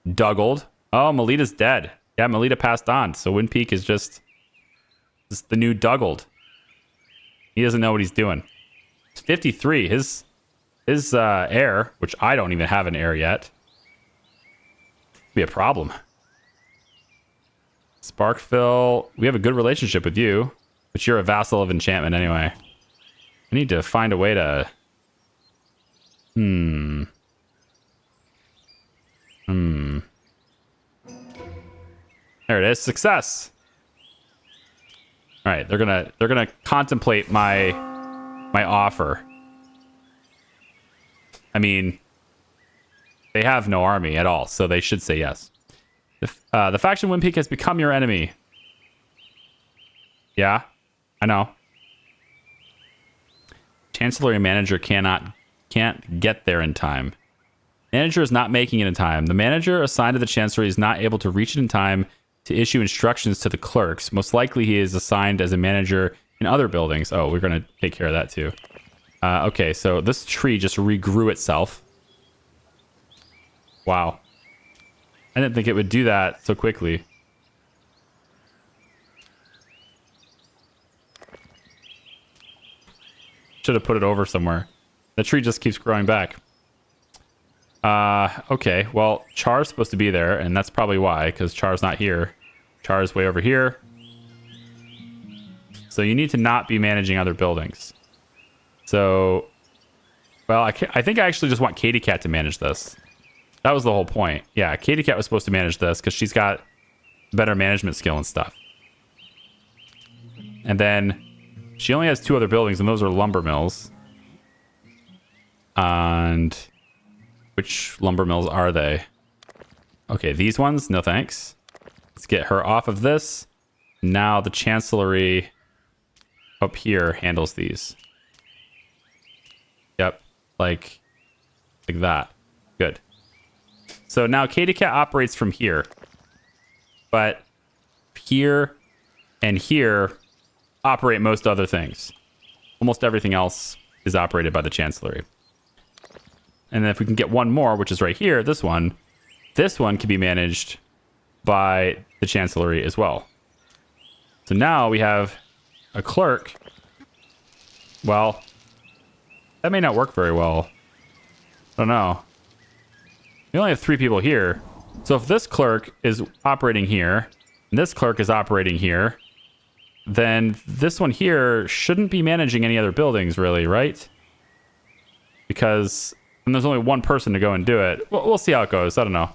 Duggled. Oh, Melita's dead. Yeah, Melita passed on. So Wind Peak is just the new Duggled. He doesn't know what he's doing. It's 53. His heir, which I don't even have an heir yet, be a problem. Sparkville. We have a good relationship with you, but you're a vassal of enchantment anyway. I need to find a way to... There it is. Success. All right, they're gonna contemplate my offer. I mean, they have no army at all, so they should say yes. The faction Wind Peak has become your enemy. Yeah, I know. Chancellery manager can't get there in time. Manager is not making it in time. The manager assigned to the chancellery is not able to reach it in time to issue instructions to the clerks. Most likely he is assigned as a manager in other buildings. Oh, we're going to take care of that too. Okay, so this tree just regrew itself. Wow. I didn't think it would do that so quickly. Should have put it over somewhere. The tree just keeps growing back. Okay, well, Char's supposed to be there, and that's probably why, because Char's not here. Char's way over here. So you need to not be managing other buildings. So, well, I think I actually just want Katie Cat to manage this. That was the whole point. Yeah, Katie Cat was supposed to manage this because she's got better management skill and stuff. And then she only has 2 other buildings, and those are lumber mills. And which lumber mills are they? Okay, these ones? No thanks. Let's get her off of this. Now the chancellery up here handles these. Yep, like that. Good. So now Katie Cat operates from here. But here and here operate most other things. Almost everything else is operated by the chancellery. And then if we can get one more, which is right here, this one can be managed by the chancellery as well. So now we have a clerk. Well, that may not work very well. I don't know. We only have 3 people here. So if this clerk is operating here, and this clerk is operating here, then this one here shouldn't be managing any other buildings, really, right? Because and there's only one person to go and do it. We'll see how it goes. I don't know.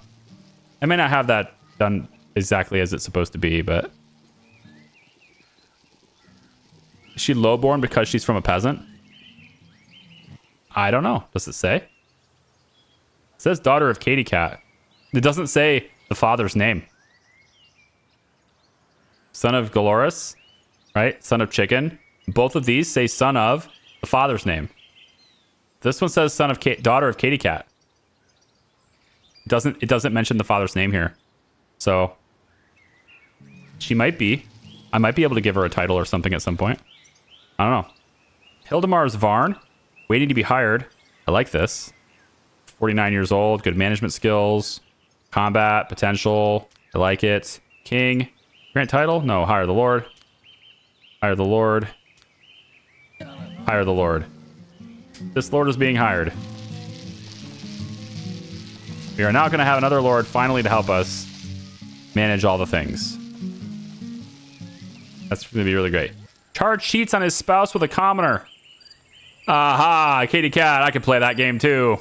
I may not have that done exactly as it's supposed to be, but... Is she lowborn because she's from a peasant? I don't know. Does it say? It says daughter of Katie Cat. It doesn't say the father's name. Son of Galoris, right? Son of Chicken. Both of these say son of the father's name. This one says son of daughter of Katie Cat. It doesn't mention the father's name here. So she might be. I might be able to give her a title or something at some point. I don't know. Hildemar's Varn, waiting to be hired. I like this. 49 years old, good management skills, combat potential. I like it. King, grant title? No, hire the Lord. Hire the Lord. Hire the Lord. This Lord is being hired. We are now going to have another Lord finally to help us manage all the things. That's going to be really great. Char cheats on his spouse with a commoner. Aha, Katie Cat, I can play that game too.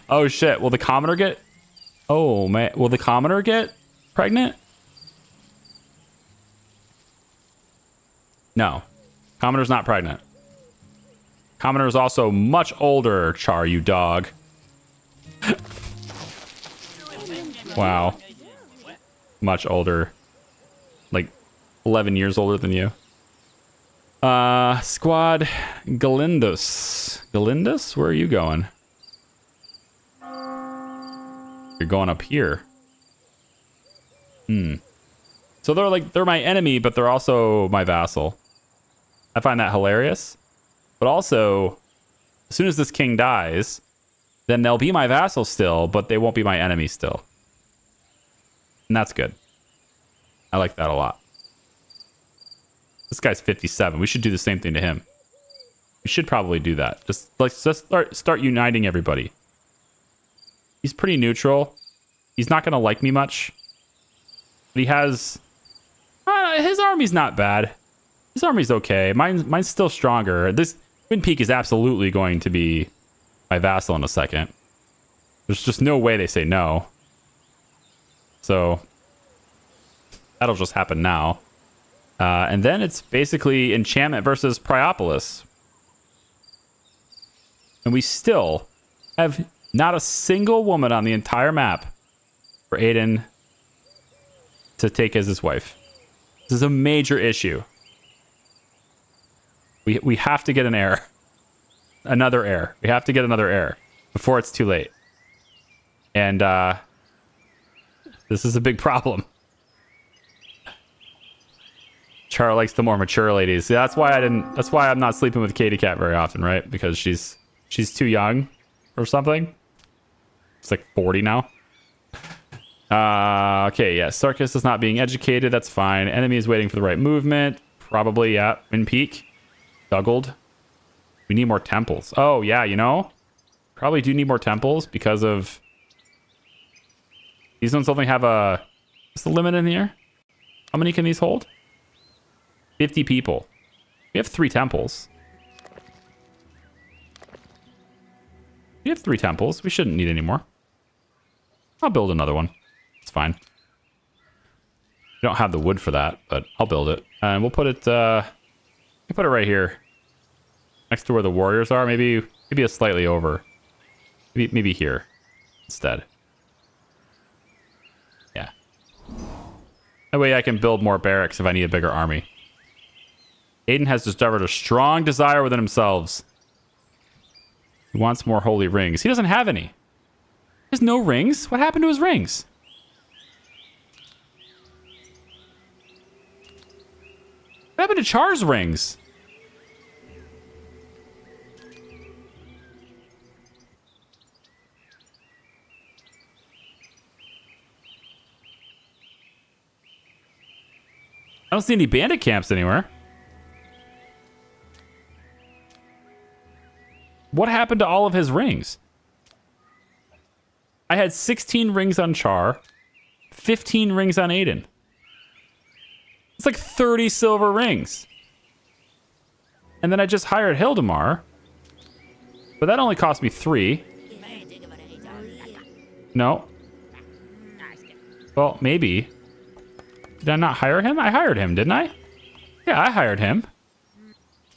Oh shit, will the commoner get... Oh man, will the commoner get pregnant? No. Commoner's not pregnant. Commoner is also much older, Char, you dog. Wow. Much older. Like 11 years older than you. Squad Galindus. Galindus? Where are you going? You're going up here. So they're my enemy, but they're also my vassal. I find that hilarious. But also, as soon as this king dies, then they'll be my vassal still, but they won't be my enemy still. And that's good. I like that a lot. This guy's 57. We should do the same thing to him. We should probably do that. Just start uniting everybody. He's pretty neutral. He's not going to like me much. But he has... his army's not bad. His army's okay. Mine's still stronger. This Wind Peak is absolutely going to be my vassal in a second. There's just no way they say no. So that'll just happen now. And then it's basically enchantment versus Priopolis. And we still have Not a single woman on the entire map for Aiden to take as his wife. This is a major issue. We have to get an heir. Another heir. We have to get another heir before it's too late. And this is a big problem. Char likes the more mature ladies. Yeah, that's why I'm not sleeping with Katie Cat very often, right? Because she's too young or something. It's like 40 now. Okay, yeah. Sarkis is not being educated. That's fine. Enemy is waiting for the right movement. Probably, yeah. Wind peak. Juggled. We need more temples. Oh, yeah, you know? Probably do need more temples because of... These ones only have a... What's the limit in here? How many can these hold? 50 people. We have 3 temples. We have 3 temples. We shouldn't need any more. I'll build another one. It's fine. We don't have the wood for that, but I'll build it. And we'll put it right here. Next to where the warriors are. Maybe a slightly over. Maybe here instead. Yeah. That way I can build more barracks if I need a bigger army. Aiden has discovered a strong desire within himself. He wants more holy rings. He doesn't have any. He has no rings. What happened to his rings? What happened to Char's rings? I don't see any bandit camps anywhere. What happened to all of his rings? I had 16 rings on Char, 15 rings on Aiden. It's like 30 silver rings. And then I just hired Hildemar. But that only cost me 3. No. Well, maybe. Did I not hire him? I hired him, didn't I? Yeah, I hired him.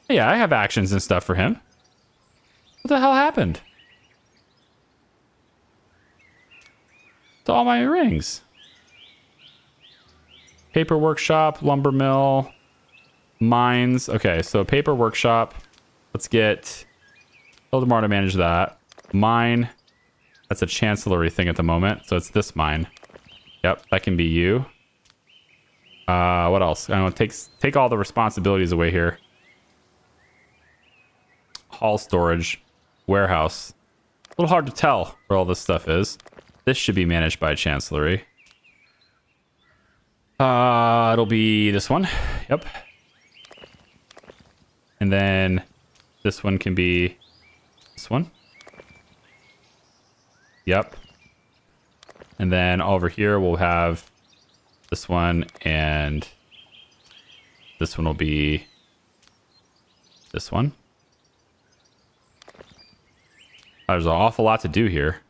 Yeah, I have actions and stuff for him. What the hell happened to all my rings? Paper workshop, lumber mill, mines. Okay, so paper workshop. Let's get Hildemar to manage that. Mine. That's a chancellery thing at the moment. So it's this mine. Yep, that can be you. What else? I don't know, take all the responsibilities away here. Hall storage. Warehouse. A little hard to tell where all this stuff is. This should be managed by Chancellery. It'll be this one. Yep. And then this one can be this one. Yep. And then over here we'll have this one, and this one will be this one. There's an awful lot to do here.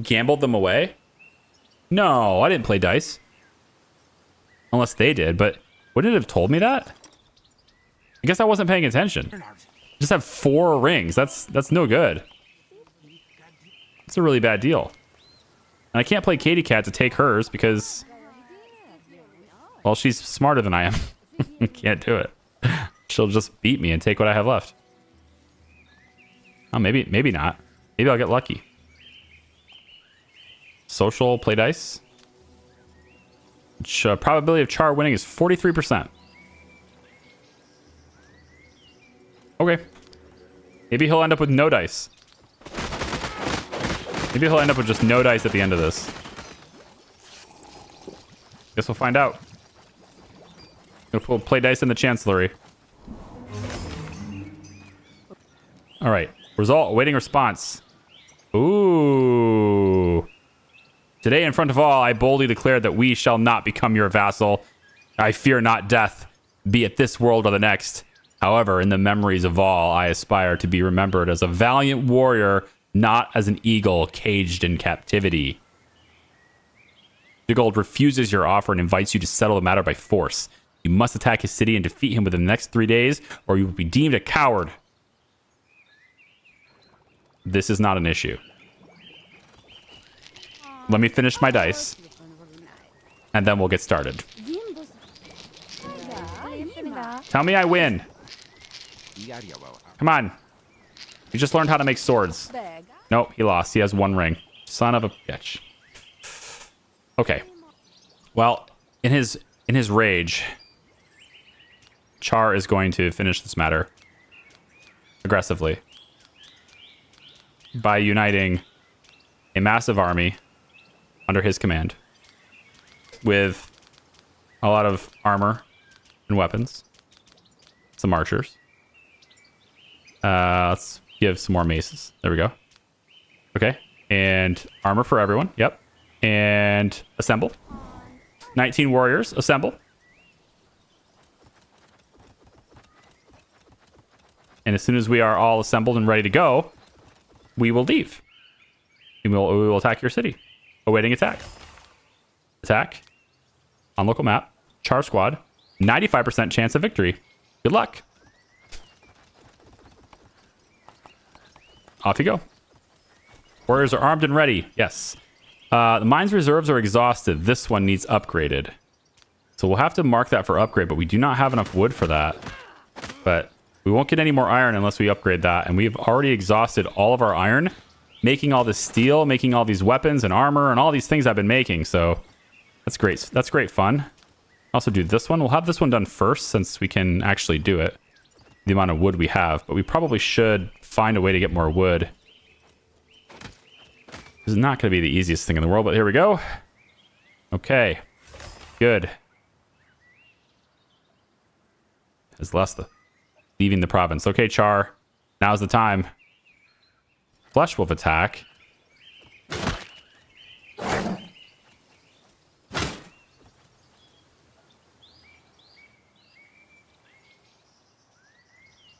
Gambled them away? No, I didn't play dice. Unless they did, but wouldn't it have told me that? I guess I wasn't paying attention. Just have 4 rings. That's no good. It's a really bad deal. And I can't play Katie Cat to take hers because, well, she's smarter than I am. Can't do it. She'll just beat me and take what I have left. Oh, maybe not. Maybe I'll get lucky. Social, play dice. Probability of Char winning is 43%. Okay. Maybe he'll end up with no dice. Maybe he'll end up with just no dice at the end of this. Guess we'll find out. We'll play dice in the Chancellery. All right. Result, awaiting response. Ooh. Today, in front of all, I boldly declare that we shall not become your vassal. I fear not death, be it this world or the next. However, in the memories of all, I aspire to be remembered as a valiant warrior, not as an eagle caged in captivity. Digold refuses your offer and invites you to settle the matter by force. You must attack his city and defeat him within the next 3 days, or you will be deemed a coward. This is not an issue. Let me finish my dice, and then we'll get started. Tell me I win. Come on. You just learned how to make swords. Nope, he lost. He has 1 ring. Son of a bitch. Okay. Well, in his rage, Char is going to finish this matter aggressively by uniting a massive army under his command with a lot of armor and weapons, some archers. Let's give some more maces. There we go. Okay. And armor for everyone. Yep. And assemble. 19 warriors, assemble. And as soon as we are all assembled and ready to go, we will leave. We will attack your city. Awaiting attack. Attack. On local map. Char squad. 95% chance of victory. Good luck. Off you go. Warriors are armed and ready. Yes. The mine's reserves are exhausted. This one needs upgraded. So we'll have to mark that for upgrade, but we do not have enough wood for that. But we won't get any more iron unless we upgrade that. And we've already exhausted all of our iron, making all this steel, making all these weapons and armor and all these things I've been making. So that's great. That's great fun. Also do this one. We'll have this one done first since we can actually do it. The amount of wood we have, but we probably should find a way to get more wood. This is not going to be the easiest thing in the world, but here we go. Okay. Good. Is Lesta leaving the province. Okay, Char. Now's the time. Flesh Wolf attack.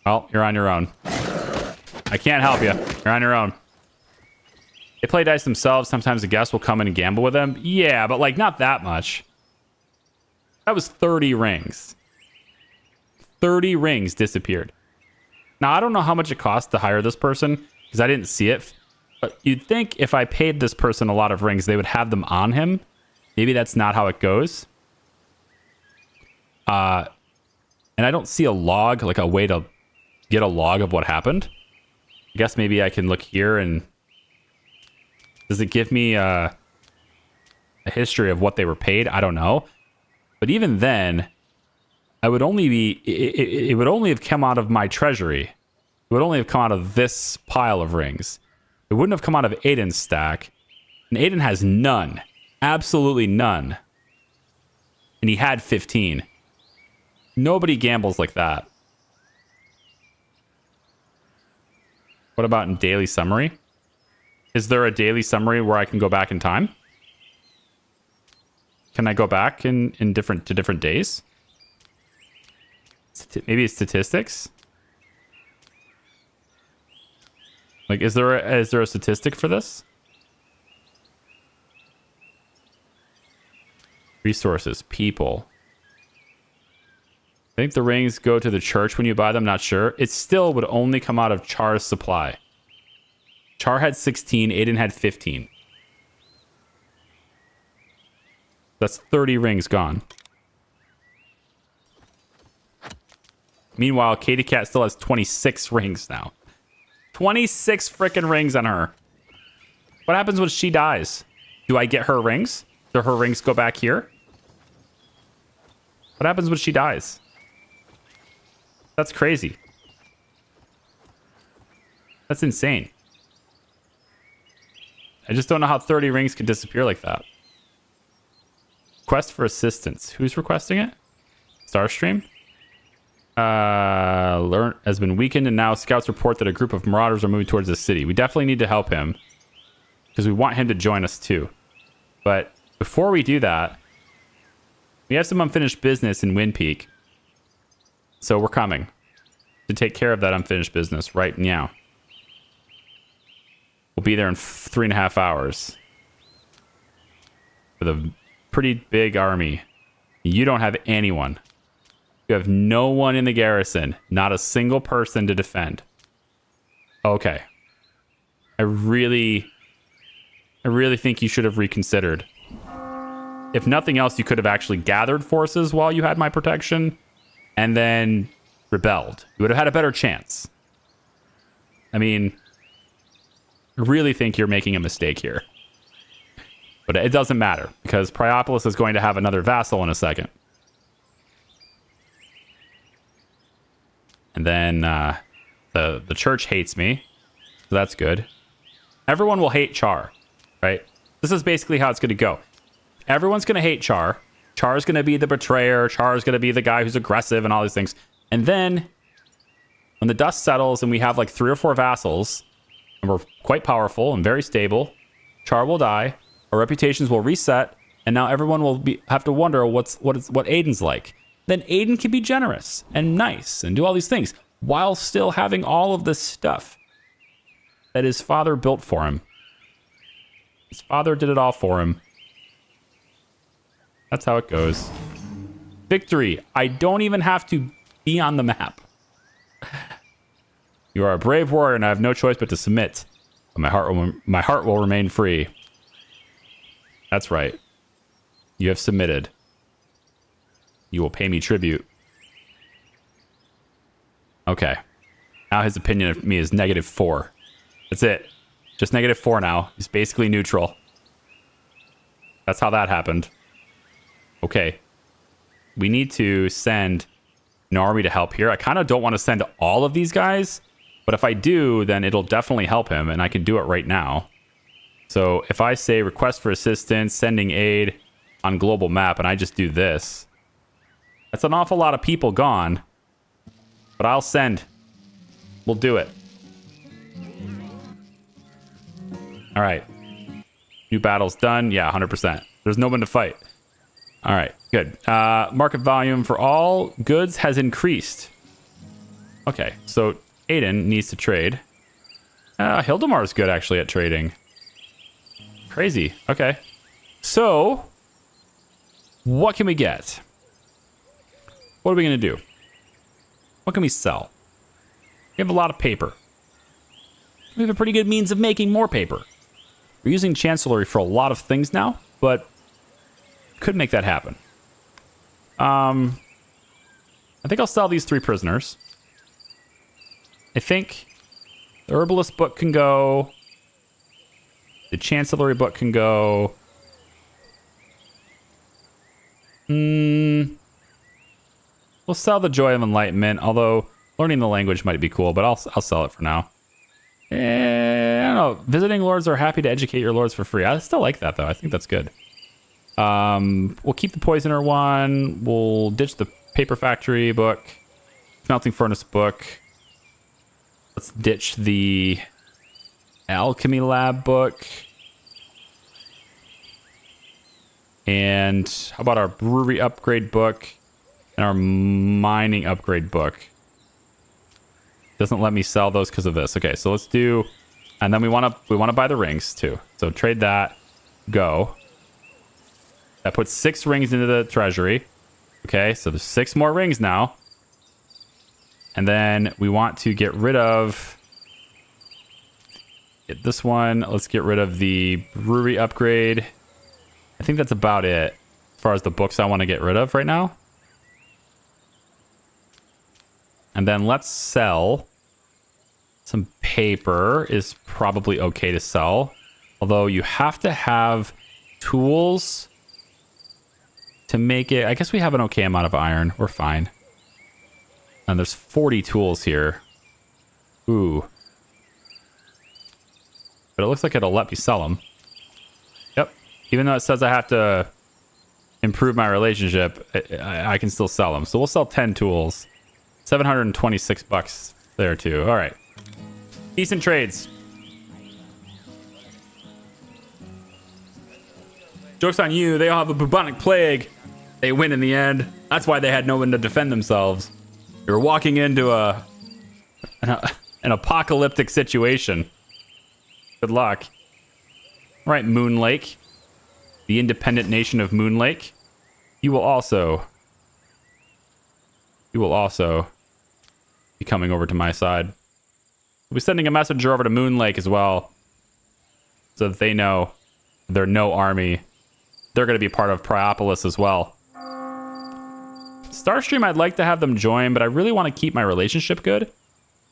Well, you're on your own. I can't help you. You're on your own. They play dice themselves. Sometimes a guest will come in and gamble with them. Yeah, but like not that much. That was 30 rings. 30 rings disappeared. Now, I don't know how much it costs to hire this person because I didn't see it. But you'd think if I paid this person a lot of rings, they would have them on him. Maybe that's not how it goes. And I don't see a log, like a way to get a log of what happened. I guess maybe I can look here and... Does it give me a history of what they were paid? I don't know. But even then, I would only be... It would only have come out of my treasury. It would only have come out of this pile of rings. It wouldn't have come out of Aiden's stack. And Aiden has none. Absolutely none. And he had 15. Nobody gambles like that. What about in daily summary? Is there a daily summary where I can go back in time? Can I go back in different days? Maybe it's statistics? Like, is there a statistic for this? Resources, people. I think the rings go to the church when you buy them. Not sure. It still would only come out of Char's supply. Char had 16. Aiden had 15. That's 30 rings gone. Meanwhile, Katie Cat still has 26 rings now. 26 freaking rings on her. What happens when she dies? Do I get her rings? Do her rings go back here? What happens when she dies? That's crazy. That's insane. I just don't know how 30 rings could disappear like that. Quest for assistance. Who's requesting it? Starstream? Learn has been weakened, and now scouts report that a group of marauders are moving towards the city. We definitely need to help him because we want him to join us too. But before we do that, we have some unfinished business in Wind Peak. So we're coming to take care of that unfinished business right now. We'll be there in 3.5 hours with a pretty big army. You don't have anyone. You have no one in the garrison. Not a single person to defend. Okay. I really think you should have reconsidered. If nothing else, you could have actually gathered forces while you had my protection and then rebelled. You would have had a better chance. I mean, I really think you're making a mistake here. But it doesn't matter because Priopolis is going to have another vassal in a second. And then the church hates me. So that's good. Everyone will hate Char, right? This is basically how it's going to go. Everyone's going to hate Char. Char's going to be the betrayer. Char's going to be the guy who's aggressive and all these things. And then when the dust settles and we have like 3 or 4 vassals and we're quite powerful and very stable, Char will die. Our reputations will reset. And now everyone will have to wonder what Aiden's like. Then Aiden can be generous and nice and do all these things while still having all of this stuff that his father built for him. His father did it all for him. That's how it goes. Victory. I don't even have to be on the map. You are a brave warrior and I have no choice but to submit. But my heart will remain free. That's right. You have submitted. You will pay me tribute. Okay. Now his opinion of me is -4. That's it. Just -4 now. He's basically neutral. That's how that happened. Okay. We need to send an army to help here. I kind of don't want to send all of these guys, but if I do, then it'll definitely help him, and I can do it right now. So if I say request for assistance, sending aid on global map, and I just do this, that's an awful lot of people gone, but I'll send. We'll do it. All right. New battle's done. Yeah, 100%. There's no one to fight. All right, good. Market volume for all goods has increased. Okay, so Aiden needs to trade. Hildemar is good, actually, at trading. Crazy. Okay. So, what can we get? What are we going to do? What can we sell? We have a lot of paper. We have a pretty good means of making more paper. We're using Chancellery for a lot of things now, but could make that happen. I think I'll sell these 3 prisoners. I think the Herbalist book can go. The Chancellery book can go. We'll sell the Joy of Enlightenment, although learning the language might be cool, but I'll sell it for now. I don't know. Visiting lords are happy to educate your lords for free. I still like that, though. I think that's good. We'll keep the Poisoner one. We'll ditch the Paper Factory book. Smelting Furnace book. Let's ditch the Alchemy Lab book. And how about our Brewery Upgrade book and our Mining Upgrade book? Doesn't let me sell those because of this. Okay, so let's do, and then we want to buy the rings too. So trade that. Go. That puts 6 rings into the treasury. Okay, so there's 6 more rings now. And then we want to get rid of this one. Let's get rid of the Brewery Upgrade. I think that's about it as far as the books I want to get rid of right now. And then let's sell some paper is probably okay to sell. Although you have to have tools to make it. I guess we have an okay amount of iron. We're fine. And there's 40 tools here. Ooh. But it looks like it'll let me sell them. Yep. Even though it says I have to improve my relationship, I can still sell them. So we'll sell 10 tools. 726 bucks there too. All right. Decent trades. Joke's on you. They all have a bubonic plague. They win in the end. That's why they had no one to defend themselves. They were walking into an apocalyptic situation. Good luck. All right, Moon Lake. The independent nation of Moon Lake. You will also he will also be coming over to my side. We'll be sending a messenger over to Moon Lake as well, so that they know they're no army. They're going to be part of Priopolis as well. Starstream, I'd like to have them join, but I really want to keep my relationship good.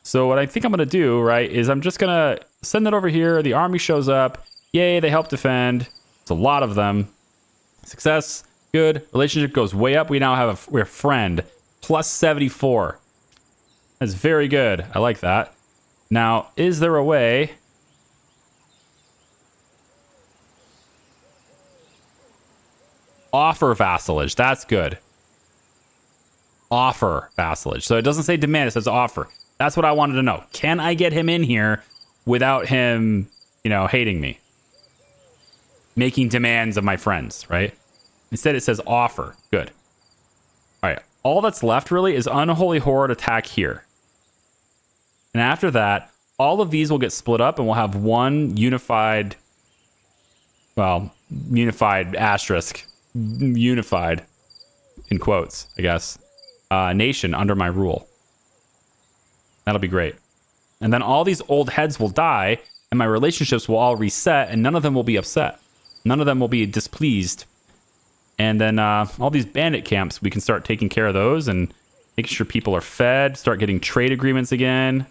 So what I think I'm going to do, right, is I'm just going to send it over here. The army shows up. Yay, they help defend. It's a lot of them. Success, good. Relationship goes way up. We now have we're a friend. Plus 74. That's very good. I like that. Now, is there a way... Offer vassalage. That's good. Offer vassalage. So it doesn't say demand, it says offer. That's what I wanted to know. Can I get him in here without him, you know, hating me? Making demands of my friends, right? Instead it says offer. Good. All right. All that's left really is Unholy Horde attack here. And after that, all of these will get split up and we'll have one unified, well, unified asterisk, unified in quotes, I guess, nation under my rule. That'll be great. And then all these old heads will die and my relationships will all reset and none of them will be upset. None of them will be displeased. And then all these bandit camps, we can start taking care of those and making sure people are fed, start getting trade agreements again.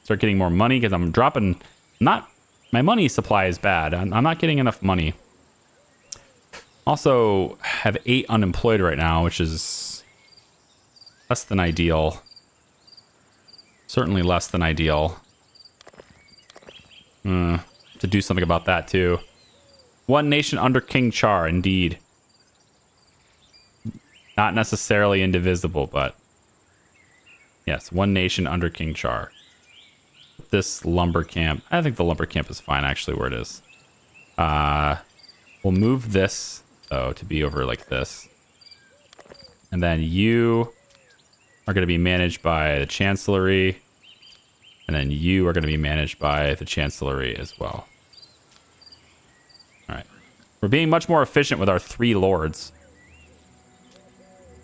Start getting more money because I'm dropping, not, my money supply is bad. I'm not getting enough money. Also have 8 unemployed right now, which is less than ideal. Certainly less than ideal. To do something about that too. One nation under King Char, indeed. Not necessarily indivisible, but yes, one nation under King Char. This lumber camp, I think the lumber camp is fine actually where it is. We'll move this though to be over like this. And then you are going to be managed by the Chancellery. And then you are going to be managed by the Chancellery as well. All right. We're being much more efficient with our 3 lords.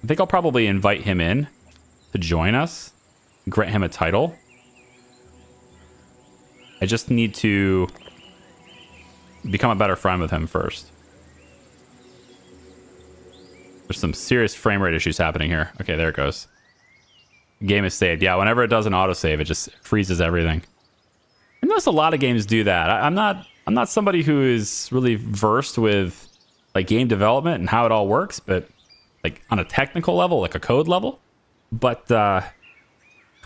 I think I'll probably invite him in to join us. Grant him a title. I just need to become a better friend with him first. There's some serious frame rate issues happening here. Okay, there it goes. Game is saved. Yeah, whenever it does an autosave, it just freezes everything. I notice a lot of games do that. I'm not somebody who is really versed with like game development and how it all works, but like on a technical level, like a code level. But I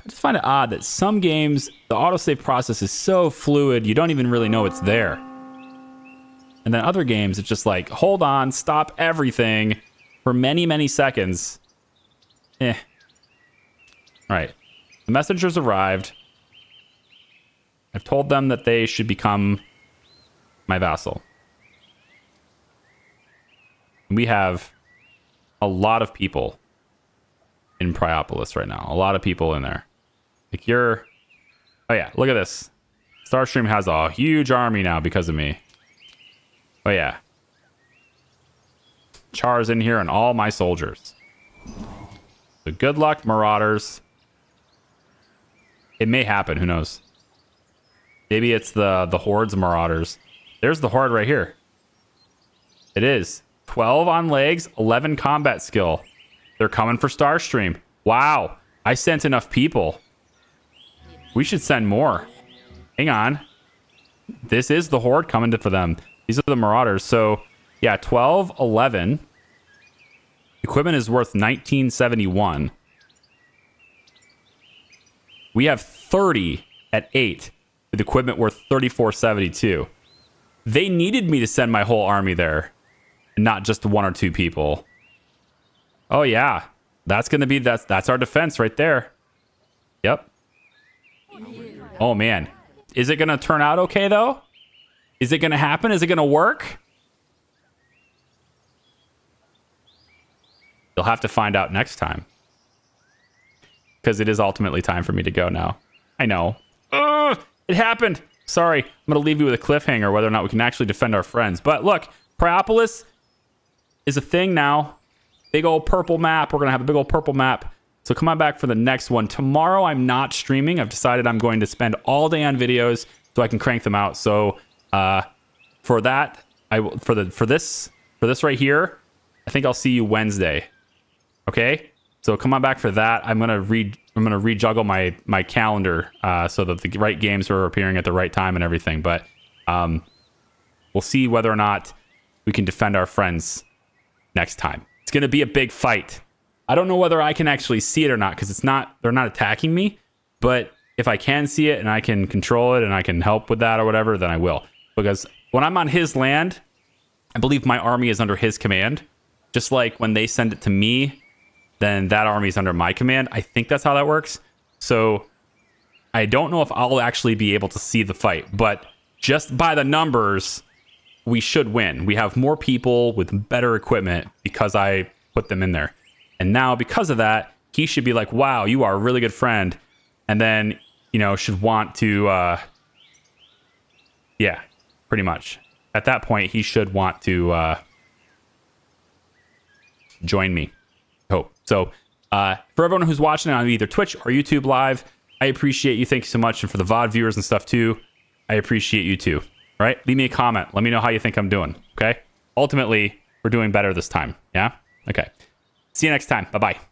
just find it odd that some games, the autosave process is so fluid, you don't even really know it's there. And then other games, it's just like, hold on, stop everything for many, many seconds. All right. The messengers arrived. I've told them that they should become my vassal. We have a lot of people in Priopolis right now. A lot of people in there. Like you're... Oh yeah, look at this. Starstream has a huge army now because of me. Oh yeah. Char's in here and all my soldiers. So good luck, Marauders. It may happen, who knows? Maybe it's the Horde's Marauders. There's the Horde right here. It is. 12 on legs, 11 combat skill. They're coming for Starstream. Wow. I sent enough people. We should send more. Hang on. This is the Horde coming for them. These are the Marauders. So, yeah, 12, 11. Equipment is worth 1971. We have 30 at 8. With equipment worth 3472. They needed me to send my whole army there. And not just 1 or 2 people. Oh, yeah. That's going to be... That's our defense right there. Yep. Oh, man. Is it going to turn out okay, though? Is it going to happen? Is it going to work? You'll have to find out next time. Because it is ultimately time for me to go now. I know. Ugh, it happened. Sorry. I'm going to leave you with a cliffhanger whether or not we can actually defend our friends. But look, Priopolis is a thing now. big old purple map. We're going to have a big old purple map. So come on back for the next one. Tomorrow, I'm not streaming. I've decided I'm going to spend all day on videos so I can crank them out. So for that, I will for this right here, I think I'll see you Wednesday. Okay? So come on back for that. I'm gonna rejuggle my calendar so that the right games are appearing at the right time and everything. But we'll see whether or not we can defend our friends next time. It's gonna be a big fight. I don't know whether I can actually see it or not because they're not attacking me. But if I can see it and I can control it and I can help with that or whatever, then I will. Because when I'm on his land, I believe my army is under his command. Just like when they send it to me, then that army is under my command. I think that's how that works. So I don't know if I'll actually be able to see the fight, but just by the numbers, we should win. We have more people with better equipment because I put them in there. And now because of that, he should be like, wow, you are a really good friend. And then, should want to, yeah, pretty much. At that point, he should want to join me. Hope. So for everyone who's watching on either Twitch or YouTube Live, I appreciate you. Thank you so much. And for the VOD viewers and stuff too, I appreciate you too. All right. Leave me a comment. Let me know how you think I'm doing. Okay. Ultimately, we're doing better this time. Yeah. Okay. See you next time. Bye-bye.